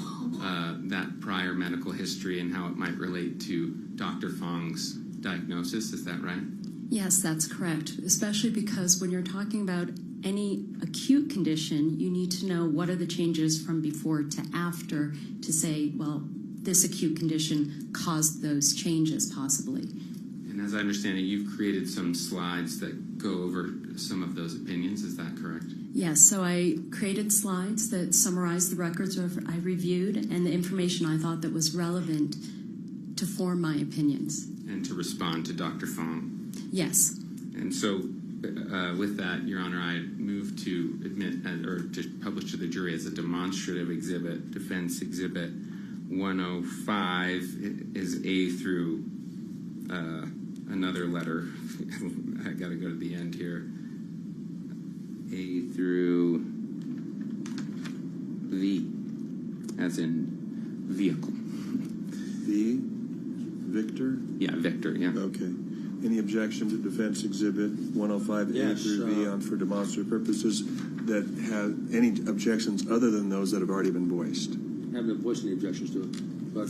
that prior medical history and how it might relate to Dr. Fong's diagnosis, is that right? Yes, that's correct, especially because when you're talking about any acute condition, you need to know what are the changes from before to after to say, well, this acute condition caused those changes possibly. And as I understand it, you've created some slides that go over some of those opinions, is that correct? Yes, so I created slides that summarize the records I reviewed and the information I thought that was relevant to form my opinions. And to respond to Dr. Fong? Yes. And so with that, Your Honor, I move to admit or to publish to the jury as a demonstrative exhibit, Defense Exhibit 105 is A through another letter. I got to go to the end here. A through V, as in vehicle. V, Victor? Yeah, Victor, yeah. Okay. Any objection to Defense Exhibit 105A Yes, through V on for demonstrative purposes that have any objections other than those that have already been voiced? I haven't voiced any objections to it, but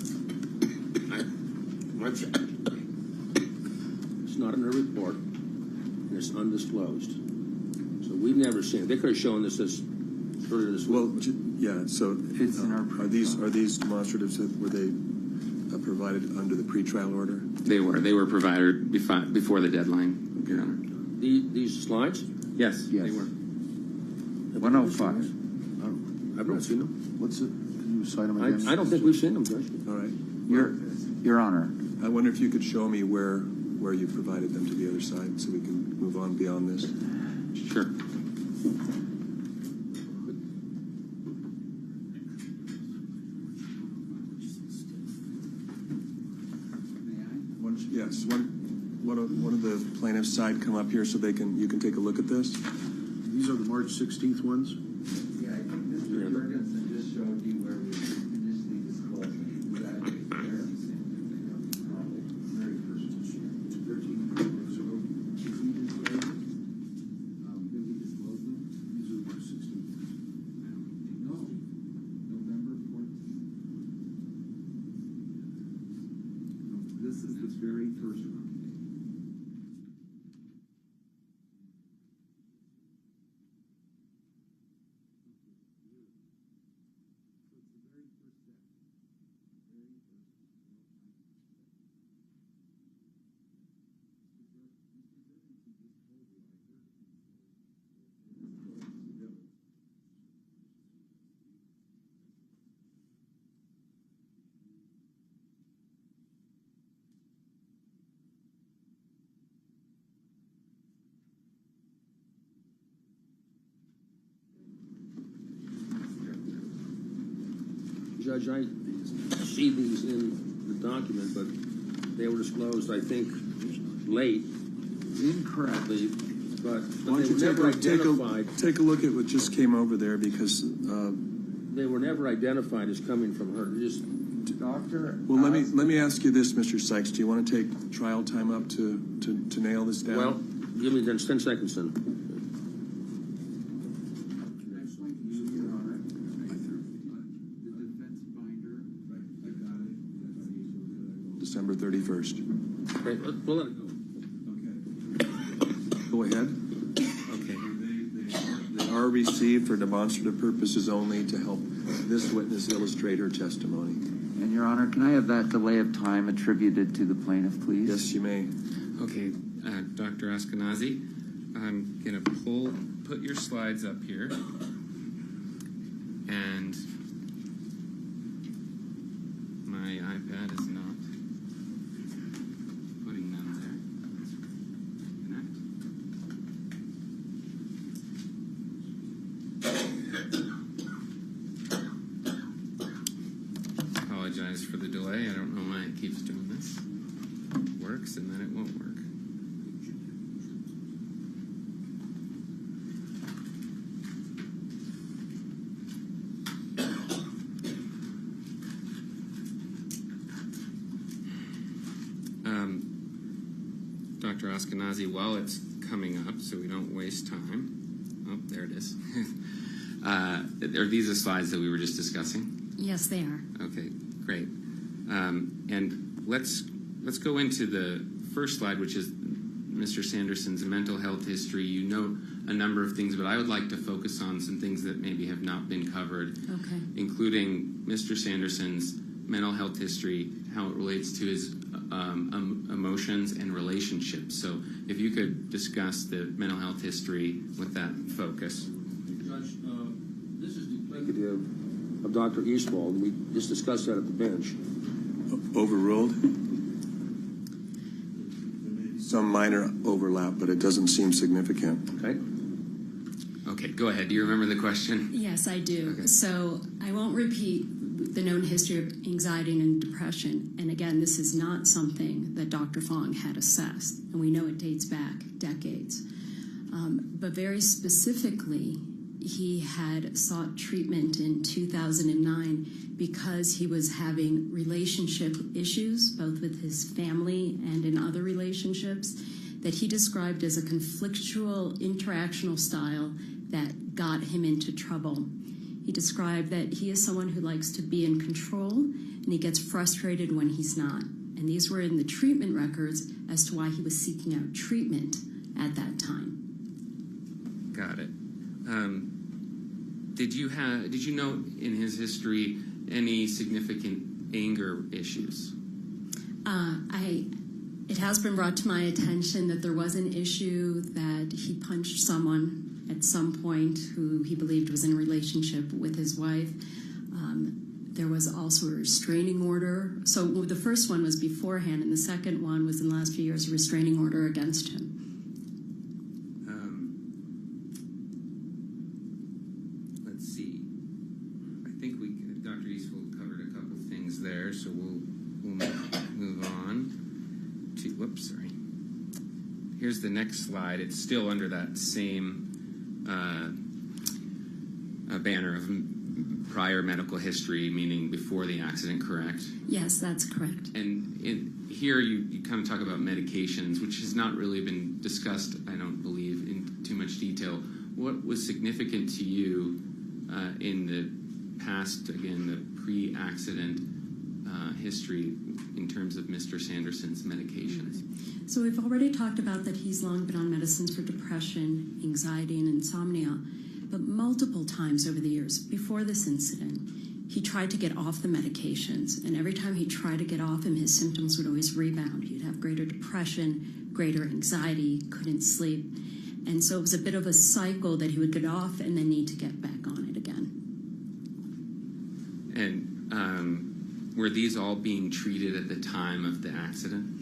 it's not in her report, and it's undisclosed. So we've never seen it. They could have shown this as earlier this week. Well, yeah. So are these demonstratives that were they provided under the pretrial order? They were provided before the deadline, Your Honor. These slides? Yes, Yes. they were. 105. I've not seen them. What's it? Can you cite them again? I don't think we've seen them, Judge. All right. Your Honor. I wonder if you could show me where you provided them to the other side so we can move on beyond this. Sure. Yes. One of the plaintiff's side come up here so you can take a look at this. These are the March 16th ones? Yeah, I think Mr. Ferguson just showed you where we initially disclosed it. Very first issue. 13 years ago. Did we disclose them? Did we disclose them? These are the March 16th. No. November 14th. No, this is the very first one. Judge, I see these in the document, but they were disclosed, I think, late. Incorrectly. But Why they don't were you never identified. take a look at what just came over there because They were never identified as coming from her. Just Doctor. well, let me ask you this, Mr. Sykes. Do you want to take trial time up to nail this down? well, give me 10 seconds then. December 31st. Okay, we'll let it go. Go ahead. Okay. They are received for demonstrative purposes only to help this witness illustrate her testimony. And Your Honor, can I have that delay of time attributed to the plaintiff, please? Yes, you may. Okay, Dr. Ashkenazi, I'm going to put your slides up here. And my iPad is not putting them there. Connect. apologize for the delay. I don't know why it keeps doing this. It works and then it won't work. Dr. Ashkenazi, while it's coming up, so we don't waste time. Oh, there it is. Are these the slides that we were just discussing? Yes, they are. Okay, great. And let's go into the first slide, which is Mr. Sanderson's mental health history. You know a number of things, but I would like to focus on some things that maybe have not been covered, including Mr. Sanderson's mental health history, how it relates to his emotions and relationships. So if you could discuss the mental health history with that focus. Judge, this is duplicative of Dr. Eastwald. We just discussed that at the bench. Overruled? Some minor overlap, but it doesn't seem significant. Okay, go ahead. Do you remember the question? Yes, I do. Okay. So I won't repeat the known history of anxiety and depression. And again, this is not something that Dr. Fong had assessed. And we know it dates back decades. But very specifically, he had sought treatment in 2009 because he was having relationship issues, both with his family and in other relationships, that he described as a conflictual interactional style that got him into trouble. He described that he is someone who likes to be in control, and he gets frustrated when he's not. And these were in the treatment records as to why he was seeking out treatment at that time. Got it. Did you note in his history any significant anger issues? It has been brought to my attention that there was an issue that he punched someone at some point who he believed was in a relationship with his wife. There was also a restraining order. So the first one was beforehand, and the second one was in the last few years, a restraining order against him. Let's see. I think Dr. Eastwood covered a couple things there, so we'll move on to, whoops, sorry. Here's the next slide. It's still under that same banner of prior medical history, meaning before the accident, correct? Yes, that's correct. And here you kind of talk about medications, which has not really been discussed, I don't believe, in too much detail. What was significant to you in the past, again, the pre-accident history in terms of Mr. Sanderson's medications? So we've already talked about that he's long been on medicines for depression, anxiety, and insomnia. But multiple times over the years before this incident, he tried to get off the medications. And every time he tried to get off them, his symptoms would always rebound. He'd have greater depression, greater anxiety, couldn't sleep. And so it was a bit of a cycle that he would get off and then need to get back on it again. And were these all being treated at the time of the accident?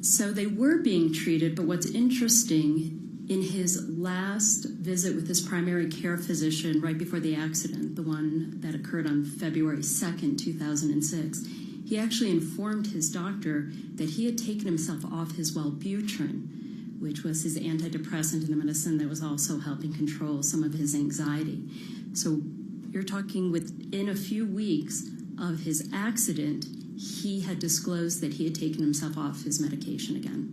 So they were being treated, but what's interesting, in his last visit with his primary care physician right before the accident, the one that occurred on February 2nd, 2006, he actually informed his doctor that he had taken himself off his Wellbutrin, which was his antidepressant in the medicine that was also helping control some of his anxiety. So you're talking within a few weeks of his accident, he had disclosed that he had taken himself off his medication again.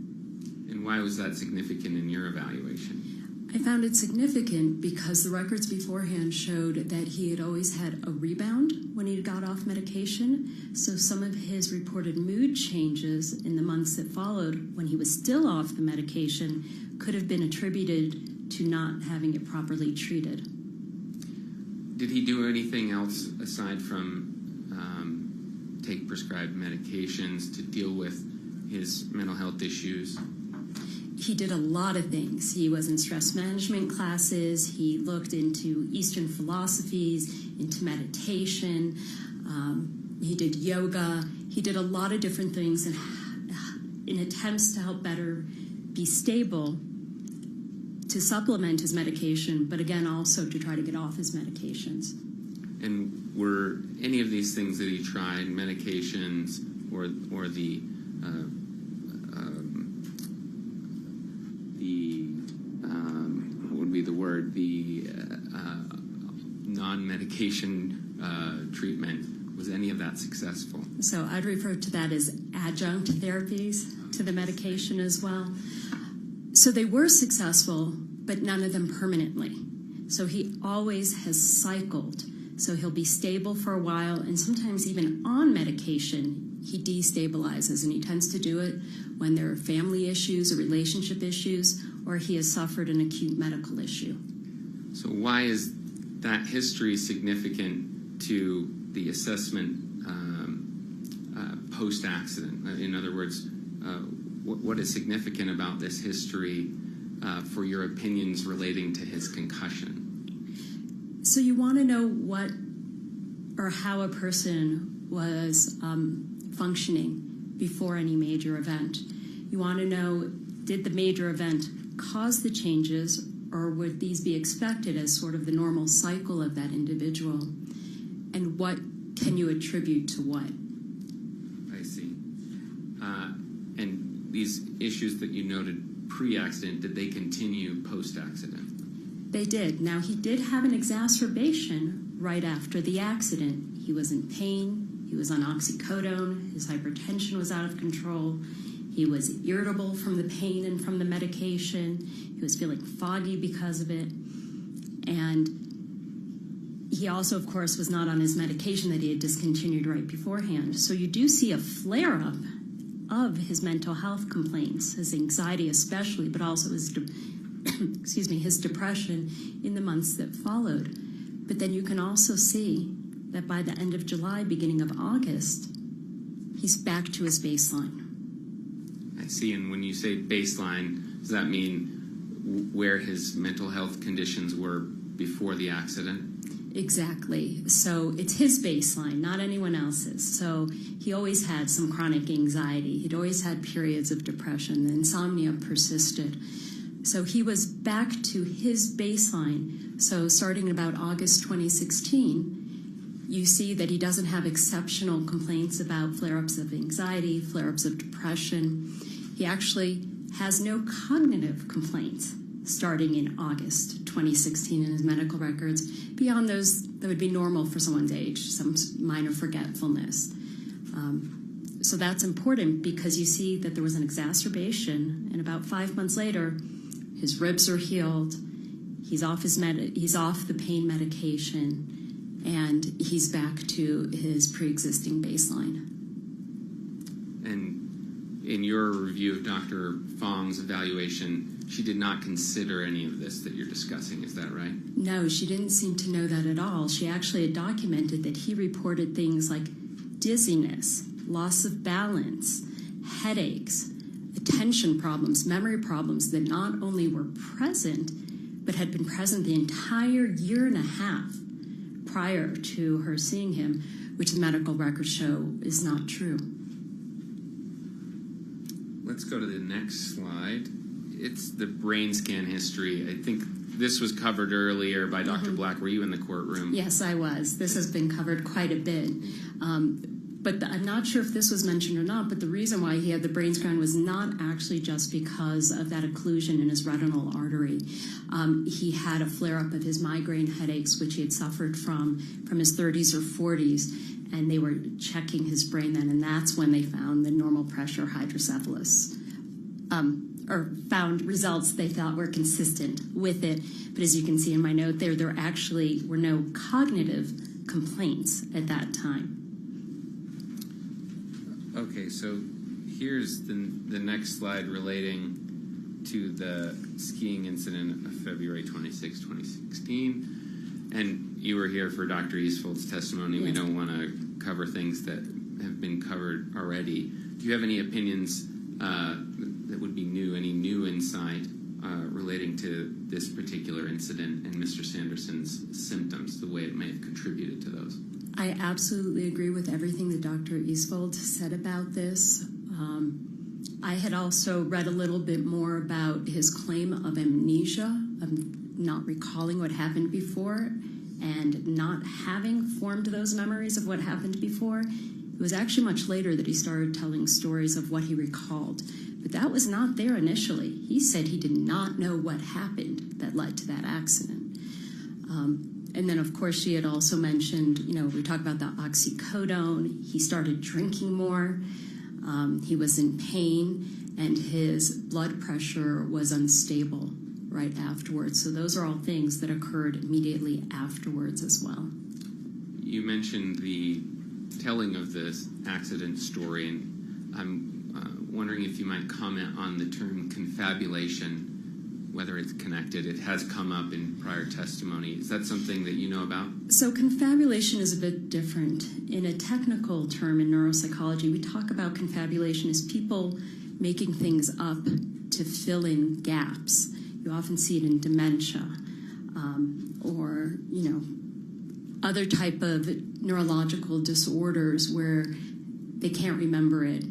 And why was that significant in your evaluation? I found it significant because the records beforehand showed that he had always had a rebound when he got off medication. So some of his reported mood changes in the months that followed when he was still off the medication could have been attributed to not having it properly treated. Did he do anything else aside from take prescribed medications to deal with his mental health issues? He did a lot of things. He was in stress management classes. He looked into Eastern philosophies, into meditation. He did yoga. He did a lot of different things in attempts to help better be stable, to supplement his medication, but again, also to try to get off his medications. And were any of these things that he tried, medications or the what would be the word, the non-medication treatment, was any of that successful? So I'd refer to that as adjunct therapies to the medication as well. So they were successful, but none of them permanently. So he always has cycled. So he'll be stable for a while, and sometimes even on medication, he destabilizes, and he tends to do it when there are family issues or relationship issues, or he has suffered an acute medical issue. So why is that history significant to the assessment post-accident? In other words, what is significant about this history for your opinions relating to his concussion? So you want to know what or how a person was functioning before any major event. You want to know, did the major event cause the changes, or would these be expected as sort of the normal cycle of that individual? And what can you attribute to what? I see. And these issues that you noted pre-accident, did they continue post-accident? They did. Now, he did have an exacerbation right after the accident. He was in pain. He was on oxycodone. His hypertension was out of control. He was irritable from the pain and from the medication. He was feeling foggy because of it. And he also, of course, was not on his medication that he had discontinued right beforehand. So you do see a flare-up of his mental health complaints, his anxiety especially, but also his his depression in the months that followed. But then you can also see that by the end of July, beginning of August, he's back to his baseline. I see. And when you say baseline, does that mean where his mental health conditions were before the accident? Exactly. So it's his baseline, not anyone else's. So he always had some chronic anxiety. He'd always had periods of depression. The insomnia persisted. So he was back to his baseline. So starting in about August 2016, you see that he doesn't have exceptional complaints about flare-ups of anxiety, flare-ups of depression. He actually has no cognitive complaints starting in August 2016 in his medical records. Beyond those, that would be normal for someone's age, some minor forgetfulness. So that's important because you see that there was an exacerbation, and about 5 months later, his ribs are healed, he's off the pain medication, and he's back to his pre-existing baseline. And in your review of Dr. Fong's evaluation, she did not consider any of this that you're discussing, is that right? No, she didn't seem to know that at all. She actually had documented that he reported things like dizziness, loss of balance, headaches, attention problems, memory problems that not only were present, but had been present the entire year and a half prior to her seeing him, which the medical records show is not true. Let's go to the next slide. It's the brain scan history. I think this was covered earlier by Dr. Black. Were you in the courtroom? Yes, I was. This has been covered quite a bit. But I'm not sure if this was mentioned or not, but the reason why he had the brain scan was not actually just because of that occlusion in his retinal artery. He had a flare-up of his migraine headaches, which he had suffered from his 30s or 40s, and they were checking his brain then, and that's when they found the normal pressure hydrocephalus, or found results they thought were consistent with it. But as you can see in my note there actually were no cognitive complaints at that time. Okay, so here's the next slide relating to the skiing incident of February 26, 2016. And you were here for Dr. Eastfold's testimony. Yes. We don't want to cover things that have been covered already. Do you have any opinions that would be new, any new insight relating to this particular incident and Mr. Sanderson's symptoms, the way it may have contributed to those? I absolutely agree with everything that Dr. Eastfold said about this. I had also read a little bit more about his claim of amnesia, of not recalling what happened before, and not having formed those memories of what happened before, it was actually much later that he started telling stories of what he recalled. But that was not there initially. He said he did not know what happened that led to that accident. And then, of course, she had also mentioned, we talked about the oxycodone. He started drinking more. He was in pain, and his blood pressure was unstable right afterwards. So those are all things that occurred immediately afterwards as well. You mentioned the telling of this accident story, and I'm wondering if you might comment on the term confabulation, whether it's connected. It has come up in prior testimony. Is that something that you know about? So confabulation is a bit different. In a technical term in neuropsychology, we talk about confabulation as people making things up to fill in gaps. You often see it in dementia or, other type of neurological disorders where they can't remember it.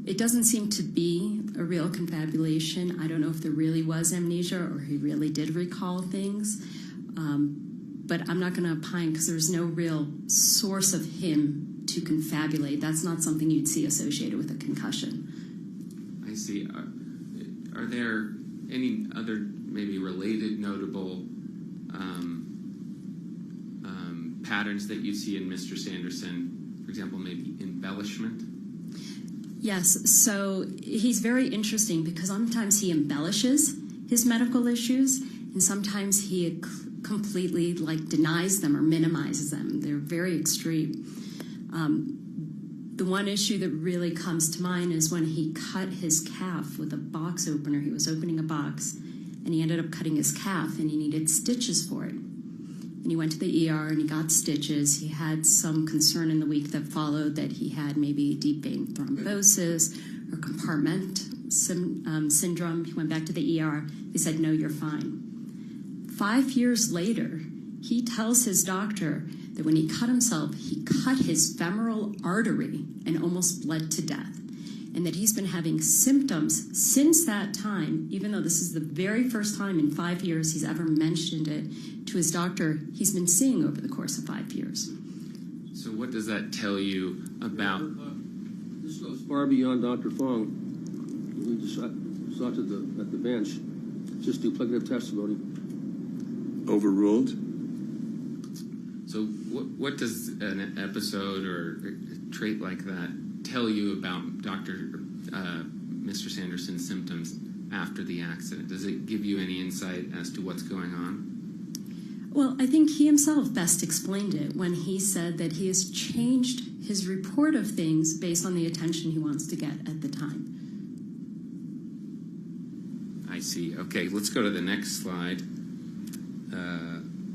It doesn't seem to be a real confabulation. I don't know if there really was amnesia or he really did recall things. But I'm not going to opine because there's no real source of him to confabulate. That's not something you'd see associated with a concussion. I see. Are there any other maybe related notable patterns that you see in Mr. Sanderson? For example, maybe embellishment? Yes, so he's very interesting because sometimes he embellishes his medical issues and sometimes he completely denies them or minimizes them. They're very extreme. The one issue that really comes to mind is when he cut his calf with a box opener. He was opening a box and he ended up cutting his calf and he needed stitches for it. And he went to the ER and he got stitches. He had some concern in the week that followed that he had maybe deep vein thrombosis or compartment syndrome. He went back to the ER. They said, no, you're fine. 5 years later, he tells his doctor that when he cut himself, he cut his femoral artery and almost bled to death. And that he's been having symptoms since that time, even though this is the very first time in 5 years he's ever mentioned it to his doctor he's been seeing over the course of 5 years. So what does that tell you about... This goes far beyond Dr. Fong. We just saw it at the bench. Just duplicative testimony. Overruled? So what does an episode or a trait like that tell you about Mr. Sanderson's symptoms after the accident? Does it give you any insight as to what's going on? Well, I think he himself best explained it when he said that he has changed his report of things based on the attention he wants to get at the time. I see. Okay, let's go to the next slide.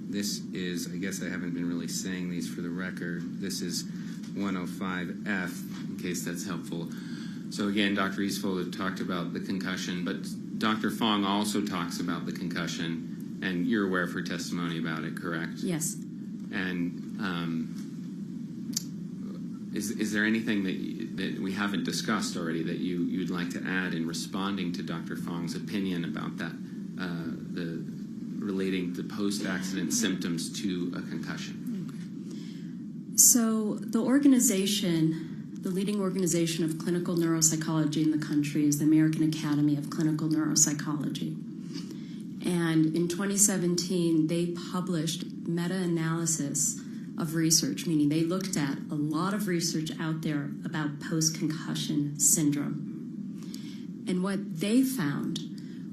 This is, I guess I haven't been really saying these for the record. This is 105F, in case that's helpful. So again, Dr. Eastfold had talked about the concussion, but Dr. Fong also talks about the concussion, and you're aware of her testimony about it, correct? Yes. And is there anything that we haven't discussed already that you'd like to add in responding to Dr. Fong's opinion about that, relating the post-accident symptoms to a concussion? So the leading organization of clinical neuropsychology in the country is the American Academy of Clinical Neuropsychology. And in 2017, they published meta-analysis of research, meaning they looked at a lot of research out there about post-concussion syndrome. And what they found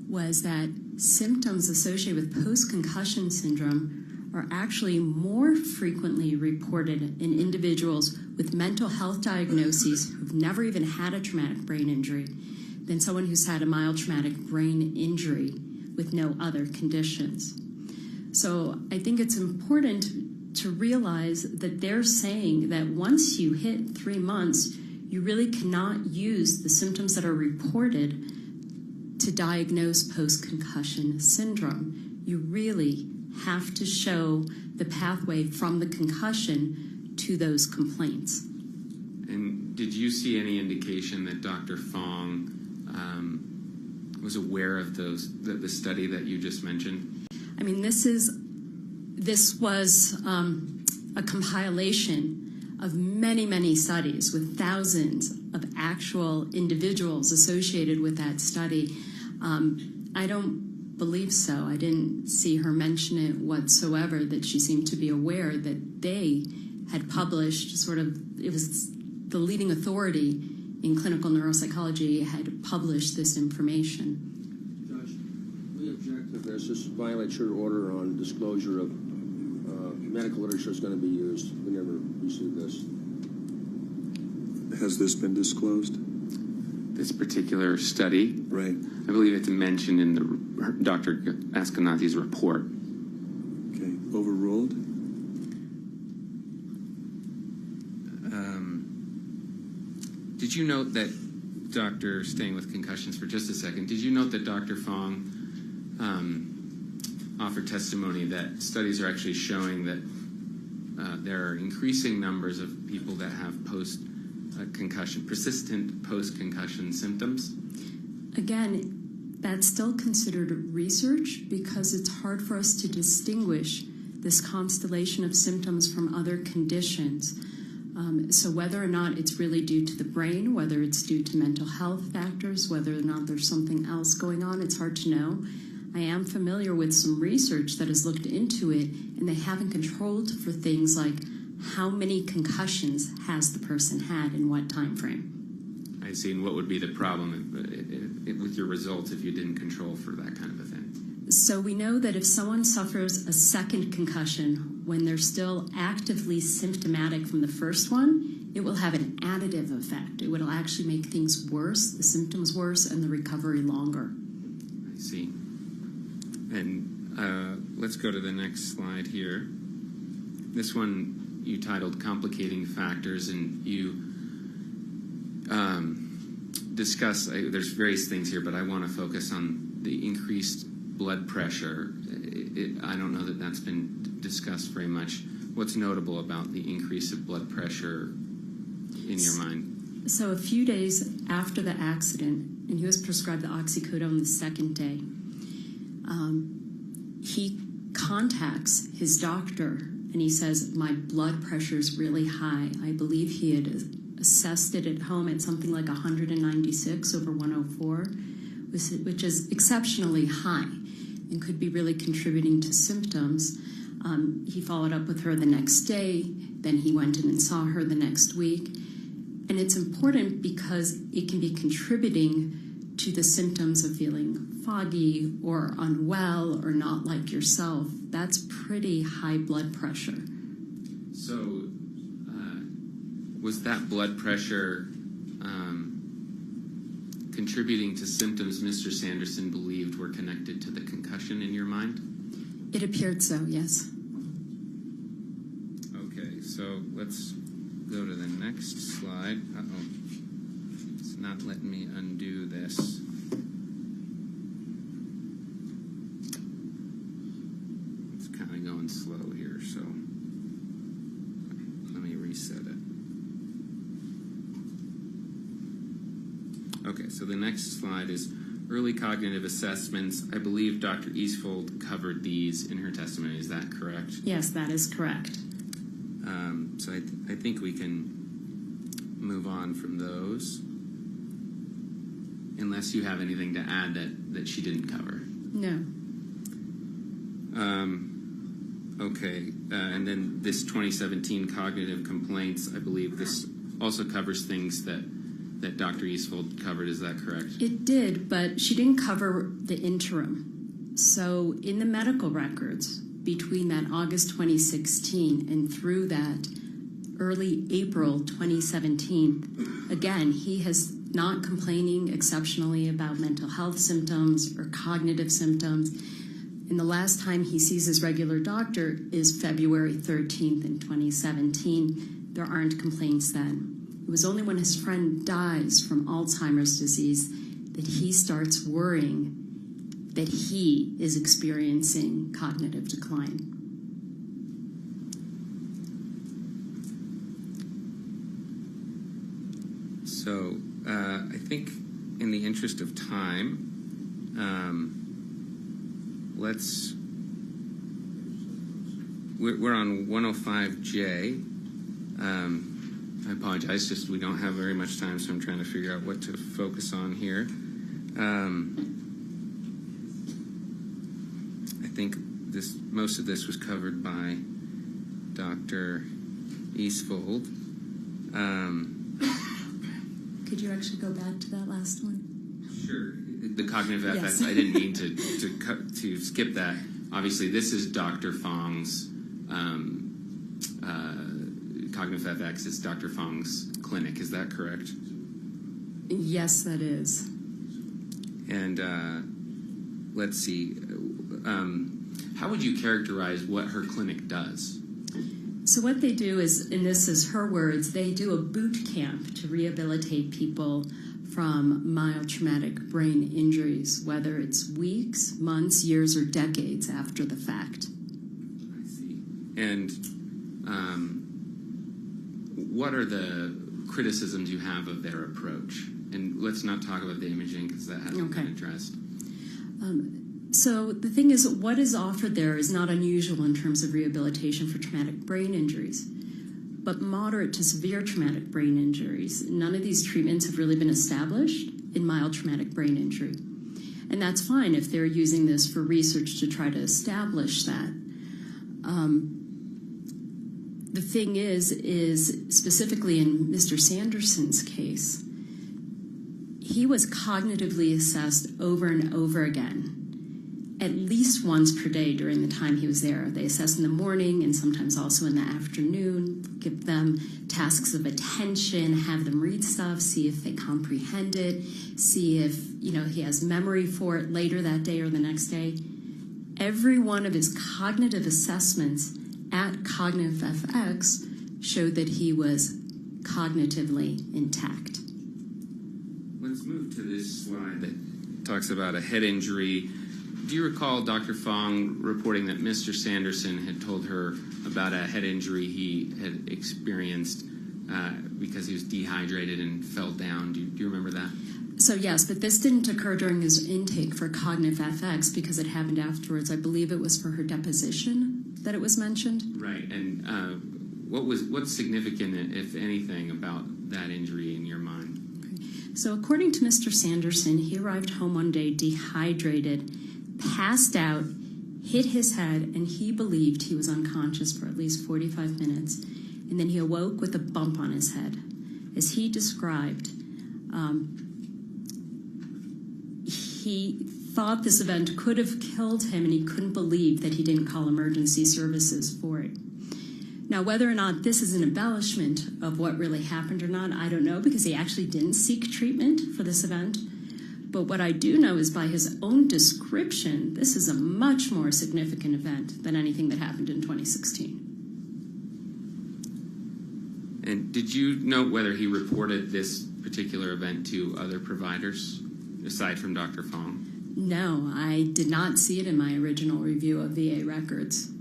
was that symptoms associated with post-concussion syndrome are actually more frequently reported in individuals with mental health diagnoses who've never even had a traumatic brain injury than someone who's had a mild traumatic brain injury with no other conditions. So I think it's important to realize that they're saying that once you hit 3 months, you really cannot use the symptoms that are reported to diagnose post-concussion syndrome. You really have to show the pathway from the concussion to those complaints. And did you see any indication that Dr. Fong was aware of the study that you just mentioned? I mean, this is This was a compilation of many, many studies with thousands of actual individuals associated with that study. I don't believe so. I didn't see her mention it whatsoever, that she seemed to be aware that they had published it was the leading authority in clinical neuropsychology had published this information. Judge, we object to this. This violates your order on disclosure of medical literature is going to be used. We never received this. Has this been disclosed? This particular study, right? I believe it's mentioned in the Dr. Askenazzi's report. Okay, overruled. Did you note that staying with concussions for just a second, did you note that Dr. Fong offered testimony that studies are actually showing that there are increasing numbers of people that have persistent post-concussion symptoms? Again, that's still considered research because it's hard for us to distinguish this constellation of symptoms from other conditions. So whether or not it's really due to the brain, whether it's due to mental health factors, whether or not there's something else going on, it's hard to know. I am familiar with some research that has looked into it, and they haven't controlled for things like how many concussions has the person had in what time frame. I see. And what would be the problem with your results if you didn't control for that kind of a thing? So we know that if someone suffers a second concussion when they're still actively symptomatic from the first one, it will have an additive effect. It will actually make things worse, the symptoms worse, and the recovery longer. I see. And let's go to the next slide here. This one you titled Complicating Factors, and you discuss, there's various things here, but I want to focus on the increased blood pressure. I don't know that that's been discussed very much. What's notable about the increase of blood pressure in your mind? So a few days after the accident, and he was prescribed the oxycodone the second day, he contacts his doctor and he says, my blood pressure is really high. I believe he had assessed it at home at something like 196 over 104, which is exceptionally high and could be really contributing to symptoms. He followed up with her the next day, then he went in and saw her the next week. And it's important because it can be contributing to the symptoms of feeling foggy or unwell or not like yourself. That's pretty high blood pressure. So was that blood pressure contributing to symptoms Mr. Sanderson believed were connected to the concussion in your mind? It appeared so, yes. Okay, so let's go to the next slide. Uh-oh. It's not letting me undo this. It's kind of going slow here, so let me reset it. Okay, so the next slide is early cognitive assessments. I believe Dr. Eastfold covered these in her testimony. Is that correct? Yes, that is correct. So I think we can move on from those, unless you have anything to add that she didn't cover. No. Okay, and then this 2017 cognitive complaints, I believe this also covers things that Dr. Eastfold covered. Is that correct? It did, but she didn't cover the interim. So in the medical records, between that August 2016 and through that early April 2017, again, he has not complaining exceptionally about mental health symptoms or cognitive symptoms. And the last time he sees his regular doctor is February 13th in 2017. There aren't complaints then. It was only when his friend dies from Alzheimer's disease that he starts worrying that he is experiencing cognitive decline. So I think in the interest of time, let's we're on 105J. I apologize, just we don't have very much time, so I'm trying to figure out what to focus on here. I think most of this was covered by Dr. Eastfold. Could you actually go back to that last one? Sure. The cognitive effects. Yes. I didn't mean to skip that. Obviously, this is Dr. Fong's cognitive FX. It's Dr. Fong's clinic. Is that correct? Yes, that is. And let's see. How would you characterize what her clinic does? So what they do is, and this is her words, they do a boot camp to rehabilitate people from mild traumatic brain injuries, whether it's weeks, months, years, or decades after the fact. I see. And what are the criticisms you have of their approach? And let's not talk about the imaging because that hasn't been addressed. So the thing is, what is offered there is not unusual in terms of rehabilitation for traumatic brain injuries. But moderate to severe traumatic brain injuries, none of these treatments have really been established in mild traumatic brain injury. And that's fine if they're using this for research to try to establish that. The thing is specifically in Mr. Sanderson's case, he was cognitively assessed over and over again, at least once per day during the time he was there. They assess in the morning and sometimes also in the afternoon, give them tasks of attention, have them read stuff, see if they comprehend it, see if he has memory for it later that day or the next day. Every one of his cognitive assessments at Cognitive FX showed that he was cognitively intact. Let's move to this slide that talks about a head injury. Do you recall Dr. Fong reporting that Mr. Sanderson had told her about a head injury he had experienced because he was dehydrated and fell down? Do you remember that? So yes, but this didn't occur during his intake for Cognitive FX because it happened afterwards. I believe it was for her deposition that it was mentioned. Right, and what's significant, if anything, about that injury in your mind? Okay. So according to Mr. Sanderson, he arrived home one day dehydrated, passed out, hit his head, and he believed he was unconscious for at least 45 minutes. And then he awoke with a bump on his head. As he described, he thought this event could have killed him, and he couldn't believe that he didn't call emergency services for it. Now, whether or not this is an embellishment of what really happened or not, I don't know, because he actually didn't seek treatment for this event. But what I do know is by his own description, this is a much more significant event than anything that happened in 2016. And did you note whether he reported this particular event to other providers, aside from Dr. Fong? No, I did not see it in my original review of VA records.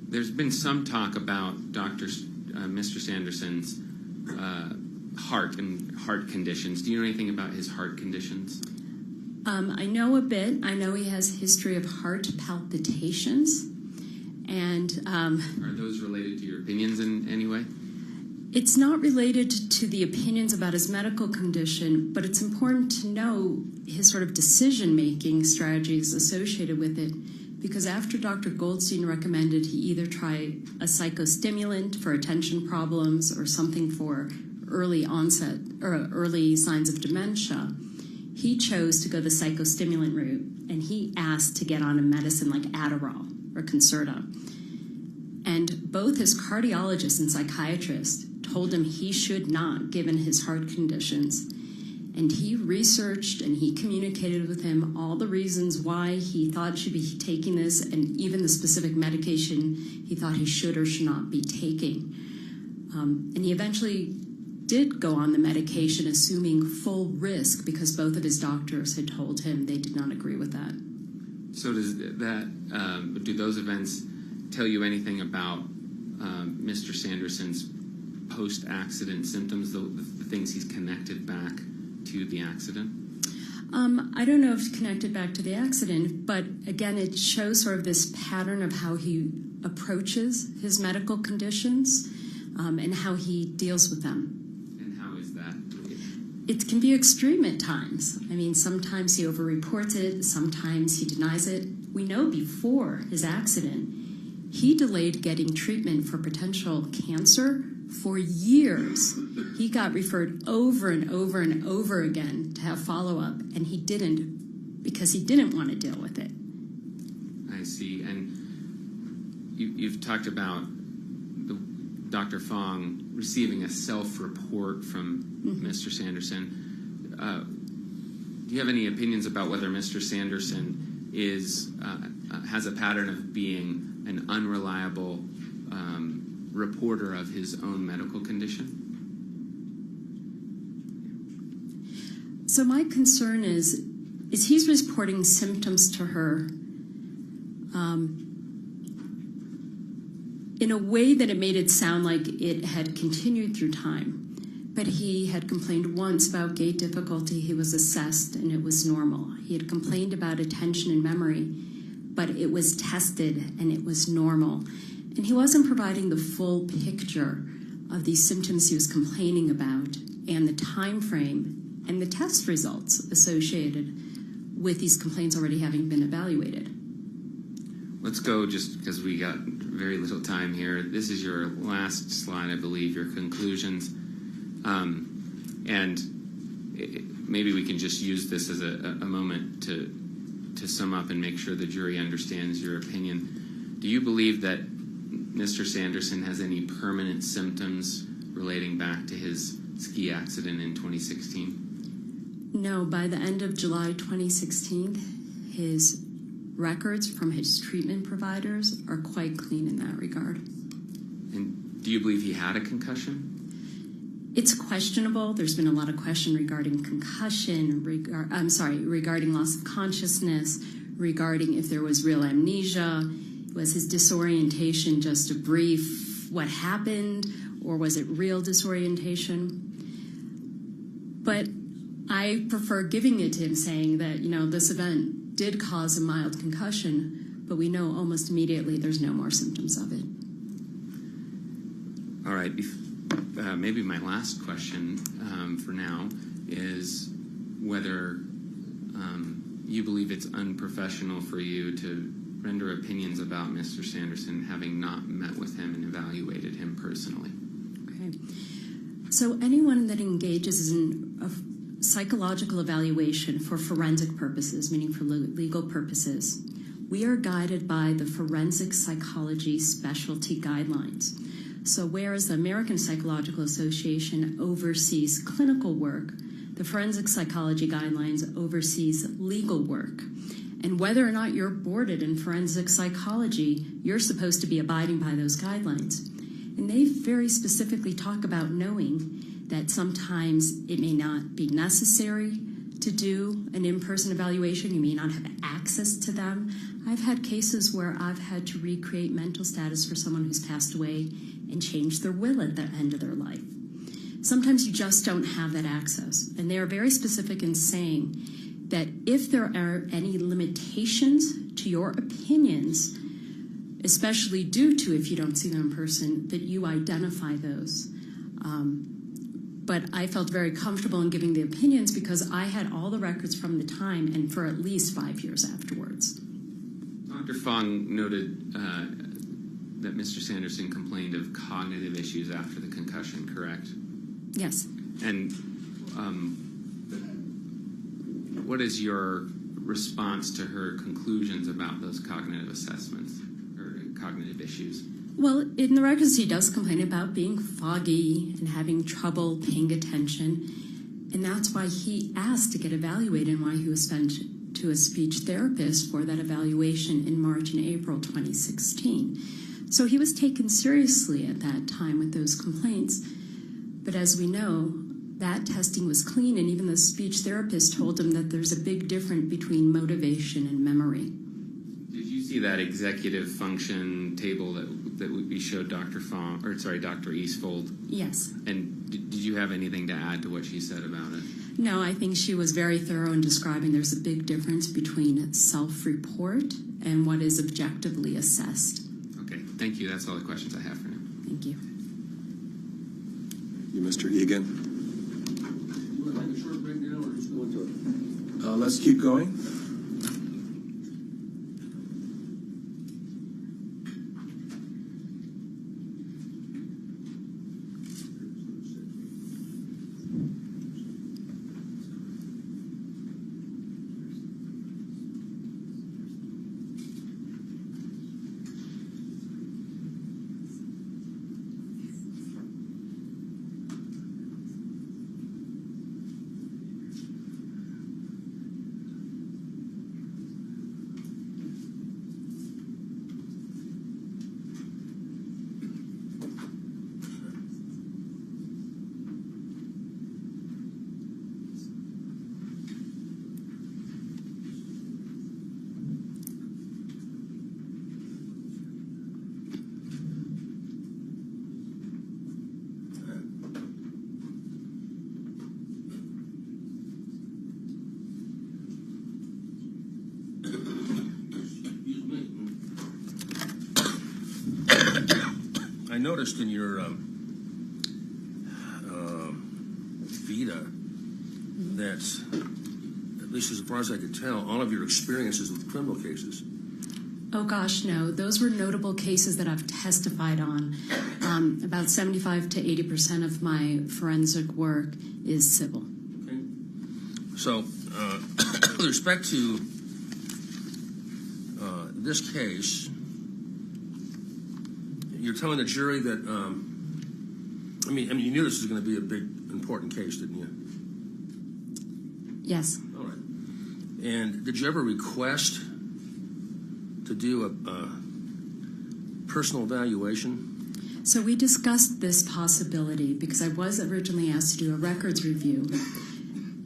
There's been some talk about Mr. Sanderson's heart and heart conditions. Do you know anything about his heart conditions? I know a bit. I know he has a history of heart palpitations. And are those related to your opinions in any way? It's not related to the opinions about his medical condition, but it's important to know his sort of decision-making strategies associated with it. Because after Dr. Goldstein recommended he either try a psychostimulant for attention problems or something for early onset or early signs of dementia, he chose to go the psychostimulant route, and he asked to get on a medicine like Adderall or Concerta. And both his cardiologist and psychiatrist told him he should not, given his heart conditions. And he researched and he communicated with him all the reasons why he thought should be taking this, and even the specific medication he thought he should or should not be taking. And he eventually did go on the medication, assuming full risk, because both of his doctors had told him they did not agree with that. So does that do those events tell you anything about Mr. Sanderson's post-accident symptoms, the things he's connected back to the accident? I don't know if it's connected back to the accident, but again, it shows sort of this pattern of how he approaches his medical conditions and how he deals with them. And how is that? It can be extreme at times. I mean, sometimes he overreports it, sometimes he denies it. We know before his accident, he delayed getting treatment for potential cancer for years. He got referred over and over and over again to have follow-up, and he didn't because he didn't want to deal with it. I see. And you've talked about Dr. Fong receiving a self-report from Mr. Sanderson. Do you have any opinions about whether Mr. Sanderson has a pattern of being an unreliable reporter of his own medical condition? So my concern is he's reporting symptoms to her in a way that it made it sound like it had continued through time. But he had complained once about gait difficulty. He was assessed, and it was normal. He had complained about attention and memory, but it was tested, and it was normal. And he wasn't providing the full picture of these symptoms he was complaining about and the time frame and the test results associated with these complaints already having been evaluated. Let's go, just because we got very little time here. This is your last slide, I believe, your conclusions. Maybe we can just use this as a moment to sum up and make sure the jury understands your opinion. Do you believe that Mr. Sanderson has any permanent symptoms relating back to his ski accident in 2016? No, by the end of July 2016, his records from his treatment providers are quite clean in that regard. And do you believe he had a concussion? It's questionable. There's been a lot of question regarding concussion, regarding loss of consciousness, regarding if there was real amnesia. Was his disorientation just a brief what happened, or was it real disorientation? But I prefer giving it to him, saying that, this event did cause a mild concussion, but we know almost immediately there's no more symptoms of it. All right. Maybe my last question for now is whether you believe it's unprofessional for you to render opinions about Mr. Sanderson having not met with him and evaluated him personally. Okay. So anyone that engages in a psychological evaluation for forensic purposes, meaning for legal purposes, we are guided by the Forensic Psychology Specialty Guidelines. So whereas the American Psychological Association oversees clinical work, the Forensic Psychology Guidelines oversees legal work. And whether or not you're boarded in forensic psychology, you're supposed to be abiding by those guidelines. And they very specifically talk about knowing that sometimes it may not be necessary to do an in-person evaluation. You may not have access to them. I've had cases where I've had to recreate mental status for someone who's passed away and change their will at the end of their life. Sometimes you just don't have that access. And they are very specific in saying that if there are any limitations to your opinions, especially due to if you don't see them in person, that you identify those. But I felt very comfortable in giving the opinions because I had all the records from the time and for at least 5 years afterwards. Dr. Fong noted that Mr. Sanderson complained of cognitive issues after the concussion, correct? Yes. And what is your response to her conclusions about those cognitive assessments or cognitive issues? Well, in the records, he does complain about being foggy and having trouble paying attention. And that's why he asked to get evaluated and why he was sent to a speech therapist for that evaluation in March and April 2016. So he was taken seriously at that time with those complaints. But as we know, that testing was clean, and even the speech therapist told him that there's a big difference between motivation and memory. Did you see that executive function table that we showed Dr. Eastfold? Yes. And did you have anything to add to what she said about it? No, I think she was very thorough in describing there's a big difference between self-report and what is objectively assessed. Okay, thank you. That's all the questions I have for now. Thank you. You, Mr. Egan. You want to take a short break now or just go into it? Let's keep going. I noticed in your vita that, at least as far as I could tell, all of your experiences with criminal cases. Oh gosh, no. Those were notable cases that I've testified on. About 75 to 80% of my forensic work is civil. Okay. So, with respect to this case, you're telling the jury that, I mean, you knew this was going to be a big, important case, didn't you? Yes. All right. And did you ever request to do a personal evaluation? So we discussed this possibility because I was originally asked to do a records review.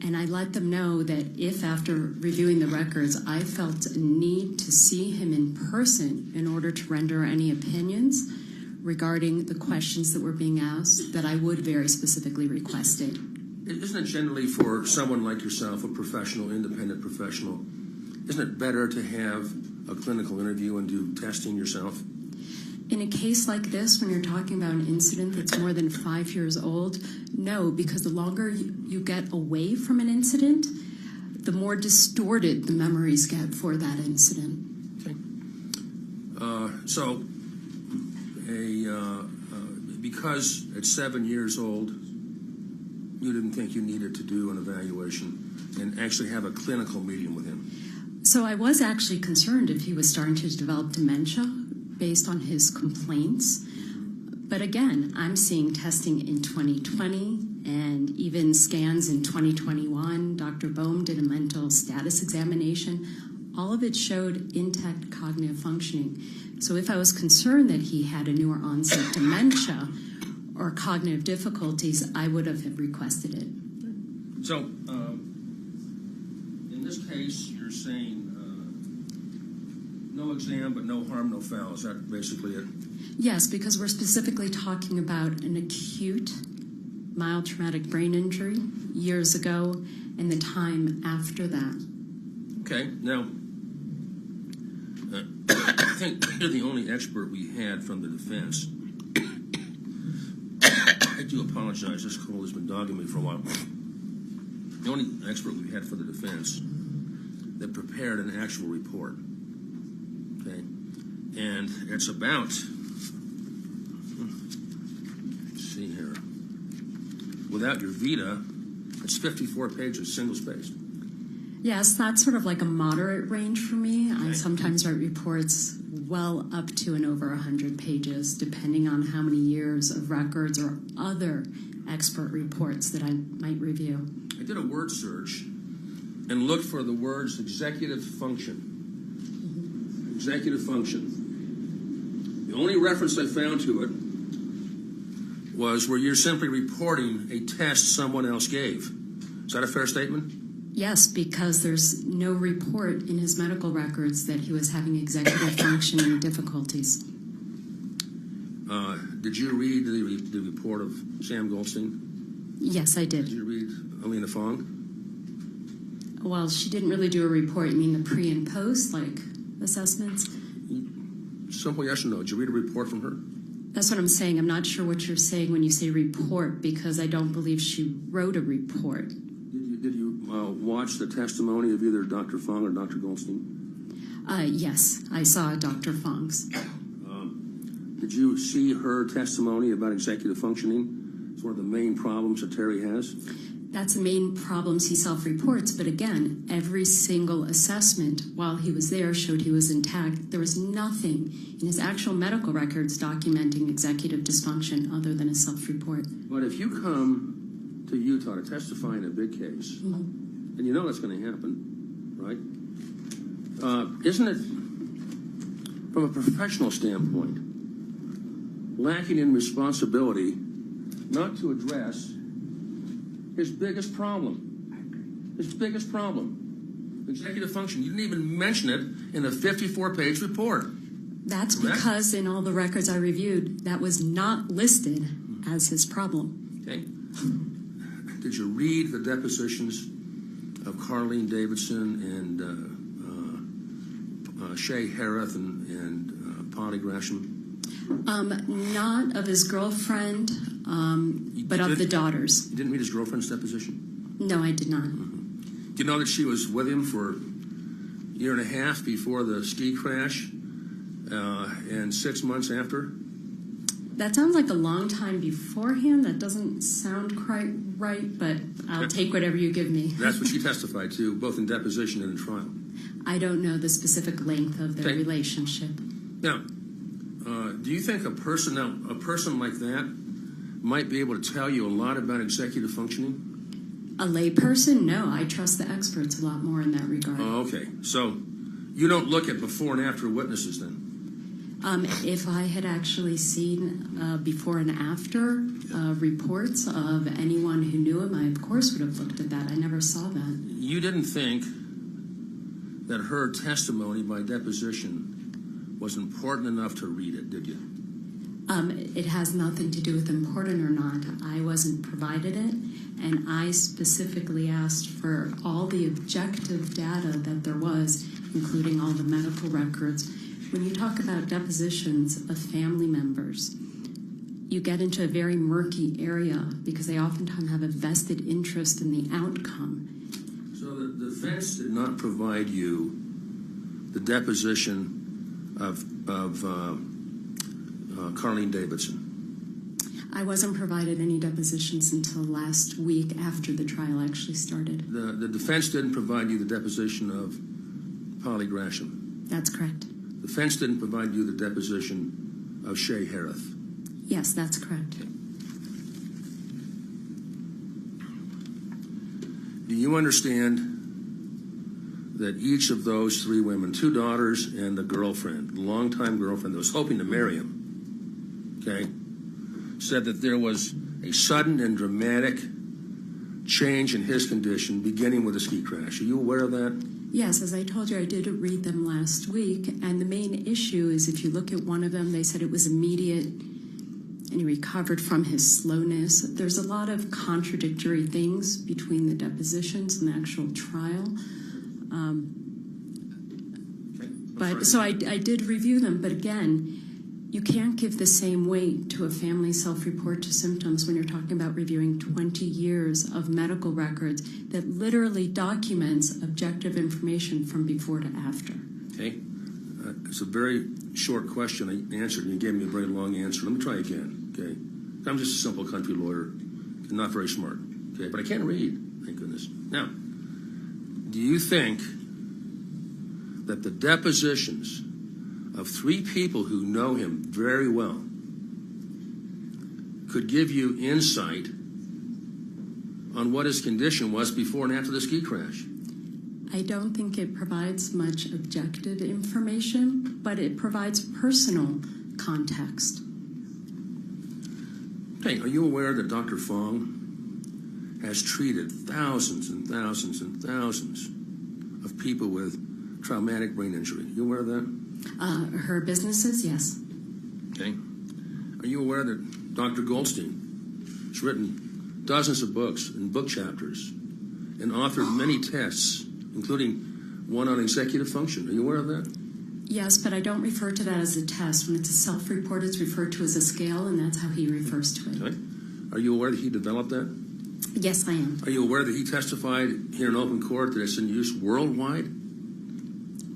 And I let them know that if after reviewing the records, I felt a need to see him in person in order to render any opinions regarding the questions that were being asked, that I would very specifically request it. Isn't it generally for someone like yourself, a professional, independent professional, isn't it better to have a clinical interview and do testing yourself? In a case like this, when you're talking about an incident that's more than 5 years old, no, because the longer you get away from an incident, the more distorted the memories get for that incident. Okay. Because at 7 years old, you didn't think you needed to do an evaluation and actually have a clinical meeting with him. So I was actually concerned if he was starting to develop dementia based on his complaints. But again, I'm seeing testing in 2020 and even scans in 2021. Dr. Bohm did a mental status examination. All of it showed intact cognitive functioning. So if I was concerned that he had a newer onset dementia or cognitive difficulties, I would have requested it. So, in this case, you're saying no exam, but no harm, no foul. Is that basically it? Yes, because we're specifically talking about an acute mild traumatic brain injury years ago and the time after that. Okay, now, I think you're the only expert we had from the defense. I do apologize, this cold has been dogging me for a while. The only expert we had for the defense that prepared an actual report. Okay, and it's about, let's see here, without your vita, it's 54 pages, single-spaced. Yes, that's sort of like a moderate range for me. I sometimes write reports well up to and over 100 pages, depending on how many years of records or other expert reports that I might review. I did a word search and looked for the words executive function. Executive function. The only reference I found to it was where you're simply reporting a test someone else gave. Is that a fair statement? Yes, because there's no report in his medical records that he was having executive functioning difficulties. Did you read the report of Sam Goldstein? Yes, I did. Did you read Alina Fong? Well, she didn't really do a report. You mean the pre and post, like assessments? Simple yes or no. Did you read a report from her? That's what I'm saying. I'm not sure what you're saying when you say report, because I don't believe she wrote a report. Did you watch the testimony of either Dr. Fong or Dr. Goldstein? Yes, I saw Dr. Fong's. Did you see her testimony about executive functioning? It's one of the main problems that Terry has. That's the main problems he self-reports. But again, every single assessment while he was there showed he was intact. There was nothing in his actual medical records documenting executive dysfunction other than a self-report. But if you come to Utah to testify in a big case, and you know that's going to happen, right? Isn't it, from a professional standpoint, lacking in responsibility not to address his biggest problem? His biggest problem, executive function. You didn't even mention it in a 54-page report. That's correct? Because in all the records I reviewed, that was not listed as his problem. Okay. Did you read the depositions of Carlene Davidson and Shay Hareth and Polly Gresham? Not of his girlfriend, but of the daughters. You didn't read his girlfriend's deposition? No, I did not. Do you know that she was with him for a year and a half before the ski crash and 6 months after? That sounds like a long time beforehand. That doesn't sound quite right, but I'll take whatever you give me. That's what she testified to, both in deposition and in trial. I don't know the specific length of their relationship. Now, do you think a person like that might be able to tell you a lot about executive functioning? A lay person? No, I trust the experts a lot more in that regard. Oh, okay. So you don't look at before and after witnesses then? If I had actually seen before and after reports of anyone who knew him, I of course would have looked at that. I never saw that. You didn't think that her testimony by deposition was important enough to read it, did you? It has nothing to do with important or not. I wasn't provided it, and I specifically asked for all the objective data that there was, including all the medical records. When you talk about depositions of family members, you get into a very murky area because they oftentimes have a vested interest in the outcome. So the defense did not provide you the deposition of Carlene Davidson? I wasn't provided any depositions until last week after the trial actually started. The defense didn't provide you the deposition of Polly Gresham? That's correct. The defense didn't provide you the deposition of Shay Hareth? Yes, that's correct. Okay. Do you understand that each of those three women, 2 daughters and the girlfriend, the longtime girlfriend that was hoping to marry him, okay, said that there was a sudden and dramatic change in his condition beginning with the ski crash? Are you aware of that? Yes, as I told you, I did read them last week, and the main issue is if you look at one of them, they said it was immediate and he recovered from his slowness. There's a lot of contradictory things between the depositions and the actual trial. So I did review them, but again, you can't give the same weight to a family self-report to symptoms when you're talking about reviewing 20 years of medical records that literally documents objective information from before to after. Okay. It's a very short question I answered, and you gave me a very long answer. Let me try again, okay? I'm just a simple country lawyer, not very smart, okay? But I can read, thank goodness. Now, do you think that the depositions of 3 people who know him very well could give you insight on what his condition was before and after the ski crash? I don't think it provides much objective information, but it provides personal context. Hey, are you aware that Dr. Fong has treated thousands and thousands and thousands of people with traumatic brain injury? You aware of that? Her businesses, yes. Okay. Are you aware that Dr. Goldstein has written dozens of books and book chapters and authored many tests including one on executive function. Are you aware of that? Yes, but I don't refer to that as a test. When it's a self-report, it's referred to as a scale, and that's how he refers to it. Okay. Are you aware that he developed that? Yes, I am. Are you aware that he testified here in open court that it's in use worldwide?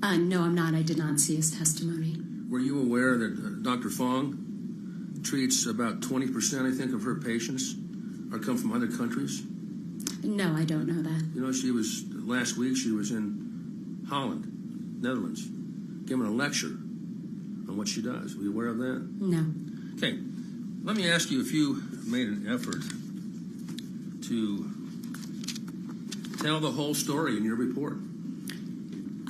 No, I'm not. I did not see his testimony. Were you aware that Dr. Fong treats about 20%, I think, of her patients or come from other countries? No, I don't know that. You know, last week she was in Holland, Netherlands, giving a lecture on what she does. Were you aware of that? No. Okay. Let me ask you if you made an effort to tell the whole story in your report.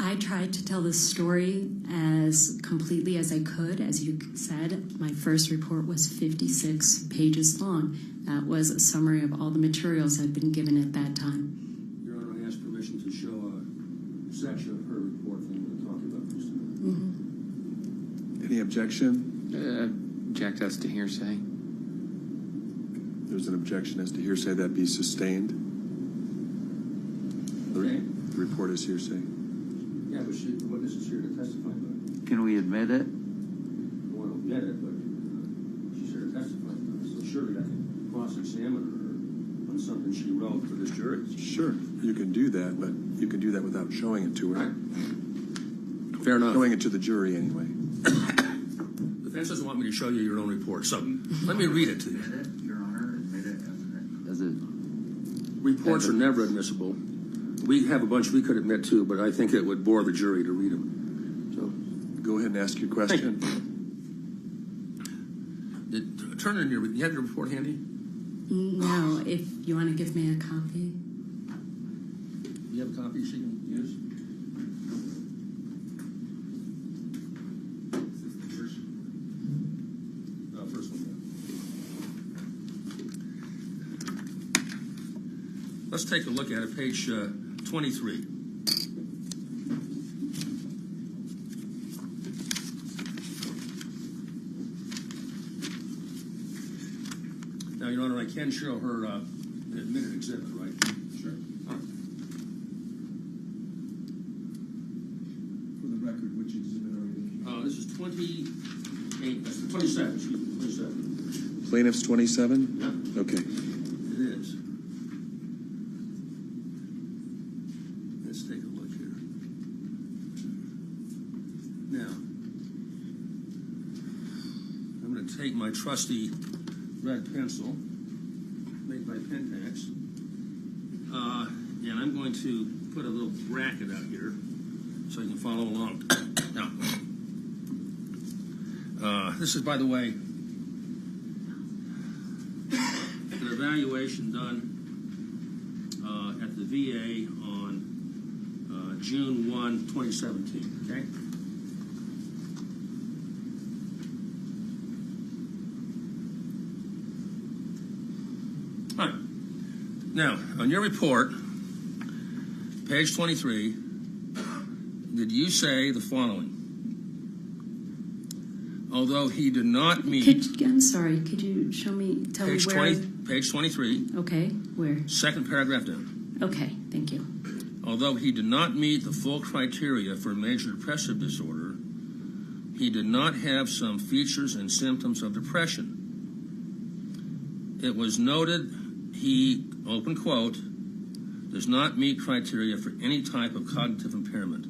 I tried to tell the story as completely as I could. As you said, my first report was 56 pages long. That was a summary of all the materials I'd been given at that time. Your Honor, I ask permission to show a section of her report that I'm going to talk about just a minute. Any objection? Object as to hearsay. There's an objection as to hearsay that be sustained. The report is hearsay. Yeah, but the witness is here to testify about it. Can we admit it? I want to admit it, but she's here to testify about it. So surely I can cross-examine her on something she wrote for this jury. Sure, you can do that, but you can do that without showing it to her. Right. Fair enough. Showing it to the jury anyway. The defense doesn't want me to show you your own report, so let me read it to you. Your Honor, admit it as a Reports are never admissible. We have a bunch we could admit to, but I think it would bore the jury to read them. So go ahead and ask your question. Turn in you have your report handy? No, if you want to give me a copy. You have a copy she can use? First one. Let's take a look at it, page 23. Now, Your Honor, I can show her an admitted exhibit, right? Sure. For the record, which exhibit are we looking at? This is 28, that's 27, excuse me, 27. Plaintiff's 27? Yeah. Okay. It is. Let's take a look here. Now, I'm going to take my trusty red pencil made by Pentax, and I'm going to put a little bracket out here so you can follow along. Now, this is, by the way, an evaluation done at the VA on June 1, 2017, okay? All right. Now, on your report, page 23, did you say the following? Although he did not meet... I'm sorry, could you show me, tell me where... Page 23. Okay, where? Second paragraph down. Okay, thank you. Although he did not meet the full criteria for major depressive disorder, he did not have some features and symptoms of depression. It was noted he, open quote, does not meet criteria for any type of cognitive impairment.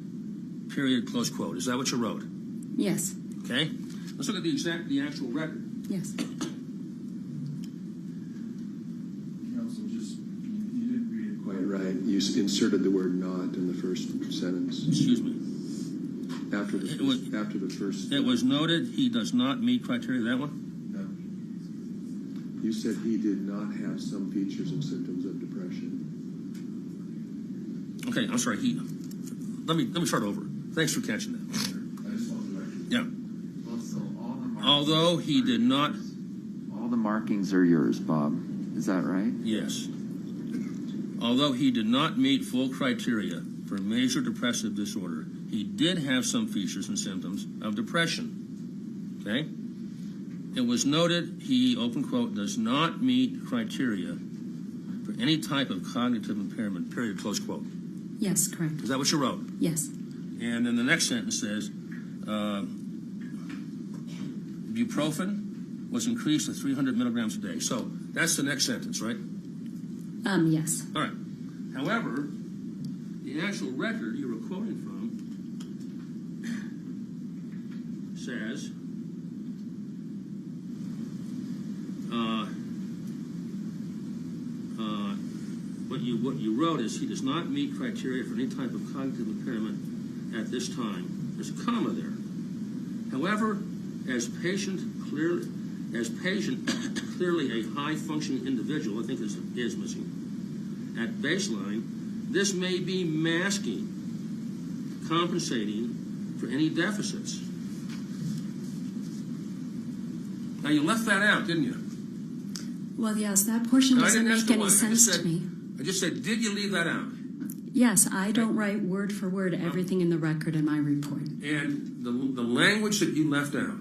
Period, close quote. Is that what you wrote? Yes. Okay. Let's look at the actual record. Yes. Counsel, you didn't read it quite right. You inserted the word "not" in the first sentence. Excuse me. After the first. It was noted he does not meet criteria. That one? No. You said he did not have some features and symptoms of depression. Okay, I'm sorry. Let me start over. Thanks for catching that. Yeah. Although he did not... All the markings are yours, Bob. Is that right? Yes. Although he did not meet full criteria for major depressive disorder, he did have some features and symptoms of depression. Okay? It was noted he, open quote, does not meet criteria for any type of cognitive impairment, period, close quote. Yes, correct. Is that what you wrote? Yes. And then the next sentence says, ibuprofen was increased to 300 milligrams a day. So that's the next sentence, right? Yes. All right. However, the actual record you were quoting from says what you wrote is he does not meet criteria for any type of cognitive impairment at this time. There's a comma there. However, as patient clearly a high functioning individual, I think this is missing, at baseline, this may be masking, compensating for any deficits. Now you left that out, didn't you? Well, yes, that portion doesn't make any sense to me. I just said, did you leave that out? Yes, I don't write word for word everything in the record in my report. And the language that you left out,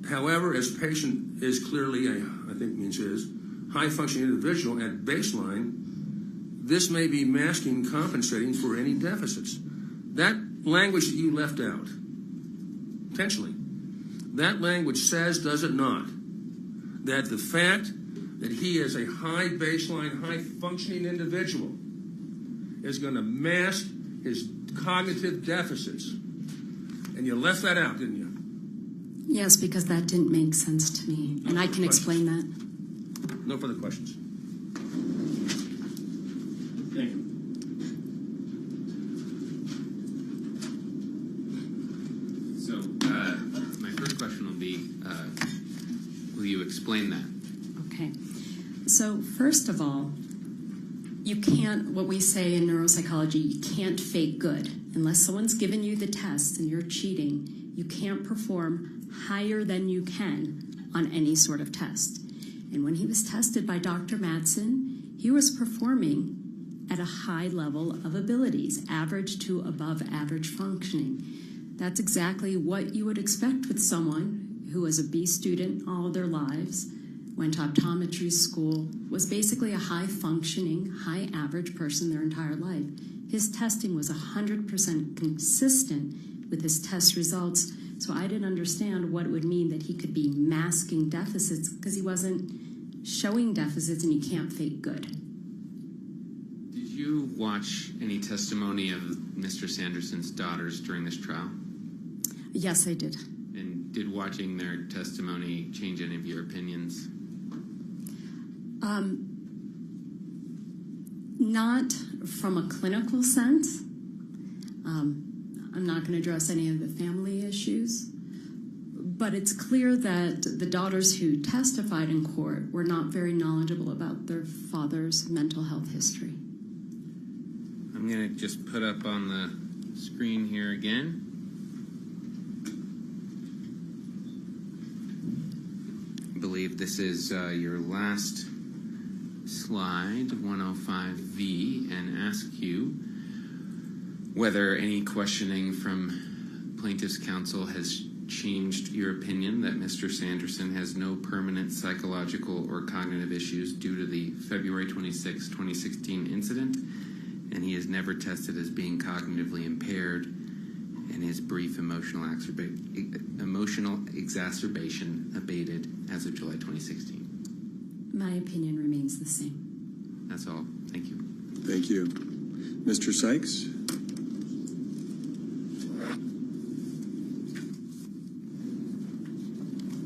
however, as patient is clearly a, I think means is, high-functioning individual at baseline, this may be masking, compensating for any deficits. That language that you left out, intentionally, that language says, does it not, that the fact that he is a high baseline, high-functioning individual is going to mask his cognitive deficits. And you left that out, didn't you? Yes, because that didn't make sense to me, and I can explain that. No further questions. Thank you. So, my first question will be, will you explain that? Okay. So, first of all, you can't, what we say in neuropsychology, you can't fake good. Unless someone's given you the test and you're cheating, you can't perform higher than you can on any sort of test. And when he was tested by Dr. Madsen, he was performing at a high level of abilities, average to above average functioning. That's exactly what you would expect with someone who was a B student all of their lives, went to optometry school, was basically a high-functioning, high-average person their entire life. His testing was 100% consistent with his test results, so I didn't understand what it would mean that he could be masking deficits because he wasn't showing deficits and you can't fake good. Did you watch any testimony of Mr. Sanderson's daughters during this trial? Yes, I did. And did watching their testimony change any of your opinions? Not from a clinical sense. I'm not going to address any of the family issues, but it's clear that the daughters who testified in court were not very knowledgeable about their father's mental health history. I'm going to just put up on the screen here again. I believe this is your last slide, 105V, and ask you whether any questioning from plaintiff's counsel has changed your opinion that Mr. Sanderson has no permanent psychological or cognitive issues due to the February 26, 2016 incident, and he is never tested as being cognitively impaired, and his brief emotional exacerbation abated as of July 2016. My opinion remains the same. That's all. Thank you. Thank you. Mr. Sykes?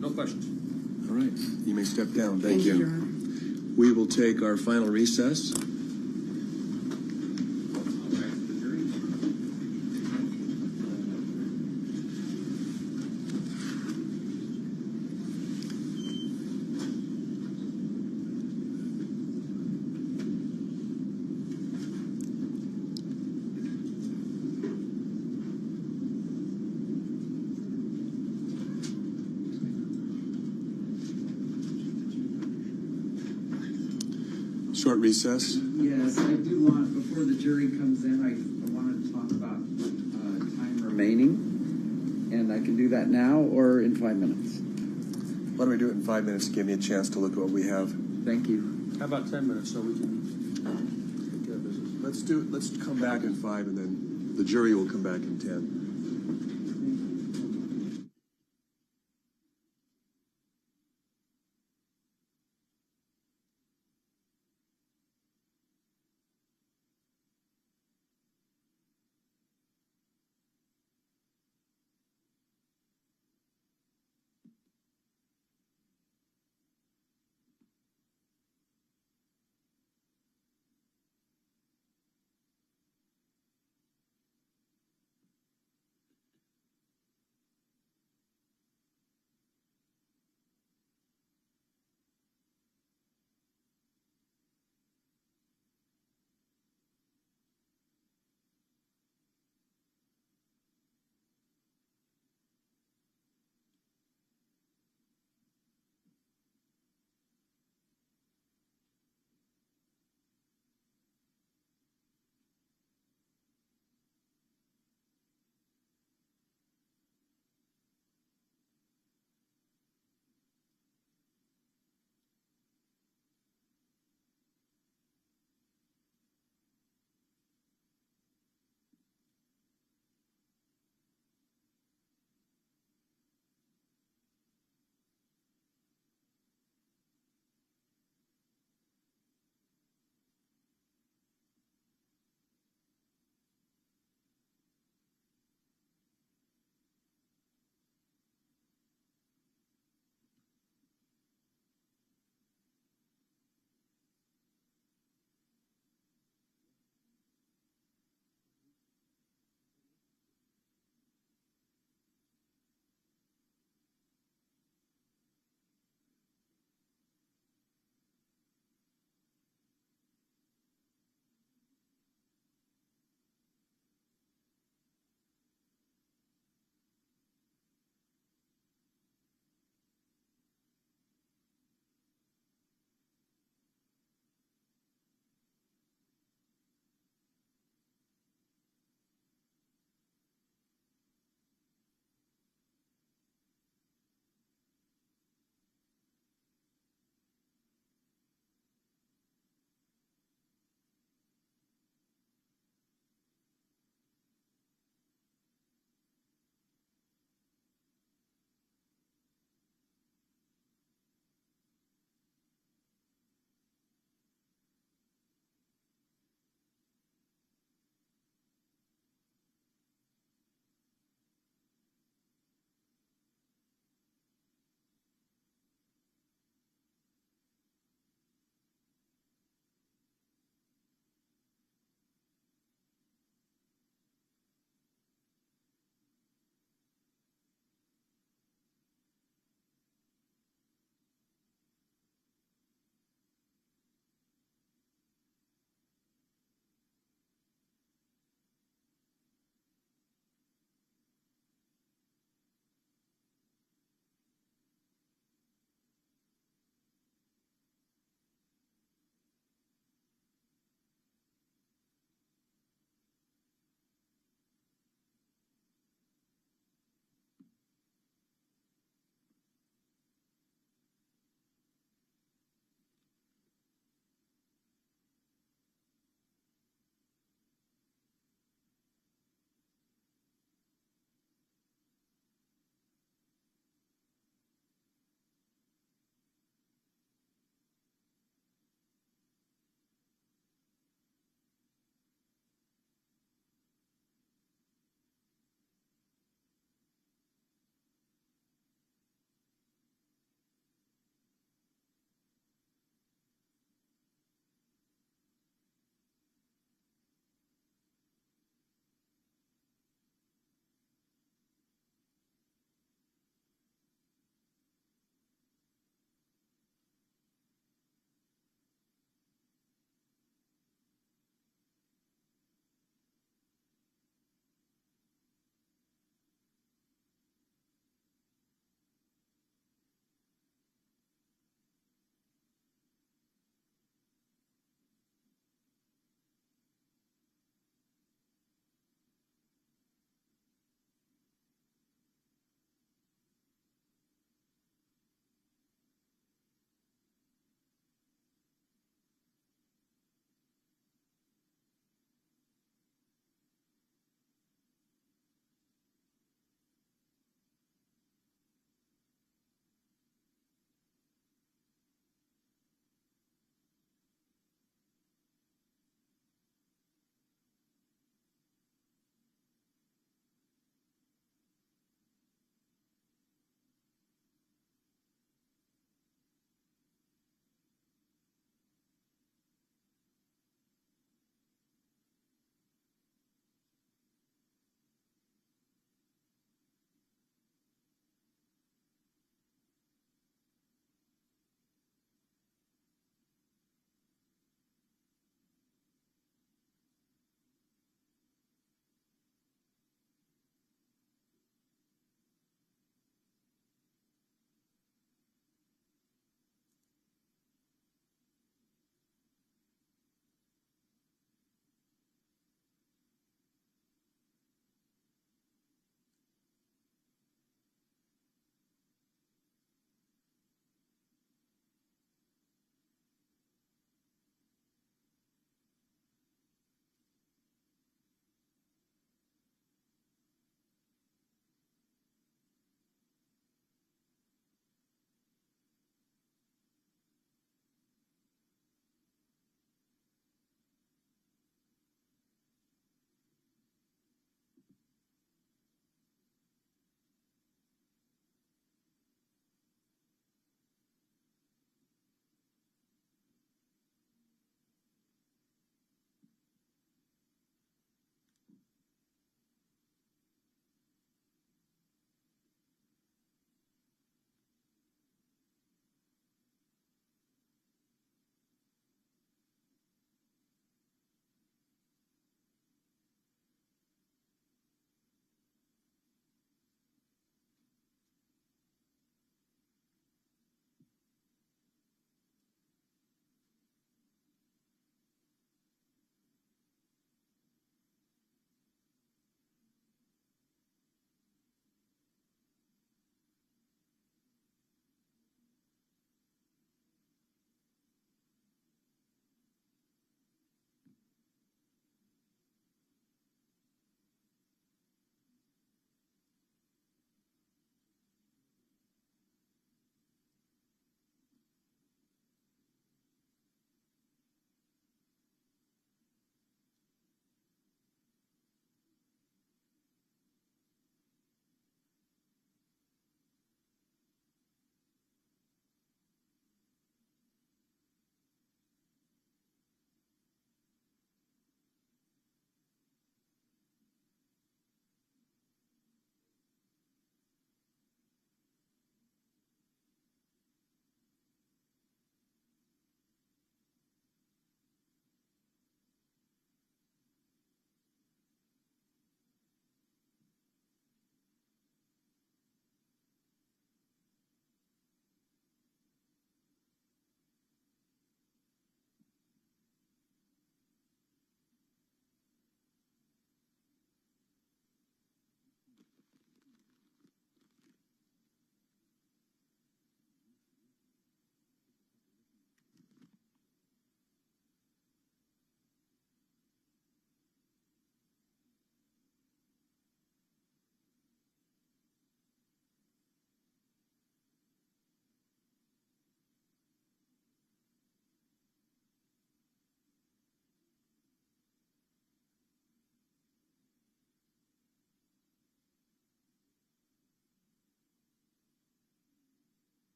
No questions. All right. You may step down. Thank you. Your Honor. We will take our final recess. Short recess. Yes, I do want, before the jury comes in, I wanted to talk about time remaining, and I can do that now or in 5 minutes. Why don't we do it in 5 minutes to give me a chance to look at what we have? Thank you. How about 10 minutes so we can take care of business? Let's do it. Let's come back in 5, and then the jury will come back in 10.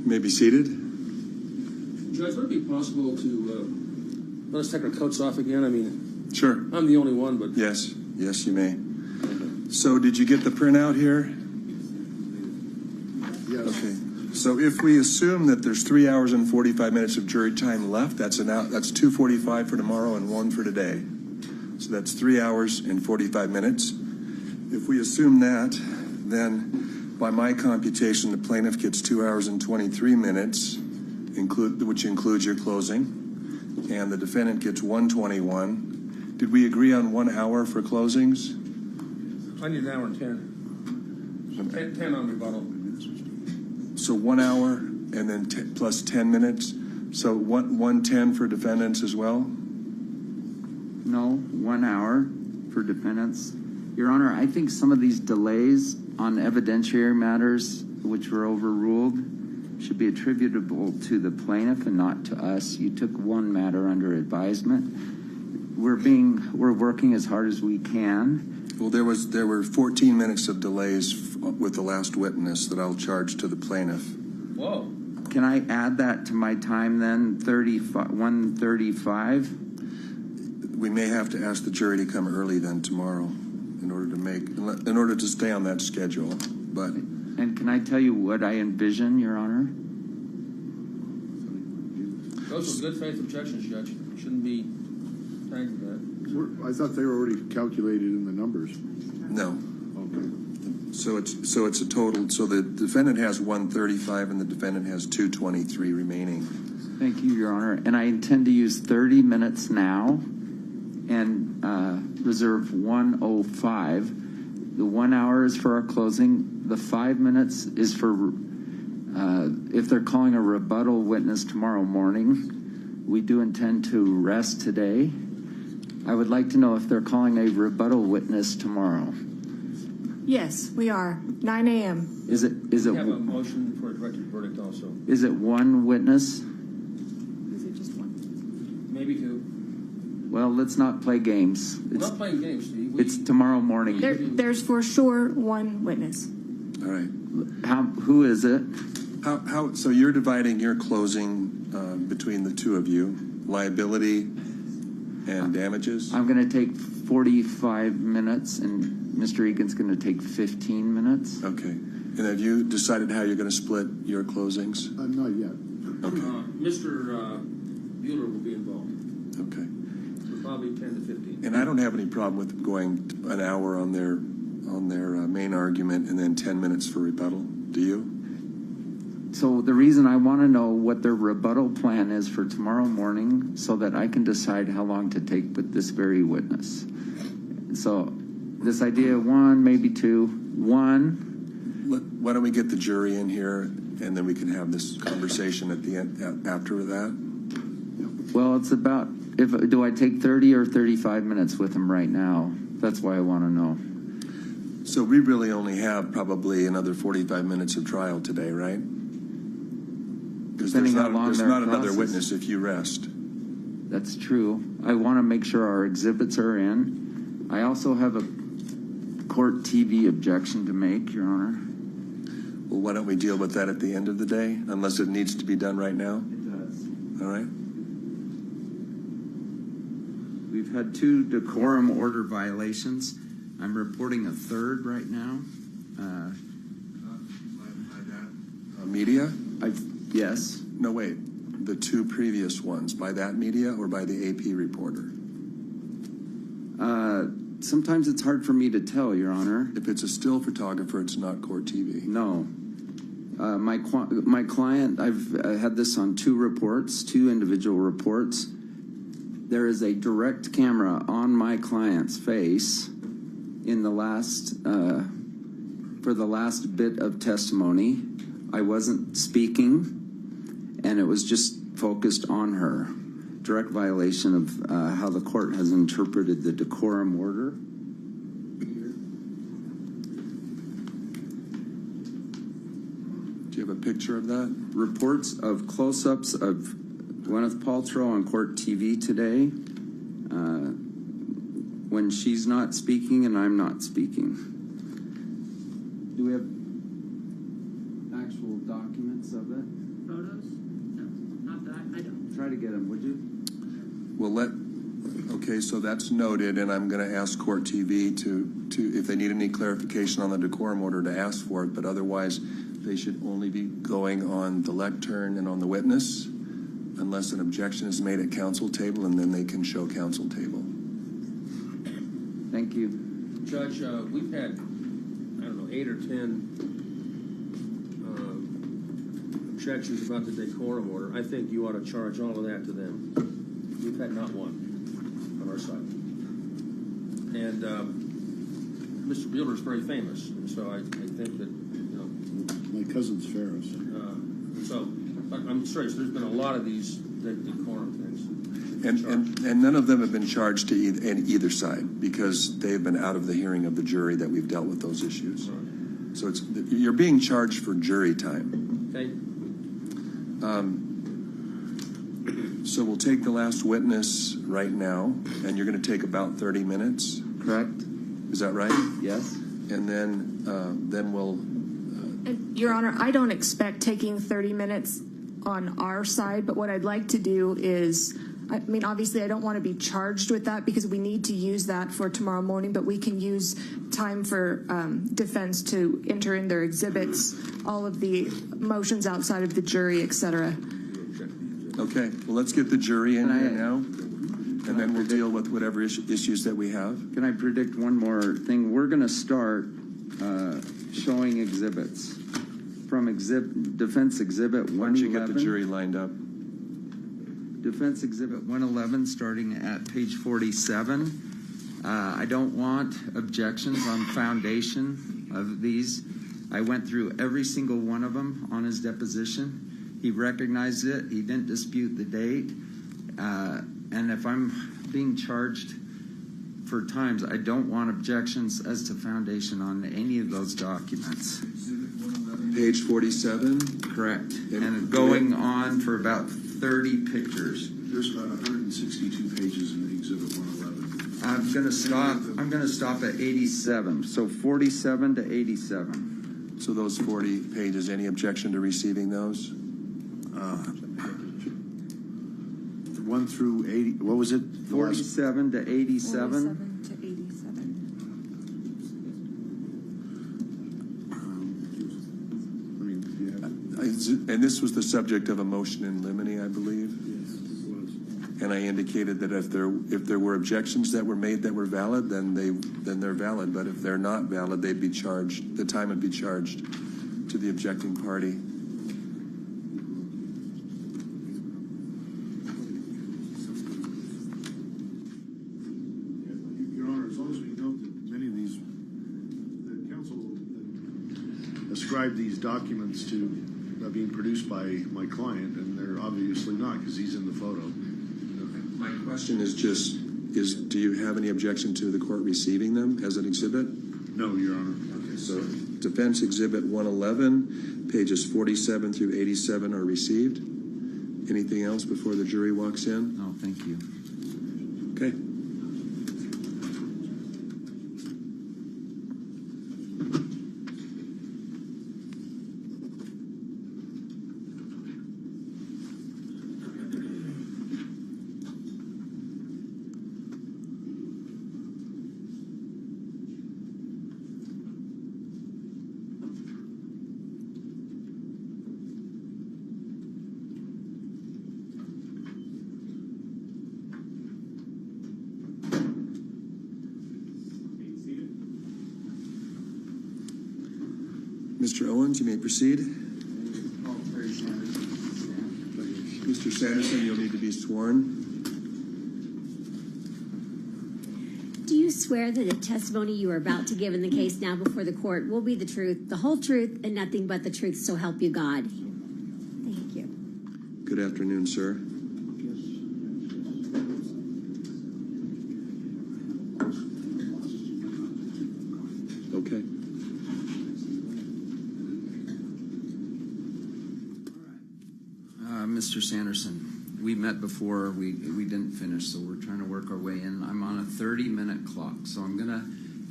You may be seated. Judge, would it be possible to let us take our coats off again? I mean, Sure. I'm the only one, but Yes, you may. So did you get the printout here? Yes. Okay. So if we assume that there's 3 hours and 45 minutes of jury time left, that's 2:45 for tomorrow and 1 for today. So that's 3 hours and 45 minutes. If we assume that, then by my computation, the plaintiff gets 2 hours and 23 minutes, which includes your closing, and the defendant gets 121. Did we agree on 1 hour for closings? I need an hour and 10. 10 on rebuttal. So 1 hour and then plus 10 minutes. So 110 for defendants as well? No, 1 hour for defendants. Your Honor, I think some of these delays on evidentiary matters which were overruled should be attributable to the plaintiff and not to us. You took one matter under advisement. We're working as hard as we can. Well, there were 14 minutes of delays with the last witness that I'll charge to the plaintiff. Whoa. Can I add that to my time then? 1:35? We may have to ask the jury to come early then tomorrow in order to stay on that schedule. But And can I tell you what I envision, Your Honor? Those are good faith objections, Judge. Shouldn't be tagged with that. I thought they were already calculated in the numbers. no. Okay. So it's a total. So the defendant has 135 and the defendant has 223 remaining. Thank you, Your Honor. And I intend to use 30 minutes now and reserve 1:05. The 1 hour is for our closing. The 5 minutes is for if they're calling a rebuttal witness tomorrow morning. We do intend to rest today. I would like to know if they're calling a rebuttal witness tomorrow. Yes, we are. 9 a.m. Is it We have a motion for a directed verdict also. is it one witness? Is it just one? Maybe two. Well, let's not play games. We're not playing games, Steve. It's tomorrow morning. There's for sure one witness. All right. Who is it? So you're dividing your closing between the two of you, liability and damages? I'm going to take 45 minutes, and Mr. Egan's going to take 15 minutes. Okay. And have you decided how you're going to split your closings? Not yet. Okay. Mr. Bueller will be involved. Okay. So probably 10 to 15. And I don't have any problem with going an hour on their main argument and then 10 minutes for rebuttal. Do you? So the reason I want to know what their rebuttal plan is for tomorrow morning so that I can decide how long to take with this very witness. So this idea of one, maybe two. One. Why don't we get the jury in here and then we can have this conversation at the end after that? Well, it's about do I take 30 or 35 minutes with him right now? That's why I want to know. So we really only have probably another 45 minutes of trial today, right? Because there's not another witness if you rest. That's true. I want to make sure our exhibits are in. I also have a court TV objection to make, Your Honor. Well, why don't we deal with that at the end of the day, unless it needs to be done right now? It does. All right. We've had 2 decorum order violations. I'm reporting a third right now. Media? Yes. No, wait. The 2 previous ones, by that media or by the AP reporter? Sometimes it's hard for me to tell, Your Honor. If it's a still photographer, it's not court TV. No. My client, I've had this on 2 reports, 2 individual reports. There is a direct camera on my client's face in the last, for the last bit of testimony. I wasn't speaking, and it was just focused on her. Direct violation of how the court has interpreted the decorum order. Do you have a picture of that? Reports of close-ups of Gwyneth Paltrow on court TV today when she's not speaking and I'm not speaking. Do we have actual documents of it? Try to get them, would you? Okay, so that's noted, and I'm going to ask Court TV to if they need any clarification on the decorum order to ask for it, but otherwise they should only be going on the lectern and on the witness unless an objection is made at counsel table, and then they can show counsel table. Thank you. Judge, we've had, 8 or 10 objections about the decorum order. I think you ought to charge all of that to them. We've had not one on our side. And Mr. Bueller is very famous, and so I think that, My cousin's Pharaoh. So I'm serious, there's been a lot of these decorum things. And none of them have been charged to either side because they have been out of the hearing of the jury that we've dealt with those issues. Right. So you're being charged for jury time. Okay. So we'll take the last witness right now, and you're going to take about 30 minutes. Correct. Is that right? Yes. And then we'll. And Your Honor, I don't expect taking 30 minutes on our side, but what I'd like to do is, obviously I don't want to be charged with that because we need to use that for tomorrow morning, but we can use time for defense to enter in their exhibits, all of the motions outside of the jury, etc. Okay, well, let's get the jury in here now, and then we'll deal with whatever issues that we have. Can I predict one more thing? We're going to start showing exhibits from Defense Exhibit 111. Why don't you get the jury lined up? Defense Exhibit 111, starting at page 47. I don't want objections on foundation of these. I went through every single one of them on his deposition. He recognized it. He didn't dispute the date. And if I'm being charged for times, I don't want objections as to foundation on any of those documents. Page 47? Correct. And going on for about 30 pictures. There's about 162 pages in Exhibit 111. I'm going to stop at 87. So 47 to 87. So those 40 pages, any objection to receiving those? 1 through 80. What was it? 47 to 87. 47 to 87. And this was the subject of a motion in limine, I believe. Yes, it was. And I indicated that if there were objections that were made that were valid, then they're valid. But if they're not valid, they'd be charged. The time would be charged to the objecting party. Your Honor, as long as we note that many of these, the counsel ascribed these documents to being produced by my client, and they're obviously not because he's in the photo. My question is do you have any objection to the court receiving them as an exhibit? No, Your Honor. Okay, so Defense Exhibit 111, pages 47 through 87 are received. Anything else before the jury walks in? No, thank you. Okay. Mr. Owens, you may proceed. Mr. Sanderson, you'll need to be sworn. Do you swear that the testimony you are about to give in the case now before the court will be the truth, the whole truth, and nothing but the truth, so help you God? Thank you. Good afternoon, sir. Okay. Mr. Sanderson, we met before. We didn't finish, so we're trying to work our way in. I'm on a 30-minute clock, so I'm going to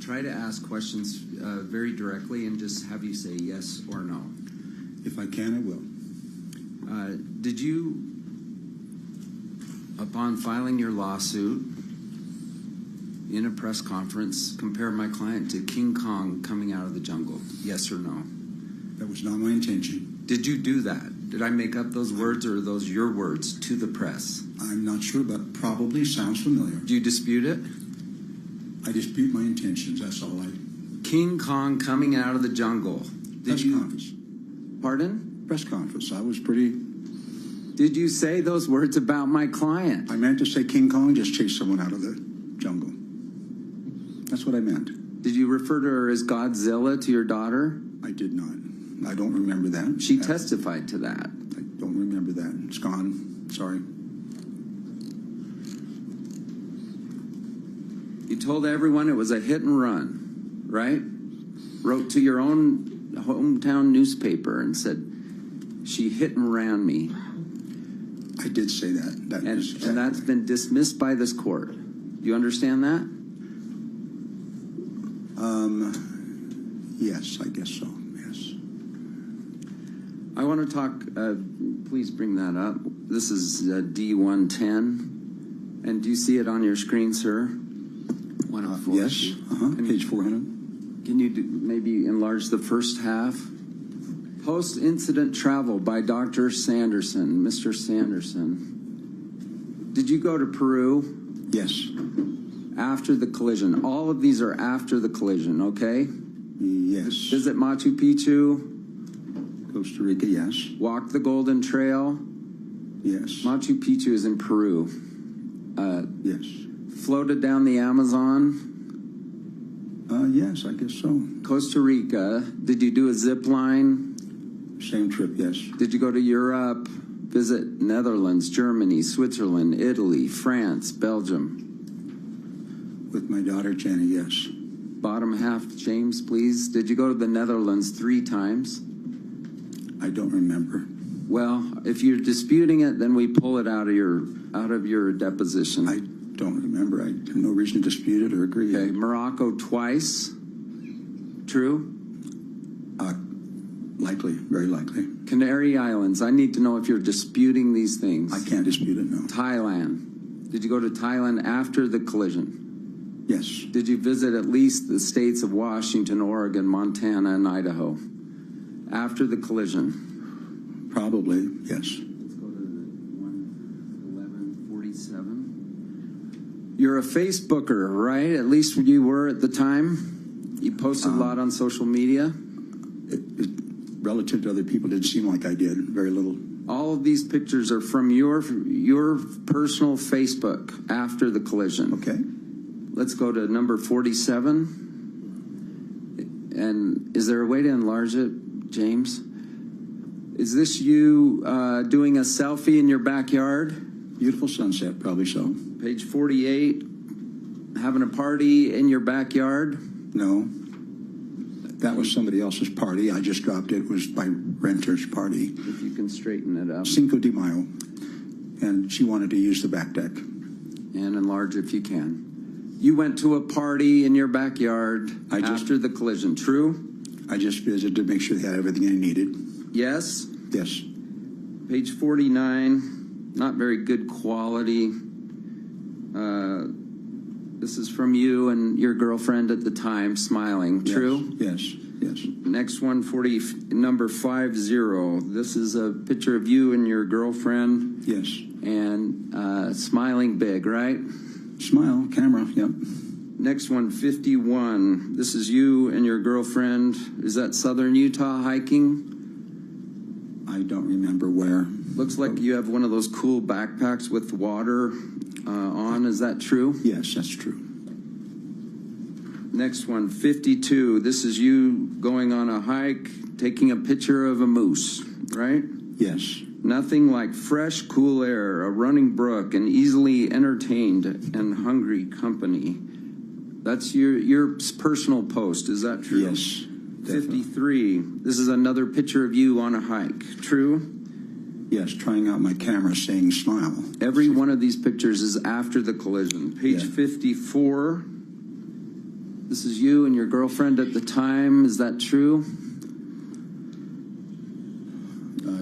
try to ask questions very directly and just have you say yes or no. If I can, I will. Did you upon filing your lawsuit in a press conference, compare my client to King Kong coming out of the jungle? Yes or no? That was not my intention. Did you do that? Did I make up those words, or are those your words to the press? I'm not sure, but probably sounds familiar. Do you dispute it? I dispute my intentions. That's all I. King Kong coming out of the jungle. Press conference. Pardon? Press conference. I was pretty. Did you say those words about my client? I meant to say King Kong just chased someone out of the jungle. That's what I meant. Did you refer to her as Godzilla to your daughter? I did not. I don't remember that. She testified to that. I don't remember that. It's gone. Sorry. You told everyone it was a hit and run, right? Wrote to your own hometown newspaper and said, she hit and ran me. I did say that. And that's been dismissed by this court. You understand that? Yes, I guess so. Yes. I want to talk, please bring that up. This is D110. And do you see it on your screen, sir? Yes. Page 400. Can you maybe enlarge the first half? Post-incident travel by Dr. Sanderson, Mr. Sanderson. Did you go to Peru? Yes. After the collision. All of these are after the collision, okay? Yes. Visit Machu Picchu? Costa Rica, yes. Walk the Golden Trail? Yes. Machu Picchu is in Peru. Yes. Floated down the Amazon? Yes, I guess so. Costa Rica. Did you do a zip line? Same trip, yes. Did you go to Europe? Visit Netherlands, Germany, Switzerland, Italy, France, Belgium? With my daughter, Jenny, yes. Bottom half, James, please. Did you go to the Netherlands 3 times? I don't remember. Well, if you're disputing it, then we pull it out of your deposition. I don't remember. I have no reason to dispute it or agree. Okay, Morocco twice. True? Likely, very likely. Canary Islands. I need to know if you're disputing these things. I can't dispute it, no. Thailand. Did you go to Thailand after the collision? Yes. Did you visit at least the states of Washington, Oregon, Montana, and Idaho after the collision? Probably, yes. Let's go to 1147. You're a Facebooker, right? At least you were at the time. You posted a lot on social media. Relative to other people, it didn't seem like I did. Very little. All of these pictures are from your personal Facebook after the collision. Okay. Let's go to number 47. And is there a way to enlarge it, James? Is this you doing a selfie in your backyard? Beautiful sunset, probably so. Page 48, having a party in your backyard? No. That was somebody else's party. I just dropped it. It was my renter's party. If you can straighten it up. Cinco de Mayo. And she wanted to use the back deck. And enlarge if you can. You went to a party in your backyard after the collision, true? I just visited to make sure they had everything they needed. Yes? Yes. Page 49, not very good quality. This is from you and your girlfriend at the time, smiling, true? Yes, yes. Next one, number 50. This is a picture of you and your girlfriend. Yes. And smiling big, right? Smile, camera, yep. Next one, 51. This is you and your girlfriend. Is that southern Utah hiking? I don't remember where. Looks like you have one of those cool backpacks with water on. Is that true? Yes, that's true. Next one, 52. This is you going on a hike, taking a picture of a moose, right? Yes. Nothing like fresh, cool air, a running brook, and easily entertained and hungry company. That's your personal post. Is that true? Yes. Definitely. 53. This is another picture of you on a hike. True? Yes, trying out my camera saying smile. Every one of these pictures is after the collision. Page 54. This is you and your girlfriend at the time. Is that true?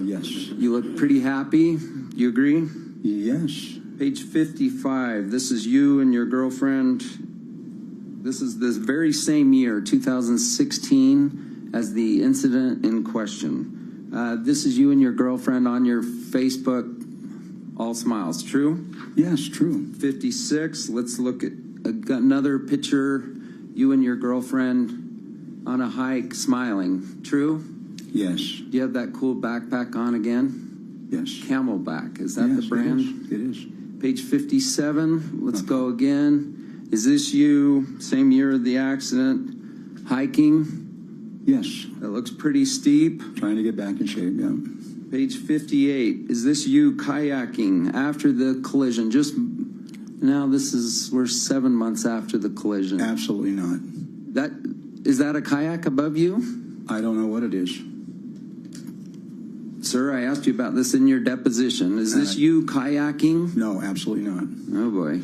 Yes. You look pretty happy. You agree? Yes. Page 55. This is you and your girlfriend. This is this very same year, 2016, as the incident in question. This is you and your girlfriend on your Facebook. All smiles. True? Yes, true. 56. Let's look at another picture. You and your girlfriend on a hike smiling. True? Yes. Do you have that cool backpack on again? Yes. Camelback. Is that the brand? It is. Page 57. Let's go again. Is this you? Same year of the accident. Hiking? Yes. That looks pretty steep. Trying to get back in shape, yeah. Page 58. Is this you kayaking after the collision? Just now, we're 7 months after the collision. Absolutely not. Is that a kayak above you? I don't know what it is. Sir, I asked you about this in your deposition. Is this you kayaking? No, absolutely not. Oh, boy.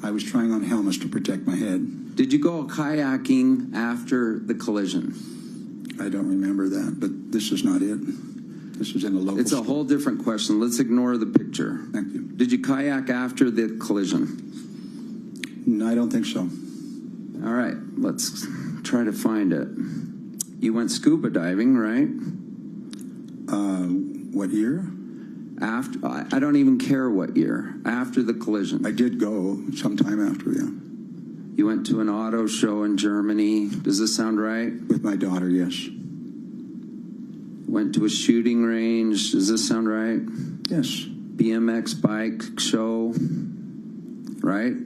I was trying on helmets to protect my head. Did you go kayaking after the collision? I don't remember that, but this is not it. This was in a local It's a whole different question. Let's ignore the picture. Thank you. Did you kayak after the collision? No, I don't think so. All right, let's try to find it. You went scuba diving, right? What year? After, I don't even care what year. After the collision. I did go sometime after, yeah. You went to an auto show in Germany. Does this sound right? With my daughter, yes. Went to a shooting range. Does this sound right? Yes. BMX bike show, right?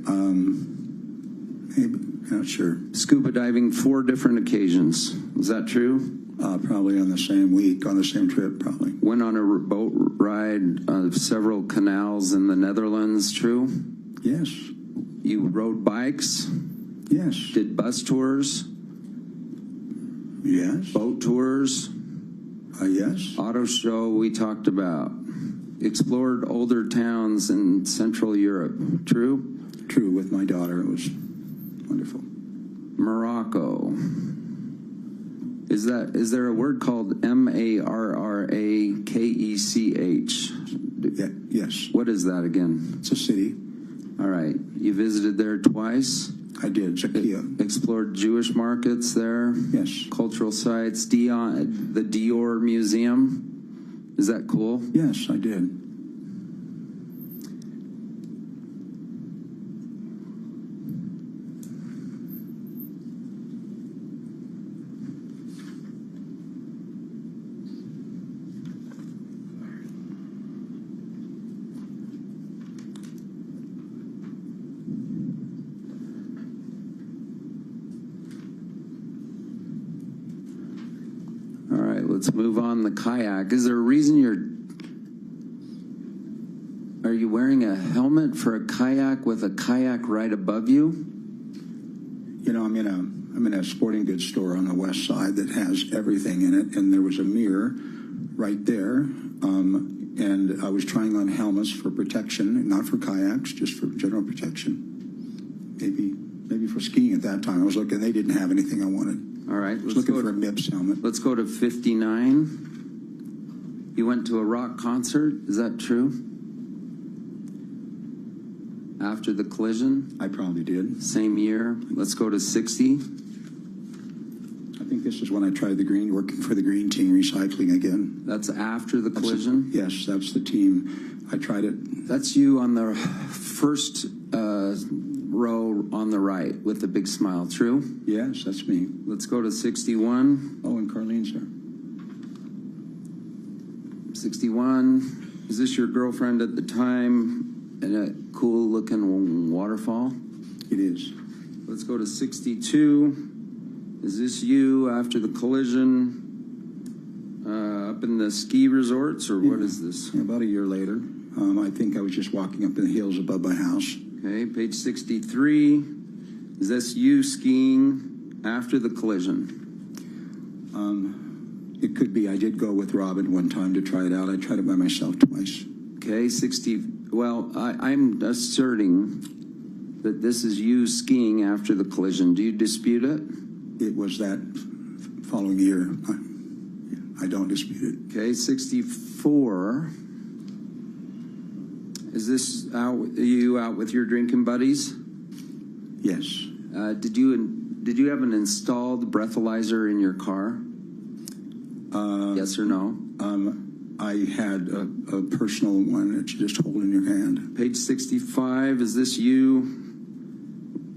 Maybe, not sure. Scuba diving 4 different occasions. Is that true? Probably on the same week, on the same trip, probably. Went on a boat ride of several canals in the Netherlands. True? Yes. You rode bikes? Yes. Did bus tours? Yes. Boat tours? Yes. Auto show we talked about. Explored older towns in Central Europe. True? True, with my daughter. It was wonderful. Morocco. Is there a word called Marrakech? Yes. What is that again? It's a city. All right. You visited there twice? I did. Zakia. Explored Jewish markets there? Yes. Cultural sites? the Dior Museum? Is that cool? Yes, I did. Let's move on. The kayak. Is there a reason are you wearing a helmet for a kayak with a kayak right above you? You know, I'm in a sporting goods store on the west side that has everything in it, and there was a mirror right there, and I was trying on helmets for protection, not for kayaks, just for general protection. Maybe for skiing at that time. I was looking; they didn't have anything I wanted. All right. I was looking for a MIPS helmet. Let's go to 59. You went to a rock concert. Is that true? After the collision? I probably did. Same year. Let's go to 60. I think this is when I tried working for the green team recycling again. That's after the collision? Yes, that's the team. I tried it. That's you on the first row on the right with the big smile. True? Yes, that's me. Let's go to 61. Oh, and Carlene's there. 61. Is this your girlfriend at the time in a cool looking waterfall? It is. Let's go to 62. Is this you after the collision up in the ski resorts, or what is this? About a year later. I think I was just walking up in the hills above my house. Okay, page 63. Is this you skiing after the collision? It could be. I did go with Robin one time to try it out. I tried it by myself twice. Okay, 60. Well, I'm asserting that this is you skiing after the collision. Do you dispute it? It was that following year. I don't dispute it. Okay, 64. Is this you out with your drinking buddies? Yes. Did you have an installed breathalyzer in your car? Yes or no? I had a personal one that you just hold in your hand. Page 65, is this you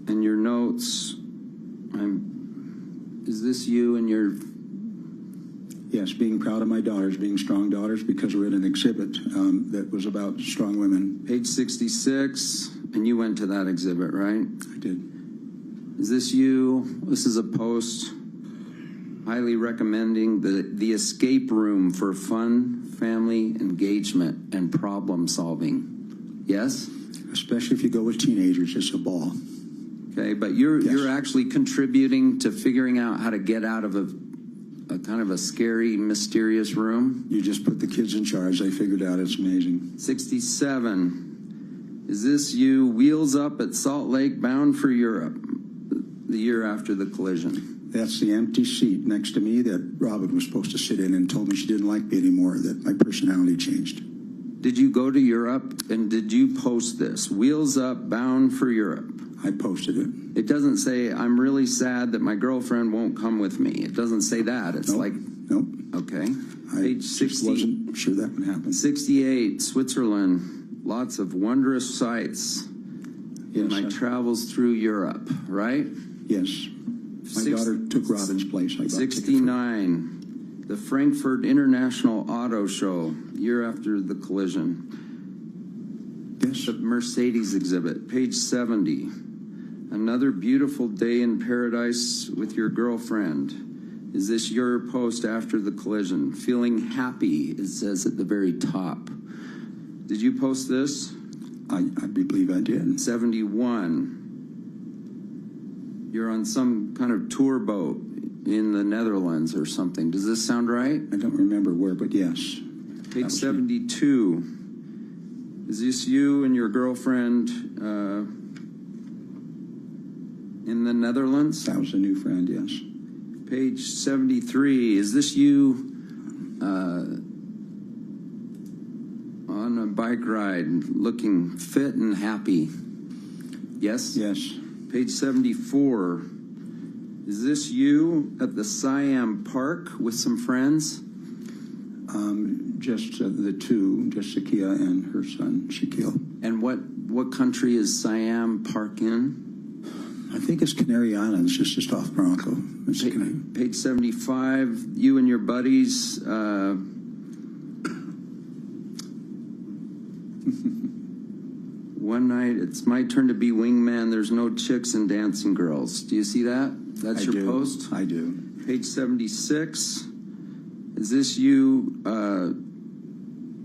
and your notes? Is this you and your... Yes, being proud of my daughters, being strong daughters, because we're at an exhibit that was about strong women. Page 66, and you went to that exhibit, right? I did. Is this you? This is a post highly recommending the escape room for fun, family engagement, and problem solving. Yes? Especially if you go with teenagers, it's a ball. Okay, but you're actually contributing to figuring out how to get out of a kind of a scary, mysterious room. You just put the kids in charge. They figured out. It's amazing. 67. Is this you? Wheels up at Salt Lake, bound for Europe, the year after the collision. That's the empty seat next to me that Robin was supposed to sit in and told me she didn't like me anymore, that my personality changed. Did you go to Europe and did you post this? Wheels up, bound for Europe. I posted it. It doesn't say, I'm really sad that my girlfriend won't come with me. It doesn't say that. It's Nope. Nope. Okay. Page 60. Wasn't sure that would happen. 68, Switzerland. Lots of wondrous sights in my travels through Europe, right? Yes. My daughter took Robin's place. I got 69, the Frankfurt International Auto Show, year after the collision. Yes. The Mercedes exhibit, page 70. Another beautiful day in paradise with your girlfriend. Is this your post after the collision? Feeling happy, it says at the very top. Did you post this? I believe I did. 71. You're on some kind of tour boat in the Netherlands or something. Does this sound right? I don't remember where, but yes. Page 72. Is this you and your girlfriend in the Netherlands? That was a new friend, yes. Page 73. Is this you on a bike ride looking fit and happy? Yes? Yes. Page 74. Is this you at the Siam Park with some friends? Just the two, just Sakia and her son, Shaquille. And what country is Siam Park in? I think it's Canary Islands, just off Morocco. Page 75, you and your buddies. One night, it's my turn to be wingman. There's no chicks and dancing girls. Do you see that? That's your post? I do. Page 76. Is this you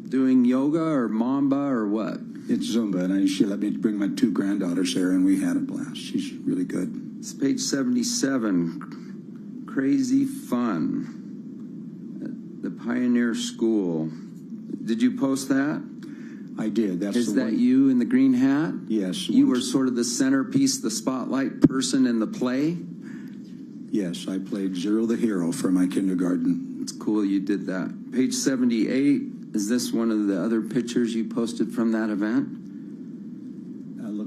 doing yoga or Mamba or what? It's Zumba, and she let me bring my two granddaughters there, and we had a blast. She's really good. It's page 77. Crazy fun at the Pioneer School. Did you post that? I did. Is that you in the green hat? Yes. You were sort of the centerpiece, the spotlight person in the play? Yes, I played Zero the Hero for my kindergarten. It's cool you did that. Page 78. Is this one of the other pictures you posted from that event?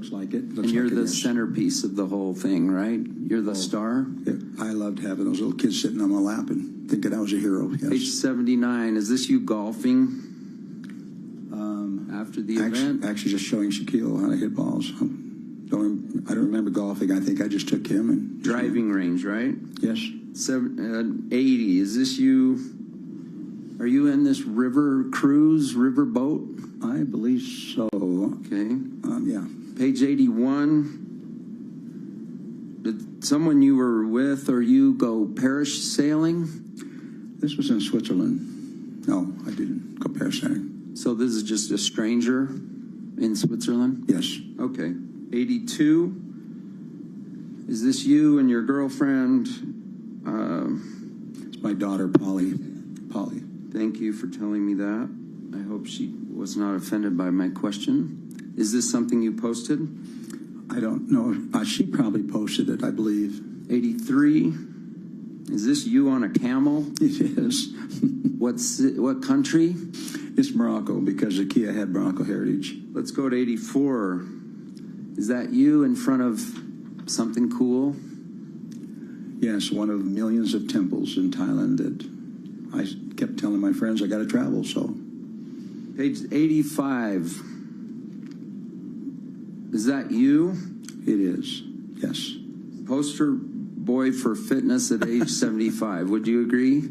Looks like it. And you're the centerpiece of the whole thing, right? You're the star? Yeah, I loved having those little kids sitting on my lap and thinking I was a hero. Yes. Page 79. Is this you golfing after the event? Actually, just showing Shaquille how to hit balls. I don't remember golfing. I think I just took him and driving range, right? Yes. 80. Is this you? Are you in this river cruise, river boat? I believe so. Okay. Yeah. Page 81. Did someone you were with or you go parish sailing? This was in Switzerland. No, I didn't go parasailing. So this is just a stranger in Switzerland? Yes. Okay. 82. Is this you and your girlfriend? It's my daughter, Polly. Thank you for telling me that. I hope she was not offended by my question. Is this something you posted? I don't know. She probably posted it, I believe. 83. Is this you on a camel? It is. What country? It's Morocco, because the Kia had Morocco heritage. Let's go to 84. Is that you in front of something cool? Yes, one of millions of temples in Thailand that I kept telling my friends I got to travel, so. Page 85. Is that you? It is, yes. Poster boy for fitness at age 75. Would you agree?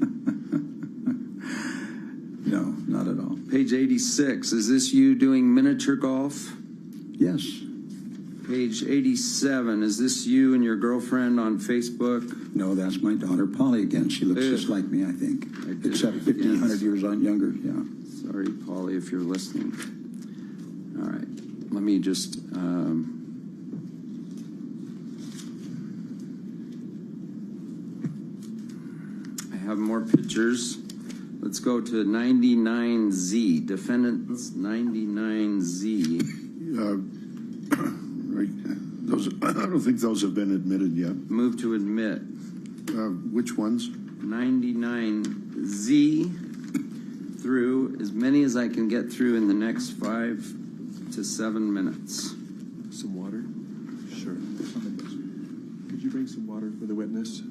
No, not at all. Page 86. Is this you doing miniature golf? Yes. Page 87. Is this you and your girlfriend on Facebook? No, that's my daughter Polly again. She looks just like me, I think. Except 1,500 years younger, yeah. Sorry, Polly, if you're listening. All right. Let me just... I have more pictures. Let's go to 99Z. Defendants 99Z. Right. Those, I don't think those have been admitted yet. Move to admit. Which ones? 99Z through as many as I can get through in the next 5 to 7 minutes. Some water? Sure. It's on the desk. Could you bring some water for the witness?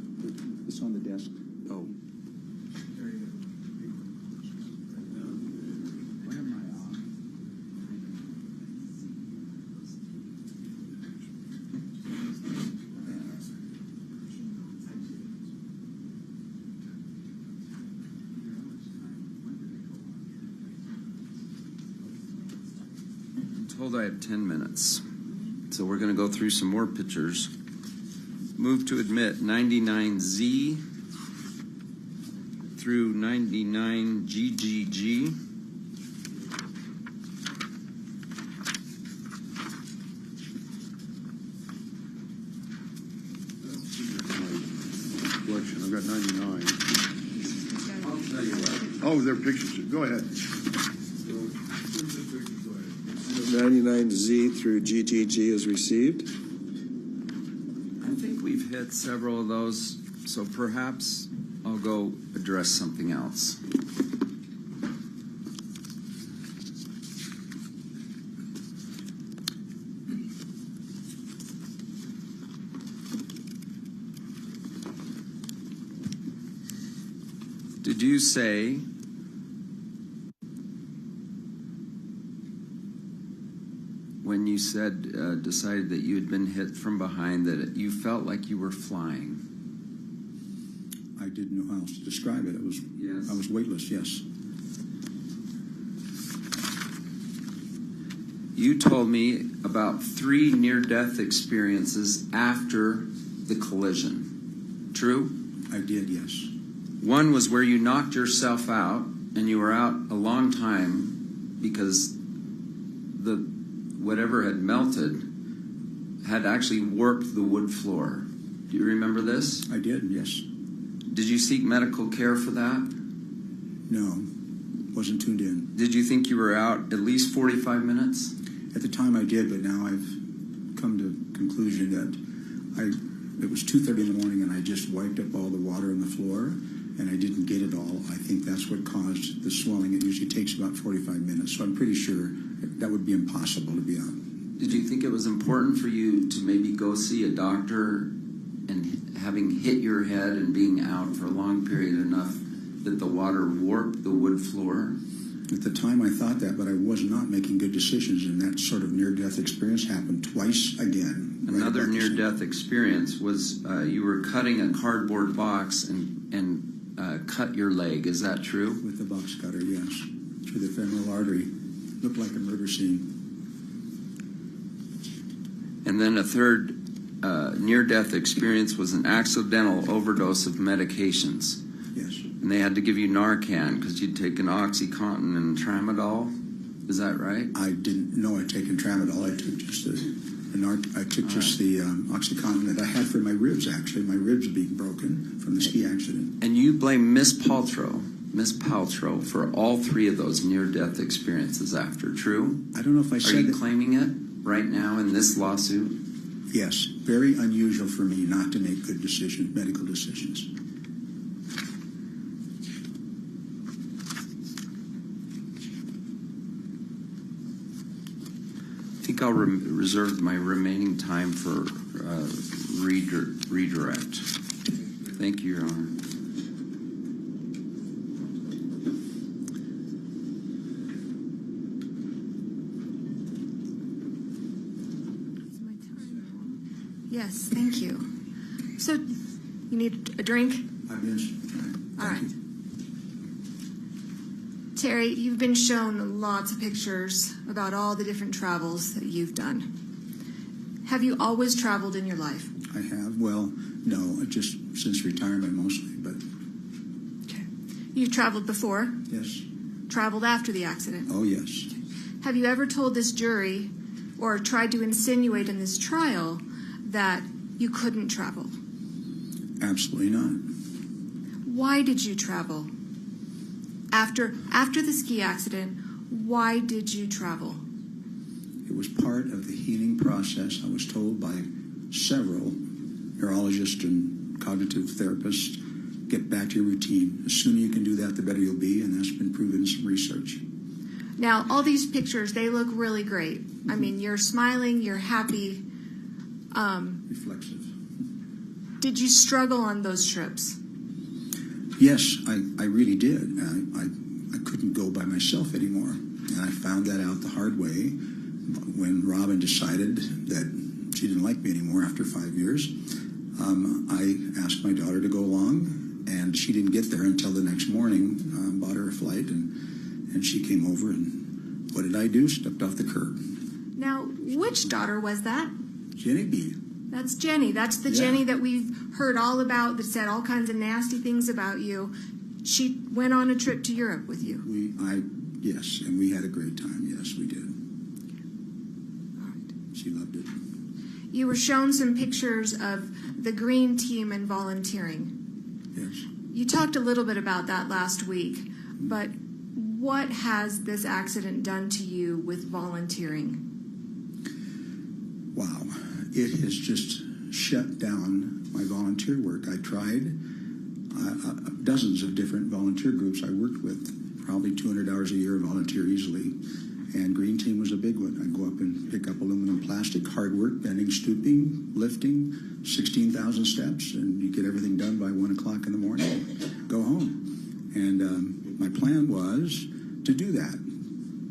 It's on the desk. Oh. I have 10 minutes, so we're going to go through some more pictures. Move to admit 99Z through 99GGG. Collection. I've got 99. I'll tell you what. Oh, they're pictures. Go ahead. 99Z through GGG is received. I think we've hit several of those, so perhaps I'll go address something else. Did you say when you said, decided that you had been hit from behind, that you felt like you were flying? I didn't know how else to describe it. I was weightless, yes. You told me about 3 near-death experiences after the collision. True? I did, yes. One was where you knocked yourself out, and you were out a long time because whatever had melted had actually warped the wood floor. Do you remember this? I did, yes. Did you seek medical care for that? No, wasn't tuned in. Did you think you were out at least 45 minutes? At the time I did, but now I've come to the conclusion that it was 2:30 in the morning and I just wiped up all the water on the floor and I didn't get it all. I think that's what caused the swelling. It usually takes about 45 minutes, so I'm pretty sure that would be impossible to be on. Did you think it was important for you to maybe go see a doctor, and having hit your head and being out for a long period enough that the water warped the wood floor? At the time I thought that, but I was not making good decisions, and that sort of near-death experience happened twice again. Another near-death experience was you were cutting a cardboard box and cut your leg. Is that true? With the box cutter, yes. Through the femoral artery. Looked like a murder scene. And then a third near-death experience was an accidental overdose of medications. Yes. And they had to give you Narcan because you'd taken OxyContin and Tramadol. Is that right? I didn't know I'd taken Tramadol. I took just the OxyContin that I had for my ribs, actually. My ribs being broken from the ski accident. And you blame Miss Paltrow for all 3 of those near-death experiences after, true? I don't know if I said Are you claiming it right now in this lawsuit? Yes. Very unusual for me not to make good decisions, medical decisions. think I'll reserve my remaining time for redirect. Thank you, Your Honor. Yes, thank you. So, you need a drink? All right. Terry, you've been shown lots of pictures about all the different travels that you've done. Have you always traveled in your life? I have. Well, no, just since retirement mostly, but... Okay. You've traveled before? Yes. Traveled after the accident? Oh, yes. Have you ever told this jury or tried to insinuate in this trial that you couldn't travel? Absolutely not. Why did you travel? After the ski accident, why did you travel? It was part of the healing process. I was told by several neurologists and cognitive therapists, get back to your routine. The sooner you can do that, the better you'll be, and that's been proven in some research. Now, all these pictures, they look really great. I mean, you're smiling, you're happy. Reflexive. Did you struggle on those trips? Yes, I really did. I couldn't go by myself anymore. And I found that out the hard way when Robin decided that she didn't like me anymore after 5 years. I asked my daughter to go along, and she didn't get there until the next morning. Bought her a flight, and she came over, and what did I do? Stepped off the curb. Now, which daughter was that? Jenny B. That's Jenny. That's the Jenny that we've heard all about, that said all kinds of nasty things about you. She went on a trip to Europe with you. Yes, and we had a great time. Yes, we did. All right. She loved it. You were shown some pictures of the green team and volunteering. Yes. You talked a little bit about that last week, but what has this accident done to you with volunteering? Wow. It has just shut down my volunteer work. I tried dozens of different volunteer groups I worked with, probably 200 hours a year volunteer easily, and Green Team was a big one. I'd go up and pick up aluminum plastic, hard work, bending, stooping, lifting, 16,000 steps, and you get everything done by 1 o'clock in the morning, go home. And my plan was to do that,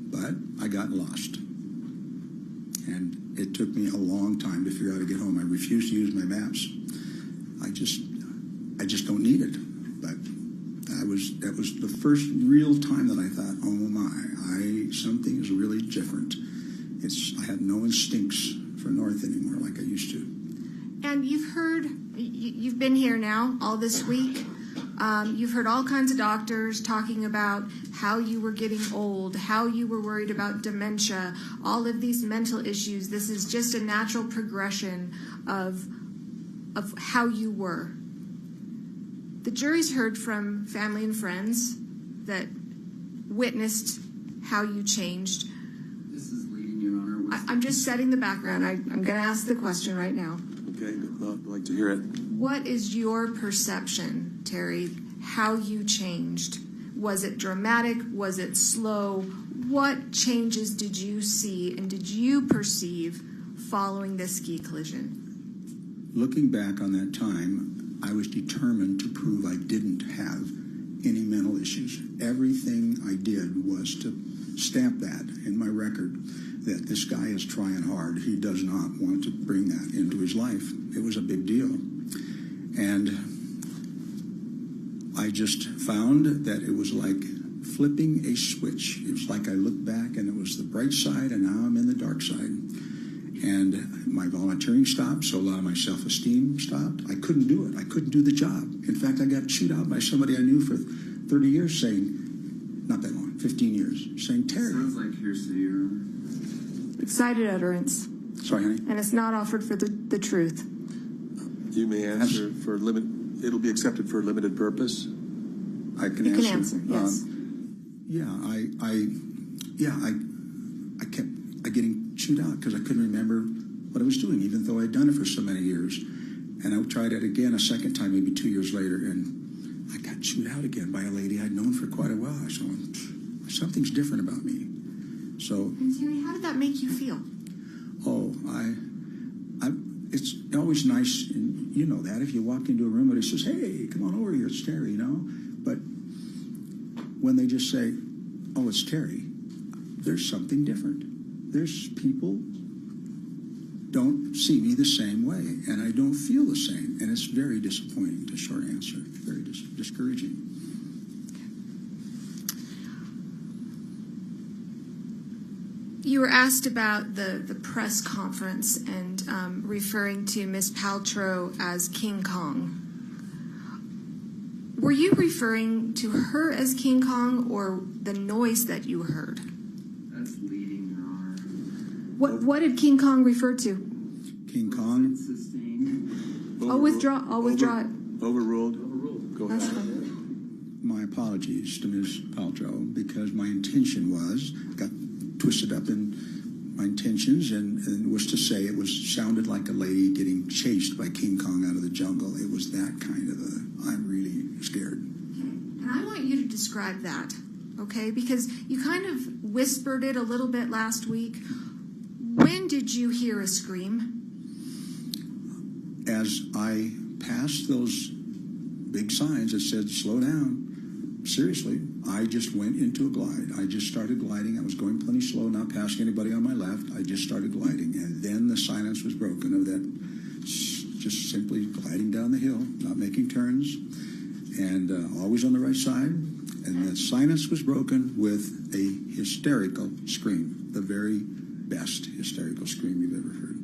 but I got lost. And it took me a long time to figure out how to get home. I refused to use my maps. I just don't need it. But that was the first real time that I thought, oh my, something is really different. I have no instincts for North anymore like I used to. And you've been here now all this week. You've heard all kinds of doctors talking about how you were getting old, how you were worried about dementia, all of these mental issues. This is just a natural progression of how you were. The jury's heard from family and friends that witnessed how you changed. This is leading, Your Honor. I'm just setting the background. I'm going to ask the question right now. Okay, I'd like to hear it. What is your perception, Terry, how you changed? Was it dramatic? Was it slow? What changes did you see and did you perceive following this ski collision? Looking back on that time, I was determined to prove I didn't have any mental issues. Everything I did was to stamp that in my record, that this guy is trying hard. He does not want to bring that into his life. It was a big deal. And I just found that it was like flipping a switch. It was like I looked back and it was the bright side, and now I'm in the dark side. And my volunteering stopped, so a lot of my self-esteem stopped. I couldn't do it. I couldn't do the job. In fact, I got chewed out by somebody I knew for 30 years saying, not that long, 15 years, saying, Terry. Sounds like hearsay, Your Honor. Excited utterance. Sorry, honey. And it's not offered for the truth. You may answer for it'll be accepted for a limited purpose. I can You answer. can answer, yes. I kept getting chewed out because I couldn't remember what I was doing, even though I'd done it for so many years. And I tried it again a second time, maybe 2 years later, and I got chewed out again by a lady I'd known for quite a while. I thought, something's different about me. So, And Terry, how did that make you feel? it's always nice, and you know that, if you walk into a room and it says, hey, come on over here, it's Terry, you know. But when they just say, oh, it's Terry, there's something different. There's people don't see me the same way, and I don't feel the same, and it's very disappointing, the short answer, very discouraging. You were asked about the press conference and referring to Ms. Paltrow as King Kong. Were you referring to her as King Kong or the noise that you heard? That's leading, Your Honor. What did King Kong refer to? King Kong? I'll withdraw it. Overruled. Go ahead. That's fine. My apologies to Ms. Paltrow, because my intention got twisted up in my intentions, and was to say it sounded like a lady getting chased by King Kong out of the jungle. It was that kind of I'm really scared. And I want you to describe that, okay? Because you kind of whispered it a little bit last week. When did you hear a scream? As I passed those big signs that said, slow down, seriously, I just went into a glide. I just started gliding. I was going plenty slow, not passing anybody on my left. I just started gliding. And then the silence was broken of that, just simply gliding down the hill, not making turns, and always on the right side. And the silence was broken with a hysterical scream, the very best hysterical scream you've ever heard.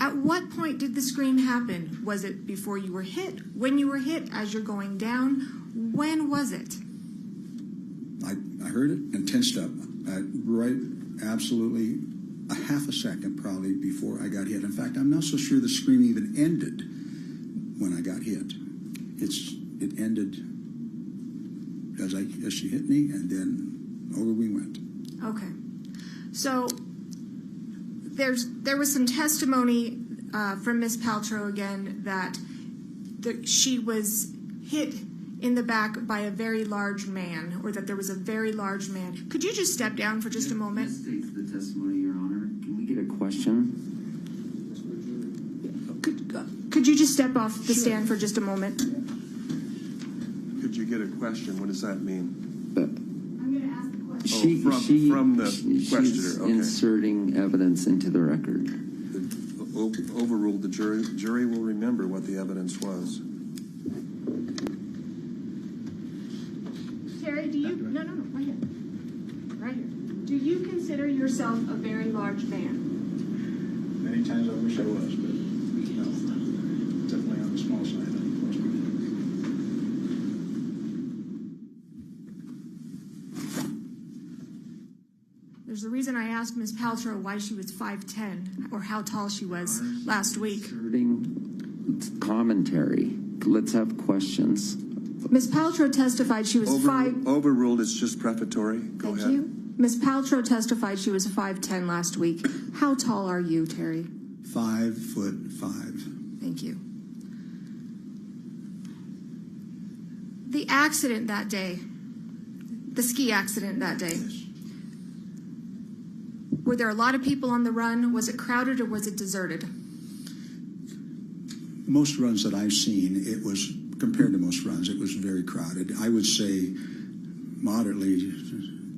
At what point did the scream happen? Was it before you were hit? When you were hit? As you're going down? When was it? I heard it and tensed up. Right, absolutely a half a second probably before I got hit. In fact, I'm not so sure the scream even ended when I got hit. It ended as she hit me, and then over we went. Okay. So there was some testimony from Ms. Paltrow again that she was hit in the back by a very large man, or that there was a very large man. Could you just step down for just a moment? This states the testimony, Your Honor. Can we get a question? Could you just step off the stand for just a moment? Could you get a question? What does that mean? I'm going to ask the question. From the questioner. She's Okay. inserting evidence into the record. Overruled the jury. The jury will remember what the evidence was. Terry, do you... No, right here. Right here. Do you consider yourself a very large man? Many times I wish I was, but no, definitely on the small side. There's a reason I asked Ms. Paltrow why she was 5'10", or how tall she was last week. Inserting commentary. Let's have questions. Ms. Paltrow testified she was Overruled. It's just prefatory. Go ahead. Thank you. Ms. Paltrow testified she was 5'10" last week. How tall are you, Terry? 5'5". Thank you. The accident that day, the ski accident that day, were there a lot of people on the run? Was it crowded or was it deserted? Most runs that I've seen, it was, compared to most runs, it was very crowded. I would say moderately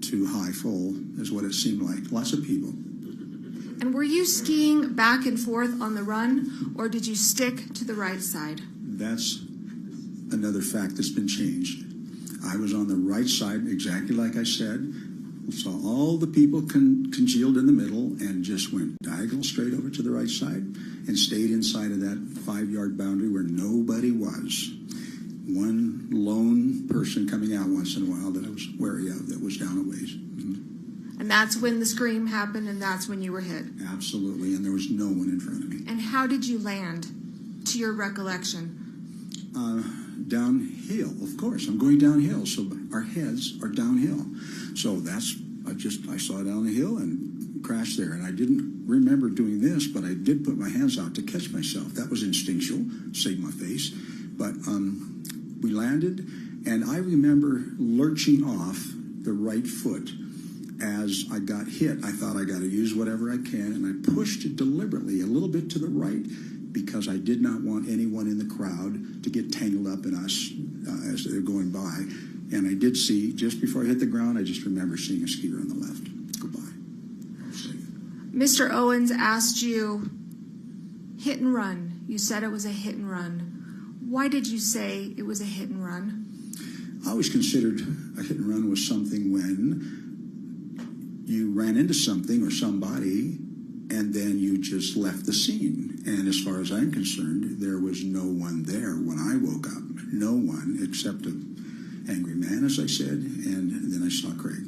to high full is what it seemed like. Lots of people. And were you skiing back and forth on the run, or did you stick to the right side? That's another fact that's been changed. I was on the right side, exactly like I said. Saw all the people congealed in the middle and just went diagonal straight over to the right side and stayed inside of that 5-yard boundary where nobody was. One lone person coming out once in a while that I was wary of that was down a ways. Mm-hmm. And that's when the scream happened, and that's when you were hit? Absolutely, and there was no one in front of me. And how did you land, to your recollection? Downhill, of course. I'm going downhill, so our heads are downhill. So I saw down the hill and crashed there. And I didn't remember doing this, but I did put my hands out to catch myself. That was instinctual, saved my face. But we landed, and I remember lurching off the right foot as I got hit, I thought I got to use whatever I can, and I pushed it deliberately a little bit to the right because I did not want anyone in the crowd to get tangled up in us as they're going by. And I did see, just before I hit the ground, I just remember seeing a skier on the left. Goodbye. Mr. Owens asked you, hit and run. You said it was a hit and run. Why did you say it was a hit and run? I always considered a hit and run was something when you ran into something or somebody and then you just left the scene. And as far as I'm concerned, there was no one there when I woke up. No one except an angry man, as I said, and then I saw Craig.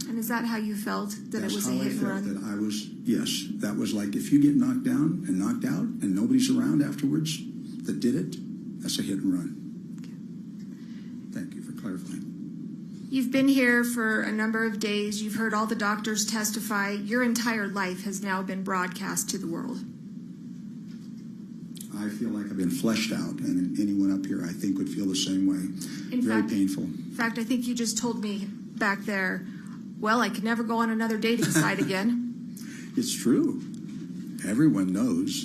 And is that how you felt, that it was a hit and run? That I was, yes, that was like if you get knocked down and knocked out and nobody's around afterwards that did it, that's a hit and run. Okay. Thank you for clarifying. You've been here for a number of days. You've heard all the doctors testify. Your entire life has now been broadcast to the world. I feel like I've been fleshed out, and anyone up here, I think, would feel the same way. Very painful. In fact, I think you just told me back there, well, I could never go on another dating site again. It's true. Everyone knows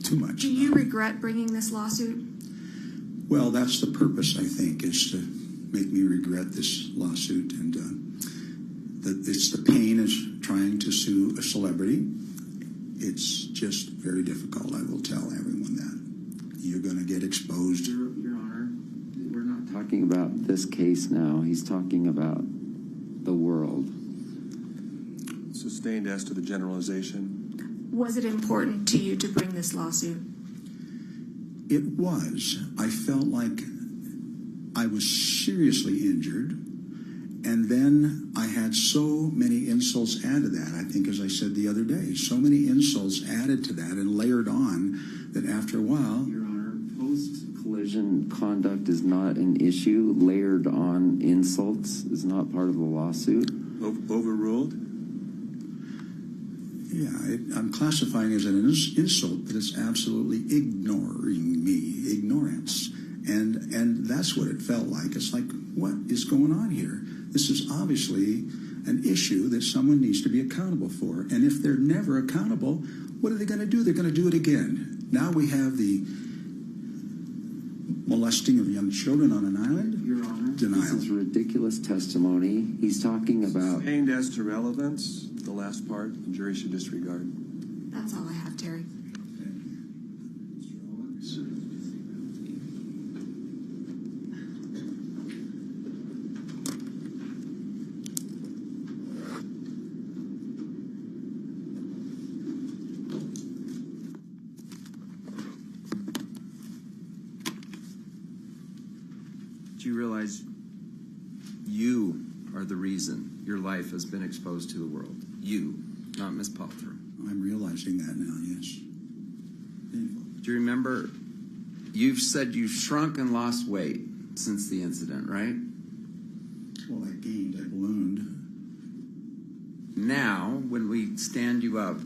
too much. Do you regret bringing this lawsuit? Well, that's the purpose, I think, is to make me regret this lawsuit, and it's the pain of trying to sue a celebrity. It's just very difficult. I will tell everyone that. You're going to get exposed. Your Honor, we're not talking about this case now. He's talking about the world. Sustained as to the generalization. Was it important to you to bring this lawsuit? It was. I felt like I was seriously injured, and then I had so many insults added to that. I think, as I said the other day, so many insults added to that and layered on that after a while... Your Honor, post-collision conduct is not an issue. Layered on insults is not part of the lawsuit. Overruled? Yeah, I'm classifying it as an insult, but it's absolutely ignoring me, ignorance. And that's what it felt like. It's like, what is going on here? This is obviously an issue that someone needs to be accountable for. And if they're never accountable, what are they going to do? They're going to do it again. Now we have the molesting of young children on an island. Your Honor, denial. This is ridiculous testimony. He's talking about... Sustained as to relevance, the last part, the jury should disregard. That's all I have, Terry. Do you realize you are the reason your life has been exposed to the world? You, not Ms. Paltrow. I'm realizing that now, yes. Painful. Do you remember, you've said you've shrunk and lost weight since the incident, right? Well, I gained, I ballooned. Now, when we stand you up,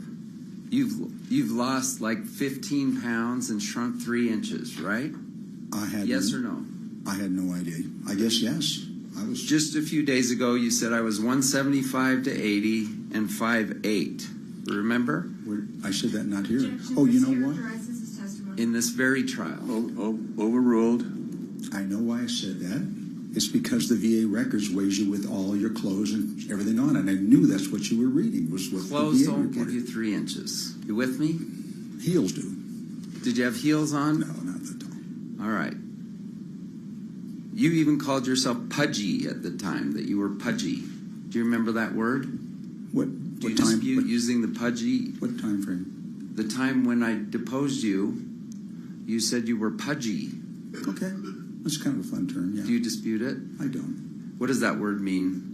you've lost like 15 pounds and shrunk 3 inches, right? Yes or no? I had no idea. I guess yes. I was just a few days ago. You said I was 175 to 80 and 5'8". Remember? I said that not here. Oh, you know what? In this very trial. Overruled. I know why I said that. It's because the VA records weighs you with all your clothes and everything on it. And I knew that's what you were reading. Was what clothes the VA don't reported. give you 3 inches. You with me? Heels do. Did you have heels on? No, not at all. All right. You even called yourself pudgy at the time, that you were pudgy. Do you remember that word? What Do you time? dispute using the pudgy? What time frame? The time when I deposed you, you said you were pudgy. Okay. That's kind of a fun term, yeah. Do you dispute it? I don't. What does that word mean?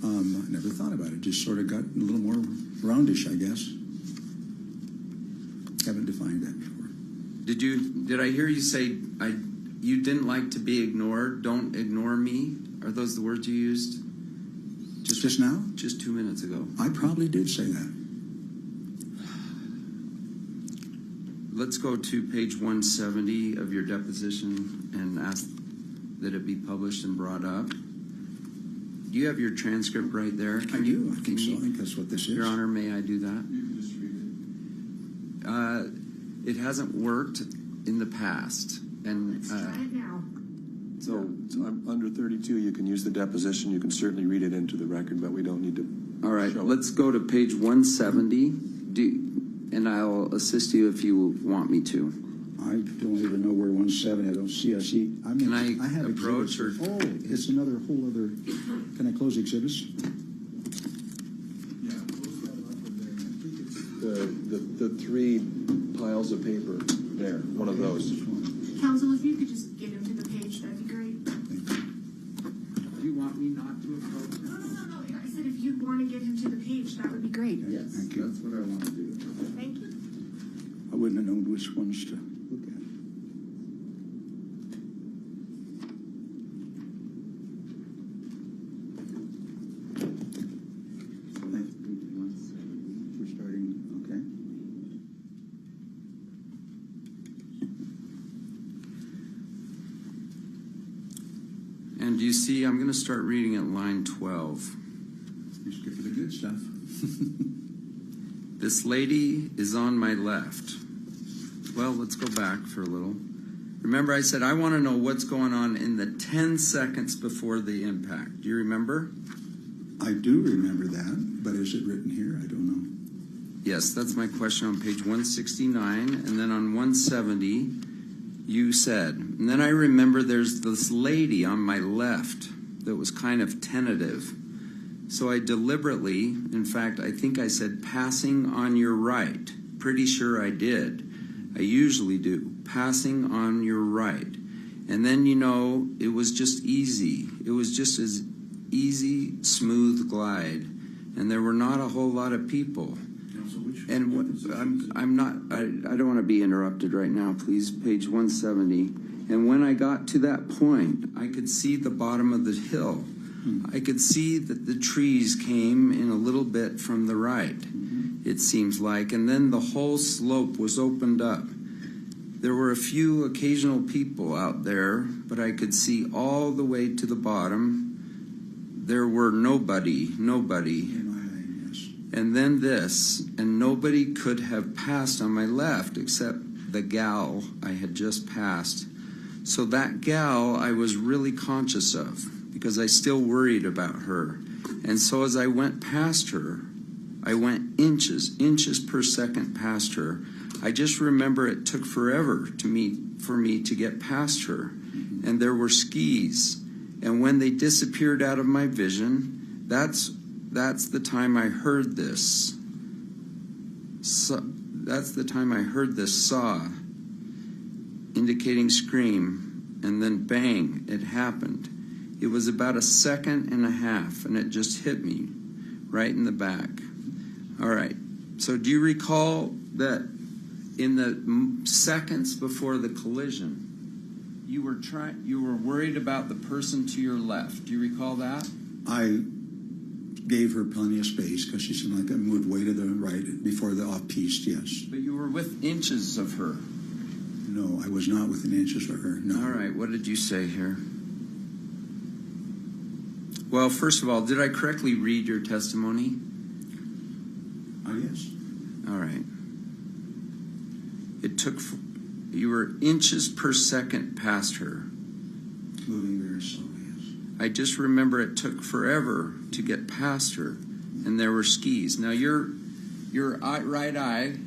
I never thought about it. Just sort of got a little more roundish, I guess. Haven't defined that before. Did I hear you say you didn't like to be ignored? Don't ignore me? Are those the words you used? Just now? Just 2 minutes ago. I probably did say that. Let's go to page 170 of your deposition and ask that it be published and brought up. Do you have your transcript right there? I do. I think so. I think that's what this is. Your Honor, may I do that? You can just read it. It hasn't worked in the past, and Let's try it now. So I'm under 32. You can use the deposition. You can certainly read it into the record, but we don't need to. all right. show it. Let's go to page 170. And I'll assist you if you want me to. I don't even know where 170. I don't see. I see. I mean, Can I have approach exhibits. or- Oh, it's another whole other. Can I close exhibits? The three piles of paper there. One of those. Counsel, if you could just get him to the page, that'd be great. Do you want me not to approach? No. I said if you want to get him to the page, that would be great. Yes, Thank you. that's what I want to do. Thank you. I wouldn't have known which ones to look at. We're starting. Okay. And you see, I'm going to start reading at line 12. You skip for the good stuff. This lady is on my left. Well, let's go back for a little. Remember, I said I want to know what's going on in the 10 seconds before the impact. Do you remember? I do remember that, but is it written here? I don't know. Yes, that's my question on page 169. And then on 170, you said, and then I remember there's this lady on my left that was kind of tentative. So I deliberately, in fact, I think I said passing on your right. Pretty sure I did. I usually do. Passing on your right. And then, you know, it was just easy. It was just as easy, smooth glide. And there were not a whole lot of people. And what, I'm not, I don't want to be interrupted right now, please. Page 170. And when I got to that point, I could see the bottom of the hill. I could see that the trees came in a little bit from the right, it seems like, and then the whole slope was opened up. There were a few occasional people out there, but I could see all the way to the bottom. There were nobody. And then this, and nobody could have passed on my left except the gal I had just passed. So that gal I was really conscious of, because I still worried about her. And so as I went past her, I went inches per second past her. I just remember it took forever for me to get past her. And there were skis. And when they disappeared out of my vision, that's the time I heard this. That's the time I heard this saw, indicating scream, and then bang, it happened. It was about a second and a half, and it just hit me right in the back. All right. So do you recall that in the seconds before the collision, you were worried about the person to your left? Do you recall that? I gave her plenty of space because she seemed like I moved way to the right before the off-piste, yes. But you were with inches of her. No, I was not within inches of her, no. All right. What did you say here? Well, first of all, did I correctly read your testimony? Yes. All right. You were inches per second past her. Moving very slowly, yes. I just remember it took forever to get past her, and there were skis. Now, your right eye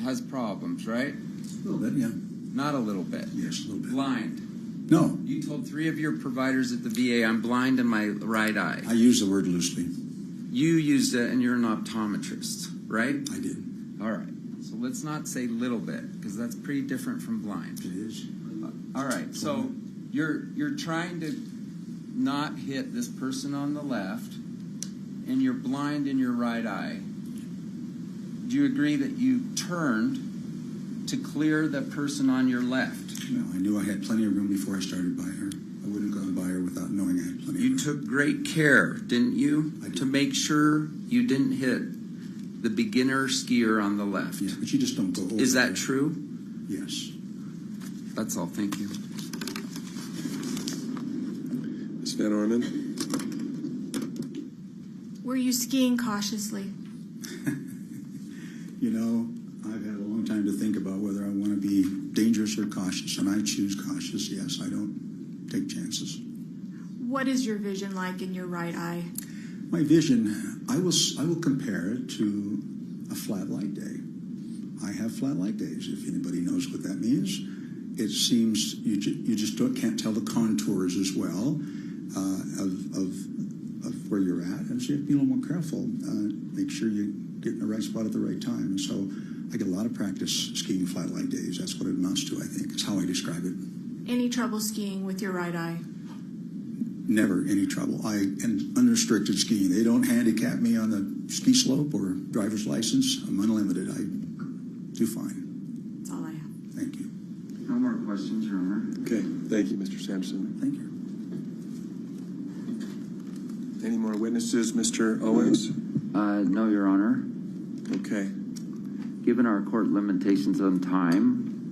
has problems, right? A little bit, yeah. Not a little bit. Yes, a little bit. Blind. No. You told 3 of your providers at the VA, I'm blind in my right eye. I use the word loosely. You used it, and you're an optometrist, right? I did. All right. So let's not say little bit, because that's pretty different from blind. It is. All right. So you're trying to not hit this person on the left, and you're blind in your right eye. Do you agree that you turned to clear the person on your left? No, I knew I had plenty of room before I started by her. I wouldn't have gone by her without knowing I had plenty of room. You took great care, didn't you, to make sure you didn't hit the beginner skier on the left? Yeah, but you just don't go over. Is that true? Yes. That's all. Thank you. Ms. Van Orman? Were you skiing cautiously? You know, I've had a long time to think about whether I want to be dangerous or cautious, and I choose cautious. Yes, I don't take chances. What is your vision like in your right eye? My vision, I will compare it to a flat light day. I have flat light days, if anybody knows what that means. It seems you just can't tell the contours as well of where you're at, and so you have to be a little more careful. Make sure you get in the right spot at the right time. And so I get a lot of practice skiing flat light days. That's what it amounts to, I think. Is how I describe it. Any trouble skiing with your right eye? Never any trouble. And unrestricted skiing. They don't handicap me on the ski slope or driver's license. I'm unlimited. I do fine. That's all I have. Thank you. No more questions, Your Honor. Okay, thank you, Mr. Sanderson. Thank you. Any more witnesses, Mr. Owens? No, Your Honor. Okay. Given our court limitations on time,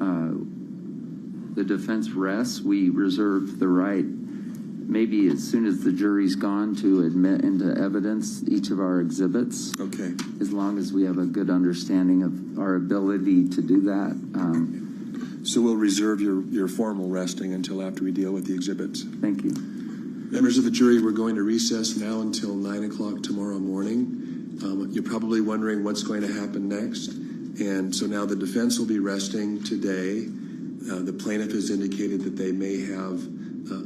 the defense rests. We reserve the right, maybe as soon as the jury's gone, to admit into evidence each of our exhibits. Okay. As long as we have a good understanding of our ability to do that. So we'll reserve your formal resting until after we deal with the exhibits. Thank you. Members of the jury, we're going to recess now until 9 o'clock tomorrow morning. You're probably wondering what's going to happen next. And so now the defense will be resting today. The plaintiff has indicated that they may have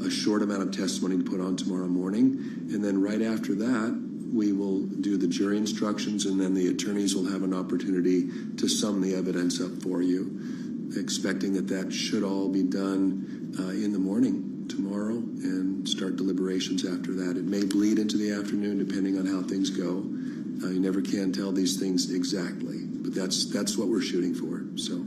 a short amount of testimony to put on tomorrow morning. And then right after that, we will do the jury instructions, and then the attorneys will have an opportunity to sum the evidence up for you, expecting that should all be done in the morning tomorrow and start deliberations after that. It may bleed into the afternoon depending on how things go. You never can tell these things exactly, but that's what we're shooting for. So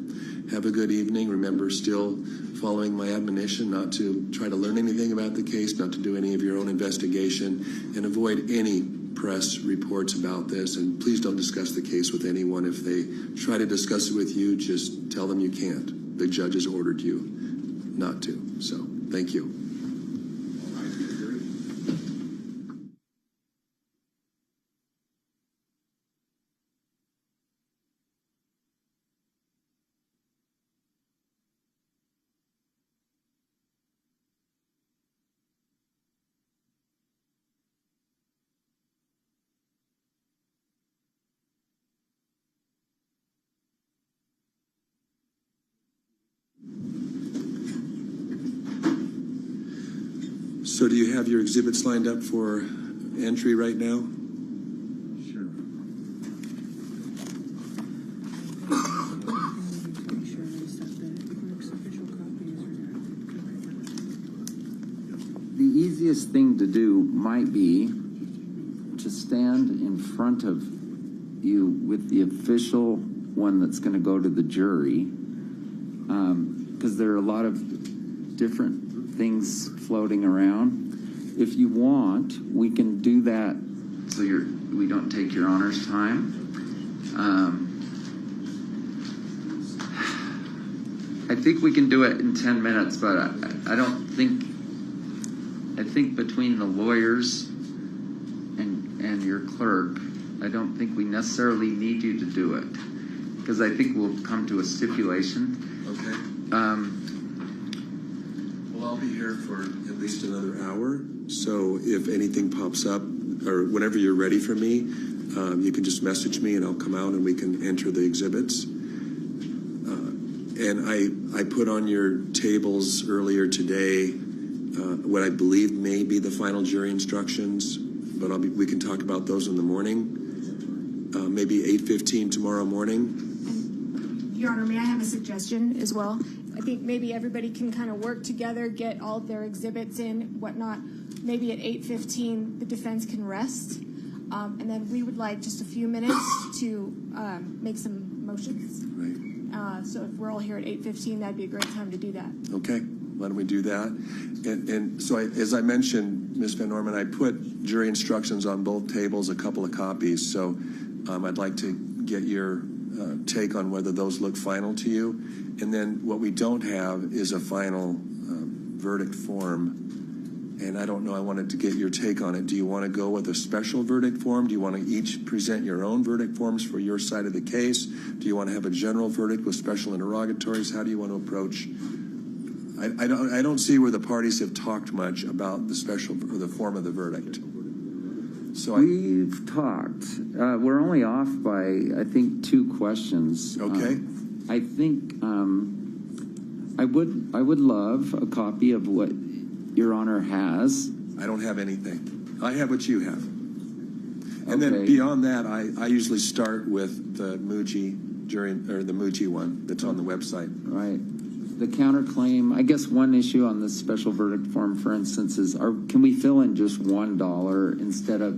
have a good evening. Remember, still following my admonition not to try to learn anything about the case, not to do any of your own investigation, and avoid any press reports about this. And please don't discuss the case with anyone. If they try to discuss it with you, just tell them you can't. The judge has ordered you not to. So thank you. So do you have your exhibits lined up for entry right now? Sure. The easiest thing to do might be to stand in front of you with the official one that's going to go to the jury, because there are a lot of different things floating around. If you want, we can do that so we don't take your Honor's time. I think we can do it in 10 minutes, but I don't think. I think between the lawyers and your clerk, I don't think we necessarily need you to do it, because I think we'll come to a stipulation. Okay. Well, I'll be here for at least another hour. So if anything pops up, or whenever you're ready for me, you can just message me and I'll come out and we can enter the exhibits. And I put on your tables earlier today what I believe may be the final jury instructions, but we can talk about those in the morning. Maybe 8:15 tomorrow morning. Your Honor, may I have a suggestion as well? I think maybe everybody can kind of work together, get all of their exhibits in, whatnot. Maybe at 8:15 the defense can rest, and then we would like just a few minutes to make some motions. Right. So if we're all here at 8:15, that'd be a great time to do that. Okay, why don't we do that? And so as I mentioned, Ms. Van Norman, I put jury instructions on both tables, a couple of copies. So I'd like to get your take on whether those look final to you. And then what we don't have is a final verdict form. And I don't know, I wanted to get your take on it. Do you want to go with a special verdict form? Do you want to each present your own verdict forms for your side of the case? Do you want to have a general verdict with special interrogatories? How do you want to approach? I don't see where the parties have talked much about the special or the form of the verdict. So we've talked. We're only off by, I think, 2 questions. Okay. I think I would love a copy of what Your Honor has. I don't have anything. I have what you have. And then beyond that, I usually start with the Muji one that's on the website. Right. The counterclaim, I guess one issue on the special verdict form, for instance, is can we fill in just $1 instead of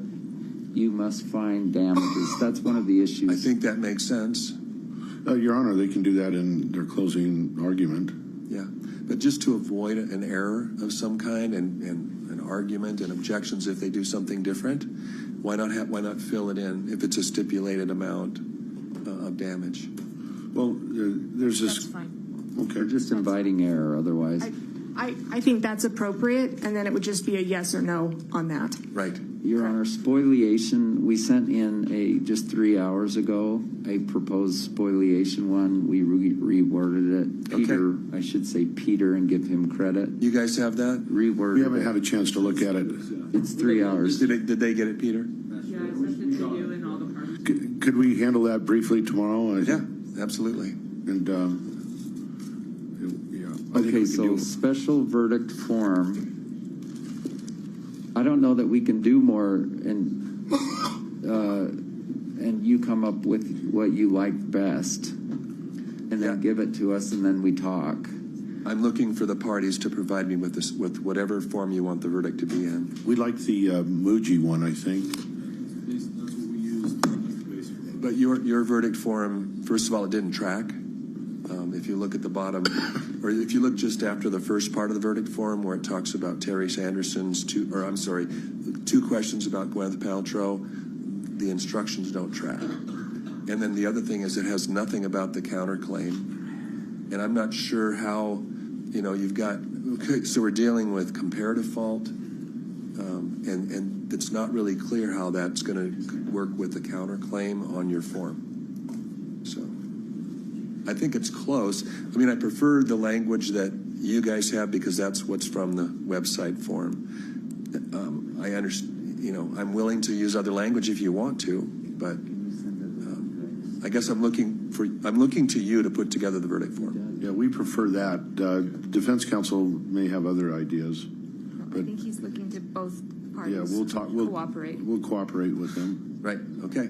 you must find damages? That's one of the issues. I think that makes sense. Your Honor, they can do that in their closing argument. Yeah, but just to avoid an error of some kind and an argument and objections if they do something different, why not fill it in if it's a stipulated amount of damage? Well, there's this. That's fine. Okay. We're just inviting error otherwise. I think that's appropriate, and then it would just be a yes or no on that. Right. Your Honor, spoliation, we sent in just 3 hours ago, a proposed spoliation one. We reworded it. Peter, I should say Peter and give him credit. You guys have that? Reworded. We haven't had a chance to look at it. It's 3 hours. Did they get it, Peter? Yeah, I sent it to you and all the parties. Could we handle that briefly tomorrow? Yeah, absolutely. And okay, so special verdict form. I don't know that we can do more, and you come up with what you like best, and then give it to us, and then we talk. I'm looking for the parties to provide me with whatever form you want the verdict to be in. We like the Muji one, I think. That's what we used. But your verdict form, first of all, it didn't track. If you look at the bottom, or if you look just after the first part of the verdict form where it talks about Terry Sanderson's 2 questions about Gwyneth Paltrow, the instructions don't track. And then the other thing is it has nothing about the counterclaim. And I'm not sure how, you've got, so we're dealing with comparative fault, and it's not really clear how that's going to work with the counterclaim on your form. So I think it's close. I mean, I prefer the language that you guys have because that's what's from the website form. I understand, I'm willing to use other language if you want to, but I guess I'm looking to you to put together the verdict form. Yeah, we prefer that. Defense counsel may have other ideas. I think he's looking to both parties. Yeah, we'll talk. We'll cooperate. We'll cooperate with them. Right. Okay.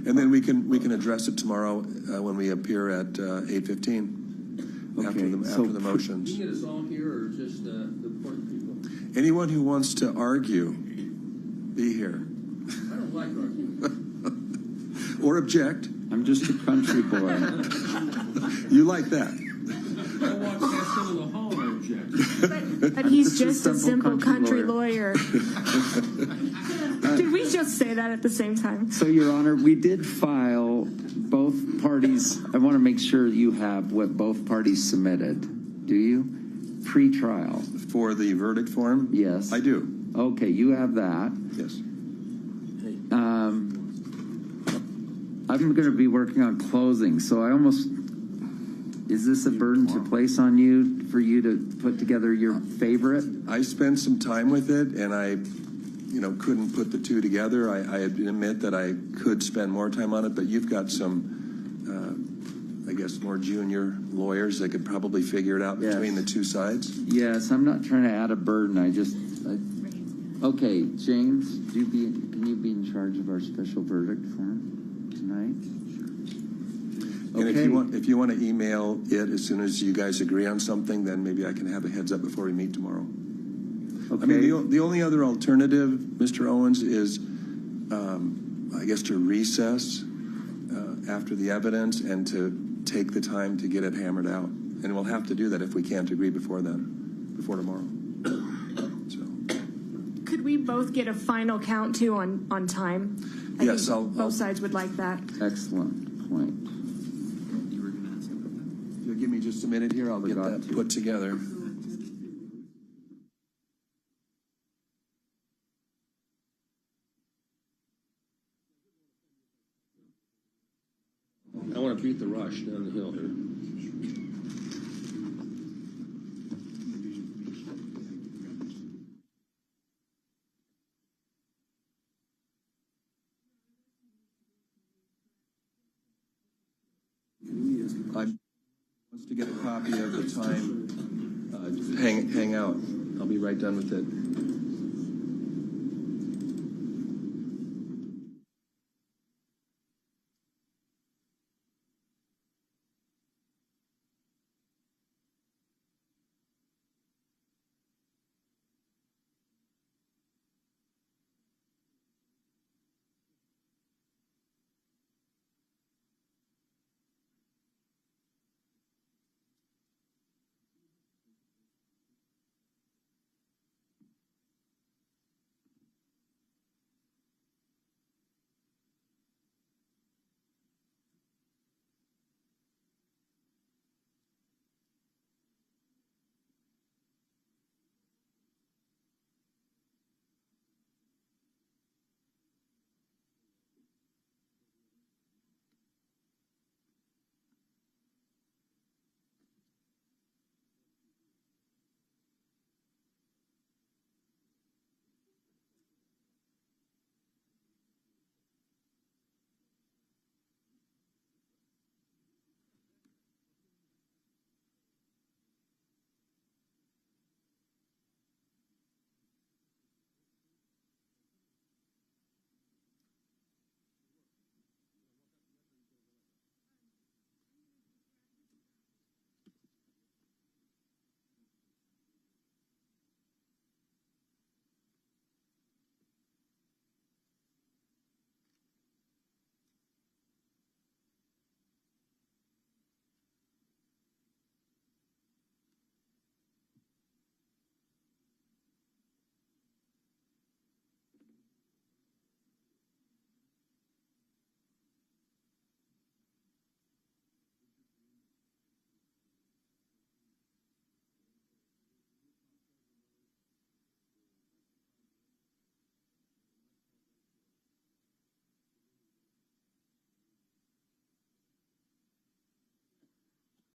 And then we can address it tomorrow when we appear at 8:15 after the motions. Can you get us all here, or just the important people? Anyone who wants to argue, be here. I don't like arguing. Or object. I'm just a country boy. You like that? I walk past into the hall and object. But he's just a simple country lawyer. Did we just say that at the same time? So, Your Honor, we did file both parties. I want to make sure you have what both parties submitted. Do you? Pre-trial. For the verdict form? Yes. I do. Okay, you have that. Yes. I'm going to be working on closing, so is this a burden to place on you for you to put together your favorite? I spent some time with it, and I couldn't put the two together. I admit that I could spend more time on it, but you've got some, I guess, more junior lawyers that could probably figure it out between the two sides. Yes, I'm not trying to add a burden. Okay, James, can you be in charge of our special verdict form tonight? And if you want to email it as soon as you guys agree on something, then maybe I can have a heads up before we meet tomorrow. Okay. I mean, the only other alternative, Mr. Owens, is I guess to recess after the evidence and to take the time to get it hammered out. And we'll have to do that if we can't agree before tomorrow. Could we both get a final count too on time? Yes, both sides would like that. Excellent point. You'll give me just a minute here. I'll get that put together. beat the rush down the hill here. Wants to get a copy of the time. Hang out. I'll be right done with it.